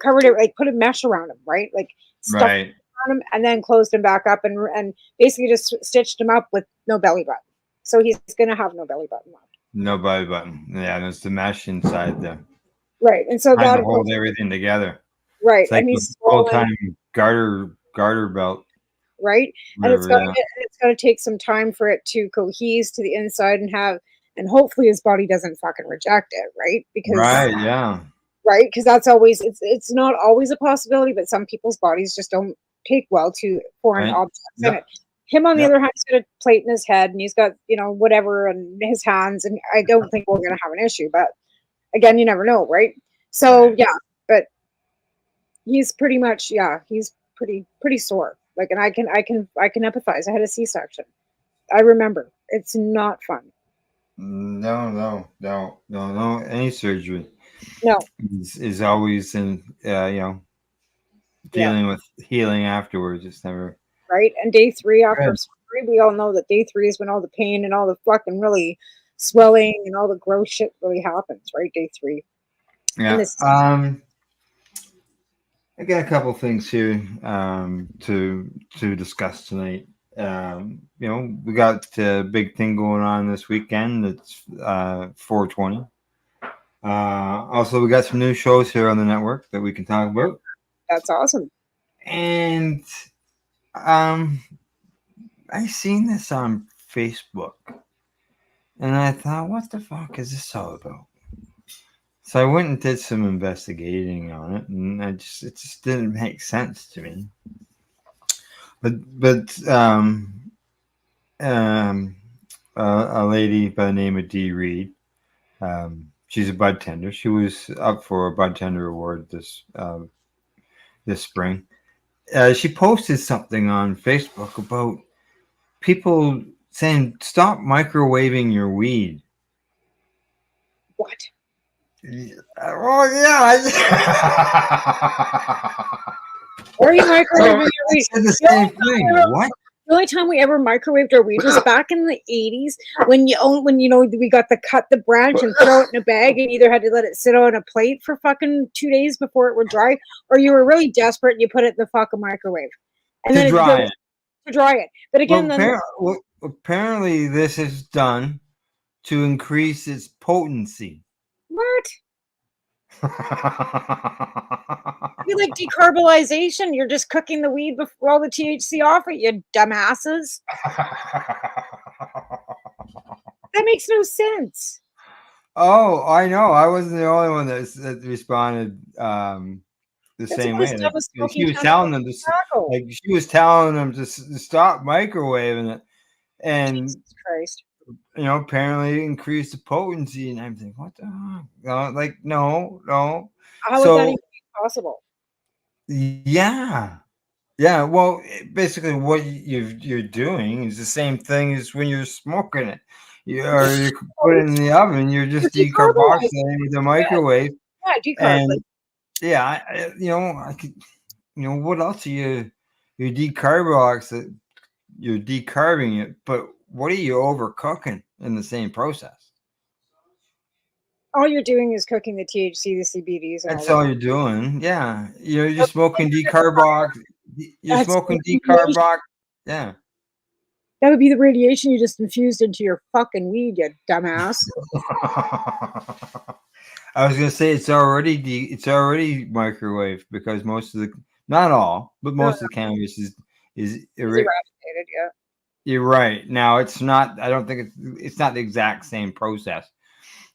covered it, like put a mesh around him, right? Like stuff on him and then closed him back up and basically just stitched him up with no belly button. So he's gonna have no belly button left. No belly button. Yeah, there's the mesh inside there. Right, and so that hold everything together. Right, it's like and he's the full time garter belt. Right, and it's gonna take some time for it to cohese to the inside and hopefully his body doesn't fucking reject it, right? Because right, because that's always it's not always a possibility, but some people's bodies just don't take well to foreign objects in it. Him on the other hand, he's got a plate in his head and he's got whatever in his hands, and I don't think we're gonna have an issue, but again, you never know, right? So yeah, but he's pretty much he's pretty sore. Like, and I can empathize. I had a C-section. I remember. It's not fun. No. Any surgery. No. Is always in dealing with healing afterwards. It's never right. And day 3 after surgery, we all know that day 3 is when all the pain and all the fucking really swelling and all the gross shit really happens. Right, day 3. Yeah. I got a couple things here to discuss tonight. We got a big thing going on this weekend. It's 420. Also, we got some new shows here on the network that we can talk about. That's awesome. And I seen this on Facebook, and I thought, what the fuck is this all about? So I went and did some investigating on it, and it just didn't make sense to me. But a lady by the name of Dee Reed, she's a bud tender. She was up for a bud tender award this spring. She posted something on Facebook about people saying, "Stop microwaving your weed." What? Oh yeah. Or are you microwaving your weed? The same thing. What? The only time we ever microwaved our weed was back in the 80s when we got cut the branch and throw it in a bag and either had to let it sit on a plate for fucking 2 days before it would dry, or you were really desperate and you put it in the fucking microwave. And then to dry it. But again, apparently this is done to increase its potency. What? You like decarbonization? You're just cooking the weed before all the THC off it, you dumbasses. That makes no sense. Oh, I know. I wasn't the only one that responded the same way. She was telling them she was telling them to stop microwaving it, and Jesus Christ. Apparently increase the potency, and I'm thinking, what the heck? No. How is that even possible? Yeah. Well, basically, what you're doing is the same thing as when you're smoking it. You put it in the oven. You're just decarboxylating with the microwave. Yeah, And I could. What else are you're decarboxylating? You're decarbing it, but what are you overcooking in the same process? All you're doing is cooking the THC, the CBDs. That's all you're doing. Yeah, you're smoking decarbox. You're smoking decarbox. Yeah. That would be the radiation you just infused into your fucking weed, you dumbass. I was gonna say it's already microwave because most of the, not all, but No, most of the cannabis is it's eradicated. Yeah. you're right. Now it's not. I don't think it's not the exact same process,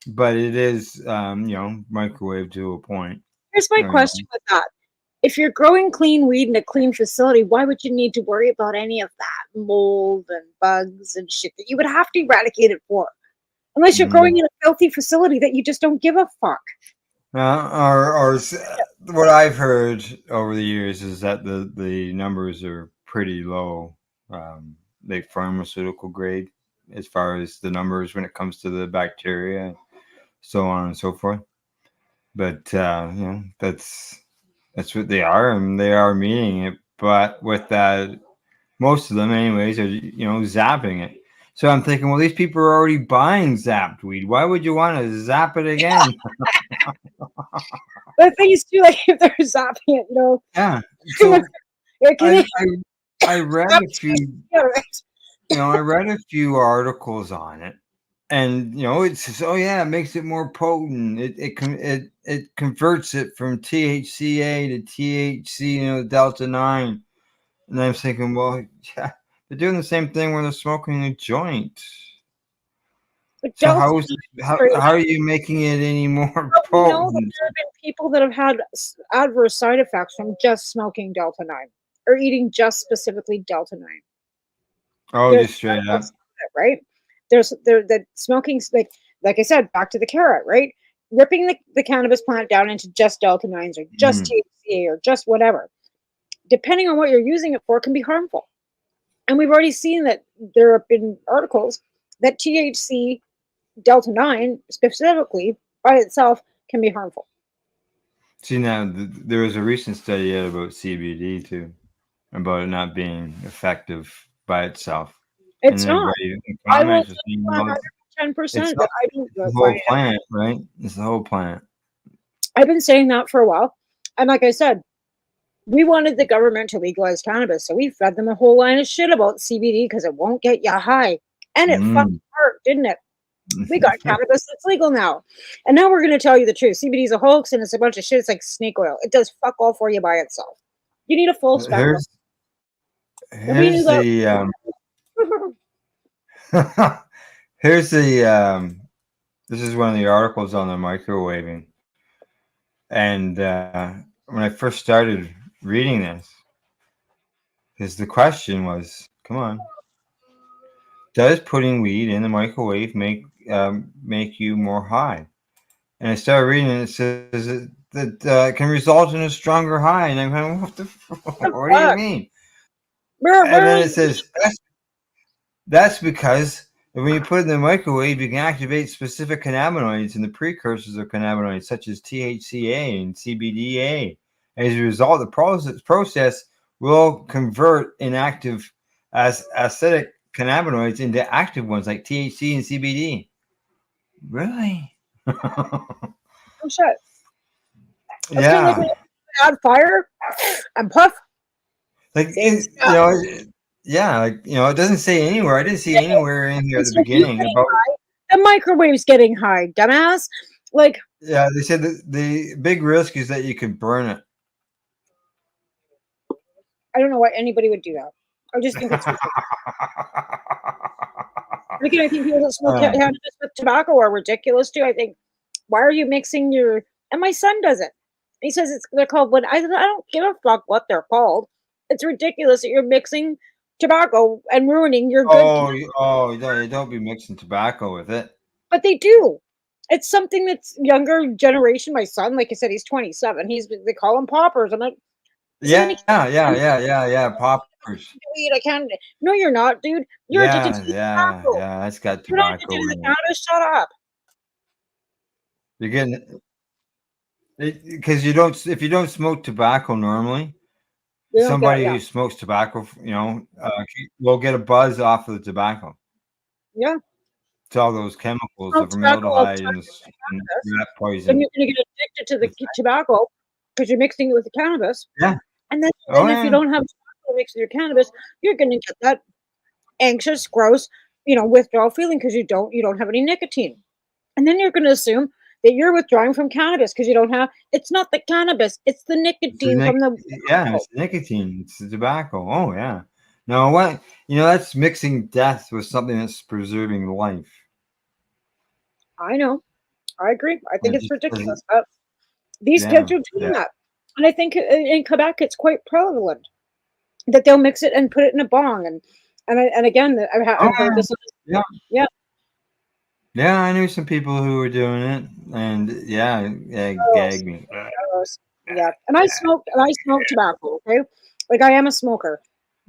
but it is. Microwave to a point. Here's my question with that. If you're growing clean weed in a clean facility, why would you need to worry about any of that mold and bugs and shit that you would have to eradicate it for? Unless you're growing in a filthy facility that you just don't give a fuck. What I've heard over the years is that the numbers are pretty low, like pharmaceutical grade, as far as the numbers when it comes to the bacteria, so on and so forth. But that's what they are, and they are meaning it. But with that, most of them, anyways, are zapping it. So I'm thinking, well, these people are already buying zapped weed. Why would you want to zap it again? The thing is too, like if they're zapping it, Yeah. So I read a few. I read a few articles on it, and it says, oh yeah, it makes it more potent. It converts it from THCA to THC, delta 9. And I'm thinking, well, yeah, they're doing the same thing when they're smoking a joint. So how are you making it any more We know that potent? there have been people that have had adverse side effects from just smoking Delta 9 or eating just specifically Delta 9. Oh, There's just straight up. right? There's that smoking, like I said, back to the carrot, right? Ripping the cannabis plant down into just Delta 9s or just THCA or just whatever, depending on what you're using it for, can be harmful. And we've already seen that there have been articles that THC Delta 9 specifically by itself can be harmful. See, now there was a recent study out about CBD too, about it not being effective by itself. It's not. I will 110% that I do the whole plant, right? It's the whole plant. I've been saying that for a while. And like I said, we wanted the government to legalize cannabis, so we fed them a whole line of shit about CBD because it won't get you high. And it fucking worked, didn't it? We got cannabis that's legal now. And now we're going to tell you the truth. CBD is a hoax and it's a bunch of shit. It's like snake oil. It does fuck all for you by itself. You need a full spectrum. Here's the here's the this is one of the articles on the microwaving. And when I first started reading this, because the question was, come on, does putting weed in the microwave make you more high? And I started reading and it says that can result in a stronger high. And I'm going, what do you mean? And then it says that's because when you put it in the microwave, you can activate specific cannabinoids and the precursors of cannabinoids, such as THCA and CBDA. As a result, the process will convert inactive acidic cannabinoids into active ones like THC and CBD. Really? Oh shit. That's yeah. Kind of like add fire and puff. Like yeah, like it doesn't say anywhere. I didn't see anywhere in here at the beginning about the microwave's getting high, dumbass. Like yeah, they said that the big risk is that you can burn it. I don't know why anybody would do that. I just think it's Again, I think people that smoke cannabis with tobacco are ridiculous too. I think, why are you mixing your? And my son does it. He says they're called. But I don't give a fuck what they're called. It's ridiculous that you're mixing tobacco and ruining your good. Don't be mixing tobacco with it. But they do. It's something that's younger generation. My son, like I said, he's 27. They call him poppers. I'm like, yeah, poppers. I can't. No, you're not, dude. You're addicted to tobacco. Yeah, that's got tobacco. You're not addicted to the cannabis. Shut up. You're getting because you don't. If you don't smoke tobacco normally, somebody who smokes tobacco, will get a buzz off of the tobacco. Yeah. It's all those chemicals, the formaldehyde and rat poison. Then you're going to get addicted to the tobacco because you're mixing it with the cannabis. Yeah. And then if you don't have tobacco mixed with your cannabis, you're going to get that anxious, gross, withdrawal feeling because you don't have any nicotine. And then you're going to assume that you're withdrawing from cannabis because you don't have. It's not the cannabis; it's the nicotine from the. Yeah, it's nicotine. It's the tobacco. Oh yeah. No, what that's mixing death with something that's preserving life. I know. I agree. I think It it's just ridiculous. doesn't. But these kids Yeah, are doing yeah. that, and I think in Quebec it's quite prevalent that they'll mix it and put it in a bong, and again, I've heard this. Yeah. Yeah. Yeah, I knew some people who were doing it, and yeah, it Gross. gagged me. Gross. Yeah, and I smoke tobacco. Okay, like I am a smoker,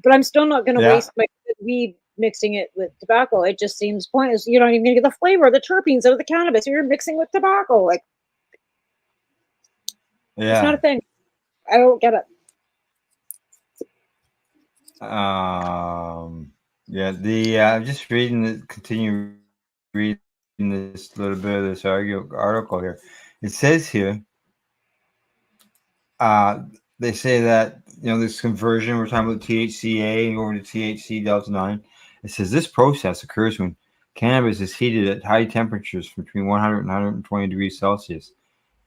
but I'm still not going to Yeah, waste my weed mixing it with tobacco. It just seems pointless. You're not even going to get the flavor, the terpenes out of the cannabis. You're mixing with tobacco. Like it's not a yeah. thing. I don't get it. Yeah. I'm just reading continue reading this little bit of this article here. It says here, uh, they say that this conversion we're talking about THCA over to THC delta 9. It says this process occurs when cannabis is heated at high temperatures between 100 and 120 degrees Celsius.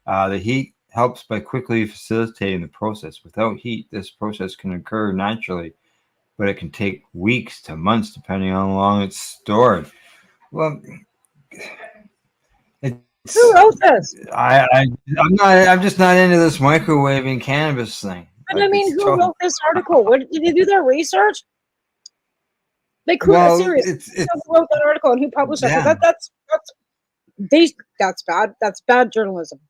The heat helps by quickly facilitating the process. Without heat, this process can occur naturally, but it can take weeks to months depending on how long it's stored. Well, Who wrote this? I'm just not into this microwaving cannabis thing. And I mean, It's who total. wrote this article? What did they do their research? Like who? Well, Seriously, who wrote that article and who published it? 'Cause yeah. That's bad. That's bad journalism.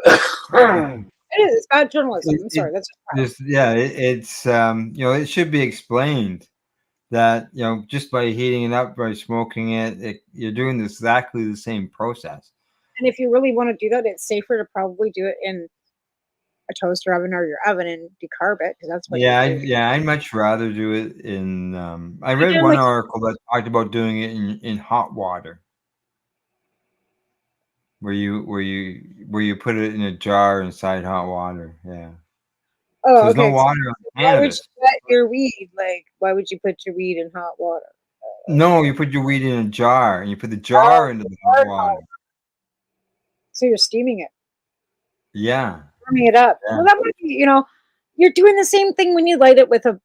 It is. It's bad journalism. I'm sorry. That's just bad. It's it should be explained that just by heating it up, by smoking it, you're doing exactly the same process. And if you really want to do that, it's safer to probably do it in a toaster oven or your oven and decarb it because that's what Yeah, you're doing. I'd much rather do it in. I read Again, one like article that talked about doing it in hot water, where you put it in a jar inside hot water. Yeah. So oh, there's no okay. So water on why would cannabis. you wet your weed? Like, why would you put your weed in hot water? No, you put your weed in a jar and you put the Oh, jar into the hot water. so you're steaming it, Yeah. warming it up. Yeah. Well, that might be, you're doing the same thing when you light it with a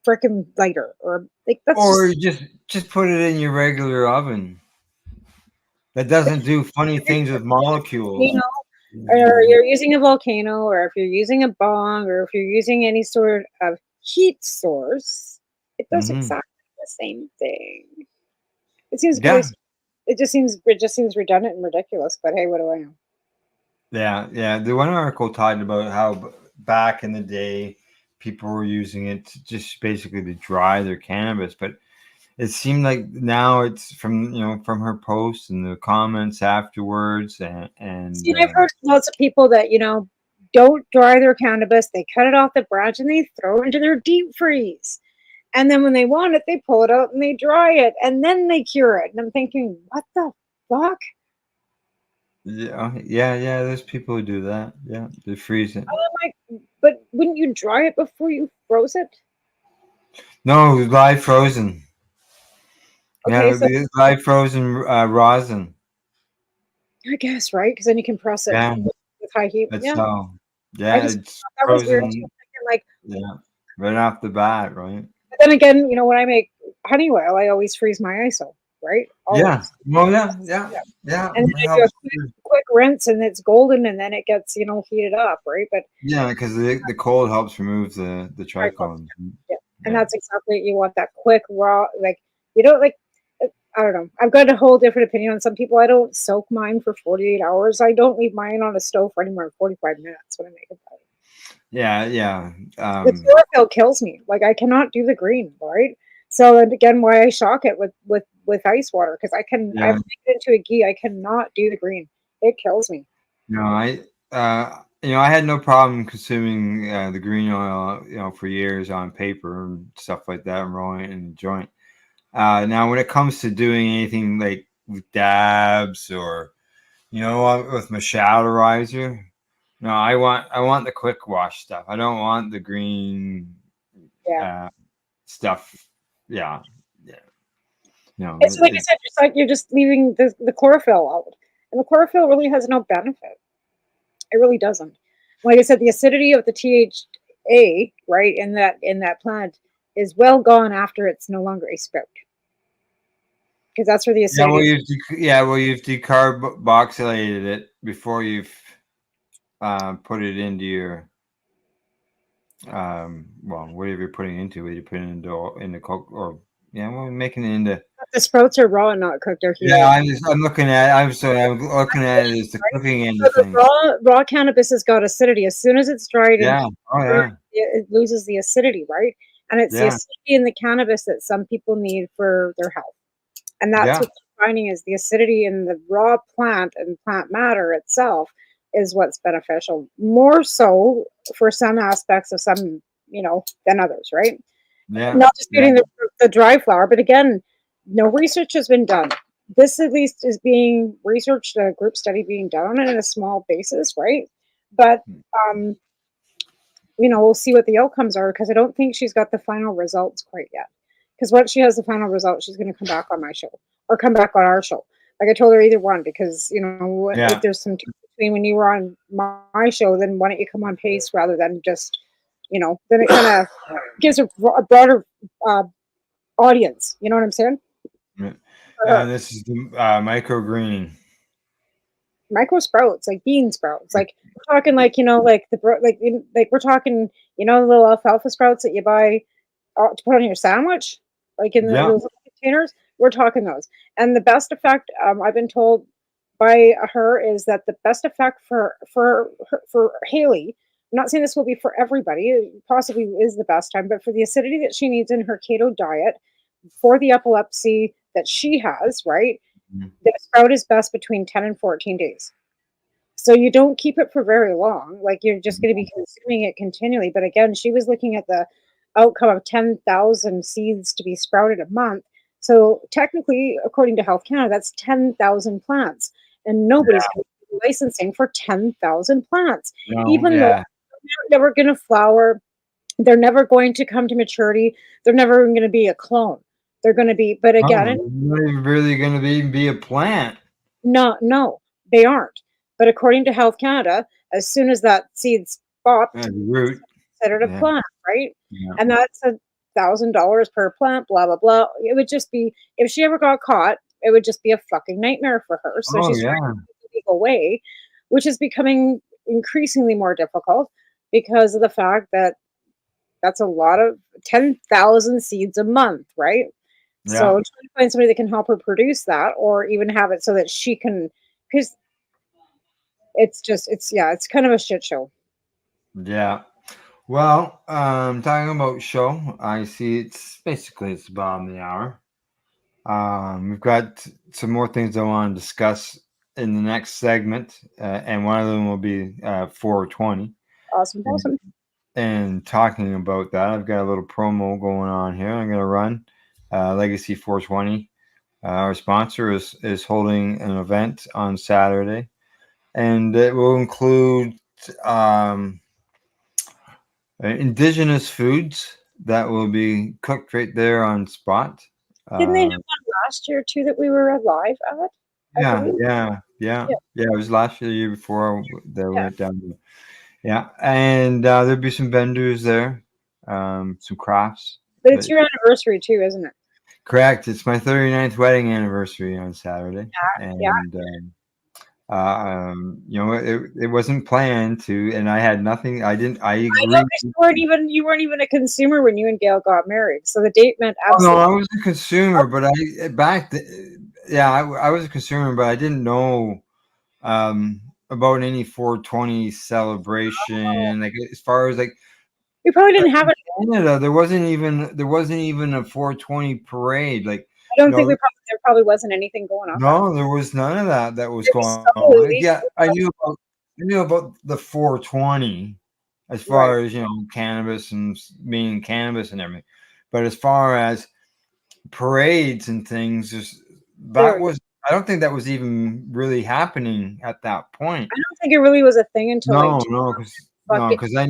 freaking lighter, or like that's Or just you just put it in your regular oven. That doesn't do funny things with molecules. or you're using a volcano, or if you're using a bong, or if you're using any sort of heat source, it does Hmm. exactly the same thing. It seems Yeah. it just seems redundant and ridiculous. But hey, what do I know? Yeah. The one article talked about how back in the day, people were using it to just basically to dry their cannabis, but it seemed like now it's from her posts and the comments afterwards, and See, I've heard lots of people that don't dry their cannabis. They cut it off the branch and they throw it into their deep freeze. And then when they want it, they pull it out and they dry it and then they cure it. And I'm thinking, what the fuck? yeah. There's people who do that. Yeah, they freeze it. And I'm like, but wouldn't you dry it before you froze it? No, live frozen. Okay, Yeah, so the live frozen rosin. I guess, right? Because then you can press it Yeah, with high heat. that's Yeah. how. I Yeah, just it's thought that was weird too. frozen. Thinking like, Yeah, right off the bat, right? but then again, when I make honey oil, I always freeze my ISO, right? Yeah. Always. Well, yeah. And then It I do a helps. quick rinse and it's golden and then it gets, heated up, right? But Yeah, because the cold helps remove the right, well, trichomes. yeah. And that's exactly you want that quick raw, like like I don't know. I've got a whole different opinion on some people. I don't soak mine for 48 hours. I don't leave mine on a stove for anywhere than 45 minutes when I make it. Yeah. The chlorophyll kills me. Like I cannot do the green, right? So then again, why I shock it with ice water because I Yeah. make it into a ghee. I cannot do the green. It kills me. No, I had no problem consuming the green oil, for years on paper and stuff like that, and rolling it in the joint. Now, when it comes to doing anything like with dabs or, with my showerizer, no, I want the quick wash stuff. I don't want the green stuff. Yeah. No, It's like I said, you're just leaving the chlorophyll out. And the chlorophyll really has no benefit. It really doesn't. Like I said, the acidity of the THA, right, in that plant is well gone after it's no longer a sprout. Because that's where the Yeah, acidity well, is. you've decarboxylated it before you've put it into your well, whatever you're putting into it. You put it into coke or well, making it into. The sprouts are raw and not cooked or heated. Yeah, I'm looking at. I'm looking at it as the cooking end So of the things. raw cannabis has got acidity. As soon as it's dried and Yeah. Oh yeah. it loses the acidity, right? And it's the Yeah. acidity in the cannabis that some people need for their health. And that's Yeah. what they're finding is the acidity in the raw plant and plant matter itself is what's beneficial. More so for some aspects of some, than others, right? Yeah. Not disputing the dry flower, but again, no research has been done. This at least is being researched, a group study being done on it on a small basis, right? But we'll see what the outcomes are because I don't think she's got the final results quite yet. Because once she has the final results, she's going to come back on my show or come back on our show. Like I told her either one because Yeah. if there's some time between when you were on my show, then why don't you come on Pace rather than just then it kind of gives a broader audience. You know what I'm saying? This is the microgreening. Micro sprouts, like bean sprouts. Like we're talking, like like we're talking, the little alfalfa sprouts that you buy to put on your sandwich, like in Yeah. those containers. We're talking those. And the best effect, I've been told by her, is that the best effect for Haley. I'm not saying this will be for everybody. It possibly is the best time, but for the acidity that she needs in her keto diet, for the epilepsy that she has, right? The sprout is best between 10 and 14 days. So you don't keep it for very long. Like you're just going to be consuming it continually. But again, she was looking at the outcome of 10,000 seeds to be sprouted a month. So technically, according to Health Canada, that's 10,000 plants. And nobody's going to be licensing for 10,000 plants. No, Even though yeah. they're never going to flower, they're never going to come to maturity. They're never going to be a clone. They're going to be, but again, It's not even really going to be a plant. no, they aren't. But according to Health Canada, as soon as that seed's popped, Yeah, the root. it's considered a Yeah. plant, right? Yeah. And that's $1,000 per plant, blah, blah, blah. It would just be, if she ever got caught, it would just be a fucking nightmare for her. So she's trying to take the legal way, which is becoming increasingly more difficult because of the fact that that's a lot of 10,000 seeds a month, right? Yeah. So trying to find somebody that can help her produce that or even have it so that she can, because it's kind of a shit show. Yeah. Well, talking about show, I see it's the bottom of the hour. We've got some more things I want to discuss in the next segment, and one of them will be 420. Awesome. And talking about that, I've got a little promo going on here. I'm going to run Legacy 420. Our sponsor is holding an event on Saturday, and it will include indigenous foods that will be cooked right there on spot. Didn't they have one last year too that we were live at? Yeah. It was last year, the year before that went down there. Yeah, and there'll be some vendors there, some crafts. But it's your anniversary too, isn't it? Correct. It's my 39th wedding anniversary on Saturday, and it wasn't planned to, and I had nothing. I agree. I know you weren't even a consumer when you and Gail got married, so the date meant absolutely. No, I was a consumer, but I was a consumer, but I didn't know about any 420 celebration. Like as far as like. We probably didn't have it in Canada. There wasn't even a 420 parade. Like I don't think there probably wasn't anything going on. No, there was none of that was going on. Yeah, I knew about the 420 as far as cannabis and meaning cannabis and everything, but as far as parades and things, I don't think that was even really happening at that point. I don't think it really was a thing until because I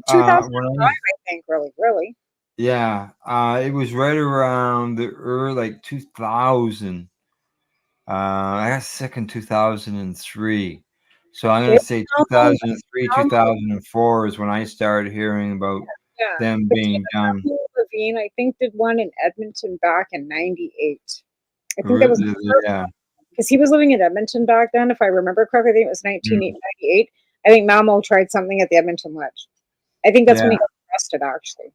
2005, I think, really. Yeah, it was right around the early 2000. I got sick in 2003. So I'm going to say 2003, 2004 is when I started hearing about Yeah. them But being done. Levine, I think, did one in Edmonton back in '98. I think that was Yeah. because he was living in Edmonton back then, if I remember correctly. I think it was 1998. I think Malmo tried something at the Edmonton Ledge. I think that's when he got arrested, actually.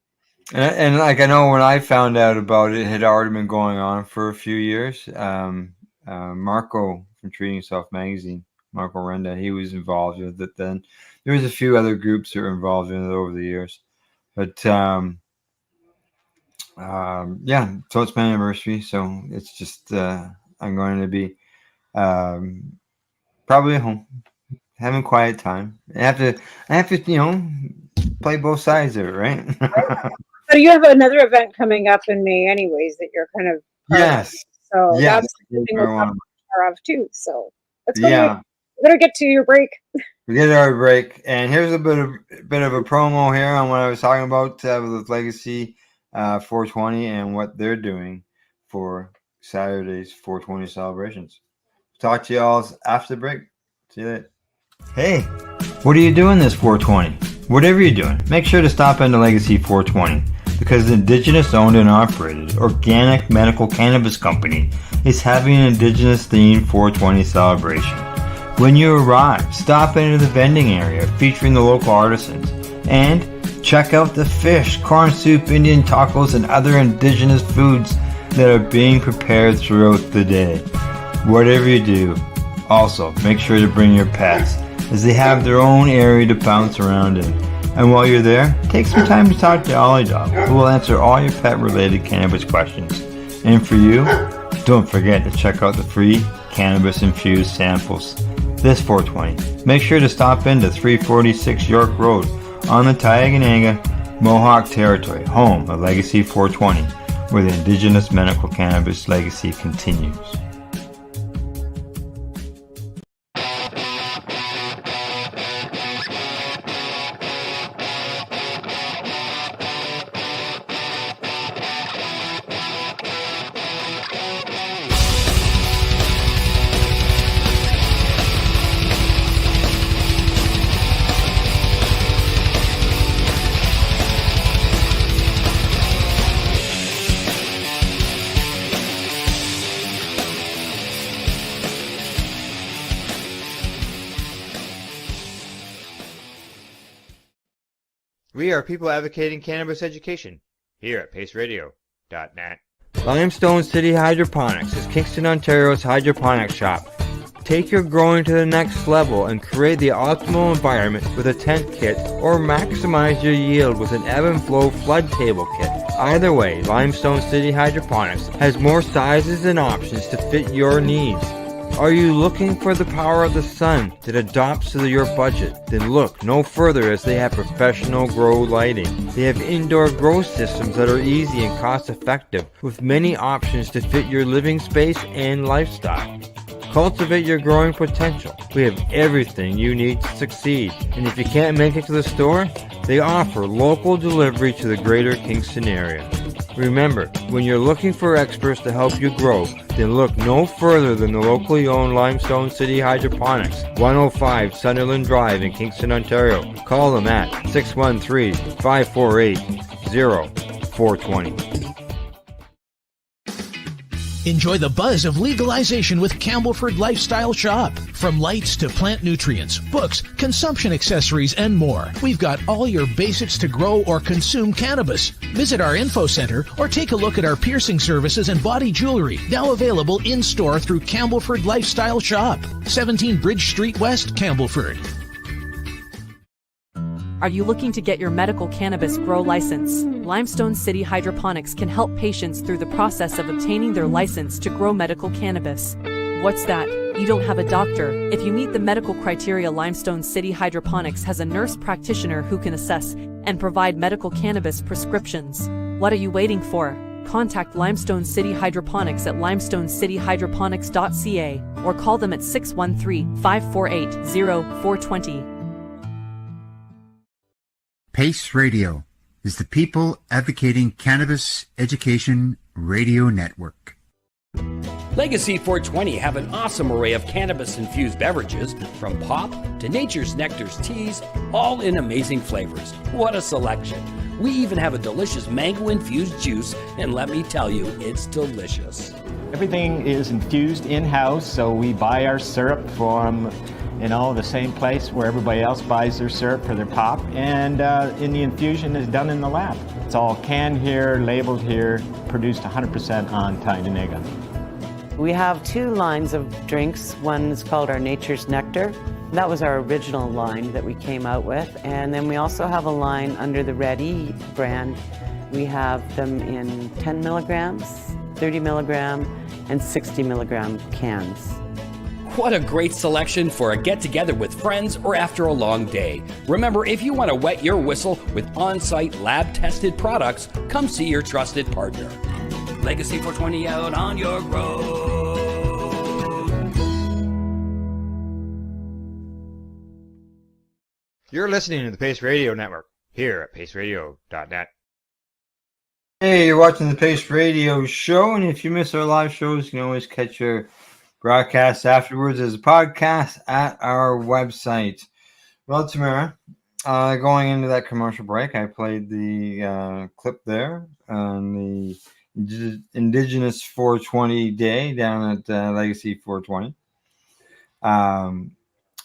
And like I know when I found out about it, it had already been going on for a few years. Marco from Treating Yourself magazine, Marco Renda, he was involved with it then. There was a few other groups that were involved in it over the years. But yeah, so it's my anniversary, so it's just I'm going to be probably at home, having quiet time. I have to, play both sides of it, right? But you have another event coming up in May, anyways, that you're kind of yes. So yes. that's the thing we'll talk more of too. So let's go. Yeah. You better get to your break. We get our break, and here's a bit of a promo here on what I was talking about with Legacy 420 and what they're doing for Saturday's 420 celebrations. Talk to you all after the break. See you later. Hey, what are you doing this 420? Whatever you're doing, make sure to stop into Legacy 420 because the Indigenous owned and operated organic medical cannabis company is having an Indigenous themed 420 celebration. When you arrive, stop into the vending area featuring the local artisans and check out the fish, corn soup, Indian tacos, and other indigenous foods that are being prepared throughout the day. Whatever you do, also make sure to bring your pets as they have their own area to bounce around in. And while you're there, take some time to talk to Ollie Dog, who will answer all your pet-related cannabis questions. And for you, don't forget to check out the free cannabis-infused samples. This 420, make sure to stop into 346 York Road on the Tioga Mohawk Territory, home of Legacy 420, where the Indigenous medical cannabis legacy continues. We are people advocating cannabis education here at paceradio.net. Limestone City Hydroponics is Kingston, Ontario's hydroponics shop. Take your growing to the next level and create the optimal environment with a tent kit or maximize your yield with an ebb and flow flood table kit. Either way, Limestone City Hydroponics has more sizes and options to fit your needs. Are you looking for the power of the sun that adopts to your budget? Then look no further as they have professional grow lighting. They have indoor grow systems that are easy and cost effective with many options to fit your living space and lifestyle. Cultivate your growing potential. We have everything you need to succeed. And if you can't make it to the store, they offer local delivery to the greater Kingston area. Remember, when you're looking for experts to help you grow, then look no further than the locally owned Limestone City Hydroponics, 105 Sunderland Drive in Kingston, Ontario. Call them at 613-548-0420. Enjoy the buzz of legalization with Campbellford Lifestyle Shop. From lights to plant nutrients, books, consumption accessories, and more, we've got all your basics to grow or consume cannabis. Visit our info center or take a look at our piercing services and body jewelry, now available in-store through Campbellford Lifestyle Shop, 17 Bridge Street West, Campbellford. Are you looking to get your medical cannabis grow license? Limestone City Hydroponics can help patients through the process of obtaining their license to grow medical cannabis. What's that? You don't have a doctor? If you meet the medical criteria, Limestone City Hydroponics has a nurse practitioner who can assess and provide medical cannabis prescriptions. What are you waiting for? Contact Limestone City Hydroponics at limestonecityhydroponics.ca or call them at 613-548-0420. PACE Radio is the People Advocating Cannabis Education Radio Network. Legacy 420 have an awesome array of cannabis-infused beverages, from pop to Nature's Nectar's teas, all in amazing flavors. What a selection! We even have a delicious mango-infused juice, and let me tell you, it's delicious. Everything is infused in-house, so we buy our syrup from, the same place where everybody else buys their syrup for their pop, and the infusion is done in the lab. It's all canned here, labeled here, produced 100% on Tyndonega. We have 2 lines of drinks. One is called our Nature's Nectar. That was our original line that we came out with. And then we also have a line under the Red E brand. We have them in 10 milligrams, 30 milligram, and 60 milligram cans. What a great selection for a get-together with friends or after a long day. Remember, if you want to wet your whistle with on-site lab-tested products, come see your trusted partner. Legacy 420 out on your road. You're listening to the Pace Radio Network here at paceradio.net. Hey, you're watching the Pace Radio Show, and if you miss our live shows, you can always catch your broadcast afterwards as a podcast at our website. Well, Tamara, going into that commercial break, I played the clip there on the Indigenous 420 Day down at Legacy 420.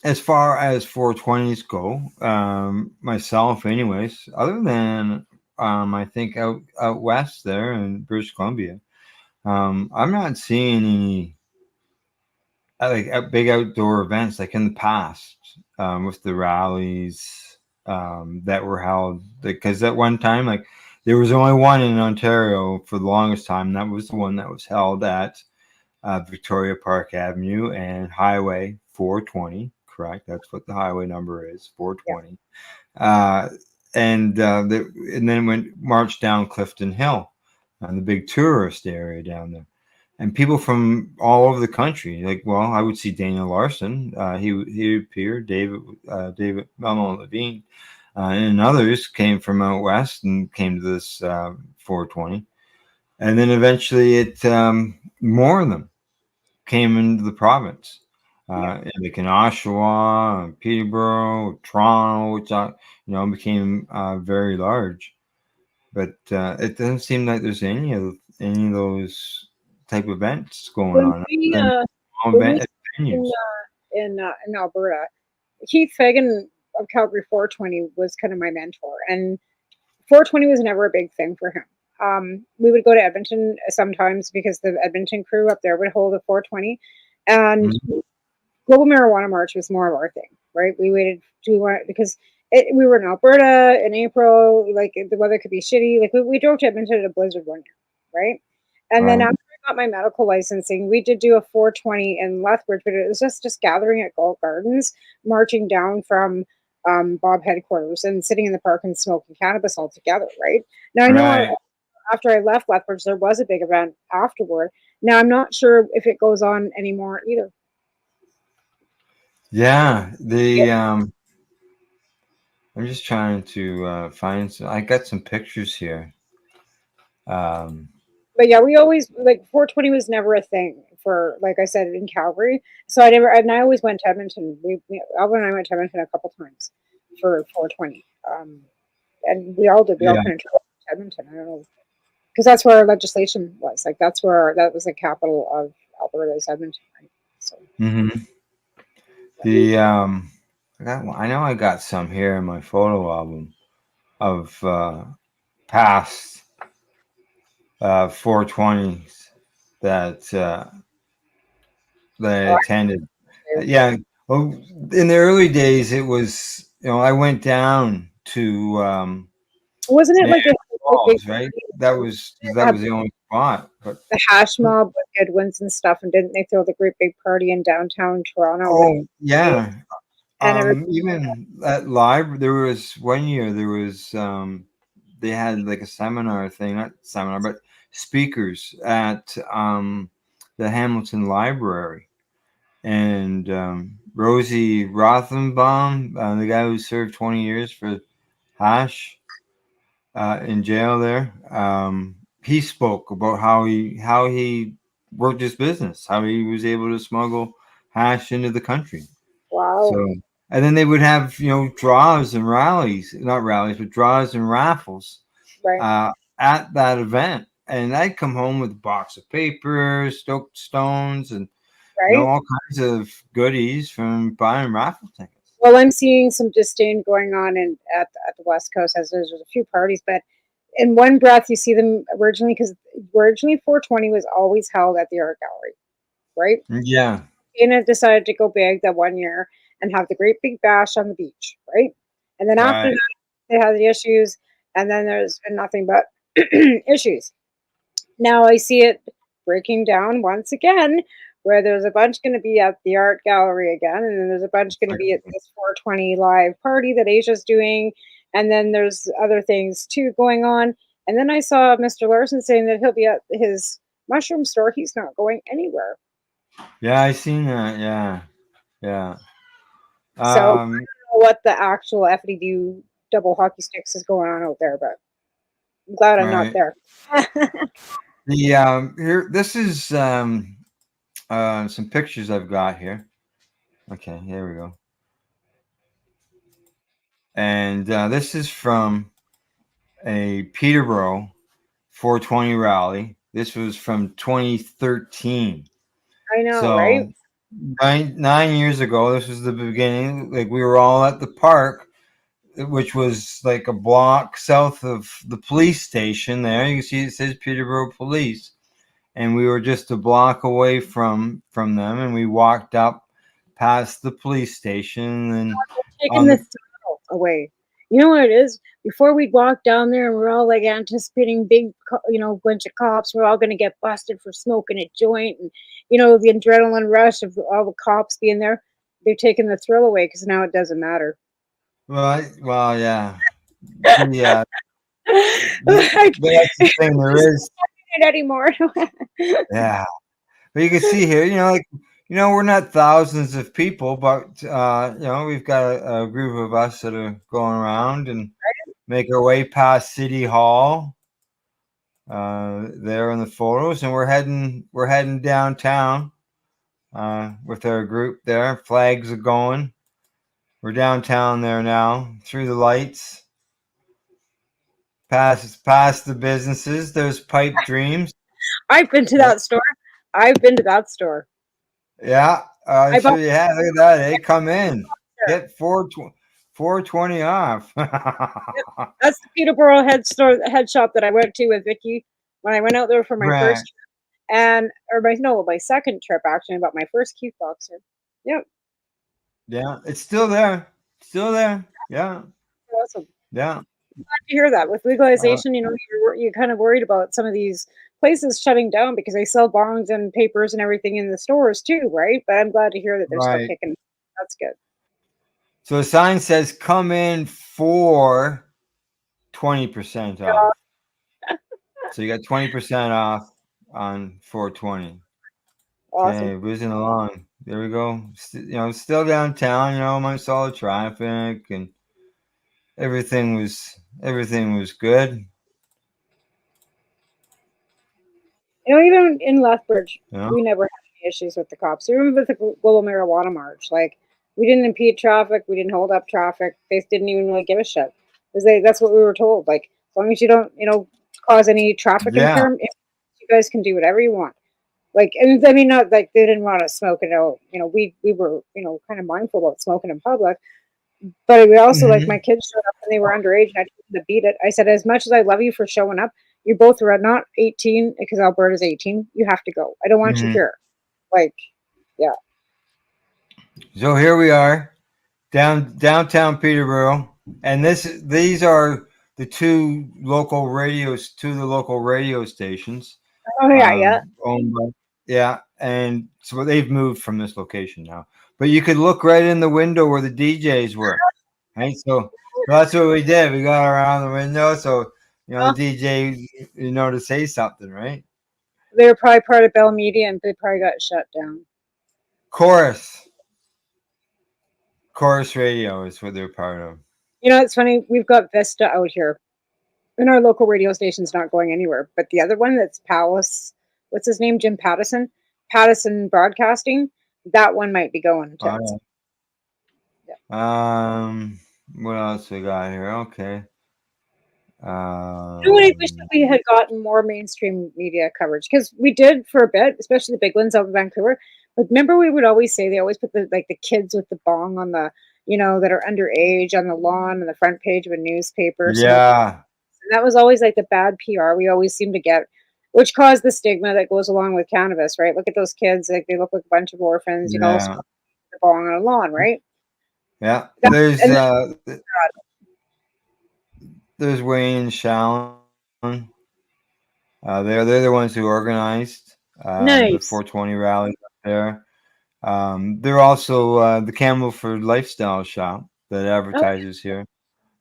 As far as 420s go, myself anyways, other than I think out west there in British Columbia, I'm not seeing any big outdoor events like in the past with the rallies that were held, because at one time there was only one in Ontario for the longest time, and that was the one that was held at Victoria Park Avenue and Highway 420. Correct, that's what the highway number is, 420. Yeah. And then went marched down Clifton Hill, the big tourist area down there. And people from all over the country, I would see Dana Larson. He appeared. David Melmo Levine, and others came from out west and came to this 420. And then eventually, more of them came into the province. Like in Oshawa, Peterborough, Toronto, which became very large. But it doesn't seem like there's any of those type of events going on. In Alberta, Keith Fagan of Calgary 420 was kind of my mentor, and 420 was never a big thing for him. We would go to Edmonton sometimes because the Edmonton crew up there would hold a 420, and Global Marijuana March was more of our thing, right? We waited because we were in Alberta in April, the weather could be shitty. We drove to Edmonton in a blizzard one year, right? And then after I got my medical licensing, we did do a 420 in Lethbridge, but it was just gathering at Galt Gardens, marching down from Bob headquarters and sitting in the park and smoking cannabis all together, right? Now I know after I left Lethbridge, there was a big event afterward. Now I'm not sure if it goes on anymore either. Yeah, I'm just trying to find some. I got some pictures here. But yeah, we always 420 was never a thing for, like I said, in Calgary. So I always went to Edmonton. Alvin and I went to Edmonton a couple times for 420. And we all did. We all kind of traveled to Edmonton. I don't know, because that's where our legislation was. That was the capital of Alberta's Edmonton, right? So. Mm-hmm. I know I got some here in my photo album of past 420s that I attended. Yeah. Well, in the early days, it was, I went down to wasn't it like Falls, right? That was the only spot. But the hash mob with Goodwins and stuff, and didn't they throw the great big party in downtown Toronto? Oh yeah. Even at live, there was one year they had a seminar thing, not seminar, but speakers at the Hamilton Library, and Rosie Rothenbaum, the guy who served 20 years for hash in jail there, he spoke about how he worked his business, how he was able to smuggle hash into the country. Wow. So, and then they would have, draws and rallies, not rallies, but draws and raffles Right. at that event. And I'd come home with a box of paper, stoked stones, and Right. all kinds of goodies from buying raffle tickets. Well, I'm seeing some disdain going on at the West Coast as there's a few parties, but in one breath you see them originally, because originally 420 was always held at the art gallery, right? Yeah. Dana decided to go big that one year and have the great big bash on the beach, right? And then after Right. that, they had the issues, and then there's been nothing but issues. Now I see it breaking down once again, where there's a bunch going to be at the art gallery again, and then there's a bunch going to be at this 420 live party that Asia's doing, and then there's other things too going on. And then I saw Mr. Larson saying that he'll be at his mushroom store. He's not going anywhere. Yeah, I seen that. Yeah. Yeah. So I don't know what the actual FDD double hockey sticks is going on out there, but I'm glad I'm not Right. there. The here, this is some pictures I've got here. Okay, here we go. And this is from a Peterborough 420 rally. This was from 2013. I know, So right? 9 years ago, this was the beginning. Like, we were all at the park, which was like a block south of the police station. There, you can see it says Peterborough Police, and we were just a block away from them, and we walked up past the police station and Taking on the the thrill away. You know what it is? Before we'd walk down there and we're all like anticipating big, bunch of cops. We're all going to get busted for smoking a joint, and the adrenaline rush of all the cops being there. They've taken the thrill away because now it doesn't matter. well, yeah, yeah. Like, But that's the thing. There is, it anymore. yeah. But you can see here, we're not thousands of people, but we've got a group of us that are going around and make our way past City Hall. There in the photos, and we're heading downtown with our group there. Flags are going. We're downtown there now, through the lights, past the businesses. There's Pipe Dreams. I've been to that store. Yeah, I sure bought- you have. Look at that. Hey, come in. Get 420 off. That's the Peterborough head shop that I went to with Vicky when I went out there for my Right. first trip, my second trip actually. I bought my first cute boxer. Yep, Yeah, it's still there. Still there. Yeah. awesome. Yeah. Glad to hear that. With legalization, you're kind of worried about some of these places shutting down because they sell bongs and papers and everything in the stores too, right? But I'm glad to hear that they're still Right. kicking. That's good. So the sign says come in for 20% off. So you got 20% off on 420. Awesome. Okay, whizzing along. There we go. Still downtown, amongst all the traffic, and everything was good. Even in Lethbridge, Yeah. we never had any issues with the cops. Even with the global marijuana march, like we didn't impede traffic, we didn't hold up traffic. They didn't even really give a shit. That's what we were told. Like, as long as you don't, cause any traffic Yeah. impairment, you guys can do whatever you want. Like, and I mean, not like they didn't want to smoke it out. We were, kind of mindful about smoking in public. But we also, like, my kids showed up and they were underage, and I told them to beat it. I said, as much as I love you for showing up, you both were not 18 because Alberta's 18. You have to go. I don't want you Mhm. here. Like, yeah. So here we are, downtown Peterborough, and these are the two local radio stations. Oh yeah. Owned by, yeah, and so they've moved from this location now. But you could look right in the window where the DJs were, right? So that's what we did. We got around the window, so the DJ, to say something, right? They were probably part of Bell Media, and they probably got shut down. Chorus Radio is what they're part of. It's funny. We've got Vista out here, and our local radio station's not going anywhere. But the other one, that's Palace what's his name, Jim Pattison Broadcasting. That one might be going to. What else we got here? Okay. You know what? I wish that we had gotten more mainstream media coverage, because we did for a bit, especially the big ones out in Vancouver. But remember, we would always say they always put the kids with the bong on the, that are underage on the lawn on the front page of a newspaper. Yeah. And that was always like the bad PR we always seem to get, which caused the stigma that goes along with cannabis, right? Look at those kids, like they look like a bunch of orphans, Yeah. smoking the bong on a lawn, right? Yeah. There's Wayne and Shallon. They're the ones who organized the Nice. 420 rally up there. They're also the Campbellford Lifestyle Shop that advertises here.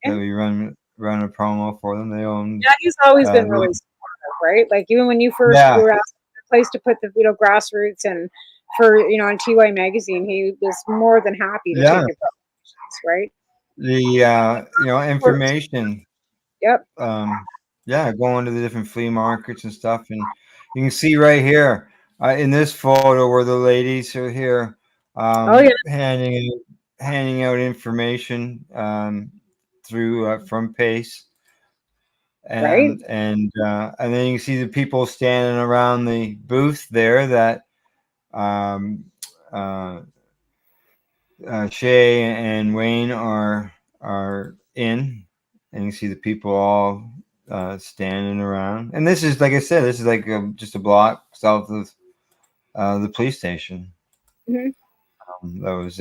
That we run a promo for them. They own. Yeah, he's always been really supportive, right? Like even when you first were asked a place to put the grassroots and for on TY Magazine, he was more than happy to take your propositions, right? The information. Yep. Going to the different flea markets and stuff, and you can see right here in this photo where the ladies are here handing out information through from Pace, and and then you can see the people standing around the booth there that Shay and Wayne are in, and you see the people all standing around. And this is, like I said, this is like just a block south of the police station. Mm-hmm. That was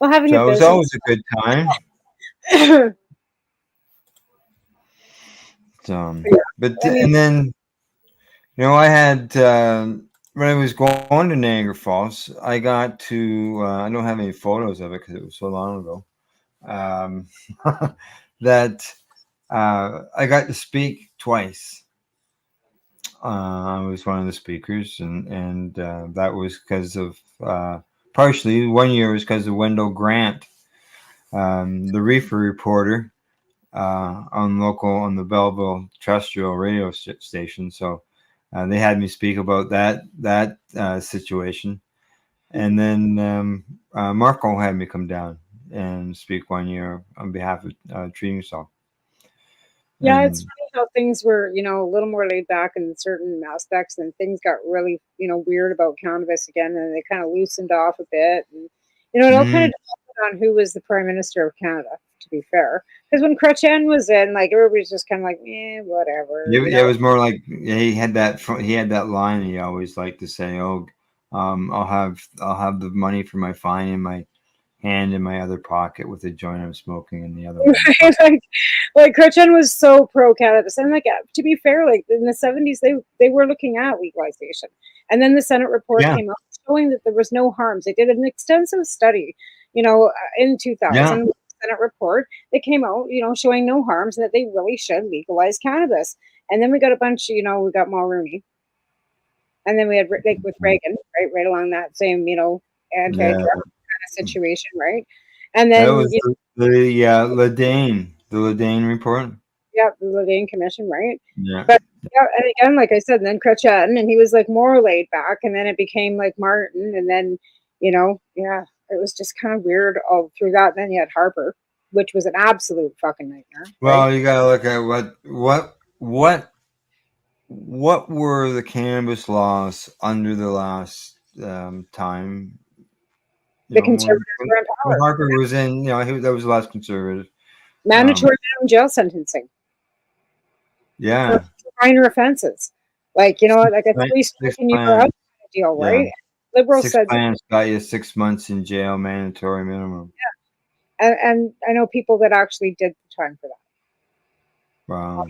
well, having so it was always a good time. And then I had when I was going to Niagara Falls, I got to I don't have any photos of it because it was so long ago. That I got to speak twice. I was one of the speakers, and that was because of partially 1 year was because of Wendell Grant, the reefer reporter on the Belleville terrestrial radio station. So they had me speak about that situation, and then Marco had me come down and speak 1 year on behalf of Treating Yourself. Yeah, it's funny how things were, a little more laid back in certain aspects, and things got really, weird about cannabis again, and they kind of loosened off a bit. And, it all kind of depended on who was the Prime Minister of Canada, to be fair. Because when Chrétien was in, like, everybody's just kind of like, whatever. Yeah, it was more like he had that line he always liked to say, "Oh, I'll have the money for my fine in my hand in my other pocket with a joint I'm smoking in the other one." like Chrétien was so pro cannabis, and like to be fair, like in the 70s they were looking at legalization, and then the Senate report came out showing that there was no harms. They did an extensive study, in 2000. Senate report that came out, showing no harms and that they really should legalize cannabis. And then we got a bunch, we got Mulroney, and then we had like with Reagan, right along that same, anti-drug kind of situation, right? And then that was the Ledane report. Yeah, the Ledane Commission, right? Yeah. But and again, like I said, and then Chrétien, and he was like more laid back, and then it became like Martin, and then it was just kind of weird all through that. And then you had Harper, which was an absolute fucking nightmare. Well, you gotta look at what were the cannabis laws under the last time. The conservatives were in power. When Harper was in, that was the last conservative. Mandatory minimum jail sentencing. Yeah. For minor offenses, like like a 3-striking you go out deal, right? Liberals said plans got you 6 months in jail, mandatory minimum. Yeah, and I know people that actually did the time for that. Wow.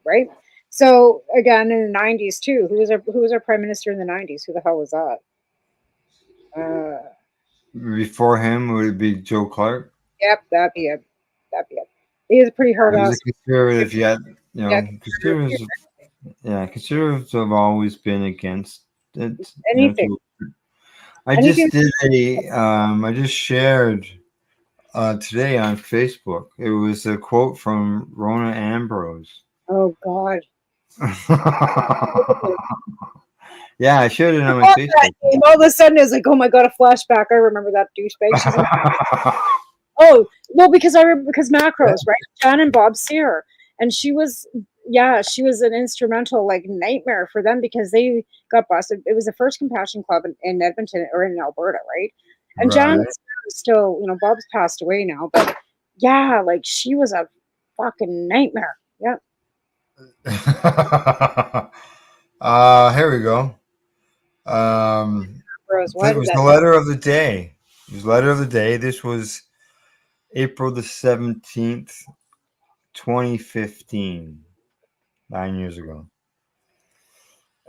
Right. So again, in the 90s too, who was our prime minister in the 90s? Who the hell was that? Before him would it be Joe Clark? Yep, that'd be it. He is a pretty hard ass. Conservative yet, conservatives have always been against it. Anything. I just shared today on Facebook. It was a quote from Rona Ambrose. Oh God. Yeah, I showed it on my All Facebook. all of a sudden, it's like, oh my god, a flashback. I remember that douchebag. She's like, oh, well, because because macros, right? Jan and Bob Sear, and she was, yeah, she was an instrumental like nightmare for them because they got busted. It was the first Compassion Club in Edmonton or in Alberta, right? And Jan Right. is still, Bob's passed away now, but yeah, like she was a fucking nightmare. Yeah. Here we go. Rose, why It did was that? the letter of the day. It was letter of the day. This was April the 17th, 2015, 9 years ago.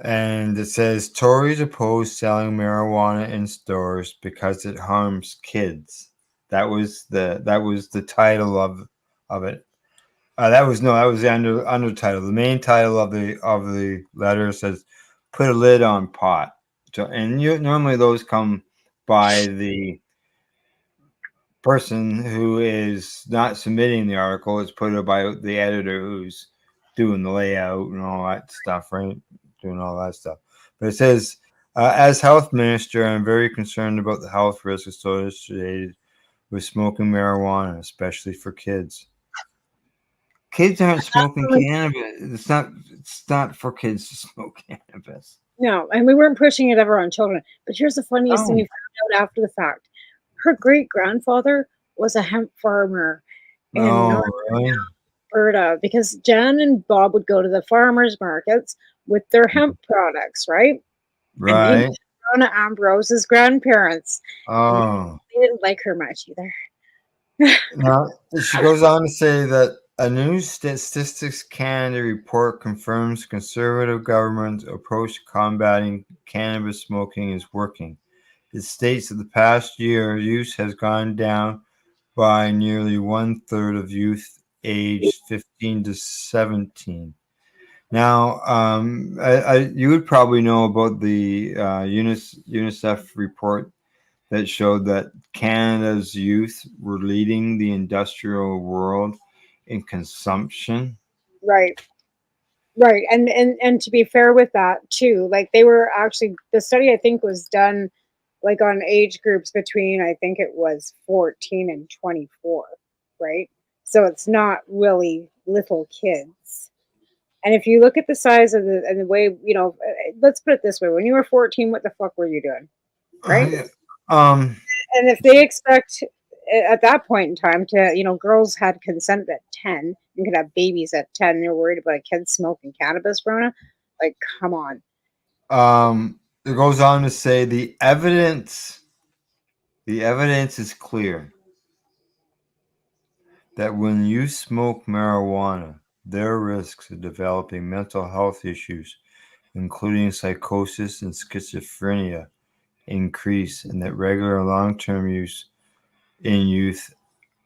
And it says Tories oppose selling marijuana in stores because it harms kids. That was the title of it. That was the undertitle. The main title of the letter says, "Put a lid on pot." So, and normally those come by the person who is not submitting the article. It's put by the editor who's doing the layout and all that stuff, right? Doing all that stuff. But it says, as health minister, I'm very concerned about the health risks associated with smoking marijuana, especially for kids. Kids aren't smoking cannabis. It's not for kids to smoke cannabis. No, and we weren't pushing it ever on children. But here's the funniest thing No. you found out after the fact. Her great grandfather was a hemp farmer in No, Northern really? Alberta because Jan and Bob would go to the farmers markets with their hemp products, right? And Right. Rona Ambrose's grandparents. Oh. They didn't like her much either. Now, she goes on to say that a new Statistics Canada report confirms conservative government's approach to combating cannabis smoking is working. It states that the past year, use has gone down by nearly 1/3 of youth aged 15 to 17. Now, you would probably know about the UNICEF report that showed that Canada's youth were leading the industrial world in consumption. Right. Right. And to be fair with that too, like they were actually the study I think was done like on age groups between I think it was 14 and 24, right? So it's not really little kids. And if you look at the size of the way, let's put it this way, when you were 14, what the fuck were you doing? Right? Um, And if they expect at that point in time to, girls had consent at 10 and could have babies at 10, they're worried about a kid smoking cannabis, Rona. Like, come on. it goes on to say the evidence is clear that when you smoke marijuana, their risks of developing mental health issues, including psychosis and schizophrenia, increase, and that regular long-term use in youth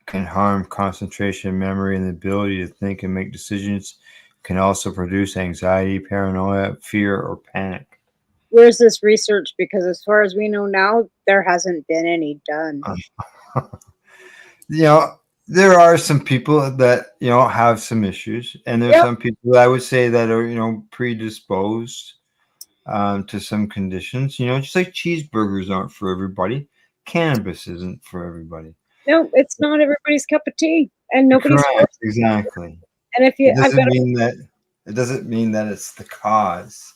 can harm concentration, memory, and the ability to think and make decisions, can also produce anxiety, paranoia, fear, or panic. Where's this research? Because as far as we know now, there hasn't been any done. There are some people that, have some issues, and there's some people that I would say that are, predisposed to some conditions, just like cheeseburgers aren't for everybody. Cannabis isn't for everybody. No, it's not everybody's cup of tea, and nobody's Correct, exactly. And if you, It doesn't mean that it's the cause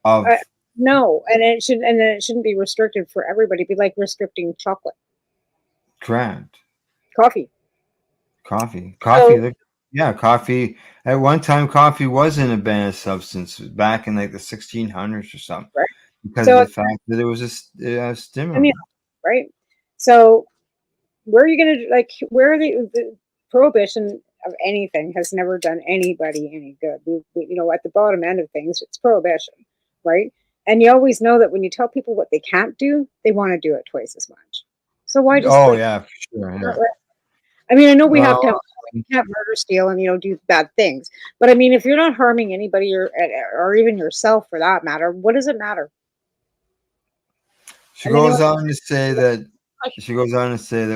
of no, and it shouldn't be restricted for everybody. It'd be like restricting chocolate, correct. coffee. Coffee. So- Coffee. At one time, coffee wasn't a banned substance back in like the 1600s or something, Right. because So of the fact that it was a stimulant. Right. So where are you going to where the prohibition of anything has never done anybody any good. At the bottom end of things, it's prohibition, right? And you always know that when you tell people what they can't do, they want to do it twice as much. So why just? Oh yeah, for sure. Yeah. I mean, I know we have to you can't murder, steal, and do bad things. But I mean, if you're not harming anybody or even yourself for that matter, what does it matter? She goes on to say that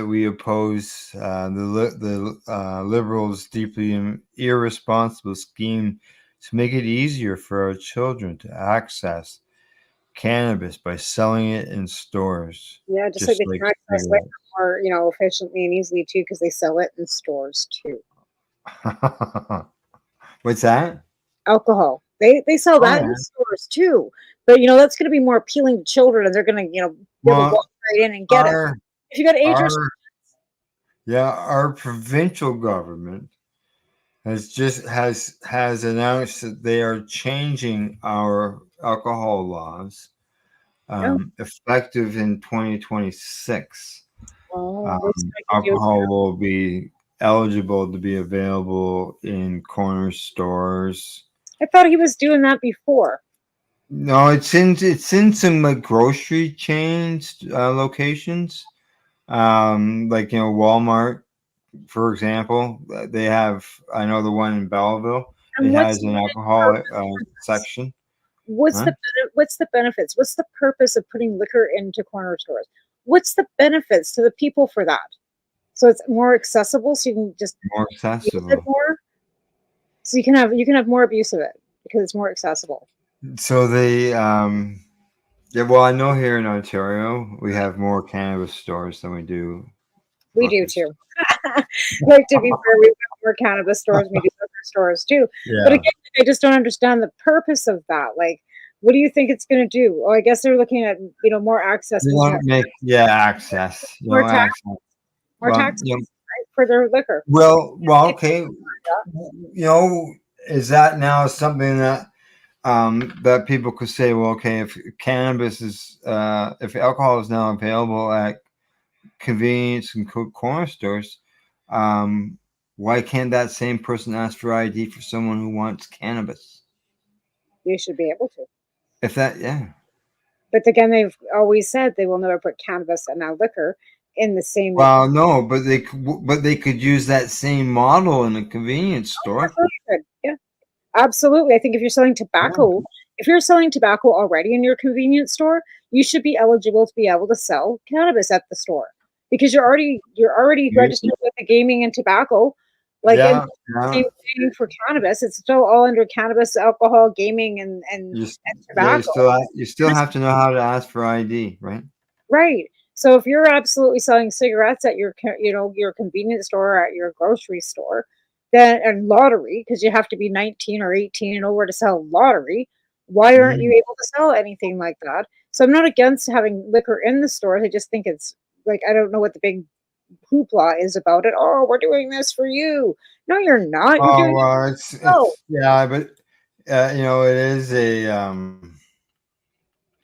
we oppose the Liberals' deeply irresponsible scheme to make it easier for our children to access cannabis by selling it in stores. Yeah, just like they can access liquor more, efficiently and easily too, because they sell it in stores too. What's that? Alcohol. They sell that yeah. in stores too. But that's going to be more appealing to children, and they're going to be able to walk right in and get it. If you got age restrictions. Yeah, our provincial government has announced that they are changing our alcohol laws effective in 2026. Alcohol will be eligible to be available in corner stores. I thought he was doing that before. No, it's in some grocery chains locations, like Walmart, for example. They have. I know the one in Belleville. It has an alcohol section. What's the benefits? What's the purpose of putting liquor into corner stores? What's the benefits to the people for that? So it's more accessible, so you can just more accessible. Use it more. So you can have more abuse of it because it's more accessible. So they well, I know here in Ontario we have more cannabis stores than we do. We do too. Like, to be fair, we've got more cannabis stores than we do liquor stores too. Yeah. But again, I just don't understand the purpose of that. Like, what do you think it's going to do? Oh, I guess they're looking at more access. Access. More tax. More taxes for their liquor. Well, okay. Is that now something that that people could say? Well, okay, if cannabis is, if alcohol is now available at convenience and corner stores, why can't that same person ask for ID for someone who wants cannabis? You should be able to. If that, yeah. But again, they've always said they will never put cannabis and now liquor in the same. Well, no, but they could use that same model in a convenience store. Yeah, absolutely. I think if you're selling tobacco, if you're selling tobacco already in your convenience store, you should be eligible to be able to sell cannabis at the store because you're already registered with the gaming and tobacco. Like same thing for cannabis, it's still all under cannabis, alcohol, gaming, and tobacco. Yeah, you still have to know how to ask for ID, right? Right. So if you're absolutely selling cigarettes at your convenience store or at your grocery store, then and lottery, because you have to be 19 or 18 and over to sell lottery, why aren't you able to sell anything like that? So I'm not against having liquor in the stores. I just think it's like, I don't know what the big hoopla is about it. Oh, we're doing this for you. No, you're not. You're doing but it is a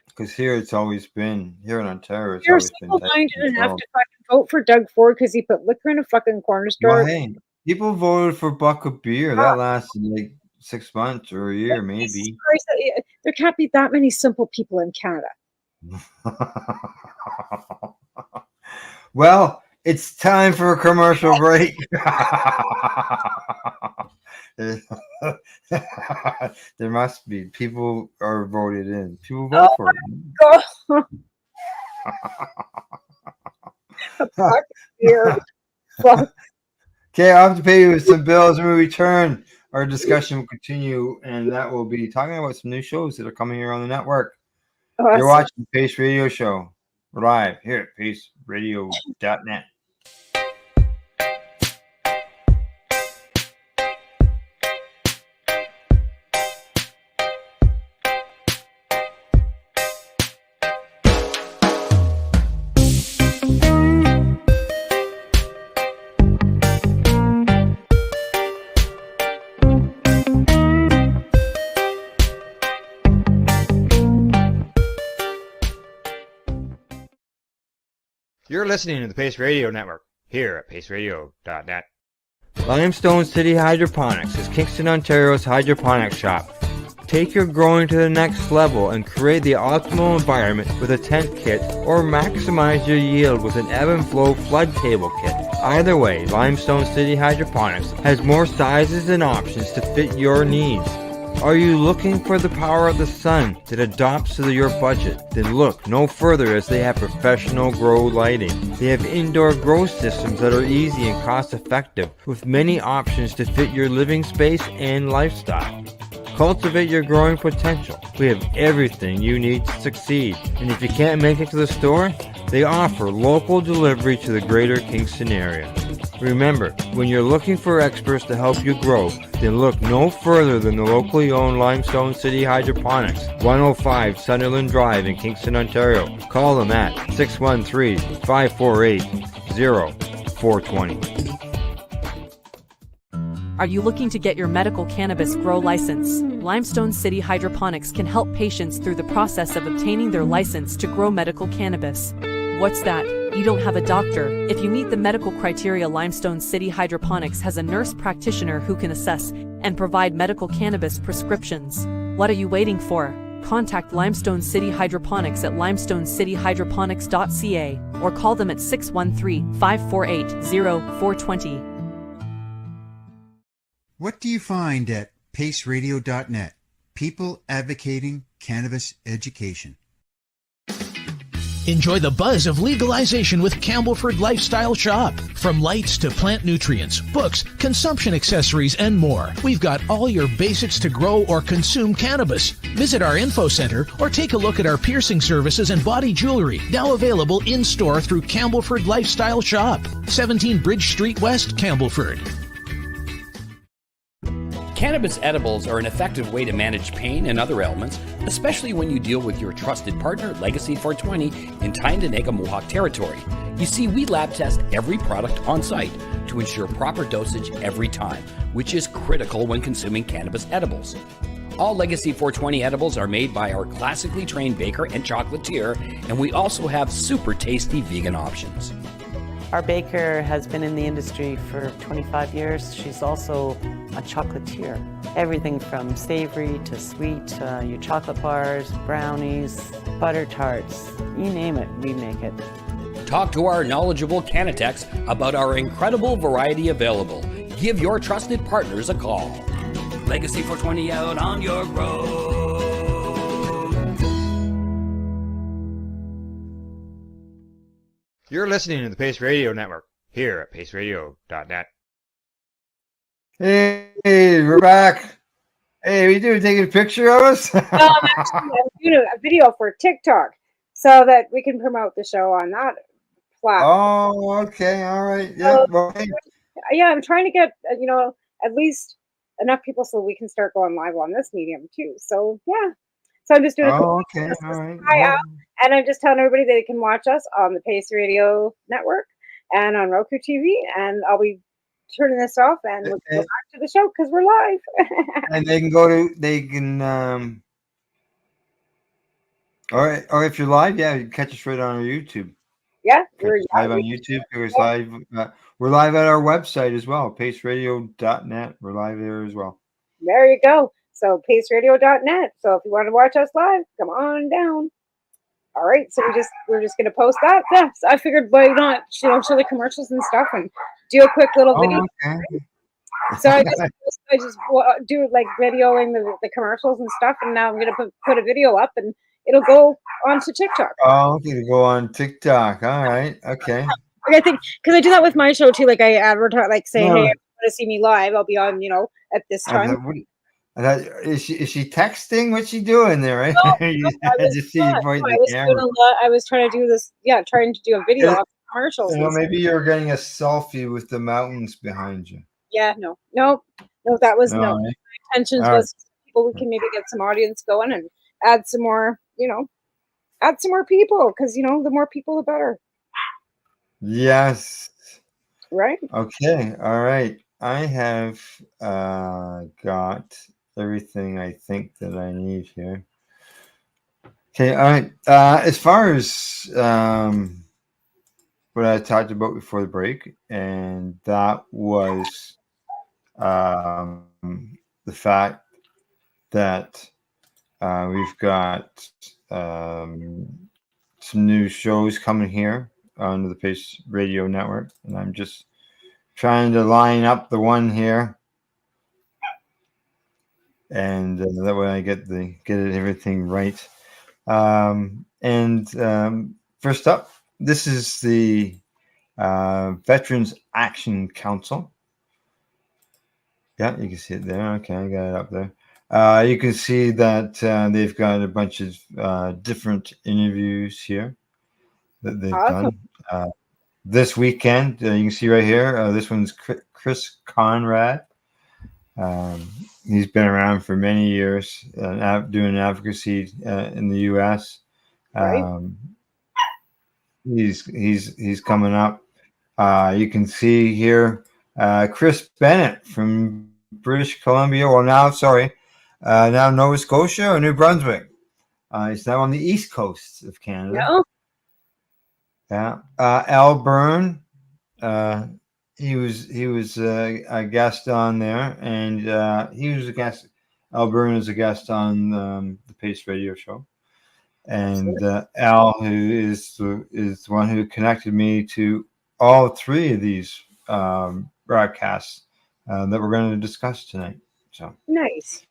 because here it's always been here in Ontario. You're simple-minded enough to fucking vote for Doug Ford because he put liquor in a fucking corner store. Well, hey, people voted for a buck of beer. That lasted like 6 months or a year, maybe. There can't be that many simple people in Canada. Well, it's time for a commercial break. There must be. People are voted in. People vote for it. Okay, I'll have to pay you with some bills when we return. Our discussion will continue, and that will be talking about some new shows that are coming here on the network. Awesome. You're watching the Pace Radio Show. We're live here at paceradio.net. You're listening to the Pace Radio Network here at paceradio.net. Limestone City Hydroponics is Kingston, Ontario's hydroponics shop. Take your growing to the next level and create the optimal environment with a tent kit or maximize your yield with an ebb and flow flood table kit. Either way, Limestone City Hydroponics has more sizes and options to fit your needs. Are you looking for the power of the sun that adopts to your budget? Then look no further as they have professional grow lighting. They have indoor grow systems that are easy and cost effective with many options to fit your living space and lifestyle. Cultivate your growing potential. We have everything you need to succeed. And if you can't make it to the store, they offer local delivery to the greater Kingston area. Remember, when you're looking for experts to help you grow, then look no further than the locally owned Limestone City Hydroponics, 105 Sunderland Drive in Kingston, Ontario. Call them at 613-548-0420. Are you looking to get your medical cannabis grow license? Limestone City Hydroponics can help patients through the process of obtaining their license to grow medical cannabis. What's that? You don't have a doctor. If you meet the medical criteria, Limestone City Hydroponics has a nurse practitioner who can assess and provide medical cannabis prescriptions. What are you waiting for? Contact Limestone City Hydroponics at limestonecityhydroponics.ca or call them at 613-548-0420. What do you find at paceradio.net? People advocating cannabis education. Enjoy the buzz of legalization with Campbellford Lifestyle Shop. From lights to plant nutrients, books, consumption accessories, and more, we've got all your basics to grow or consume cannabis. Visit our info center or take a look at our piercing services and body jewelry, now available in-store through Campbellford Lifestyle Shop, 17 Bridge Street West, Campbellford. Cannabis edibles are an effective way to manage pain and other ailments, especially when you deal with your trusted partner, Legacy 420, in Tyendinaga Mohawk territory. You see, we lab test every product on site to ensure proper dosage every time, which is critical when consuming cannabis edibles. All Legacy 420 edibles are made by our classically trained baker and chocolatier, and we also have super tasty vegan options. Our baker has been in the industry for 25 years. She's also a chocolatier. Everything from savory to sweet, your chocolate bars, brownies, butter tarts, you name it, we make it. Talk to our knowledgeable Cannatex about our incredible variety available. Give your trusted partners a call. Legacy 420 out on your road. You're listening to the Pace Radio Network here at paceradio.net. Hey, we're back. Hey, what you doing? Taking a picture of us? I'm doing a video for TikTok so that we can promote the show on that platform. Oh, okay. All right. Yeah. Well, hey. Yeah, I'm trying to get, at least enough people so we can start going live on this medium too. So, yeah. So I'm just doing okay. All right. Well, and I'm just telling everybody they can watch us on the Pace Radio Network and on Roku TV. And I'll be turning this off and we'll go back to the show because we're live. And or if you're live, yeah, you can catch us right on our YouTube. Yeah, we're live on YouTube. We're live at our website as well, paceradio.net. We're live there as well. There you go. So paceradio.net. So if you want to watch us live, come on down. All right. So we're just gonna post that. Yeah. So I figured why not show the commercials and stuff and do a quick little video. Okay. So I just do like videoing the commercials and stuff, and now I'm gonna put a video up and it'll go onto TikTok. Oh, okay, to go on TikTok. All right. Okay. I think because I do that with my show too. Like I advertise, like say, hey, if you want to see me live, I'll be on, at this time. Is she texting? What's she doing there? Right? I was trying to do this. Yeah, trying to do a video of commercials. Maybe you're getting a selfie with the mountains behind you. Yeah. No. That was no. My intentions was people we can maybe get some audience going and add some more. Add some more people because the more people, the better. Yes. Right. Okay. All right. I have got everything I think that I need here. Okay. All right. As far as what I talked about before the break, and that was the fact that we've got some new shows coming here on the Pace Radio Network, and I'm just trying to line up the one here, and that way I get everything right. First up, this is the Veterans Action Council. Yeah, you can see it there. Okay, I got it up there. You can see that they've got a bunch of different interviews here that they've Awesome. done. This weekend, you can see right here, this one's Chris Conrad. He's been around for many years doing advocacy in the U.S. Right. He's coming up. You can see here Chris Bennett from British Columbia. Well, now Nova Scotia or New Brunswick. He's now on the east coast of Canada. Yeah. Yeah. Al Byrne. He was a guest on there, and he was a guest. Al Byrne is a guest on the Pace Radio Show, and Al, who is the one who connected me to all three of these broadcasts that we're going to discuss tonight. So Nice.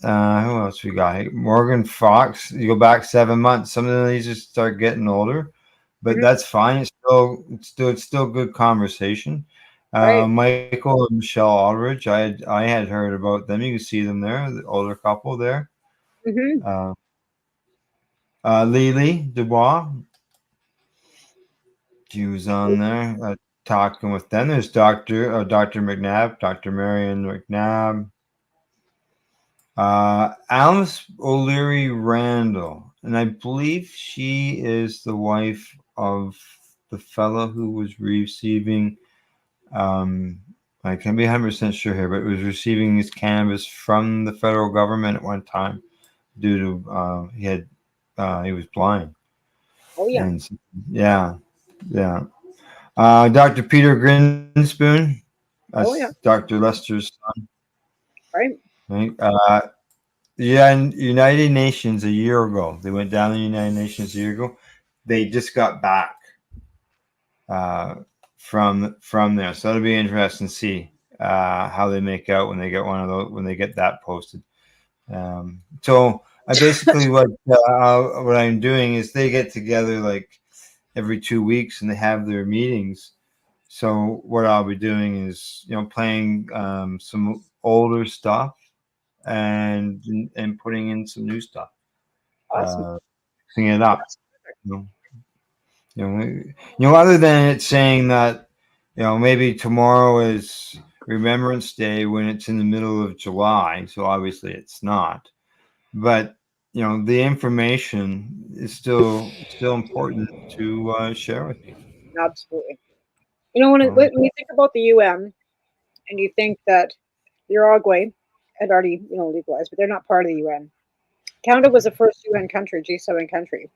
who else we got? Hey, Morgan Fox. You go back 7 months. Some of these just start getting older, but that's fine. It's still good conversation. Right. Michael and Michelle Aldridge. I had heard about them. You can see them there, the older couple there. Mm-hmm. Lily Dubois. She was on there talking with them. There's Dr. McNabb, Dr. Marion McNabb. Alice O'Leary Randall. And I believe she is the wife of the fellow who was receiving, I can't be 100% sure here, but was receiving his cannabis from the federal government at one time due to he was blind. Oh, yeah. And yeah. Dr. Peter Grinspoon. Oh, yeah. Dr. Lester's son. Right. Right. United Nations a year ago. They went down to the United Nations a year ago. They just got back from there. So it'll be interesting to see how they make out when they get one of those, when they get that posted. So I basically what I'm doing is they get together like every 2 weeks and they have their meetings. So what I'll be doing is, playing some older stuff and putting in some new stuff. Awesome. Mixing it up. Other than it saying that, maybe tomorrow is Remembrance Day when it's in the middle of July. So obviously it's not. But the information is still important to share with you. Absolutely. When you think about the UN and you think that Uruguay had already, legalized, but they're not part of the UN. Canada was the first UN country, G7 country,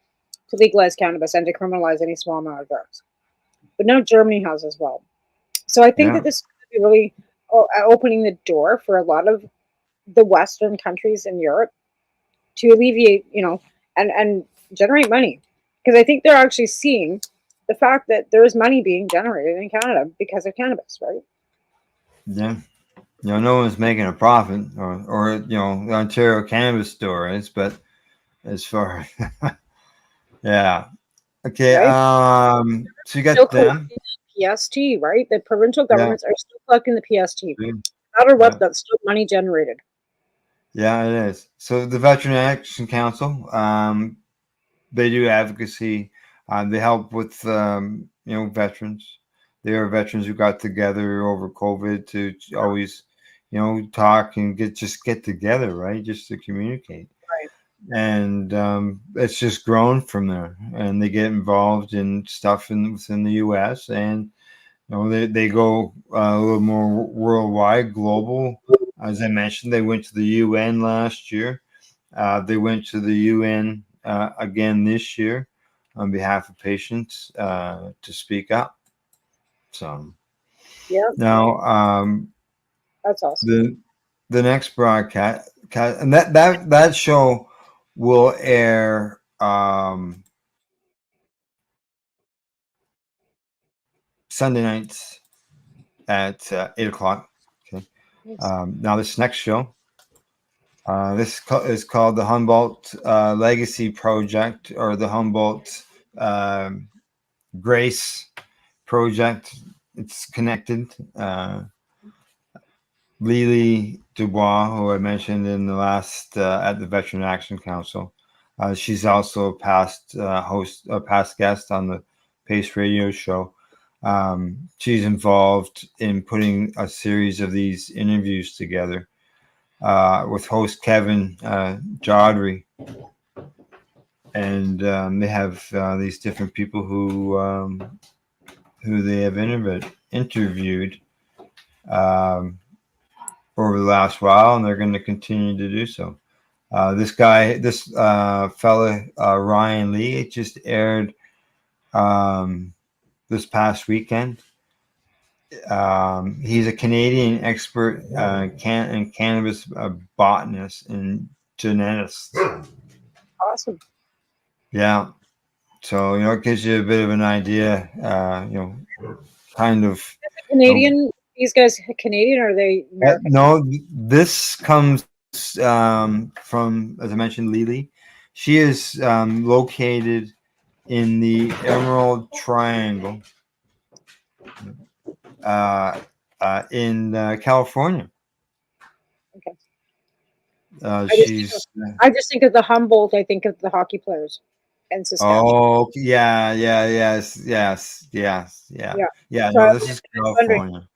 to legalize cannabis and to criminalize any small amount of drugs. But now Germany has as well. So I think that this is really opening the door for a lot of the Western countries in Europe to alleviate, and generate money. Because I think they're actually seeing the fact that there is money being generated in Canada because of cannabis, right? Yeah. No one's making a profit, or the Ontario Cannabis Store is, but as far yeah. Okay. Right? So you got them. PST, right? The provincial governments are still collecting the PST. No matter what, that's still money generated. Yeah, it is. So the Veteran Action Council, they do advocacy. They help with veterans. There are veterans who got together over COVID to always, talk and get together, right? Just to communicate. Right. And it's just grown from there. And they get involved in stuff within the U.S. and they go a little more worldwide, global. As I mentioned, they went to the UN last year. They went to the UN again this year on behalf of patients to speak up. So now that's awesome. The next broadcast, and that show will air Sunday nights at 8:00. Okay. Now this next show, this is called the Humboldt Legacy Project, or the Humboldt Grace Project. It's connected. Lily Dubois, who I mentioned in the last at the Veteran Action Council. She's also a past a past guest on the Pace Radio show. She's involved in putting a series of these interviews together with host Kevin Jodry. And they have these different people who they have interviewed over the last while, and they're going to continue to do so. This fella, Ryan Lee, it just aired this past weekend. He's a Canadian expert in cannabis botanist and geneticist. Awesome. Yeah. So, it gives you a bit of an idea, kind of. Canadian, these guys Canadian, or are they American? No, this comes from, as I mentioned, Lily. She is located in the Emerald Triangle in California. Okay. She's. I just think of the Humboldt. I think of the hockey players in Saskatchewan. Oh, yes. Yeah. So No, this is California.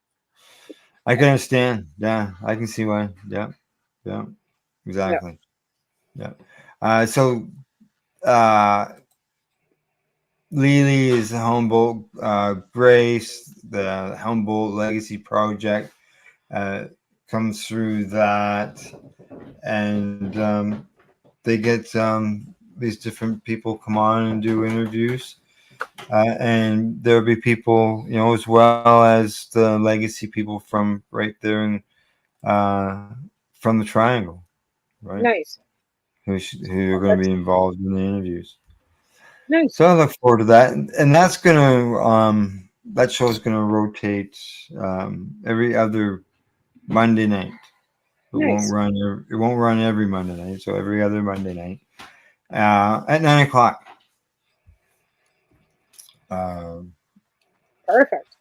I can understand. Yeah, I can see why. Yeah, exactly. Yeah. So, Lily is the Humboldt Grace, the Humboldt Legacy Project comes through that, and they get these different people come on and do interviews. And there'll be people, as well as the legacy people from right there in, from the Triangle, right? Nice. Who are going to be involved in the interviews. Nice. So I look forward to that, and that's gonna that show's gonna rotate every other Monday night. It Nice. won't run every Monday night, so every other Monday night at 9 o'clock. Perfect.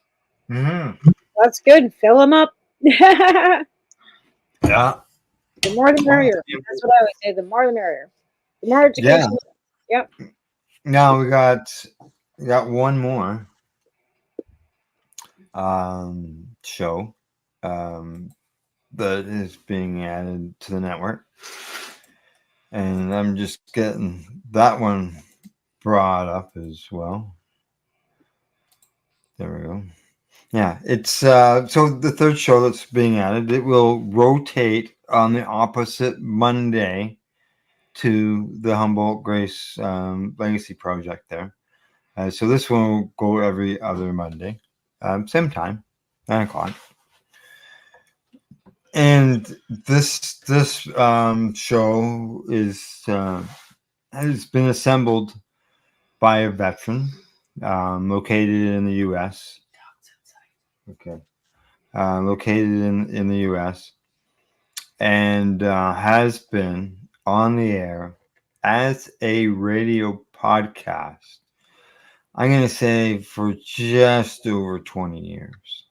Mm-hmm. That's good. Fill them up. Yeah. The more the merrier. That's what I always say. The more the merrier. The more education. Yeah. Yep. Now we got one more show that is being added to the network, and I'm just getting that one brought up as well. There we go. Yeah, it's so the third show that's being added, it will rotate on the opposite Monday to the Humboldt Grace Legacy Project there. So this one will go every other Monday, same time, 9 o'clock. And this show is has been assembled by a veteran located in the U.S. Okay, located in the U.S. and has been on the air as a radio podcast. I'm going to say for just over 20 years.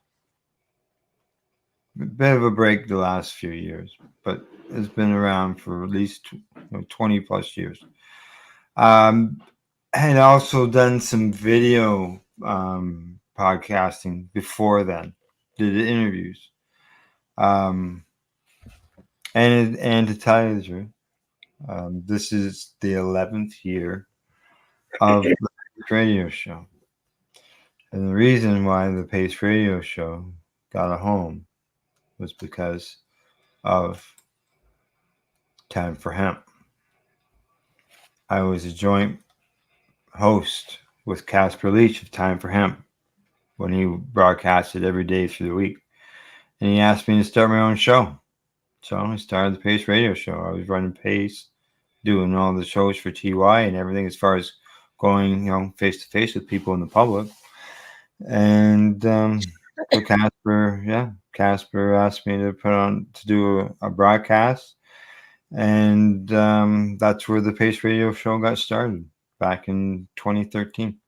A bit of a break the last few years, but it's been around for at least 20 plus years. Had also done some video podcasting before then, did interviews. And to tell you the truth, this is the 11th year of the radio show. And the reason why the Pace Radio Show got a home was because of Time for Hemp. I was a joint host with Casper Leach of Time for Hemp when he broadcasted every day through the week. And he asked me to start my own show. So I started the Pace Radio Show. I was running Pace, doing all the shows for TY and everything as far as going, face to face with people in the public. And so Casper asked me to do a broadcast, and that's where the Pace Radio Show got started back in 2013.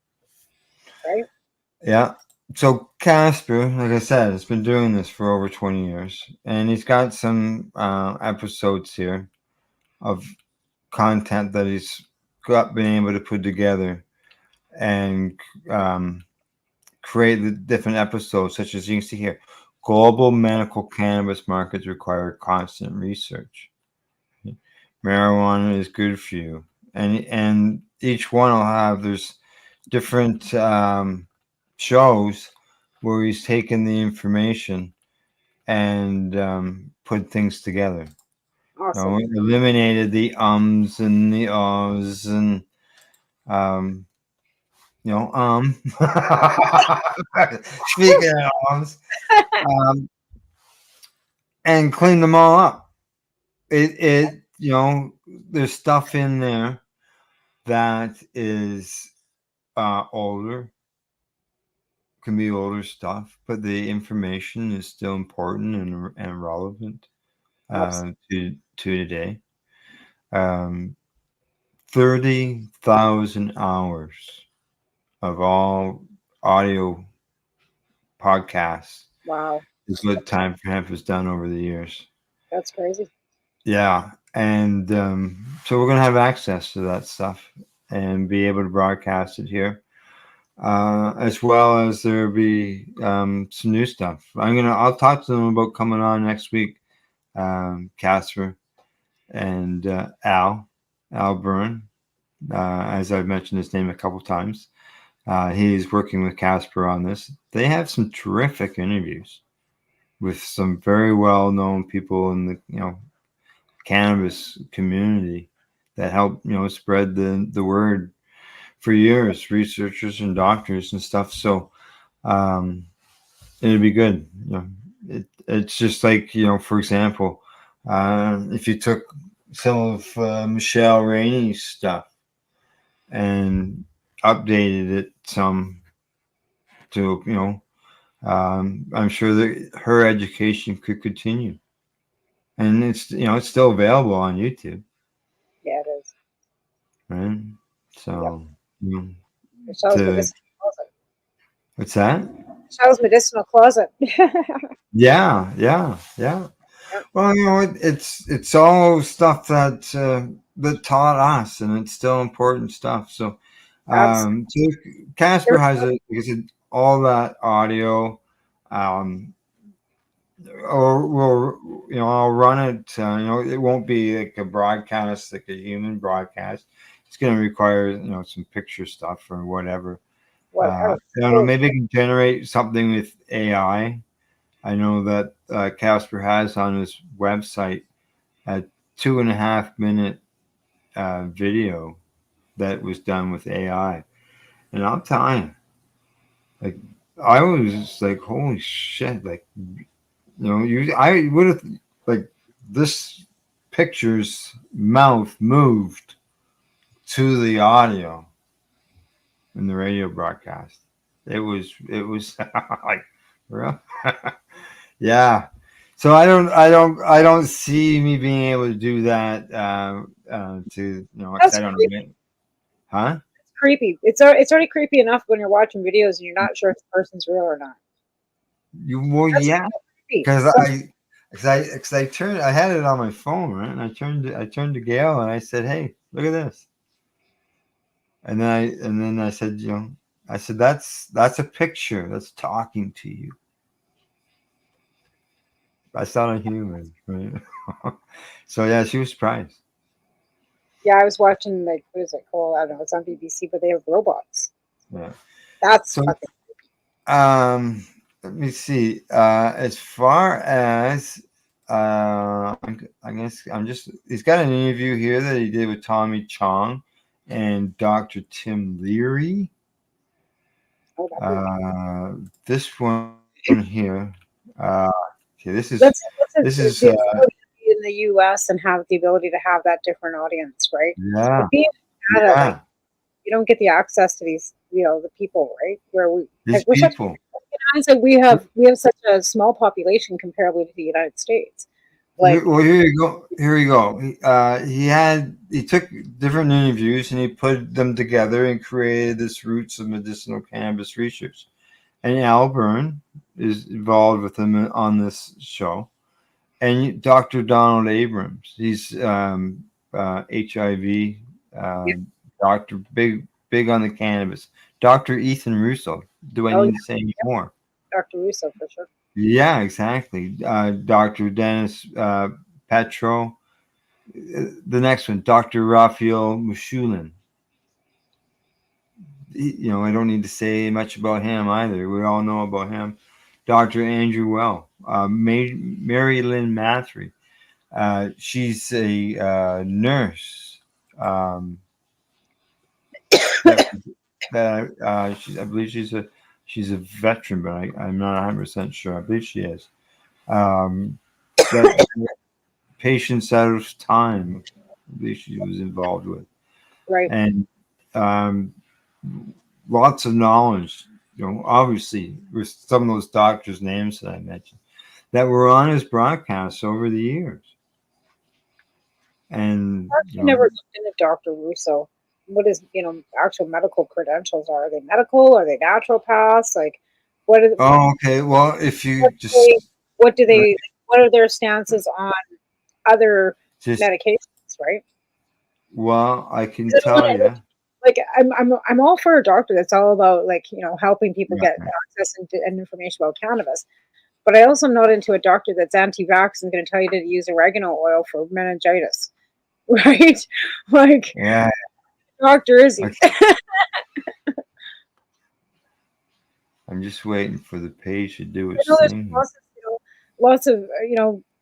Right. Yeah. So Casper, like I said, has been doing this for over 20 years, and he's got some episodes here of content that he's been able to put together and create the different episodes, such as you can see here. Global medical cannabis markets require constant research. Marijuana is good for you, and each one will have there's different shows where he's taken the information and put things together. Awesome. Eliminated the ums and the ahs and um, speaking of ums, and clean them all up. There's stuff in there that is older, can be older stuff, but the information is still important and relevant to today. 30,000 hours of all audio podcasts. Wow. Is what Time for Hemp has done over the years. That's crazy. Yeah. And so we're going to have access to that stuff and be able to broadcast it here. As well as there'll be some new stuff. I'll talk to them about coming on next week. Casper and Al Byrne, as I've mentioned his name a couple times. He's working with Casper on this. They have some terrific interviews with some very well-known people in the cannabis community that help spread the word for years, researchers and doctors and stuff. So it'd be good. It's just like for example, if you took some of Michelle Rainey's stuff and updated it some to I'm sure that her education could continue, and it's still available on YouTube. Yeah, it is. Right. So Michelle's medicinal closet. what's that? Michelle's medicinal closet. Yeah. Well, it's all stuff that taught us, and it's still important stuff. So, so Casper has like I said, all that audio, or I'll run it. It won't be like a broadcast, like a human broadcast. It's going to require some picture stuff or whatever. I don't know. Maybe it can generate something with AI. I know that Casper has on his website a 2.5 minute video that was done with AI, and I'm telling you, like I was just like, holy shit! Like I would have like this picture's mouth moved to the audio in the radio broadcast. It was like real. Yeah. So I don't see me being able to do that That's I don't creepy. know. Huh? It's creepy. It's already creepy enough when you're watching videos and you're not sure if the person's real or not. Yeah, because I turned, I had it on my phone, right? And I turned to Gail and I said, "Hey, look at this." And then I said, I said that's a picture that's talking to you. That's not a human, right? So yeah, she was surprised. Yeah, I was watching like what is it called? I don't know. It's on BBC, but they have robots. Yeah. That's So, fucking let me see. As far as I guess he's got an interview here that he did with Tommy Chong and Dr. Tim Leary. This one here. Okay, this is the ability to be in the U.S. and have the ability to have that different audience, right? Yeah. But being in Canada, like, you don't get the access to these, the people, right? Where we're people. we have such a small population comparably to the United States. Like, Well, here you go. Here you go. He took different interviews and he put them together and created this Roots of Medicinal Cannabis Research. and Al Byrne is involved with him on this show, and Dr. Donald Abrams. He's HIV doctor, big on the cannabis. Dr. Ethan Russo. Do I Oh, need yeah. to say any more? Dr. Russo for sure. Yeah, exactly. Dr. Dennis Petro. The next one, Dr. Raphael Mushulin. I don't need to say much about him either. We all know about him. Dr. Andrew Well, Mary Lynn Mathry. She's a nurse. I believe she's a veteran, but I'm not 100% sure. I believe she is. That Patients Out of Time, I believe she was involved with. Right. And lots of knowledge, obviously, with some of those doctors' names that I mentioned that were on his broadcasts over the years. And I've never looked into Dr. Russo. What his actual medical credentials are? Are they medical? Are they naturopaths? Like, what are oh, okay. Well, if you just what do they? What are their stances on other Just- medications? Right. well, I can Is it tell all- you. Like I'm all for a doctor that's all about helping people get access and information about cannabis. But I also am not into a doctor that's anti-vax and going to tell you to use oregano oil for meningitis, right? Like, Yeah. Doctor Izzy. I'm just waiting for the page to do I its know there's thing. lots of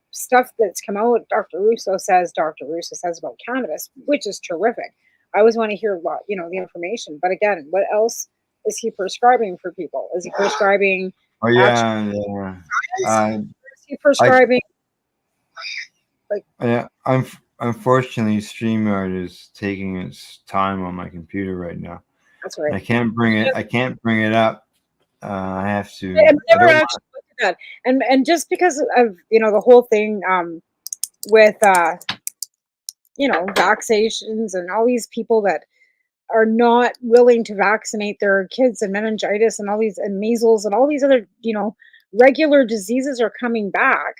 stuff that's come out. Dr. Russo says about cannabis, which is terrific. I always want to hear the information. But again, what else is he prescribing for people? Is he prescribing? Oh yeah, yeah. Is he prescribing? Yeah, unfortunately, StreamYard is taking its time on my computer right now. That's right. I can't bring it up. I have to. I've never actually looked at that, and just because of the whole thing with vaccinations and all these people that are not willing to vaccinate their kids, and meningitis and all these, and measles and all these other regular diseases are coming back.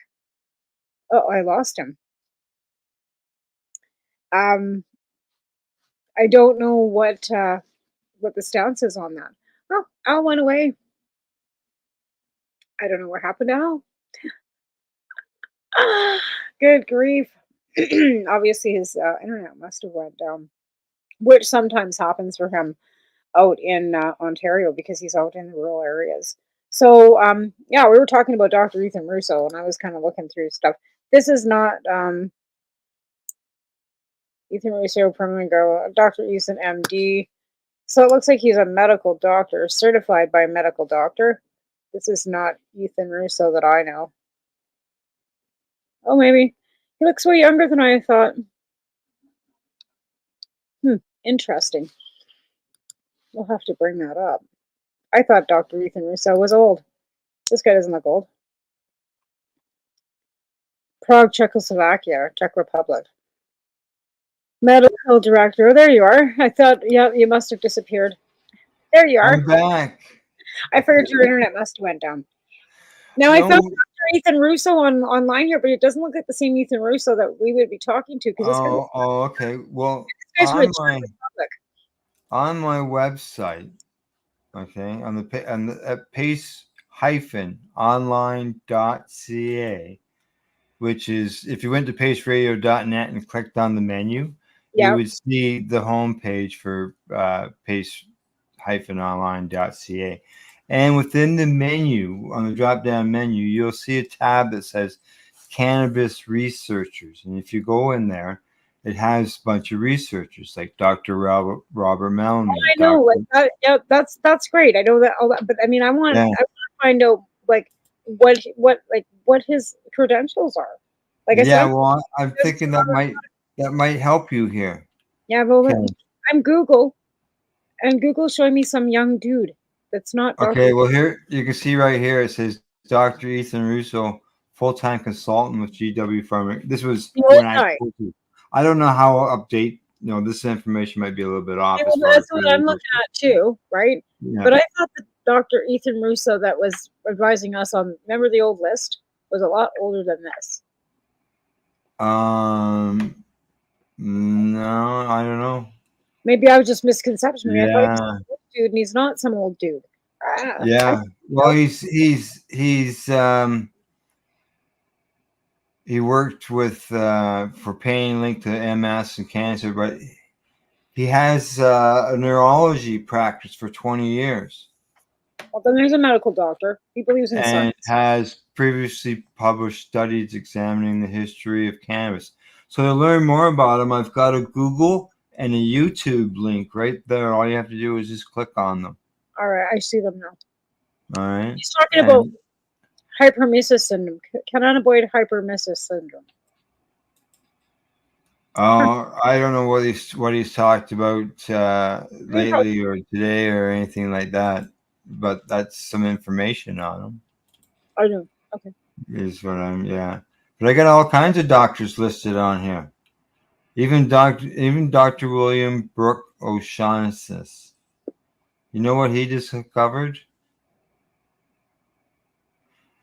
Oh, I lost him. I don't know what the stance is on that. Oh, Al went away. I don't know what happened to Al. Good grief. Obviously his internet must have went down, which sometimes happens for him out in Ontario because he's out in the rural areas. So yeah, we were talking about Dr. Ethan Russo, and I was kind of looking through stuff. This is not Ethan Russo, permanent girl, Dr. Ethan MD. So it looks like he's a medical doctor, certified by a medical doctor. This is not Ethan Russo that I know. Oh, maybe. He looks way younger than I thought. Interesting. We'll have to bring that up. I thought Dr. Ethan Russo was old. This guy doesn't look old. Prague, Czechoslovakia, Czech Republic. Medical director. Oh, there you are. I thought, yeah, you must have disappeared. There you are. I'm back. I figured your internet must have went down. Now I found Dr. Ethan Russo online here, but it doesn't look like the same Ethan Russo that we would be talking to. Oh, okay. Well, on my website, okay, at pace-online.ca, which is, if you went to paceradio.net and clicked on the menu, you would see the homepage for pace-online.ca. And within the menu, on the drop-down menu, you'll see a tab that says Cannabis Researchers. And if you go in there, it has a bunch of researchers like Dr. Robert Mellman. Oh, I know, like that. Yeah, that's great. I know that all that, but I mean, I want to find out what his credentials are. Like I said, well, I'm thinking that might help you here. Yeah, well, I'm Google, and Google's showing me some young dude that's not. Okay, well, here you can see right here it says Dr. Ethan Russo, full-time consultant with GW Pharma. This was when I told you. I don't know how update. This information might be a little bit off. Yeah, well, that's what I'm looking at too, right? Yeah. But I thought that Dr. Ethan Russo that was advising us on, remember the old list? Was a lot older than this. No, I don't know. Maybe I was just misconception. I thought he was Yeah. some old dude, and he's not some old dude. Yeah. Well, he worked with for pain linked to MS and cancer, but he has a neurology practice for 20 years Well, then there's a medical doctor. He believes in and science. has previously published studies examining the history of cannabis. So to learn more about him, I've got a Google and a YouTube link right there. All you have to do is just click on them. All right, I see them now. All right. He's talking about hypermesis syndrome, cannabinoid hypermesis syndrome. I don't know what he's talked about lately or today or anything like that, but that's some information on him. I know. Okay. Is what but I got all kinds of doctors listed on here. Even Dr. William Brooke O'Shaughnessy. You know what he discovered?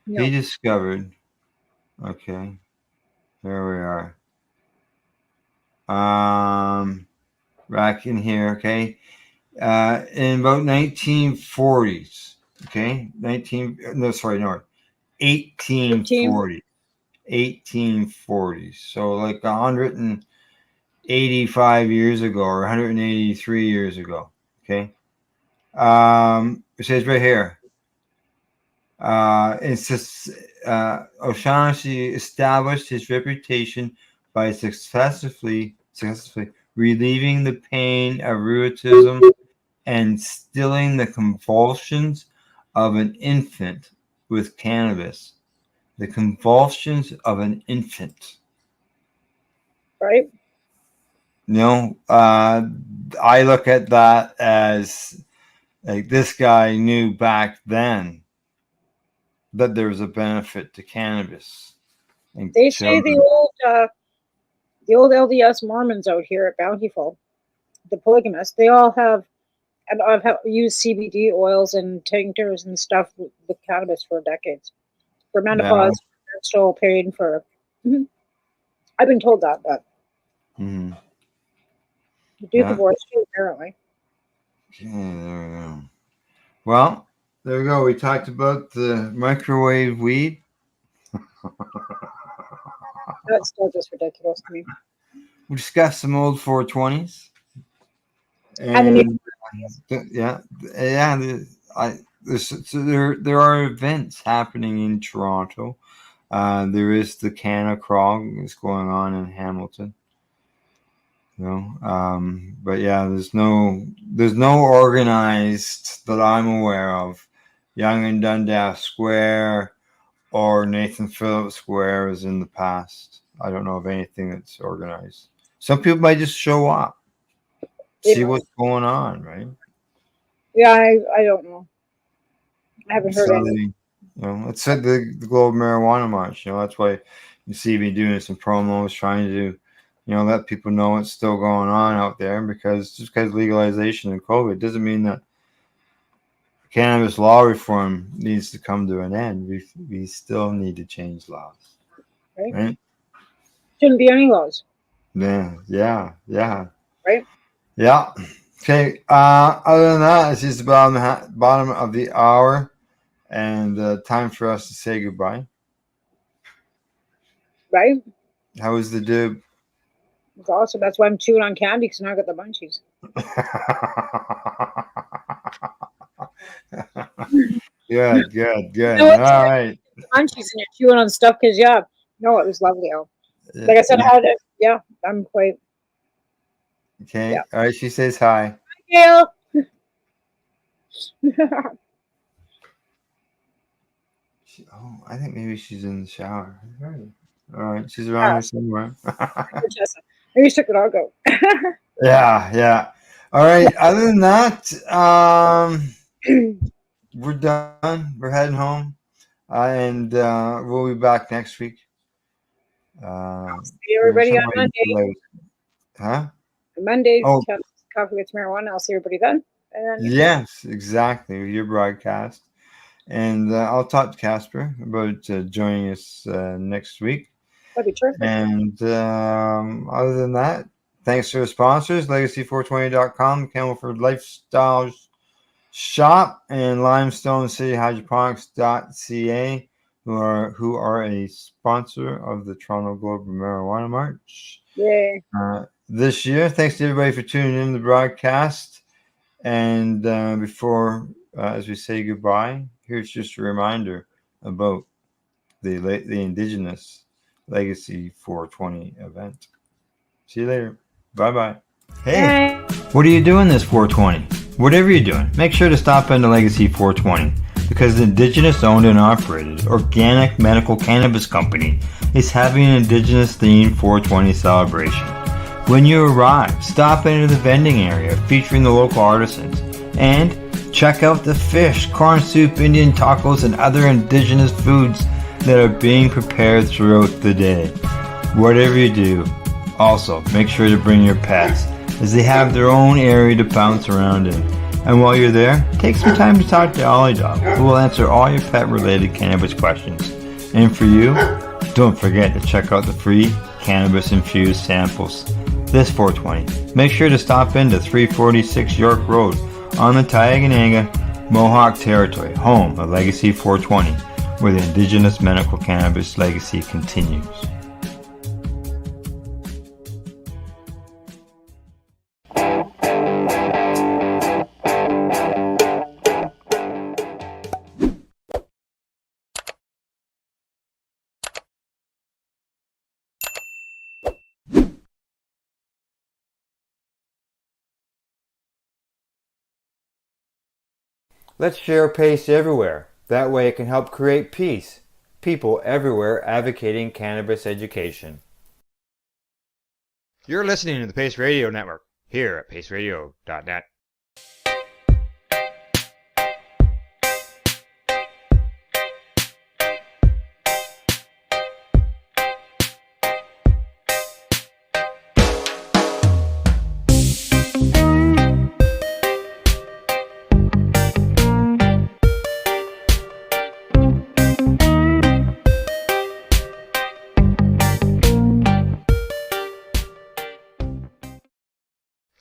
No. He discovered. Okay, there we are. Back in here. Okay, in about 1940s. Okay, 1840. 1840s. So like 185 years ago or 183 years ago. Okay. It says right here. It's just O'Shaughnessy established his reputation by successfully relieving the pain of rheumatism and stilling the convulsions of an infant with cannabis. The convulsions of an infant. Right. No, I look at that as like this guy knew back then that there was a benefit to cannabis. They say the old LDS Mormons out here at Bountiful, the polygamists, they all have, and I've used CBD oils and tinctures and stuff with cannabis for decades, for menopause, for menstrual pain, for. I've been told that, but the Duke of Orange too, apparently. Okay, there we go. Well, there we go. We talked about the microwave weed. That's still just ridiculous to me. We discussed some old 420s. And there are events happening in Toronto. There is the Canna Crawl that's going on in Hamilton. But yeah, there's no organized that I'm aware of. Yonge and Dundas Square or Nathan Phillips Square is in the past. I don't know of anything that's organized. Some people might just show up, see what's going on, right? Yeah, I don't know. I haven't heard anything. It's said the Global Marijuana March. That's why you see me doing some promos, trying to let people know what's still going on out there, because just because legalization and COVID doesn't mean that cannabis law reform needs to come to an end. We still need to change laws. Right? Shouldn't be any laws. Yeah. Right? Yeah. Okay. Other than that, it's just about the bottom of the hour, and time for us to say goodbye. Right? How was the dub? It's awesome. That's why I'm chewing on candy, because now I got the munchies. Good. No, All right. Munchies and you're chewing on stuff because it was lovely. Like I said, I had it. Yeah, I'm quite. Okay. Yeah. All right. She says hi. Hi, Gail. I think maybe she's in the shower. All right. She's around here somewhere. Maybe she took the dog out. Yeah. All right. Other than that, we're done. We're heading home, and we'll be back next week. See everybody on Monday. Huh? Monday, Coffee with Marijuana. I'll see everybody then. Yes, exactly. With your broadcast. And I'll talk to Casper about joining us next week. That'd be terrific. And other than that, thanks to the sponsors, Legacy420.com, Camelford Lifestyle Shop, and Limestone City Hydroponics.ca, who are a sponsor of the Toronto Globe Marijuana March. Yay. This year. Thanks to everybody for tuning in to the broadcast. And before, as we say goodbye, here's just a reminder about the Indigenous Legacy 420 event. See you later. Bye-bye. Hey, what are you doing this 420? Whatever you're doing, make sure to stop into Legacy 420 because the Indigenous owned and operated organic medical cannabis company is having an Indigenous themed 420 celebration. When you arrive, stop into the vending area featuring the local artisans and check out the fish, corn soup, Indian tacos, and other Indigenous foods that are being prepared throughout the day. Whatever you do, also make sure to bring your pets as they have their own area to bounce around in. And while you're there, take some time to talk to Ollie Dog, who will answer all your pet-related cannabis questions. And for you, don't forget to check out the free cannabis-infused samples. This 420, make sure to stop into 346 York Road on the Tiogananga Mohawk Territory, home of Legacy 420, where the Indigenous medical cannabis legacy continues. Let's share PACE everywhere. That way it can help create peace. People everywhere advocating cannabis education. You're listening to the Pace Radio Network here at paceradio.net.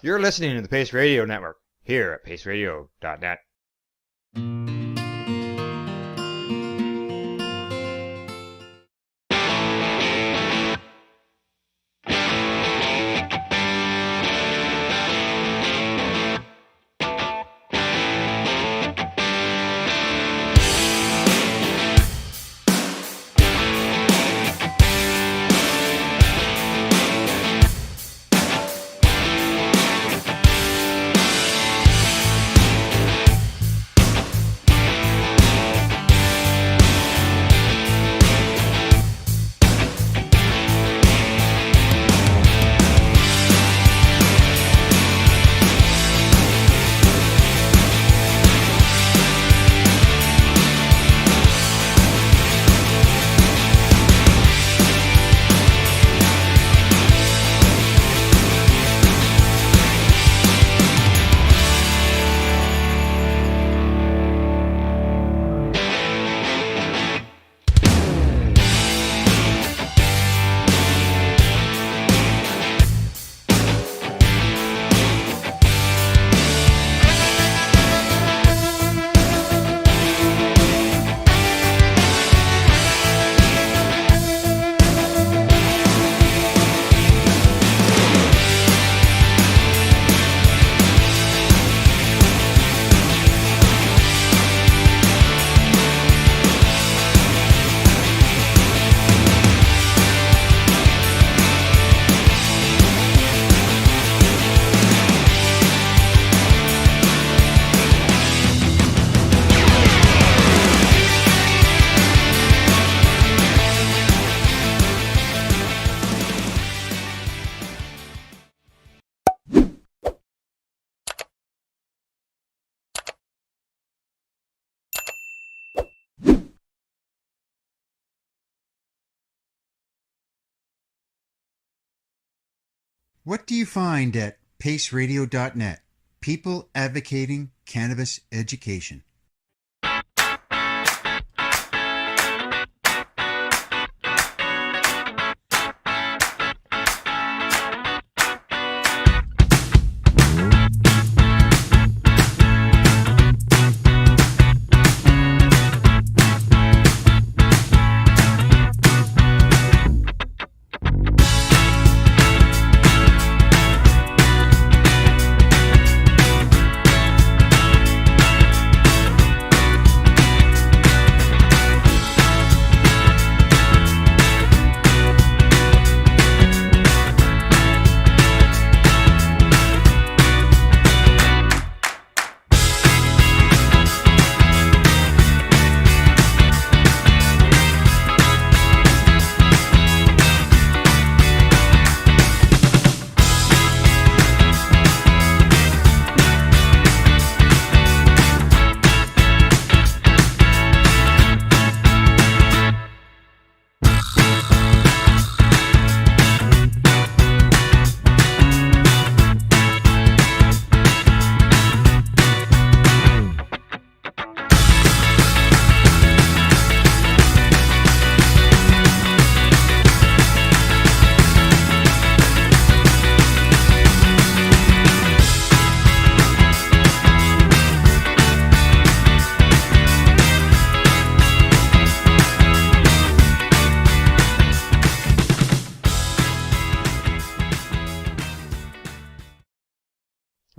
You're listening to the Pace Radio Network here at paceradio.net. What do you find at paceradio.net? People advocating cannabis education.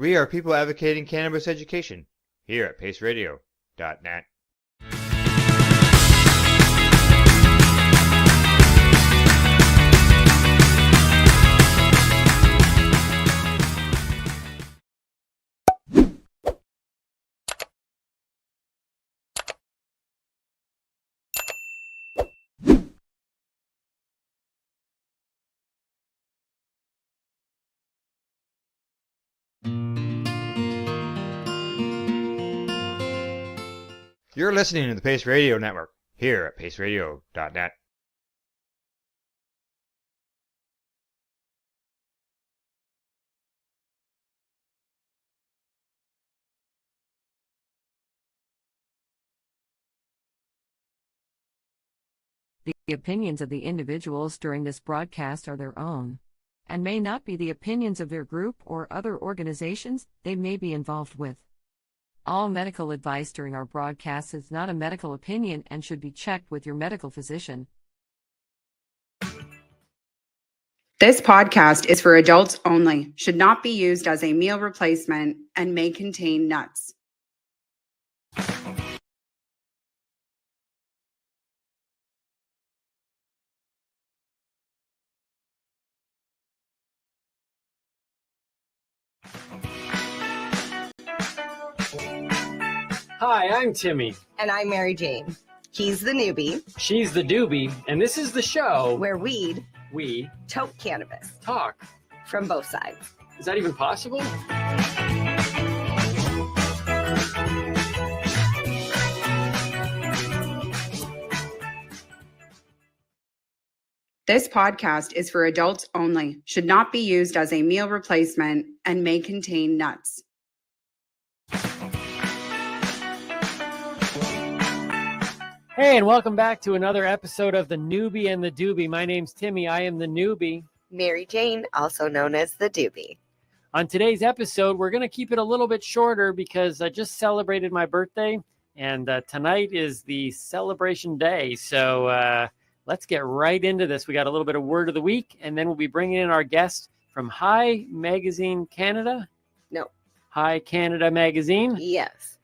We are people advocating cannabis education here at paceradio.net. You're listening to the Pace Radio Network here at paceradio.net. The opinions of the individuals during this broadcast are their own, and may not be the opinions of their group or other organizations they may be involved with. All medical advice during our broadcast is not a medical opinion and should be checked with your medical physician. This podcast is for adults only, should not be used as a meal replacement, and may contain nuts. Hi, I'm Timmy. And I'm Mary Jane. He's the newbie. She's the doobie, and this is the show where we toke cannabis. Talk. From both sides. Is that even possible? This podcast is for adults only, should not be used as a meal replacement, and may contain nuts. Hey, and welcome back to another episode of The Newbie and the Doobie. My name's Timmy. I am the newbie. Mary Jane, also known as the doobie. On today's episode, we're going to keep it a little bit shorter because I just celebrated my birthday, and tonight is the celebration day. So let's get right into this. We got a little bit of word of the week, and then we'll be bringing in our guest from High Magazine Canada. No. High Canada Magazine. Yes.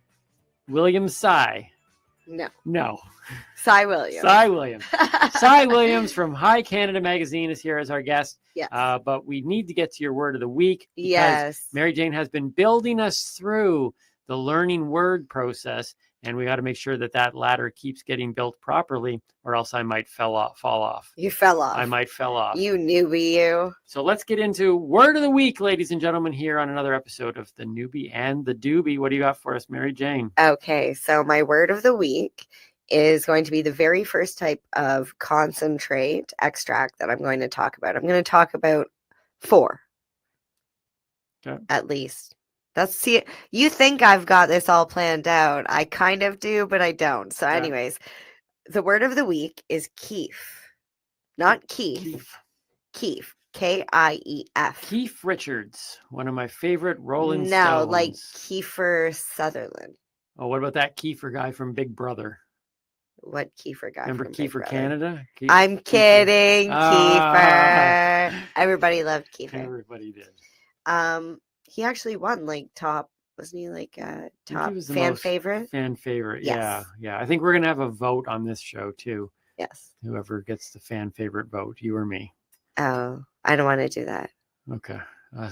William Sy. No. Cy Williams. Cy Williams. Cy Williams from High Canada Magazine is here as our guest. Yes. But we need to get to your word of the week. Because yes. Mary Jane has been building us through the learning word process, and we got to make sure that that ladder keeps getting built properly, or else I might fall off. You fell off. I might fell off. You newbie, you. So let's get into word of the week, ladies and gentlemen, here on another episode of The Newbie and the Doobie. What do you got for us, Mary Jane? Okay, so my word of the week is going to be the very first type of concentrate extract that I'm going to talk about. I'm going to talk about 4. Okay. At least. See, you think I've got this all planned out. I kind of do, but I don't. So, anyways, the word of the week is keef. Not Keith. Keef. K-I-E-F. Keith Richards, one of my favorite Rolling No, Stones. like Kiefer Sutherland. Oh, what about that Kiefer guy from Big Brother? What Kiefer guy? Remember from Big Kiefer Brother? Canada? I'm kidding, Ah. Kiefer. Everybody loved Kiefer. Everybody did. He actually won like top. Wasn't he like I think top he was the fan most favorite? Fan favorite, Yes. yeah. I think we're gonna have a vote on this show too. Yes. Whoever gets the fan favorite vote, you or me. Oh, I don't want to do that. Okay.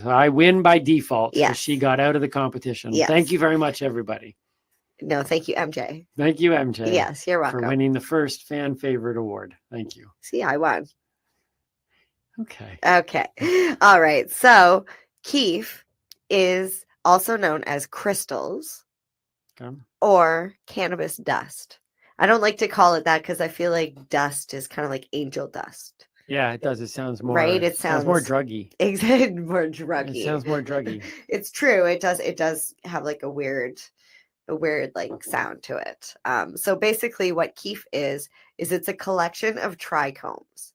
So I win by default. Yes. So she got out of the competition. Yes. Thank you very much, everybody. No, thank you, MJ. Thank you, MJ. Yes, you're welcome. For winning the first fan favorite award. Thank you. See, I won. Okay. Okay. All right. So keef is also known as crystals Okay. or cannabis dust. I don't like to call it that because I feel like dust is kind of like angel dust. Yeah, it does. It sounds more Right? It sounds more druggy. Exactly. More druggy. It sounds more druggy. It's true. It does have like a weird like sound to it. So basically what keef is it's a collection of trichomes.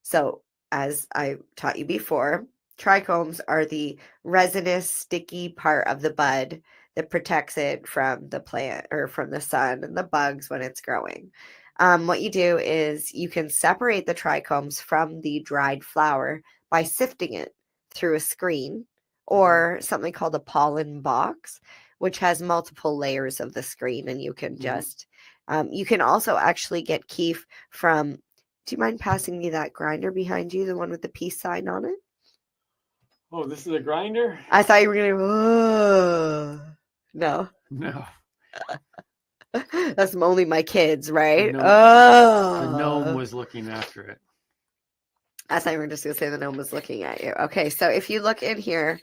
So as I taught you before, trichomes are the resinous, sticky part of the bud that protects it from the plant or from the sun and the bugs when it's growing. What you do is you can separate the trichomes from the dried flower by sifting it through a screen or something called a pollen box, which has multiple layers of the screen, and you can just you can also actually get keef from. Do you mind passing me that grinder behind you, the one with the peace sign on it? Oh, this is a grinder? I thought you were gonna. No. No. That's only my kids, right? The Oh. gnome was looking after it. I thought you were just gonna say the gnome was looking at you. Okay, so if you look in here,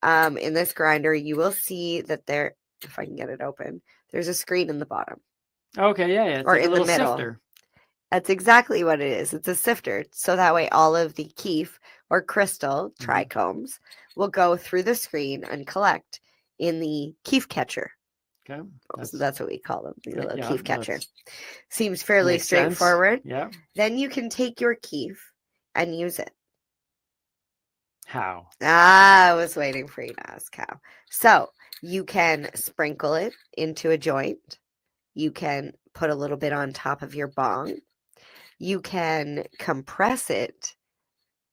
in this grinder, you will see that there. If I can get it open, there's a screen in the bottom. Okay, yeah. It's Or like a in the little middle. sifter. That's exactly what it is. It's a sifter. So that way all of the keef or crystal trichomes will go through the screen and collect in the keef catcher. Okay. That's what we call them, the little yeah, keef catcher. that's- Seems fairly Makes sense. straightforward. Yeah. Then you can take your keef and use it. How? I was waiting for you to ask how. So you can sprinkle it into a joint. You can put a little bit on top of your bong. You can compress it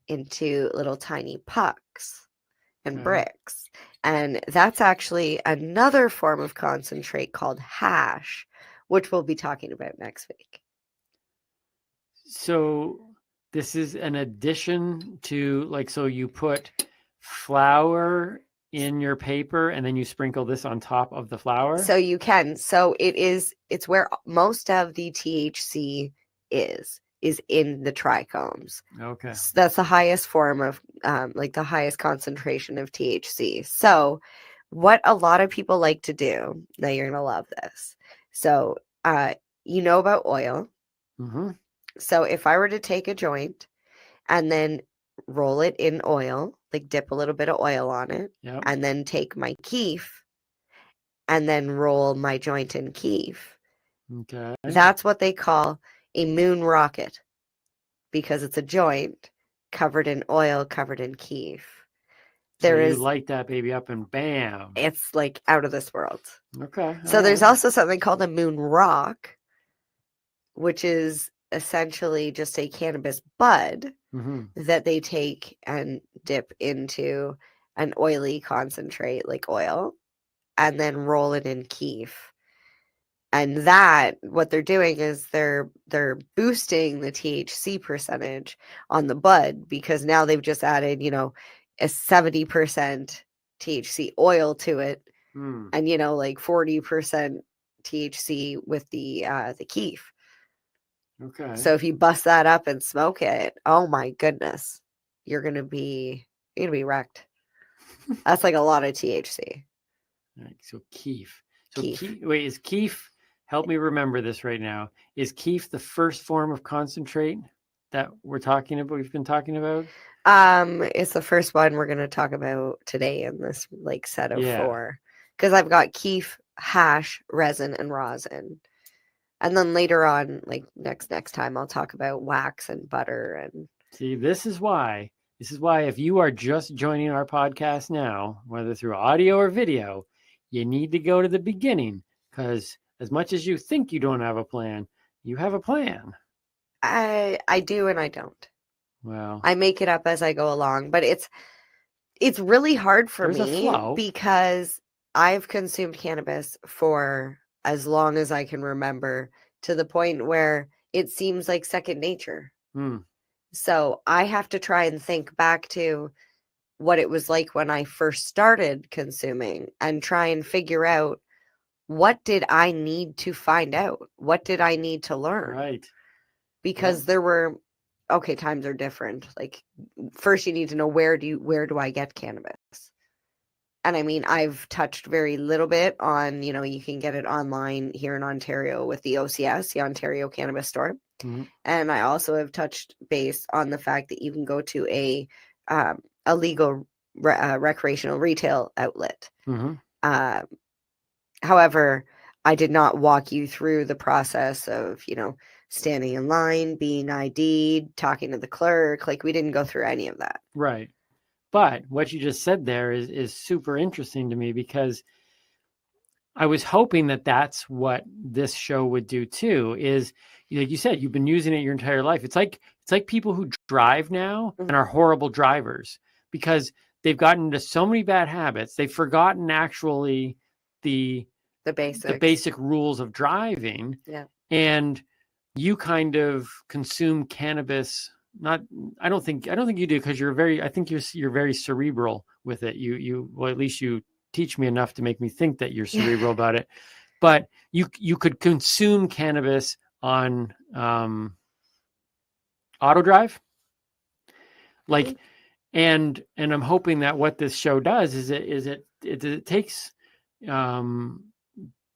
into little tiny pucks and Okay. bricks. And that's actually another form of concentrate called hash, which we'll be talking about next week. So this is an addition to so you put flour in your paper and then you sprinkle this on top of the flour? So you can. So it's where most of the THC is in the trichomes. Okay. So that's the highest form of the highest concentration of THC. So what a lot of people like to do, now you're going to love this. So you know about oil. Mm-hmm. So if I were to take a joint and then roll it in oil, like dip a little bit of oil on it, Yep. and then take my keef and then roll my joint in keef, Okay. that's what they call a moon rocket because it's a joint covered in oil, covered in keef. So you light that baby up and bam. It's like out of this world. Okay. So there's also something called a moon rock, which is essentially just a cannabis bud that they take and dip into an oily concentrate like oil and then roll it in keef. And that what they're doing is they're boosting the THC percentage on the bud because now they've just added, a 70% THC oil to it and like 40% THC with the keef. Okay. So if you bust that up and smoke it, oh my goodness, you're gonna be wrecked. That's like a lot of THC. All right, so keef. So Keef. wait, is keef? Help me remember this right now. Is keef the first form of concentrate? that we've been talking about? It's the first one we're going to talk about today in this like set of Yeah. 4. Because I've got keef, hash, resin, and rosin. And then later on, like next time, I'll talk about wax and butter. And See, this is why if you are just joining our podcast now, whether through audio or video, you need to go to the beginning, because as much as you think you don't have a plan, you have a plan. I do and I don't. Well, I make it up as I go along, but it's really hard for There's a me flow. because I've consumed cannabis for as long as I can remember, to the point where it seems like second nature. So I have to try and think back to what it was like when I first started consuming and try and figure out, what did I need to find out? What did I need to learn? Right. Because there were, okay, times are different. Like, first you need to know, where do I get cannabis? And I mean, I've touched very little bit on, you can get it online here in Ontario with the OCS, the Ontario Cannabis Store. And I also have touched base on the fact that you can go to a legal recreational retail outlet. However, I did not walk you through the process of, standing in line, being ID'd, talking to the clerk. Like, we didn't go through any of that. Right. But what you just said there is super interesting to me, because I was hoping that that's what this show would do too. Is, like you said, you've been using it your entire life. It's like people who drive now and are horrible drivers because they've gotten into so many bad habits. They've forgotten actually the basic rules of driving. Yeah. And you kind of consume cannabis. I don't think you do, because you're very cerebral with it. Well, at least you teach me enough to make me think that you're cerebral about it. But you could consume cannabis on auto drive, like, and I'm hoping that what this show does is it takes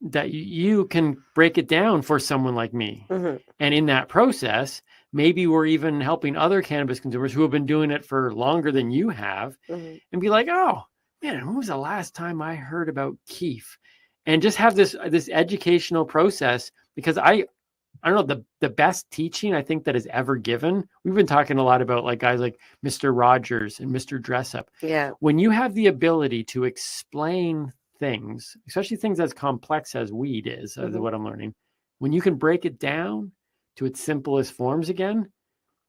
that you can break it down for someone like me. And in that process, maybe we're even helping other cannabis consumers who have been doing it for longer than you have, and be like, oh man, when was the last time I heard about keef? And just have this educational process, because I don't know, the best teaching I think that is ever given. We've been talking a lot about like guys like Mr. Rogers and Mr. Dressup. Yeah. When you have the ability to explain things, especially things as complex as weed is, what I'm learning, when you can break it down to its simplest forms again,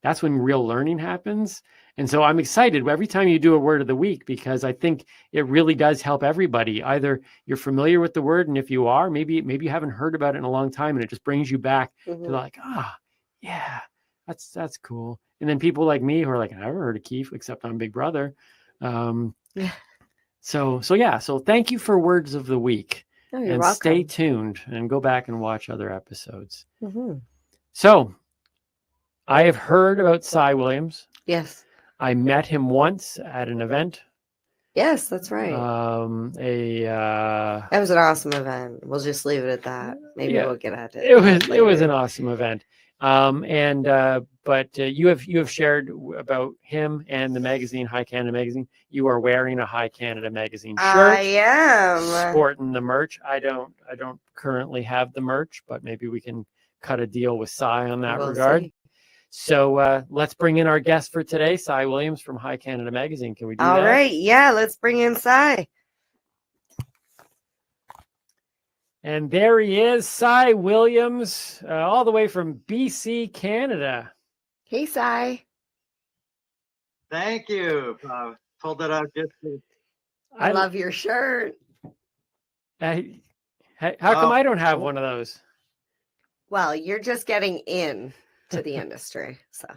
that's when real learning happens. And so I'm excited every time you do a word of the week, because I think it really does help everybody. Either you're familiar with the word, and if you are, maybe you haven't heard about it in a long time, and it just brings you back to like, yeah, that's cool. And then people like me who are like, I never heard of keef except on Big Brother. So thank you for words of the week. Oh, you're and welcome. Stay tuned and go back and watch other episodes. So I have heard about Cy Williams. Yes. I met him once at an event. Yes, that's right. That was an awesome event. We'll just leave it at that. Maybe we'll get at it. It was an awesome event. But you have shared about him and the magazine, High Canada Magazine. You are wearing a High Canada Magazine shirt. I am sporting the merch. I don't currently have the merch, but maybe we can cut a deal with Cy on that regard. See. So let's bring in our guest for today, Cy Williams from High Canada Magazine. Can we do that? All right. Yeah, let's bring in Cy. And there he is, Cy Williams, all the way from BC, Canada. Hey, Cy. Thank you. Pulled it out just to... I love your shirt. How come I don't have one of those? Well, you're just getting in to the industry. So,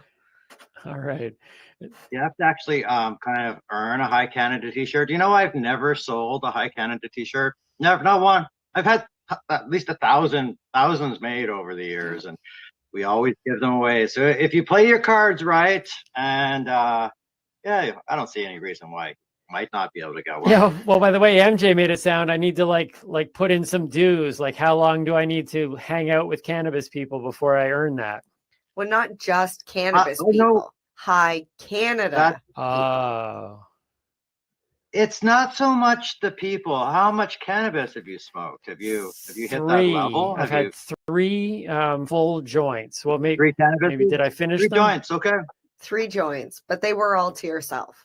all right. You have to actually kind of earn a High Canada t-shirt. You know, I've never sold a High Canada t-shirt. Never, not one. I've had at least thousands made over the years, and we always give them away. So if you play your cards right, and I don't see any reason why you might not be able to get one. Yeah. Well, by the way, MJ made it sound I need to like put in some dues. Like, how long do I need to hang out with cannabis people before I earn that? Well, not just cannabis no. people. High Canada. It's not so much the people. How much cannabis have you smoked? Have you hit that level? I've had 3 full joints. Well, maybe 3 cannabis. Maybe did I finish 3 them? joints? Okay. 3 joints, but they were all to yourself.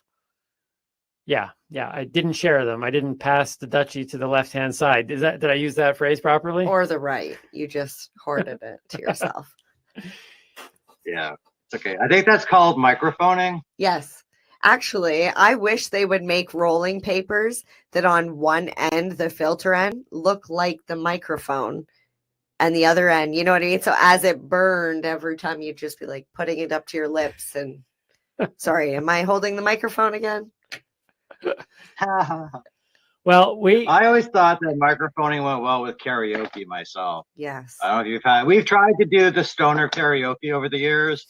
Yeah. I didn't share them. I didn't pass the Dutchie to the left-hand side. Did I use that phrase properly? Or the right. You just hoarded it to yourself. Yeah, it's okay. I think that's called microphoning. Yes. Actually, I wish they would make rolling papers that on one end, the filter end, look like the microphone, and the other end, you know what I mean? So as it burned, every time you'd just be like putting it up to your lips and sorry, am I holding the microphone again? Well, I always thought that microphoning went well with karaoke myself. Yes. I don't know if we've tried to do the stoner karaoke over the years.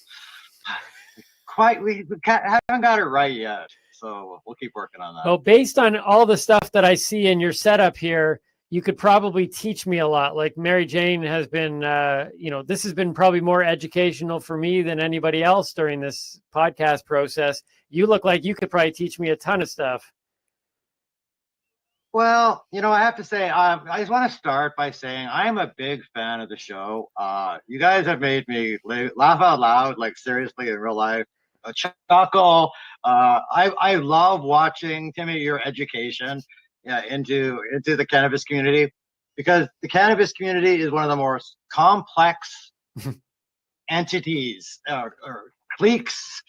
We haven't got it right yet, so we'll keep working on that. Well, based on all the stuff that I see in your setup here, you could probably teach me a lot. Like Mary Jane has been, this has been probably more educational for me than anybody else during this podcast process. You look like you could probably teach me a ton of stuff. Well, I have to say, I just want to start by saying I'm a big fan of the show. You guys have made me laugh out loud, like seriously in real life. A chuckle. I love watching, Timmy, your education into the cannabis community, because the cannabis community is one of the most complex entities or cliques,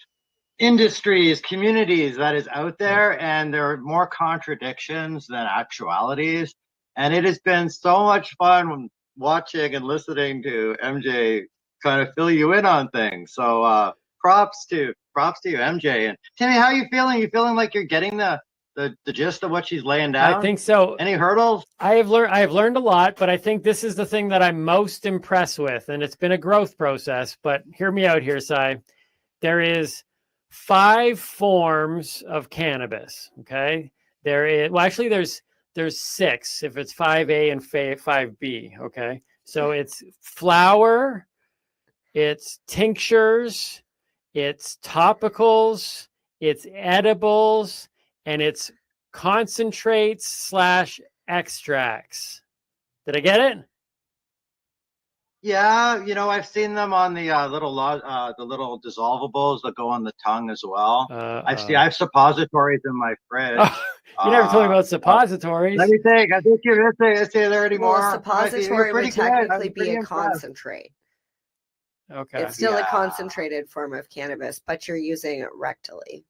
industries, communities that is out there, and there are more contradictions than actualities. And it has been so much fun watching and listening to MJ kind of fill you in on things. So props to you, MJ. And Timmy, how are you feeling? You feeling like you're getting the gist of what she's laying down? I think so. Any hurdles? I have learned a lot, but I think this is the thing that I'm most impressed with, and it's been a growth process. But hear me out here, Cy. There is 5 forms of cannabis. Okay, there's 6 if it's 5A and 5B. Okay, so it's flower, it's tinctures, it's topicals, it's edibles, and it's concentrates / extracts. Did I get it? Yeah, I've seen them on the little dissolvables that go on the tongue as well. I have suppositories in my fridge. You never told me about suppositories. Let me think. I think you're going to say there anymore. Well, a suppository would technically be a concentrate. Okay. It's still a concentrated form of cannabis, but you're using it rectally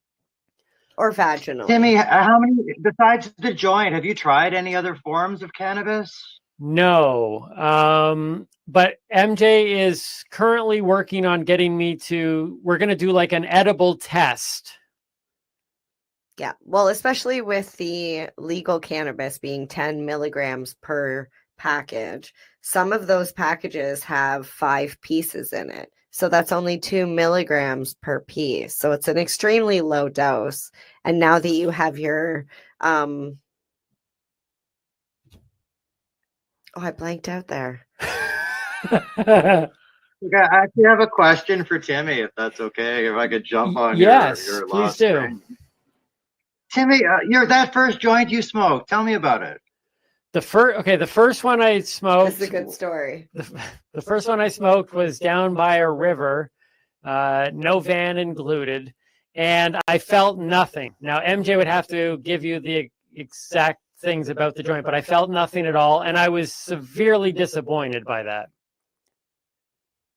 or vaginally. Timmy, how many, besides the joint, have you tried any other forms of cannabis? No. But MJ is currently working on getting me we're going to do like an edible test. Yeah. Well, especially with the legal cannabis being 10 milligrams per package, some of those packages have 5 pieces in it. So that's only 2 milligrams per piece. So it's an extremely low dose. And now that you have your, I blanked out there. Okay, I actually have a question for Timmy, if that's okay. If I could jump on your please do. Screen. Timmy, that first joint you smoked, tell me about it. The first one I smoked. This is a good story. The first one I smoked was down by a river, no van included, and I felt nothing. Now MJ would have to give you the exact things about the joint, but I felt nothing at all, and I was severely disappointed by that.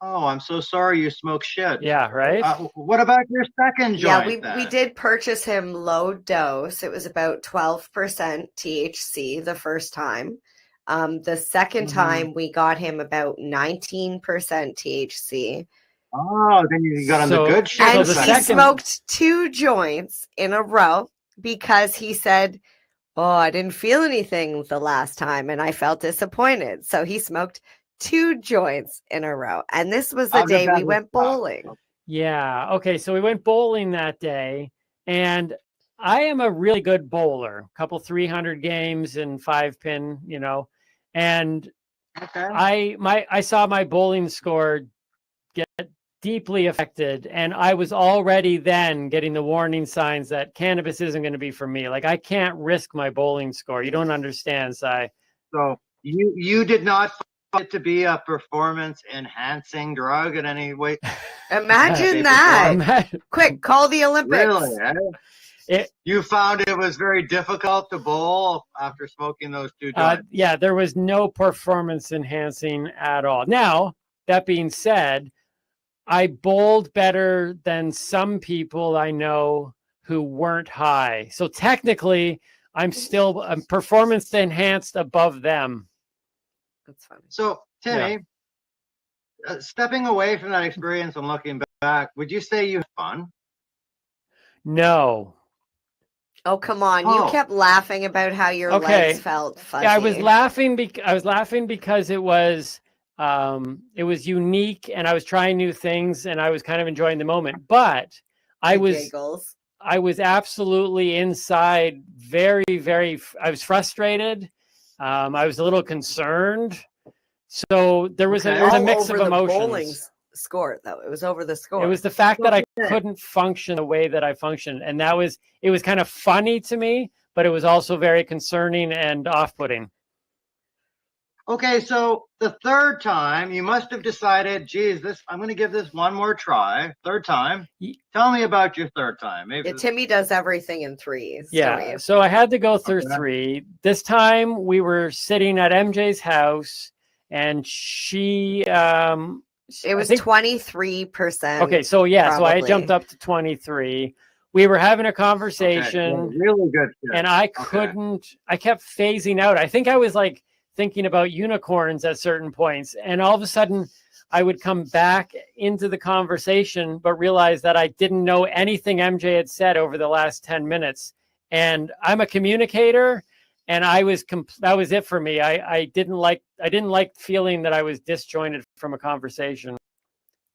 Oh, I'm so sorry you smoked shit. Yeah, right? What about your second joint? Yeah, we did purchase him low dose. It was about 12% THC the first time. The second time we got him about 19% THC. Oh, then you got on the good shit. And he smoked 2 joints in a row because he said, "Oh, I didn't feel anything the last time," and I felt disappointed. So he smoked 2 joints in a row. And this was the day we went bowling. Yeah. Okay. So we went bowling that day, and I am a really good bowler, a couple 300 games and 5-pin, and I saw my bowling score get deeply affected, and I was already then getting the warning signs that cannabis isn't going to be for me. Like, I can't risk my bowling score. You don't understand, Si. So you did not find it to be a performance enhancing drug in any way? Imagine that. Quick, call the Olympics. Really? You found it was very difficult to bowl after smoking those two joints? Yeah, there was no performance enhancing at all. Now, that being said, I bowled better than some people I know who weren't high. So technically, I'm performance enhanced above them. That's funny. So, Timmy, stepping away from that experience and looking back, would you say you had fun? No. Oh, come on. You kept laughing about how your legs felt fuzzy. Yeah, I was laughing because it was unique, and I was trying new things, and I was kind of enjoying the moment. But I was absolutely inside very, very, I was frustrated. I was a little concerned. So there was a mix of emotions. Score, though. It was over the score. It was the fact that I couldn't function the way that I functioned. And it was kind of funny to me, but it was also very concerning and off-putting. Okay, so the third time you must have decided, geez, I'm going to give this one more try. Third time. Tell me about your third time. Maybe Timmy does everything in threes. Yeah, so I had to go through three. This time we were sitting at MJ's house, and she... it was 23%. Okay, so so I jumped up to 23. We were having a conversation. Okay. Really good. And I kept phasing out. I think I was like thinking about unicorns at certain points. And all of a sudden I would come back into the conversation, but realize that I didn't know anything MJ had said over the last 10 minutes. And I'm a communicator. And that was it for me. I didn't like feeling that I was disjointed from a conversation.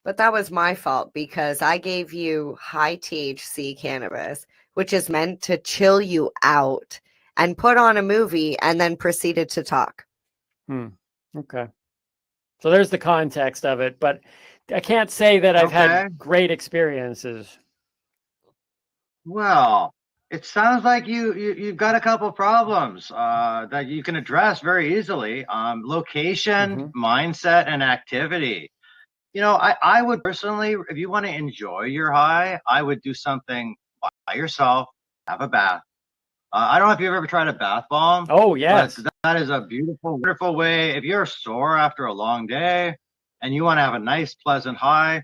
But that was my fault because I gave you high THC cannabis, which is meant to chill you out, and put on a movie and then proceeded to talk. Okay. So there's the context of it, but I can't say that I've had great experiences. Well, it sounds like you've got a couple problems that you can address very easily. Location, mindset, and activity. You know, I would personally, if you want to enjoy your high, I would do something by yourself, have a bath. I don't know if you've ever tried a bath bomb. Oh, yes. That is a beautiful, wonderful way. If you're sore after a long day and you want to have a nice, pleasant high,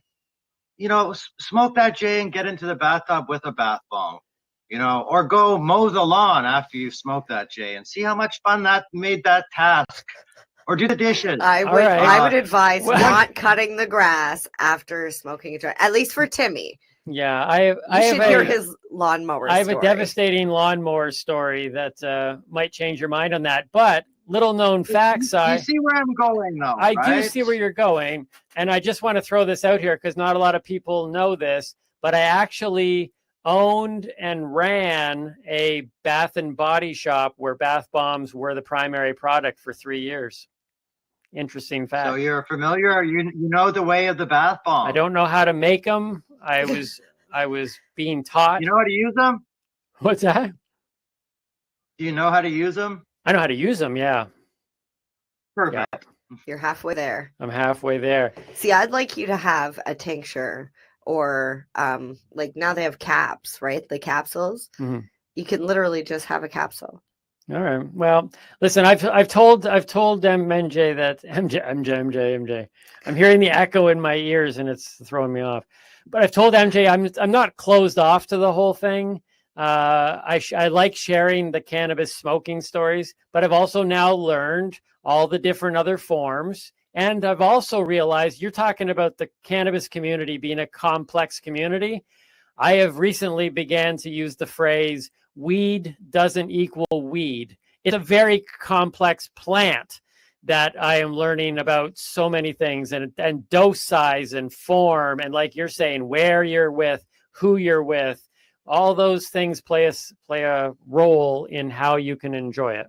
you know, smoke that J and get into the bathtub with a bath bomb. You know, or go mow the lawn after you smoke that J and see how much fun that made that task. Or do the dishes. I would advise not cutting the grass after smoking a joint, at least for Timmy. Yeah, I should hear his lawnmower story. I have a devastating lawnmower story that might change your mind on that. But little known facts. You see where I'm going, though. I do see where you're going, and I just want to throw this out here because not a lot of people know this, but I actually owned and ran a bath and body shop where bath bombs were the primary product for 3 years. Interesting fact. So you're familiar, you know the way of the bath bomb. I don't know how to make them. I was being taught. You know how to use them? What's that? Do you know how to use them? I know how to use them, yeah. Perfect. Yeah. You're halfway there. I'm halfway there. See, I'd like you to have a tincture or like now they have caps, right? The capsules. Mm-hmm. You can literally just have a capsule. All right. Well, listen, I've told MJ that MJ. I'm hearing the echo in my ears and it's throwing me off. But I've told MJ I'm not closed off to the whole thing. I like sharing the cannabis smoking stories, but I've also now learned all the different other forms. And I've also realized you're talking about the cannabis community being a complex community. I have recently began to use the phrase weed doesn't equal weed. It's a very complex plant that I am learning about so many things and dose size and form. And like you're saying, where you're with, who you're with, all those things play a role in how you can enjoy it.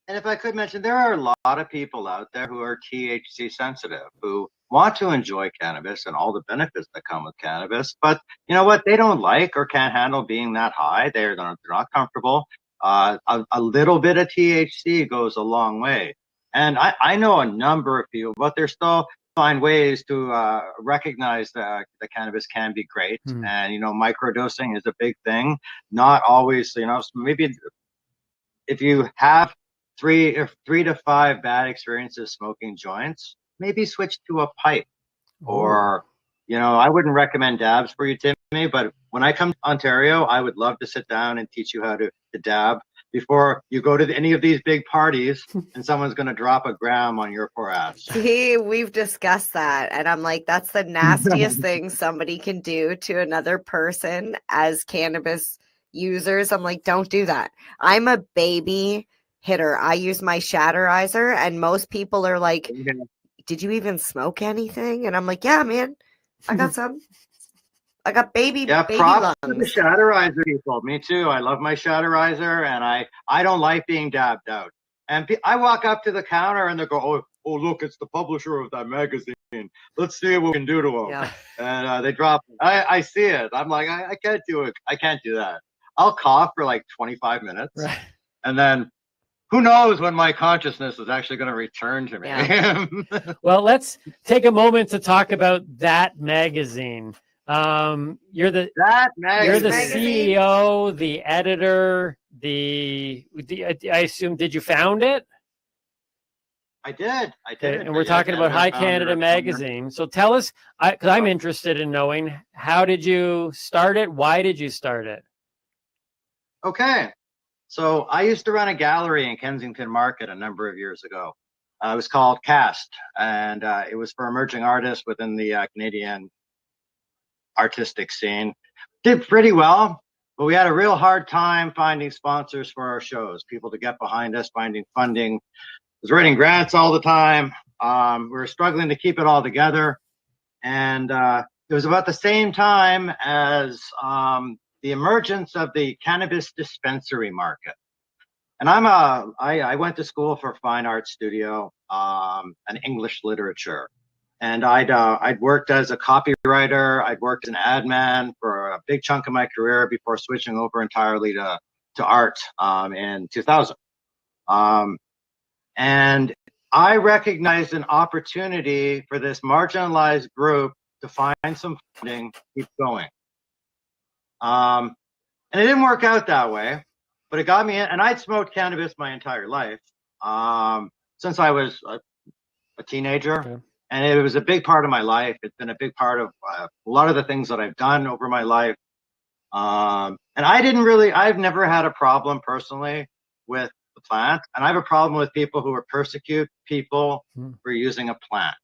And if I could mention, there are a lot of people out there who are THC sensitive, who want to enjoy cannabis and all the benefits that come with cannabis, but you know what? They don't like or can't handle being that high. They're not comfortable. A little bit of THC goes a long way. And I know a number of people, but they're still find ways to recognize that the cannabis can be great. And, microdosing is a big thing. Not always, maybe if you have three to five bad experiences smoking joints, maybe switch to a pipe. Or, I wouldn't recommend dabs for you, Timmy, but when I come to Ontario, I would love to sit down and teach you how to dab before you go to any of these big parties and someone's going to drop a gram on your poor ass. See, we've discussed that. And I'm like, that's the nastiest thing somebody can do to another person as cannabis users. I'm like, don't do that. I'm a baby hitter. I use my shatterizer, and most people are like, did you even smoke anything? And I'm like, yeah, man, I got some. I got baby props to the lungs. shatterizer people. Me too. I love my shatterizer, and I don't like being dabbed out. And I walk up to the counter, and they go, "Oh, look, it's the publisher of that magazine. Let's see what we can do to them." Yeah. And they drop it. I see it. I'm like, I can't do it. I can't do that. I'll cough for like 25 minutes, and then who knows when my consciousness is actually going to return to me. Yeah. Well, let's take a moment to talk about that magazine. You're the CEO, the editor, I assume, did you found it? I did. And we're talking about High Canada Magazine. So tell us, because I'm interested in knowing, how did you start it? Why did you start it? Okay. So I used to run a gallery in Kensington Market a number of years ago. It was called Cast, and it was for emerging artists within the Canadian artistic scene. Did pretty well, but we had a real hard time finding sponsors for our shows, people to get behind us, finding funding. I was writing grants all the time. We were struggling to keep it all together. And it was about the same time as the emergence of the cannabis dispensary market. And I went to school for fine arts studio and English literature. And I'd worked as a copywriter. I'd worked as an ad man for a big chunk of my career before switching over entirely to art in 2000. And I recognized an opportunity for this marginalized group to find some funding, keep going. And it didn't work out that way, but it got me in. And I'd smoked cannabis my entire life since I was a teenager. Okay. And it was a big part of my life. It's been a big part of a lot of the things that I've done over my life. And I've never had a problem personally with the plant. And I have a problem with people who persecute people for using a plant.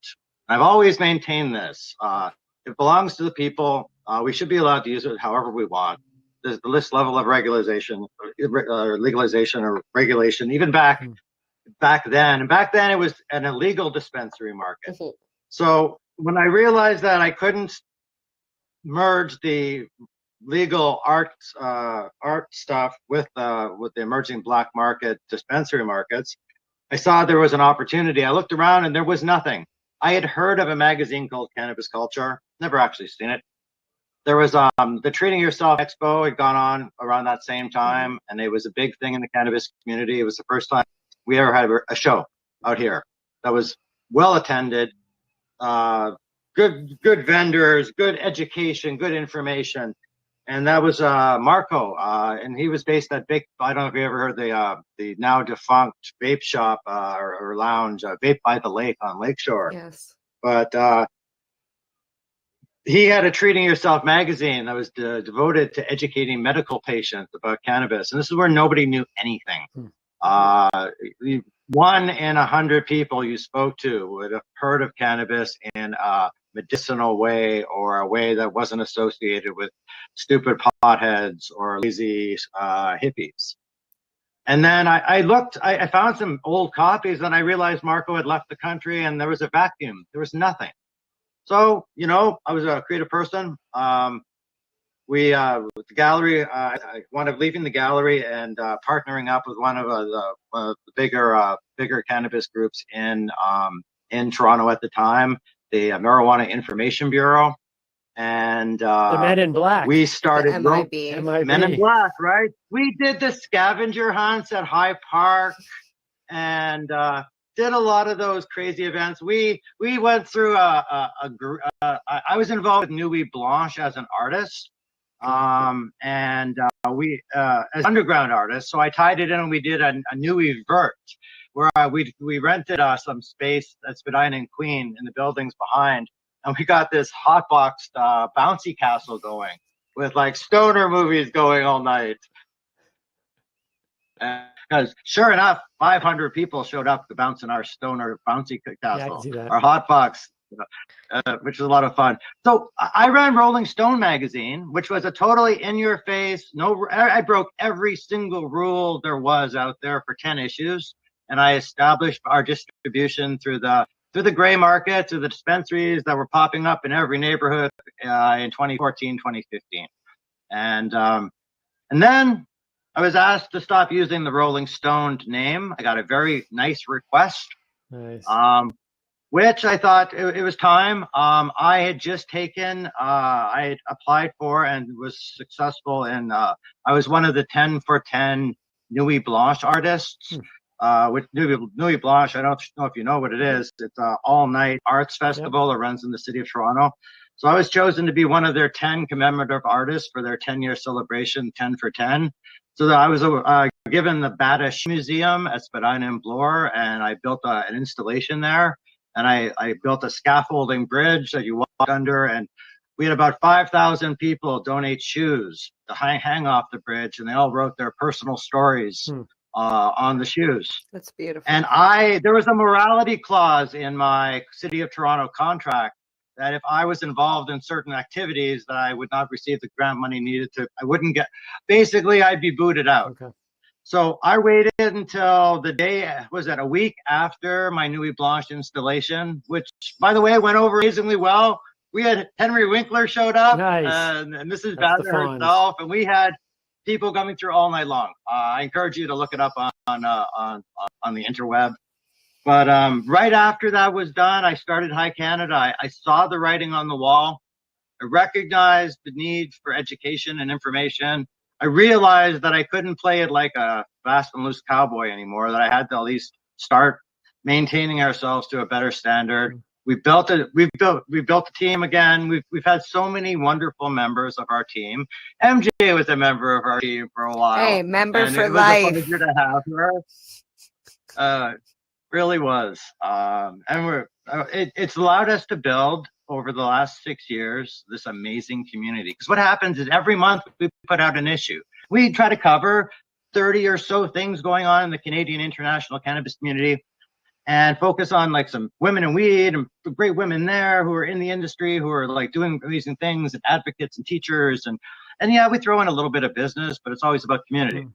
And I've always maintained this. It belongs to the people. We should be allowed to use it however we want. There's this level of legalization or regulation, even back then. And back then it was an illegal dispensary market. Mm-hmm. So when I realized that I couldn't merge the legal art stuff with the emerging black market dispensary markets, I saw there was an opportunity. I looked around and there was nothing. I had heard of a magazine called Cannabis Culture, never actually seen it. There was the Treating Yourself Expo had gone on around that same time, and it was a big thing in the cannabis community. It was the first time we ever had a show out here that was well attended, good vendors, good education, good information. And that was Marco, and he was based at Big. I don't know if you ever heard the now defunct vape shop or lounge, Vape by the Lake on Lakeshore. Yes. But he had a Treating Yourself magazine that was devoted to educating medical patients about cannabis, and this is where nobody knew anything. 1 in 100 people you spoke to would have heard of cannabis in a medicinal way or a way that wasn't associated with stupid potheads or lazy hippies. And then I found some old copies, and I realized Marco had left the country and there was a vacuum. There was nothing. So, I was a creative person. With the gallery, I wound up leaving the gallery and partnering up with one of the bigger cannabis groups in Toronto at the time. the Marijuana Information Bureau. And The Men in Black. we started MIB. Men in Black, right? We did the scavenger hunts at High Park and did a lot of those crazy events. We went through I was involved with Nuit Blanche as an artist, and we as underground artists. So I tied it in, and we did a Nuit Vert, where we rented some space at Spadina and Queen in the buildings behind. And we got this hotboxed bouncy castle going with like stoner movies going all night. Because sure enough, 500 people showed up to bounce in our stoner bouncy castle, our hotbox, which is a lot of fun. So I ran Rolling Stone magazine, which was a totally in-your-face. I broke every single rule there was out there for 10 issues, and I established our distribution through the gray market, through the dispensaries that were popping up in every neighborhood in 2014, 2015. And then I was asked to stop using the Rolling Stone name. I got a very nice request, which I thought it was time. I had just taken, I had applied for and was successful in, I was one of the 10 for 10 Nuit Blanche artists. With Nuit Blanche, I don't know if you know what it is. It's an all-night arts festival that runs in the city of Toronto. So I was chosen to be one of their 10 commemorative artists for their 10-year celebration, 10 for 10. So that I was given the Badish Museum at Spadina and Bloor, and I built an installation there. And I built a scaffolding bridge that you walk under, and we had about 5,000 people donate shoes to hang off the bridge, and they all wrote their personal stories on the shoes. That's beautiful. And there was a morality clause in my City of Toronto contract that if I was involved in certain activities that I would not receive the grant money needed to, I wouldn't get, basically I'd be booted out. Okay. So I waited until the day, was that a week after my Nuit Blanche installation, which by the way, went over amazingly well. We had Henry Winkler showed up, and Mrs. Bader herself, and we had people coming through all night long. I encourage you to look it up on the interweb. But right after that was done, I started High Canada. I saw the writing on the wall. I recognized the need for education and information. I realized that I couldn't play it like a fast and loose cowboy anymore, that I had to at least start maintaining ourselves to a better standard. We built a team again. We've had so many wonderful members of our team. MJ was a member of our team for a while. Hey, member and for it was life. a pleasure to have her. Really was. And it's allowed us to build over the last 6 years this amazing community. Because what happens is every month we put out an issue. We try to cover 30 or so things going on in the Canadian international cannabis community, and focus on like some women in weed and great women there who are in the industry, who are like doing amazing things, and advocates and teachers. And yeah, we throw in a little bit of business, but it's always about community.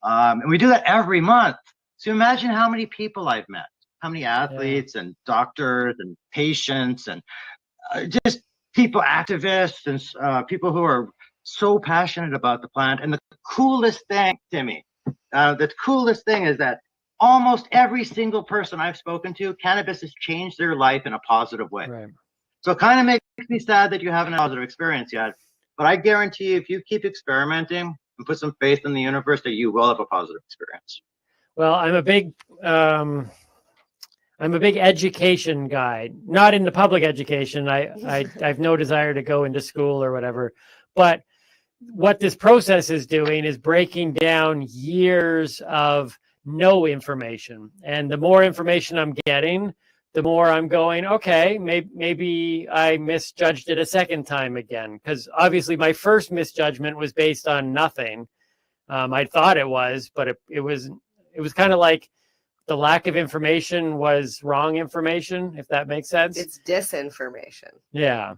And we do that every month. So imagine how many people I've met, how many athletes and doctors and patients and just people, activists and people who are so passionate about the plant. And the coolest thing, Timmy, the coolest thing is that almost every single person I've spoken to, cannabis has changed their life in a positive way. Right. So it kind of makes me sad that you haven't had a positive experience yet. But I guarantee you, if you keep experimenting and put some faith in the universe, that you will have a positive experience. Well, I'm a big education guy, not into public education. I've no desire to go into school or whatever. But what this process is doing is breaking down years of no information. And the more information I'm getting, the more I'm going, okay, maybe I misjudged it a second time again. Because obviously my first misjudgment was based on nothing. I thought it was, but it was kind of like the lack of information was wrong information, if that makes sense. It's disinformation. Yeah.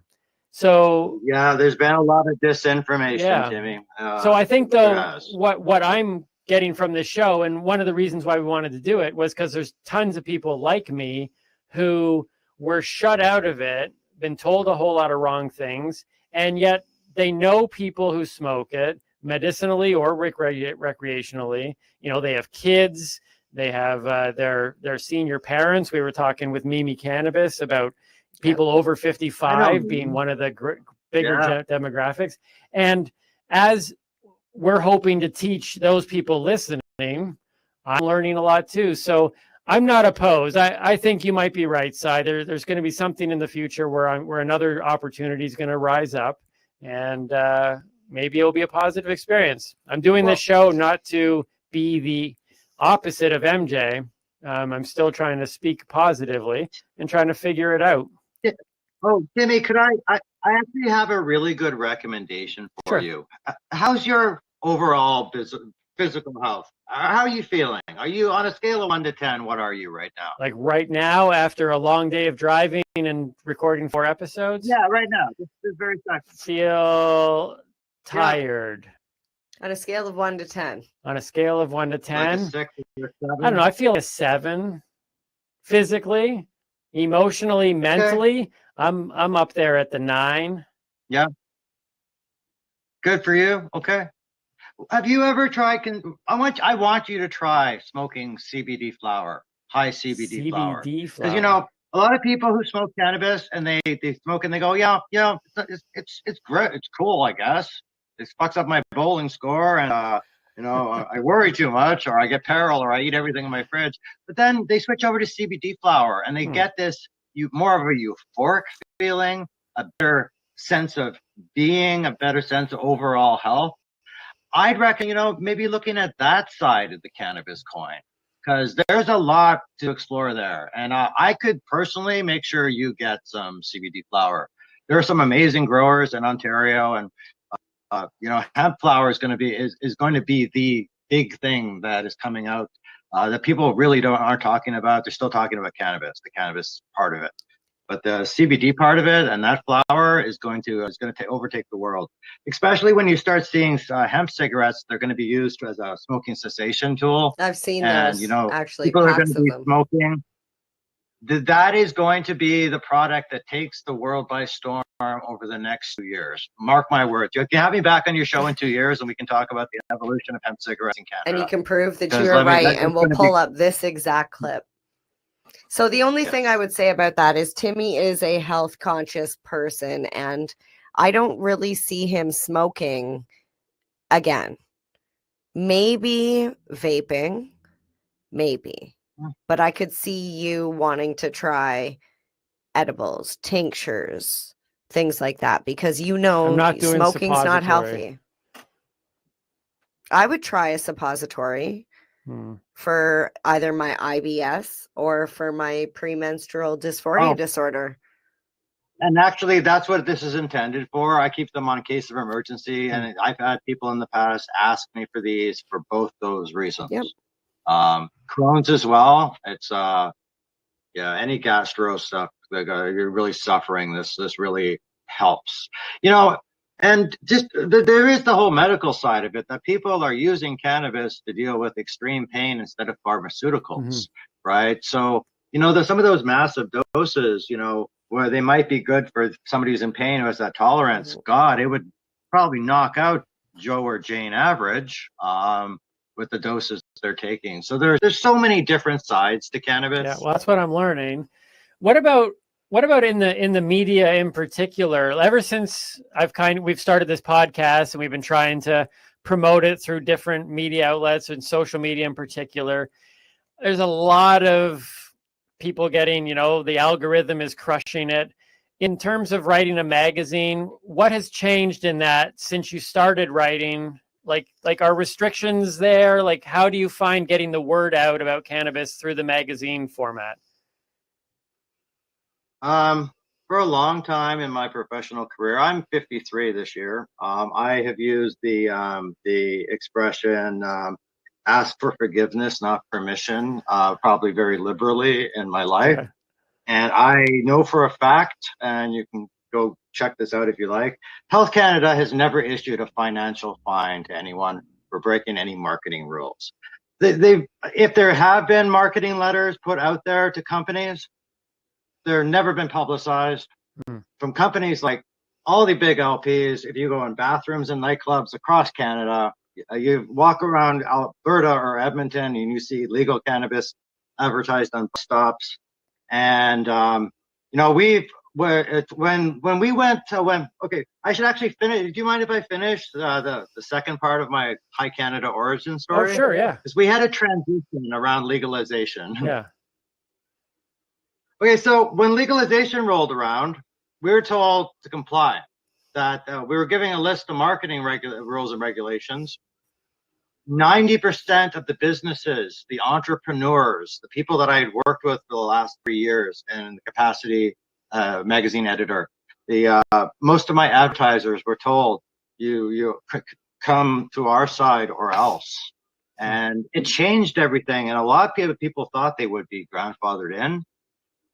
So yeah, there's been a lot of disinformation, Jimmy. So I think though, what I'm getting from this show, and one of the reasons why we wanted to do it, was because there's tons of people like me who were shut out of it, been told a whole lot of wrong things, and yet they know people who smoke it medicinally or recreationally. You know, they have kids, they have their senior parents. We were talking with Mimi Cannabis about people over I 55 know. being one of the bigger Yeah. demographics. And as we're hoping to teach those people listening, I'm learning a lot too. So I'm not opposed. I think you might be right, Si. There's going to be something in the future where another opportunity is going to rise up, and maybe it'll be a positive experience. I'm doing this show not to be the opposite of MJ. I'm still trying to speak positively and trying to figure it out. Oh, Timmy, could I actually have a really good recommendation for you. How's your overall physical health? How are you feeling? Are you on a scale of 1 to 10? What are you right now? Like right now, after a long day of driving and recording 4 episodes? Yeah, right now. This very second. Feel tired. On a scale of 1 to 10. On a scale of 1 to 10? Like a 6 or a 7? I don't know. I feel a 7. Physically, emotionally, mentally, I'm up there at the 9. Yeah. Good for you. Okay. Have you ever tried? I want you to try smoking CBD flower, high CBD flower, because a lot of people who smoke cannabis and they smoke and they go, it's great, it's cool, I guess. It fucks up my bowling score and I worry too much, or I get peril, or I eat everything in my fridge. But then they switch over to CBD flower and they get this more of a euphoric feeling, a better sense of being, a better sense of overall health. I'd reckon, maybe looking at that side of the cannabis coin, because there's a lot to explore there. And I could personally make sure you get some CBD flower. There are some amazing growers in Ontario, and hemp flower is going to be the big thing that is coming out that people really aren't talking about. They're still talking about cannabis, the cannabis part of it. But the CBD part of it and that flower is going to overtake the world, especially when you start seeing hemp cigarettes. They're going to be used as a smoking cessation tool. I've seen and, those, actually, people are going packs to be of them. smoking. That is going to be the product that takes the world by storm over the next 2 years. Mark my words. You can have me back on your show in 2 years and we can talk about the evolution of hemp cigarettes in Canada. And you can prove that you are right, and we'll pull up this exact clip. So the only thing I would say about that is Timmy is a health conscious person, and I don't really see him smoking again. Maybe vaping, maybe. But I could see you wanting to try edibles, tinctures, things like that, because smoking's not healthy. I would try a suppository for either my IBS or for my premenstrual dysphoria disorder. And actually, that's what this is intended for. I keep them on case of emergency, and I've had people in the past ask me for these for both those reasons. Yep. Crohn's as well. It's any gastro stuff. You're really suffering. This really helps. And just there is the whole medical side of it, that people are using cannabis to deal with extreme pain instead of pharmaceuticals, right? So, there's some of those massive doses, where they might be good for somebody who's in pain who has that tolerance. God, it would probably knock out Joe or Jane average with the doses they're taking. So there's so many different sides to cannabis. Yeah, well, that's what I'm learning. What about in the media in particular? Ever since we've started this podcast and we've been trying to promote it through different media outlets and social media in particular, there's a lot of people getting, the algorithm is crushing it. In terms of writing a magazine, what has changed in that since you started writing? Like are restrictions there? Like, how do you find getting the word out about cannabis through the magazine format? For a long time in my professional career, I'm 53 this year. I have used the expression ask for forgiveness, not permission, probably very liberally in my life. Okay. And I know for a fact, and you can go check this out if you like, Health Canada has never issued a financial fine to anyone for breaking any marketing rules. If there have been marketing letters put out there to companies, they're never been publicized from companies like all the big LPs. If you go in bathrooms and nightclubs across Canada, you walk around Alberta or Edmonton and you see legal cannabis advertised on bus stops. And, when we went to okay, I should actually finish. Do you mind if I finish the second part of my High Canada origin story? Oh, sure, yeah. Because we had a transition around legalization. Yeah. Okay, so when legalization rolled around, we were told to comply. That we were giving a list of marketing rules and regulations. 90% of the businesses, the entrepreneurs, the people that I had worked with for the last 3 years in the capacity magazine editor, most of my advertisers were told, you come to our side or else. And it changed everything. And a lot of people thought they would be grandfathered in.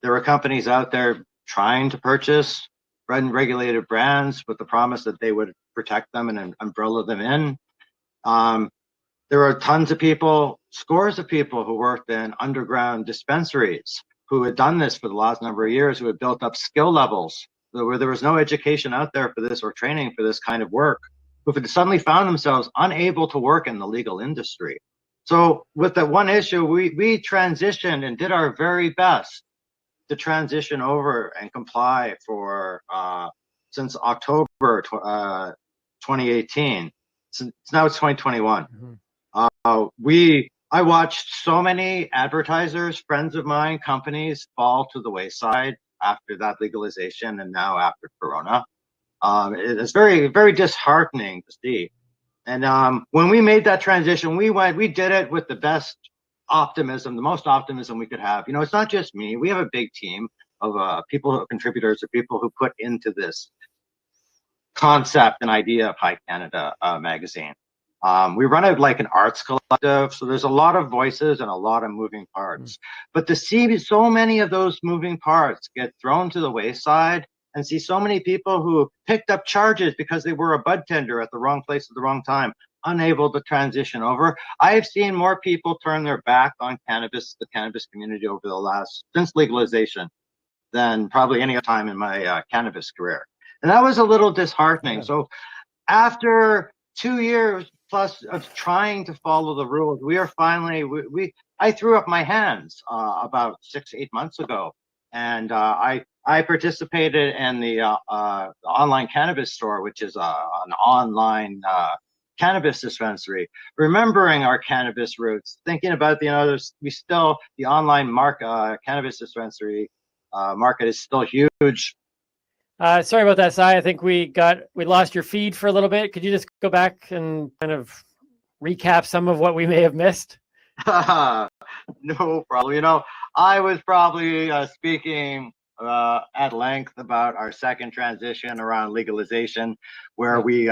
There were companies out there trying to purchase regulated brands with the promise that they would protect them and umbrella them in. There were tons of people, scores of people who worked in underground dispensaries who had done this for the last number of years, who had built up skill levels where there was no education out there for this or training for this kind of work, who had suddenly found themselves unable to work in the legal industry. So with that one issue, we transitioned and did our very best to transition over and comply for since October 2018. So now it's 2021. I watched so many advertisers, friends of mine, companies fall to the wayside after that legalization and now after Corona. It's very, very disheartening to see. And when we made that transition, we did it with the best optimism, the most optimism we could have. It's not just me. We have a big team of people, contributors, or people who put into this concept and idea of High Canada magazine. We run it like an arts collective, so there's a lot of voices and a lot of moving parts. But to see so many of those moving parts get thrown to the wayside and see so many people who picked up charges because they were a bud tender at the wrong place at the wrong time, unable to transition over. I have seen more people turn their back on cannabis, the cannabis community over since legalization, than probably any other time in my cannabis career. And that was a little disheartening. So after 2 years plus of trying to follow the rules, we are finally, I threw up my hands about 6-8 months ago. And I participated in the online cannabis store, which is an online cannabis dispensary, remembering our cannabis roots, thinking about the online cannabis dispensary market is still huge. Sorry about that, Sai. I think we lost your feed for a little bit. Could you just go back and kind of recap some of what we may have missed? No problem. I was probably speaking at length about our second transition around legalization, where we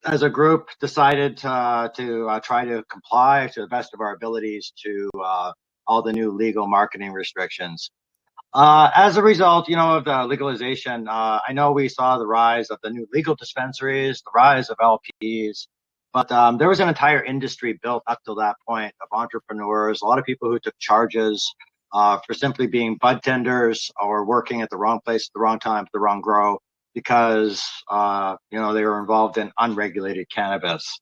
as a group decided to try to comply to the best of our abilities to all the new legal marketing restrictions. As a result, of the legalization, I know we saw the rise of the new legal dispensaries, the rise of LPs, but there was an entire industry built up to that point of entrepreneurs, a lot of people who took charges for simply being bud tenders or working at the wrong place at the wrong time, the wrong grow, because they were involved in unregulated cannabis.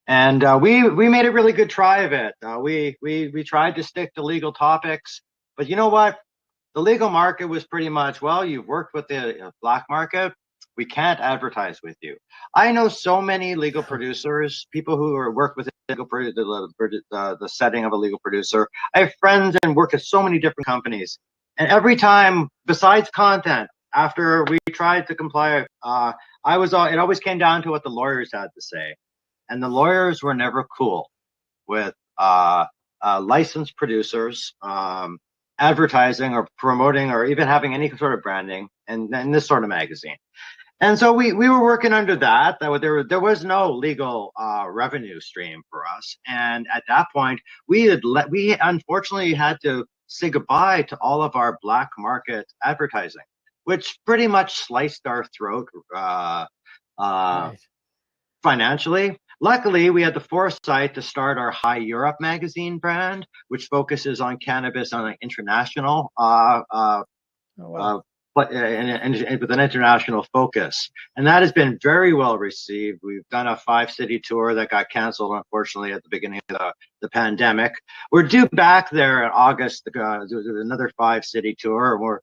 And we made a really good try of it. We tried to stick to legal topics, but you know what? The legal market was pretty much, well, you've worked with the black market. We can't advertise with you. I know so many legal producers, people who work with the setting of a legal producer. I have friends and work at so many different companies. And every time, besides content, after we tried to comply, it always came down to what the lawyers had to say. And the lawyers were never cool with licensed producers advertising or promoting or even having any sort of branding in this sort of magazine. And so we were working under that there was no legal revenue stream for us. And at that point, we unfortunately had to say goodbye to all of our black market advertising, which pretty much sliced our throat financially. Luckily, we had the foresight to start our High Europe magazine brand, which focuses on cannabis on an international and with an international focus. And that has been very well received. We've done a 5-city tour that got canceled, unfortunately, at the beginning of the pandemic. We're due back there in August to do another 5-city tour. We're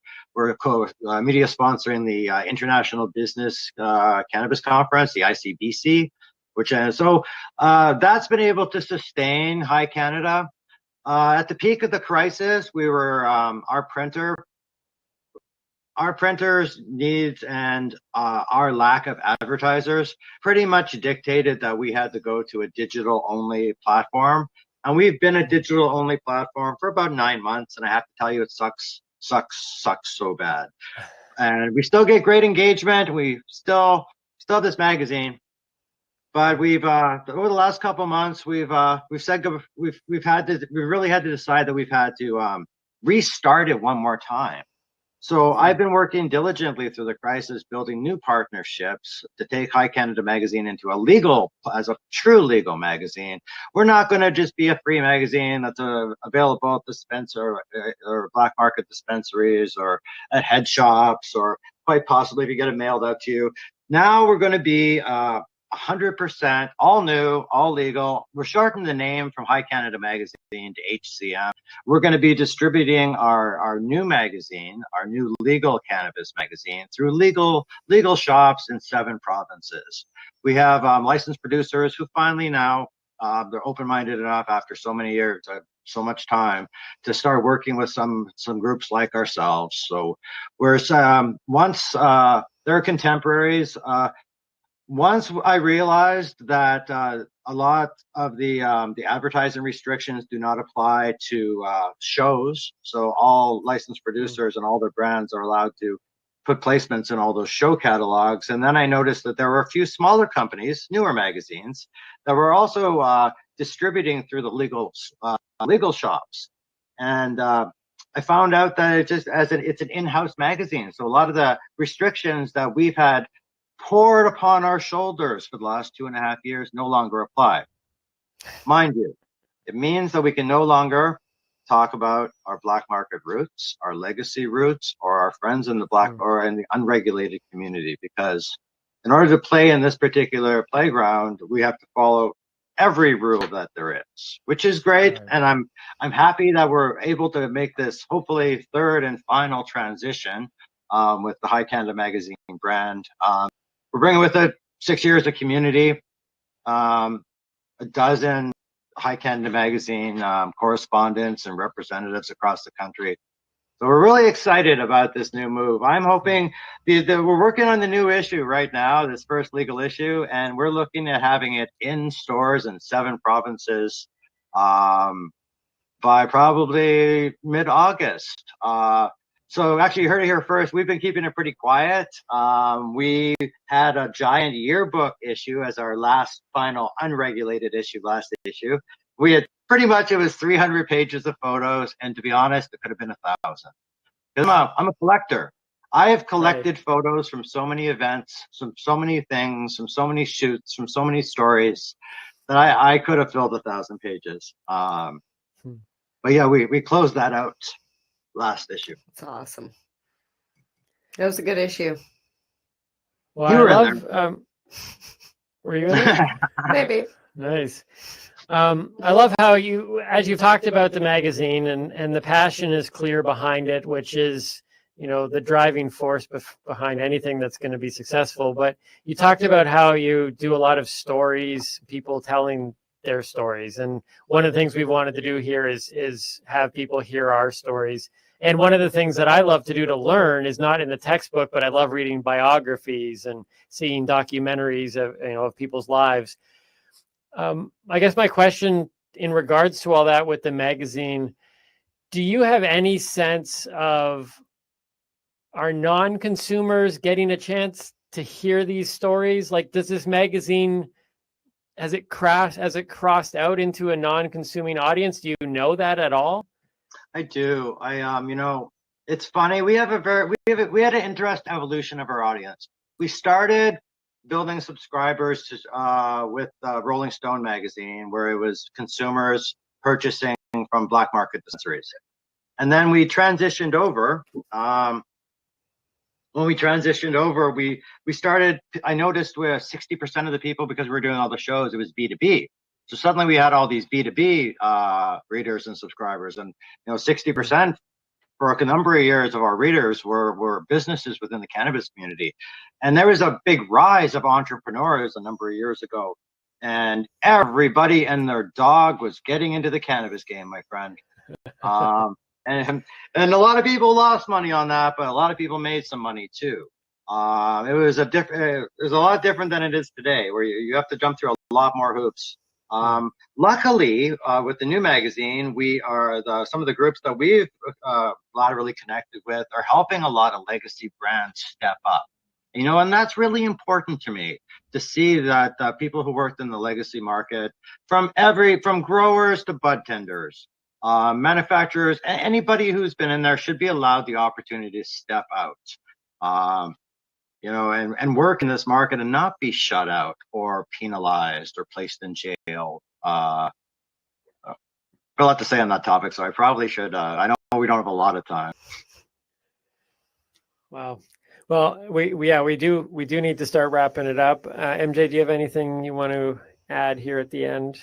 media sponsoring the International Business Cannabis Conference, the ICBC, that's been able to sustain High Canada. At the peak of the crisis, we were our printers' needs and our lack of advertisers pretty much dictated that we had to go to a digital-only platform. And we've been a digital-only platform for about 9 months, and I have to tell you, it sucks so bad. And we still get great engagement. We still have this magazine, but we've over the last couple months we've really had to decide that we've had to restart it one more time. So I've been working diligently through the crisis, building new partnerships to take High Canada Magazine into as a true legal magazine. We're not going to just be a free magazine that's available at dispenser or black market dispensaries or at head shops, or quite possibly if you get it mailed out to you. Now we're going to be 100% all new, all legal. We're shortening the name from High Canada Magazine to HCM. We're going to be distributing our new magazine, our new legal cannabis magazine, through legal shops in 7 provinces. We have licensed producers who finally now they're open-minded enough after so many years, so much time, to start working with some groups like ourselves. So we're once they're contemporaries. Once I realized that a lot of the advertising restrictions do not apply to shows, so all licensed producers and all their brands are allowed to put placements in all those show catalogs. And then I noticed that there were a few smaller companies, newer magazines, that were also distributing through the legal shops. And I found out that it's an in-house magazine, so a lot of the restrictions that we've had poured upon our shoulders for the last 2.5 years no longer apply. Mind you, it means that we can no longer talk about our black market roots, our legacy roots, or our friends in the or in the unregulated community, because in order to play in this particular playground, we have to follow every rule that there is, which is great. And I'm happy that we're able to make this hopefully third and final transition with the High Canada Magazine brand. We're bringing with it 6 years of community, a dozen High Canada Magazine correspondents and representatives across the country. So we're really excited about this new move. I'm hoping we're working on the new issue right now, this first legal issue, and we're looking at having it in stores in 7 provinces by probably mid-August. So actually, you heard it here first. We've been keeping it pretty quiet. We had a giant yearbook issue as our last final unregulated last issue. We had pretty much, it was 300 pages of photos. And to be honest, it could have been 1,000. I'm a collector. I have collected photos from so many events, from so many things, from so many shoots, from so many stories that I could have filled 1,000 pages. But yeah, we closed that out last issue. That's awesome. That was a good issue. Well, were you in there? Maybe. Nice. I love how as you've talked about the magazine and the passion is clear behind it, which is, the driving force behind anything that's going to be successful. But you talked about how you do a lot of stories, people telling their stories. And one of the things we wanted to do here is have people hear our stories. And one of the things that I love to do to learn is not in the textbook, but I love reading biographies and seeing documentaries of people's lives. I guess my question in regards to all that with the magazine, do you have any sense of our non-consumers getting a chance to hear these stories? Like, does this magazine, has it crossed out into a non-consuming audience? Do you know that at all? I do. It's funny. We had an interesting evolution of our audience. We started building subscribers with Rolling Stone magazine, where it was consumers purchasing from black market dispensaries, and then we transitioned over when we transitioned over, we started. I noticed we're 60% of the people, because we were doing all the shows, it was B2B. So suddenly we had all these B2B readers and subscribers, and 60% for a number of years of our readers were businesses within the cannabis community. And there was a big rise of entrepreneurs a number of years ago. And everybody and their dog was getting into the cannabis game, my friend. And a lot of people lost money on that, but a lot of people made some money too. It was a lot different than it is today, where you have to jump through a lot more hoops. Luckily, with the new magazine, we are some of the groups that we've laterally connected with are helping a lot of legacy brands step up. And that's really important to me, to see that people who worked in the legacy market, from growers to bud tenders, manufacturers, anybody who's been in there should be allowed the opportunity to step out. And work in this market and not be shut out or penalized or placed in jail. I have a lot to say on that topic, so I probably should. I know we don't have a lot of time. Wow. Well, we do need to start wrapping it up. MJ, do you have anything you want to add here at the end?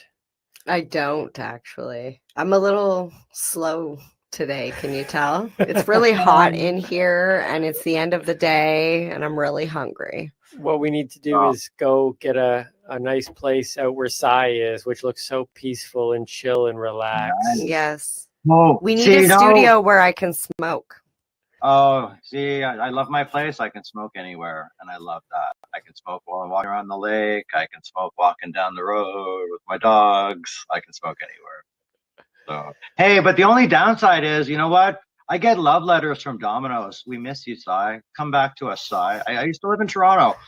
I don't, actually. I'm a little slow today, can you tell? It's really hot in here, and it's the end of the day, and I'm really hungry. What we need to do is go get a nice place out where Sai is, which looks so peaceful and chill and relaxed. Yes. Oh, We need a studio where I can smoke. Oh, see, I love my place. I can smoke anywhere, and I love that. I can smoke while I'm walking around the lake. I can smoke walking down the road with my dogs. I can smoke anywhere. So, hey, but the only downside is, you know what? I get love letters from Domino's. We miss you, Sai. Come back to us, Sai. I used to live in Toronto.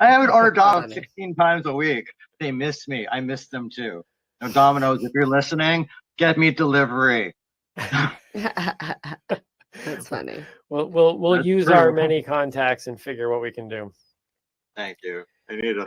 I would order Domino's 16 times a week. They miss me. I miss them too. Domino's, if you're listening, get me delivery. That's funny. We'll use our many contacts and figure what we can do. Thank you. I need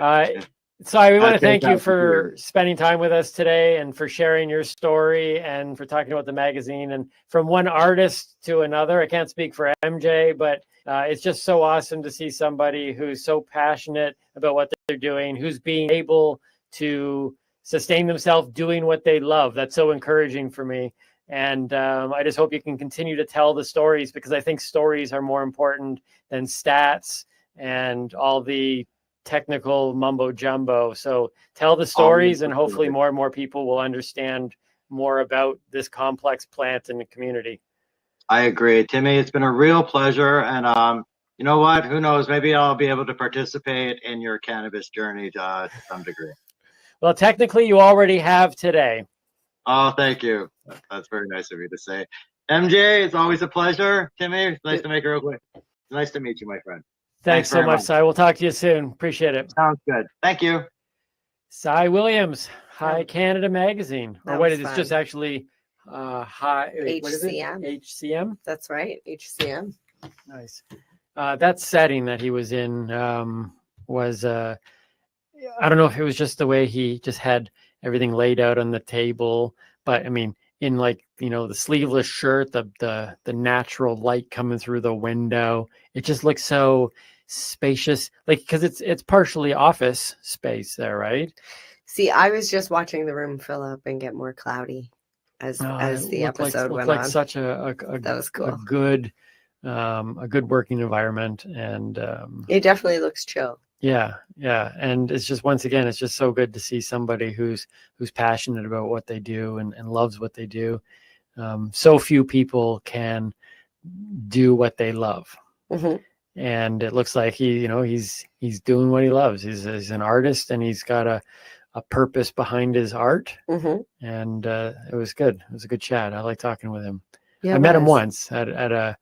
Sai, we want to thank you for spending time with us today and for sharing your story and for talking about the magazine, and from one artist to another. I can't speak for MJ, but it's just so awesome to see somebody who's so passionate about what they're doing, who's being able to sustain themselves doing what they love. That's so encouraging for me. And I just hope you can continue to tell the stories, because I think stories are more important than stats and all the technical mumbo jumbo. So tell the stories, and hopefully more and more people will understand more about this complex plant and the community. I agree, Timmy. It's been a real pleasure. And you know what? Who knows? Maybe I'll be able to participate in your cannabis journey to some degree. Well, technically you already have today. Oh, thank you. That's very nice of you to say. MJ, it's always a pleasure. Timmy, it's nice to make it real quick. Nice to meet you, my friend. Thanks so much, Sai. We'll talk to you soon. Appreciate it. Sounds good. Thank you. Sai Williams, High Canada Magazine. Or what is it? It's fun. just actually High HCM. HCM. That's right. HCM. Nice. That setting that he was in was I don't know if it was just the way he just had everything laid out on the table, but I mean, in the sleeveless shirt, the natural light coming through the window, it just looks so spacious, because it's partially office space there, right? See, I was just watching the room fill up and get more cloudy as the episode went on. Such a that was cool. a good working environment, and it definitely looks chill. Yeah. And it's just, once again, it's just so good to see somebody who's passionate about what they do and loves what they do. So few people can do what they love. Mm-hmm. And it looks like he's doing what he loves. He's an artist, and he's got a purpose behind his art. Mm-hmm. And it was good. It was a good chat. I like talking with him. Yeah, I met him once at a,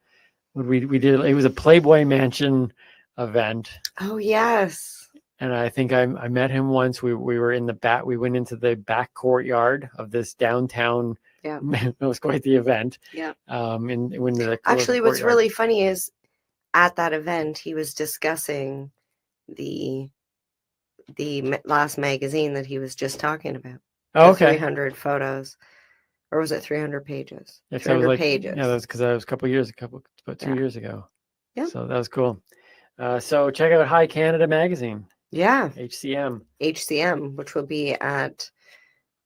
we did, it was a Playboy Mansion event. Oh, yes. And I think I met him once. We were in we went into the back courtyard of this downtown. Yeah. It was quite the event. Yeah. Actually, what's really funny is at that event, he was discussing the last magazine that he was just talking about. Oh, okay. 300 photos. Or was it 300 pages? Yeah, 300 pages. Yeah, that was because that was about 2 years ago. Yeah. So that was cool. So check out High Canada Magazine. Yeah. HCM, which will be at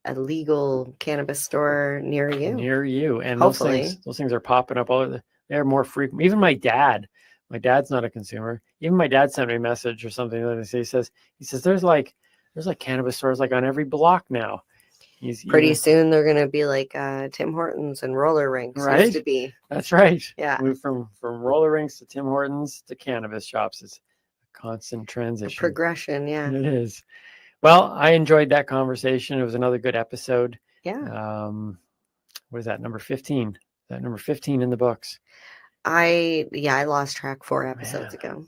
a legal cannabis store near you. And hopefully those things are popping up all over. They're more frequent. Even my dad's not a consumer. Even my dad sent me a message or something that he says there's like cannabis stores like on every block now. Pretty soon they're gonna be like Tim Hortons and roller rinks used to be. That's right. Yeah. Move from roller rinks to Tim Hortons to cannabis shops. It's a constant transition. Progression, yeah. It is. Well, I enjoyed that conversation. It was another good episode. Yeah. What is that? Number 15. Is that number 15 in the books? I lost track 4 episodes ago.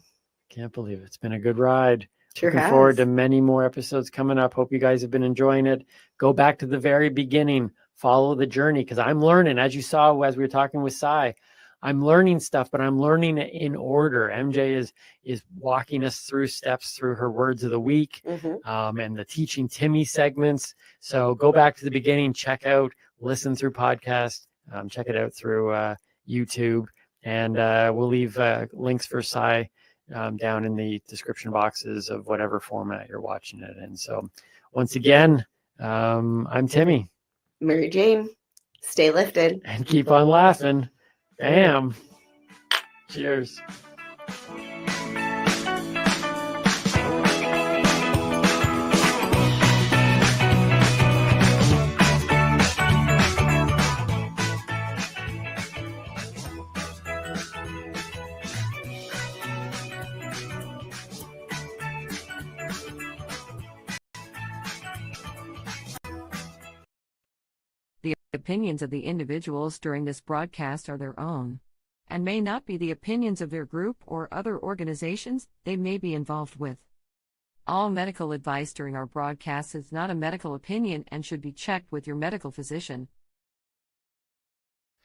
Can't believe it. It's been a good ride. Sure Looking has. forward to many more episodes coming up. Hope you guys have been enjoying it. Go back to the very beginning. Follow the journey, because I'm learning, as you saw as we were talking with Cy. I'm learning stuff, but I'm learning it in order. MJ is walking us through steps through her words of the week, and the Teaching Timmy segments. So go back to the beginning, check out, listen through podcast, check it out through YouTube, and we'll leave links for Cy down in the description boxes of whatever format you're watching it in. So once again, I'm Timmy. Mary Jane, stay lifted. And keep on laughing. Bam. Cheers. The opinions of the individuals during this broadcast are their own, and may not be the opinions of their group or other organizations they may be involved with. All medical advice during our broadcast is not a medical opinion and should be checked with your medical physician.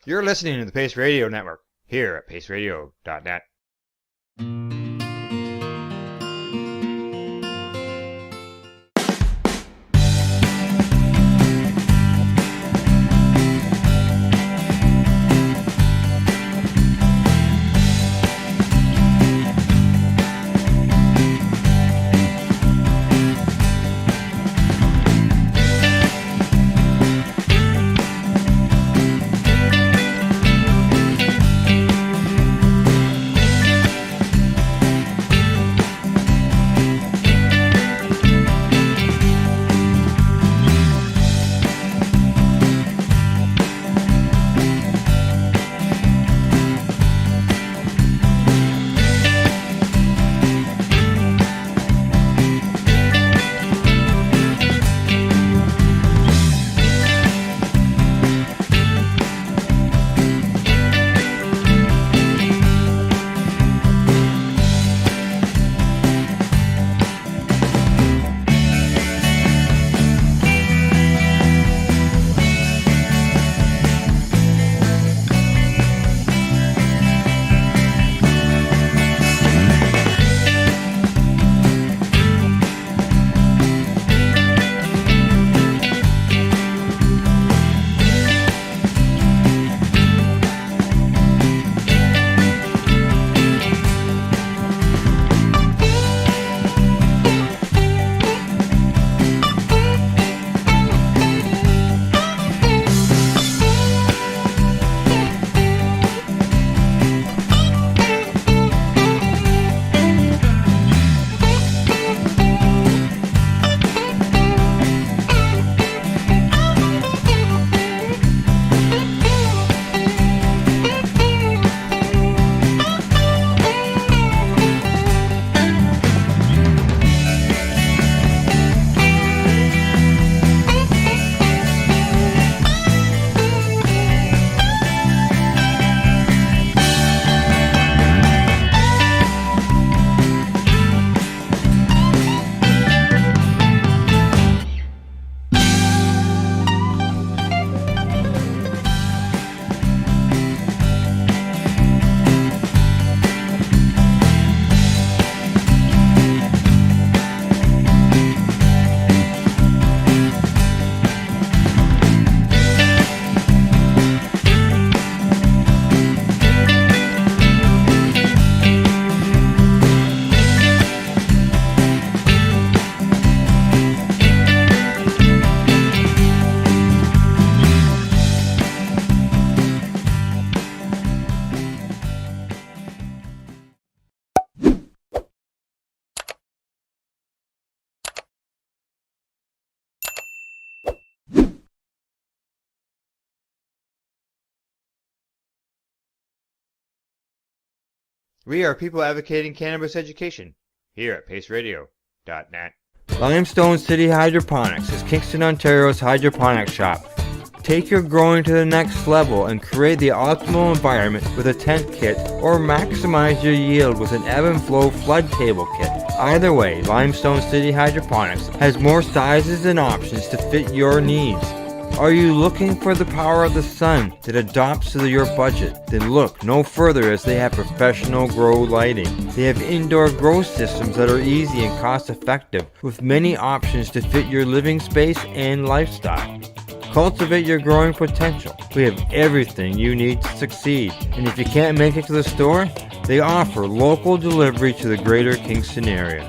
You're listening to the Pace Radio Network here at paceradio.net. We are people advocating cannabis education here at paceradio.net. Limestone City Hydroponics is Kingston, Ontario's hydroponics shop. Take your growing to the next level and create the optimal environment with a tent kit, or maximize your yield with an ebb and flow flood table kit. Either way, Limestone City Hydroponics has more sizes and options to fit your needs. Are you looking for the power of the sun that adapts to your budget? Then look no further, as they have professional grow lighting. They have indoor grow systems that are easy and cost effective, with many options to fit your living space and lifestyle. Cultivate your growing potential. We have everything you need to succeed. And if you can't make it to the store, they offer local delivery to the greater Kingston area.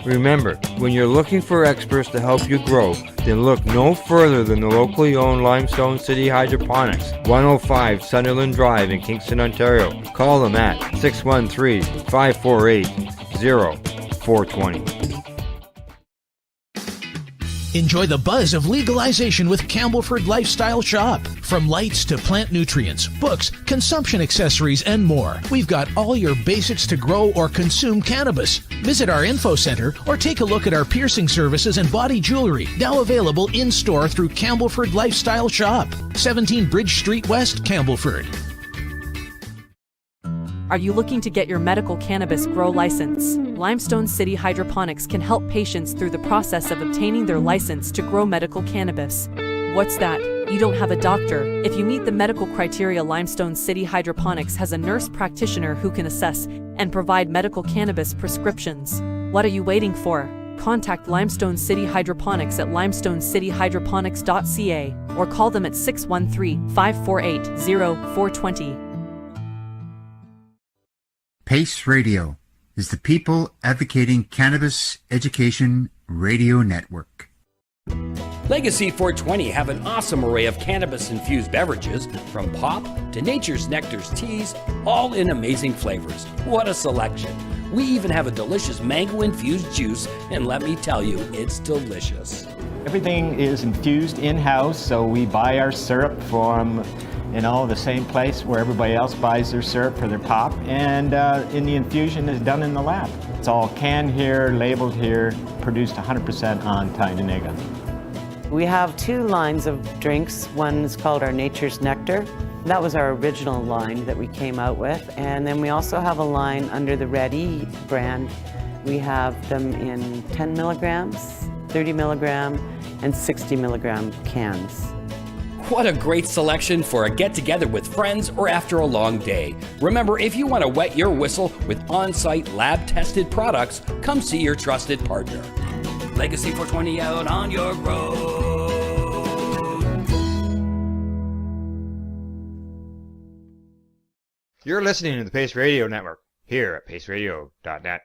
Remember, when you're looking for experts to help you grow, then look no further than the locally owned Limestone City Hydroponics, 105 Sunderland Drive in Kingston, Ontario. Call them at 613-548-0420. Enjoy the buzz of legalization with Campbellford Lifestyle Shop. From lights to plant nutrients, books, consumption accessories, and more, we've got all your basics to grow or consume cannabis. Visit our info center or take a look at our piercing services and body jewelry, now available in-store through Campbellford Lifestyle Shop, 17 Bridge Street West, Campbellford. Are you looking to get your medical cannabis grow license? Limestone City Hydroponics can help patients through the process of obtaining their license to grow medical cannabis. What's that? You don't have a doctor. If you meet the medical criteria, Limestone City Hydroponics has a nurse practitioner who can assess and provide medical cannabis prescriptions. What are you waiting for? Contact Limestone City Hydroponics at limestonecityhydroponics.ca or call them at 613-548-0420. Pace Radio is the People Advocating Cannabis Education Radio Network. Legacy 420 have an awesome array of cannabis-infused beverages, from pop to Nature's Nectar's teas, all in amazing flavors. What a selection! We even have a delicious mango-infused juice, and let me tell you, it's delicious. Everything is infused in-house, so we buy our syrup from the same place where everybody else buys their syrup for their pop, and the infusion is done in the lab. It's all canned here, labeled here, produced 100% on Tyndonega. We have two lines of drinks. One is called our Nature's Nectar. That was our original line that we came out with. And then we also have a line under the Ready brand. We have them in 10 milligrams, 30 milligram, and 60 milligram cans. What a great selection for a get-together with friends or after a long day. Remember, if you want to wet your whistle with on-site lab-tested products, come see your trusted partner. Legacy 420 out on your road. You're listening to the Pace Radio Network here at paceradio.net.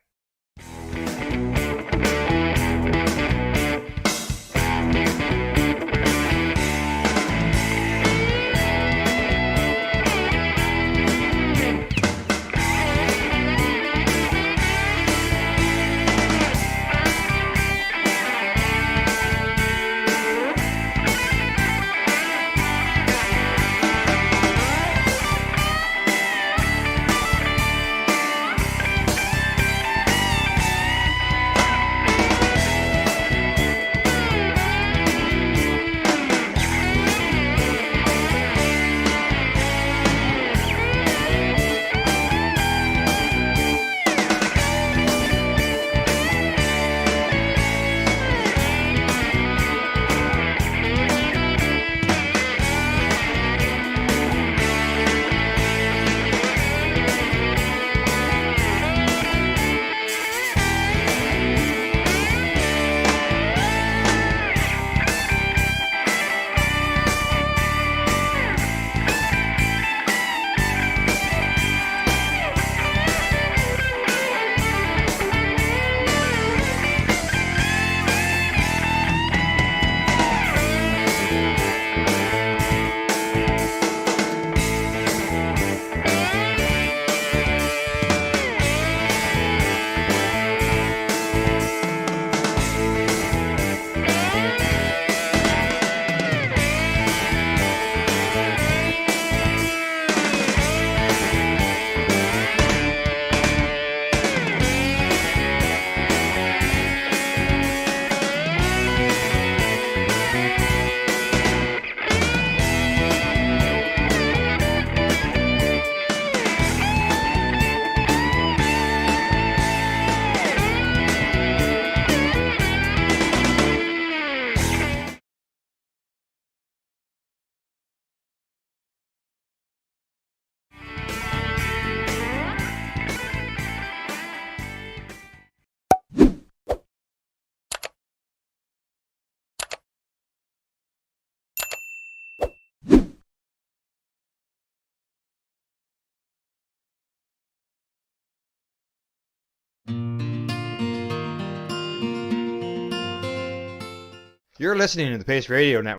You're listening to the Pace Radio Network.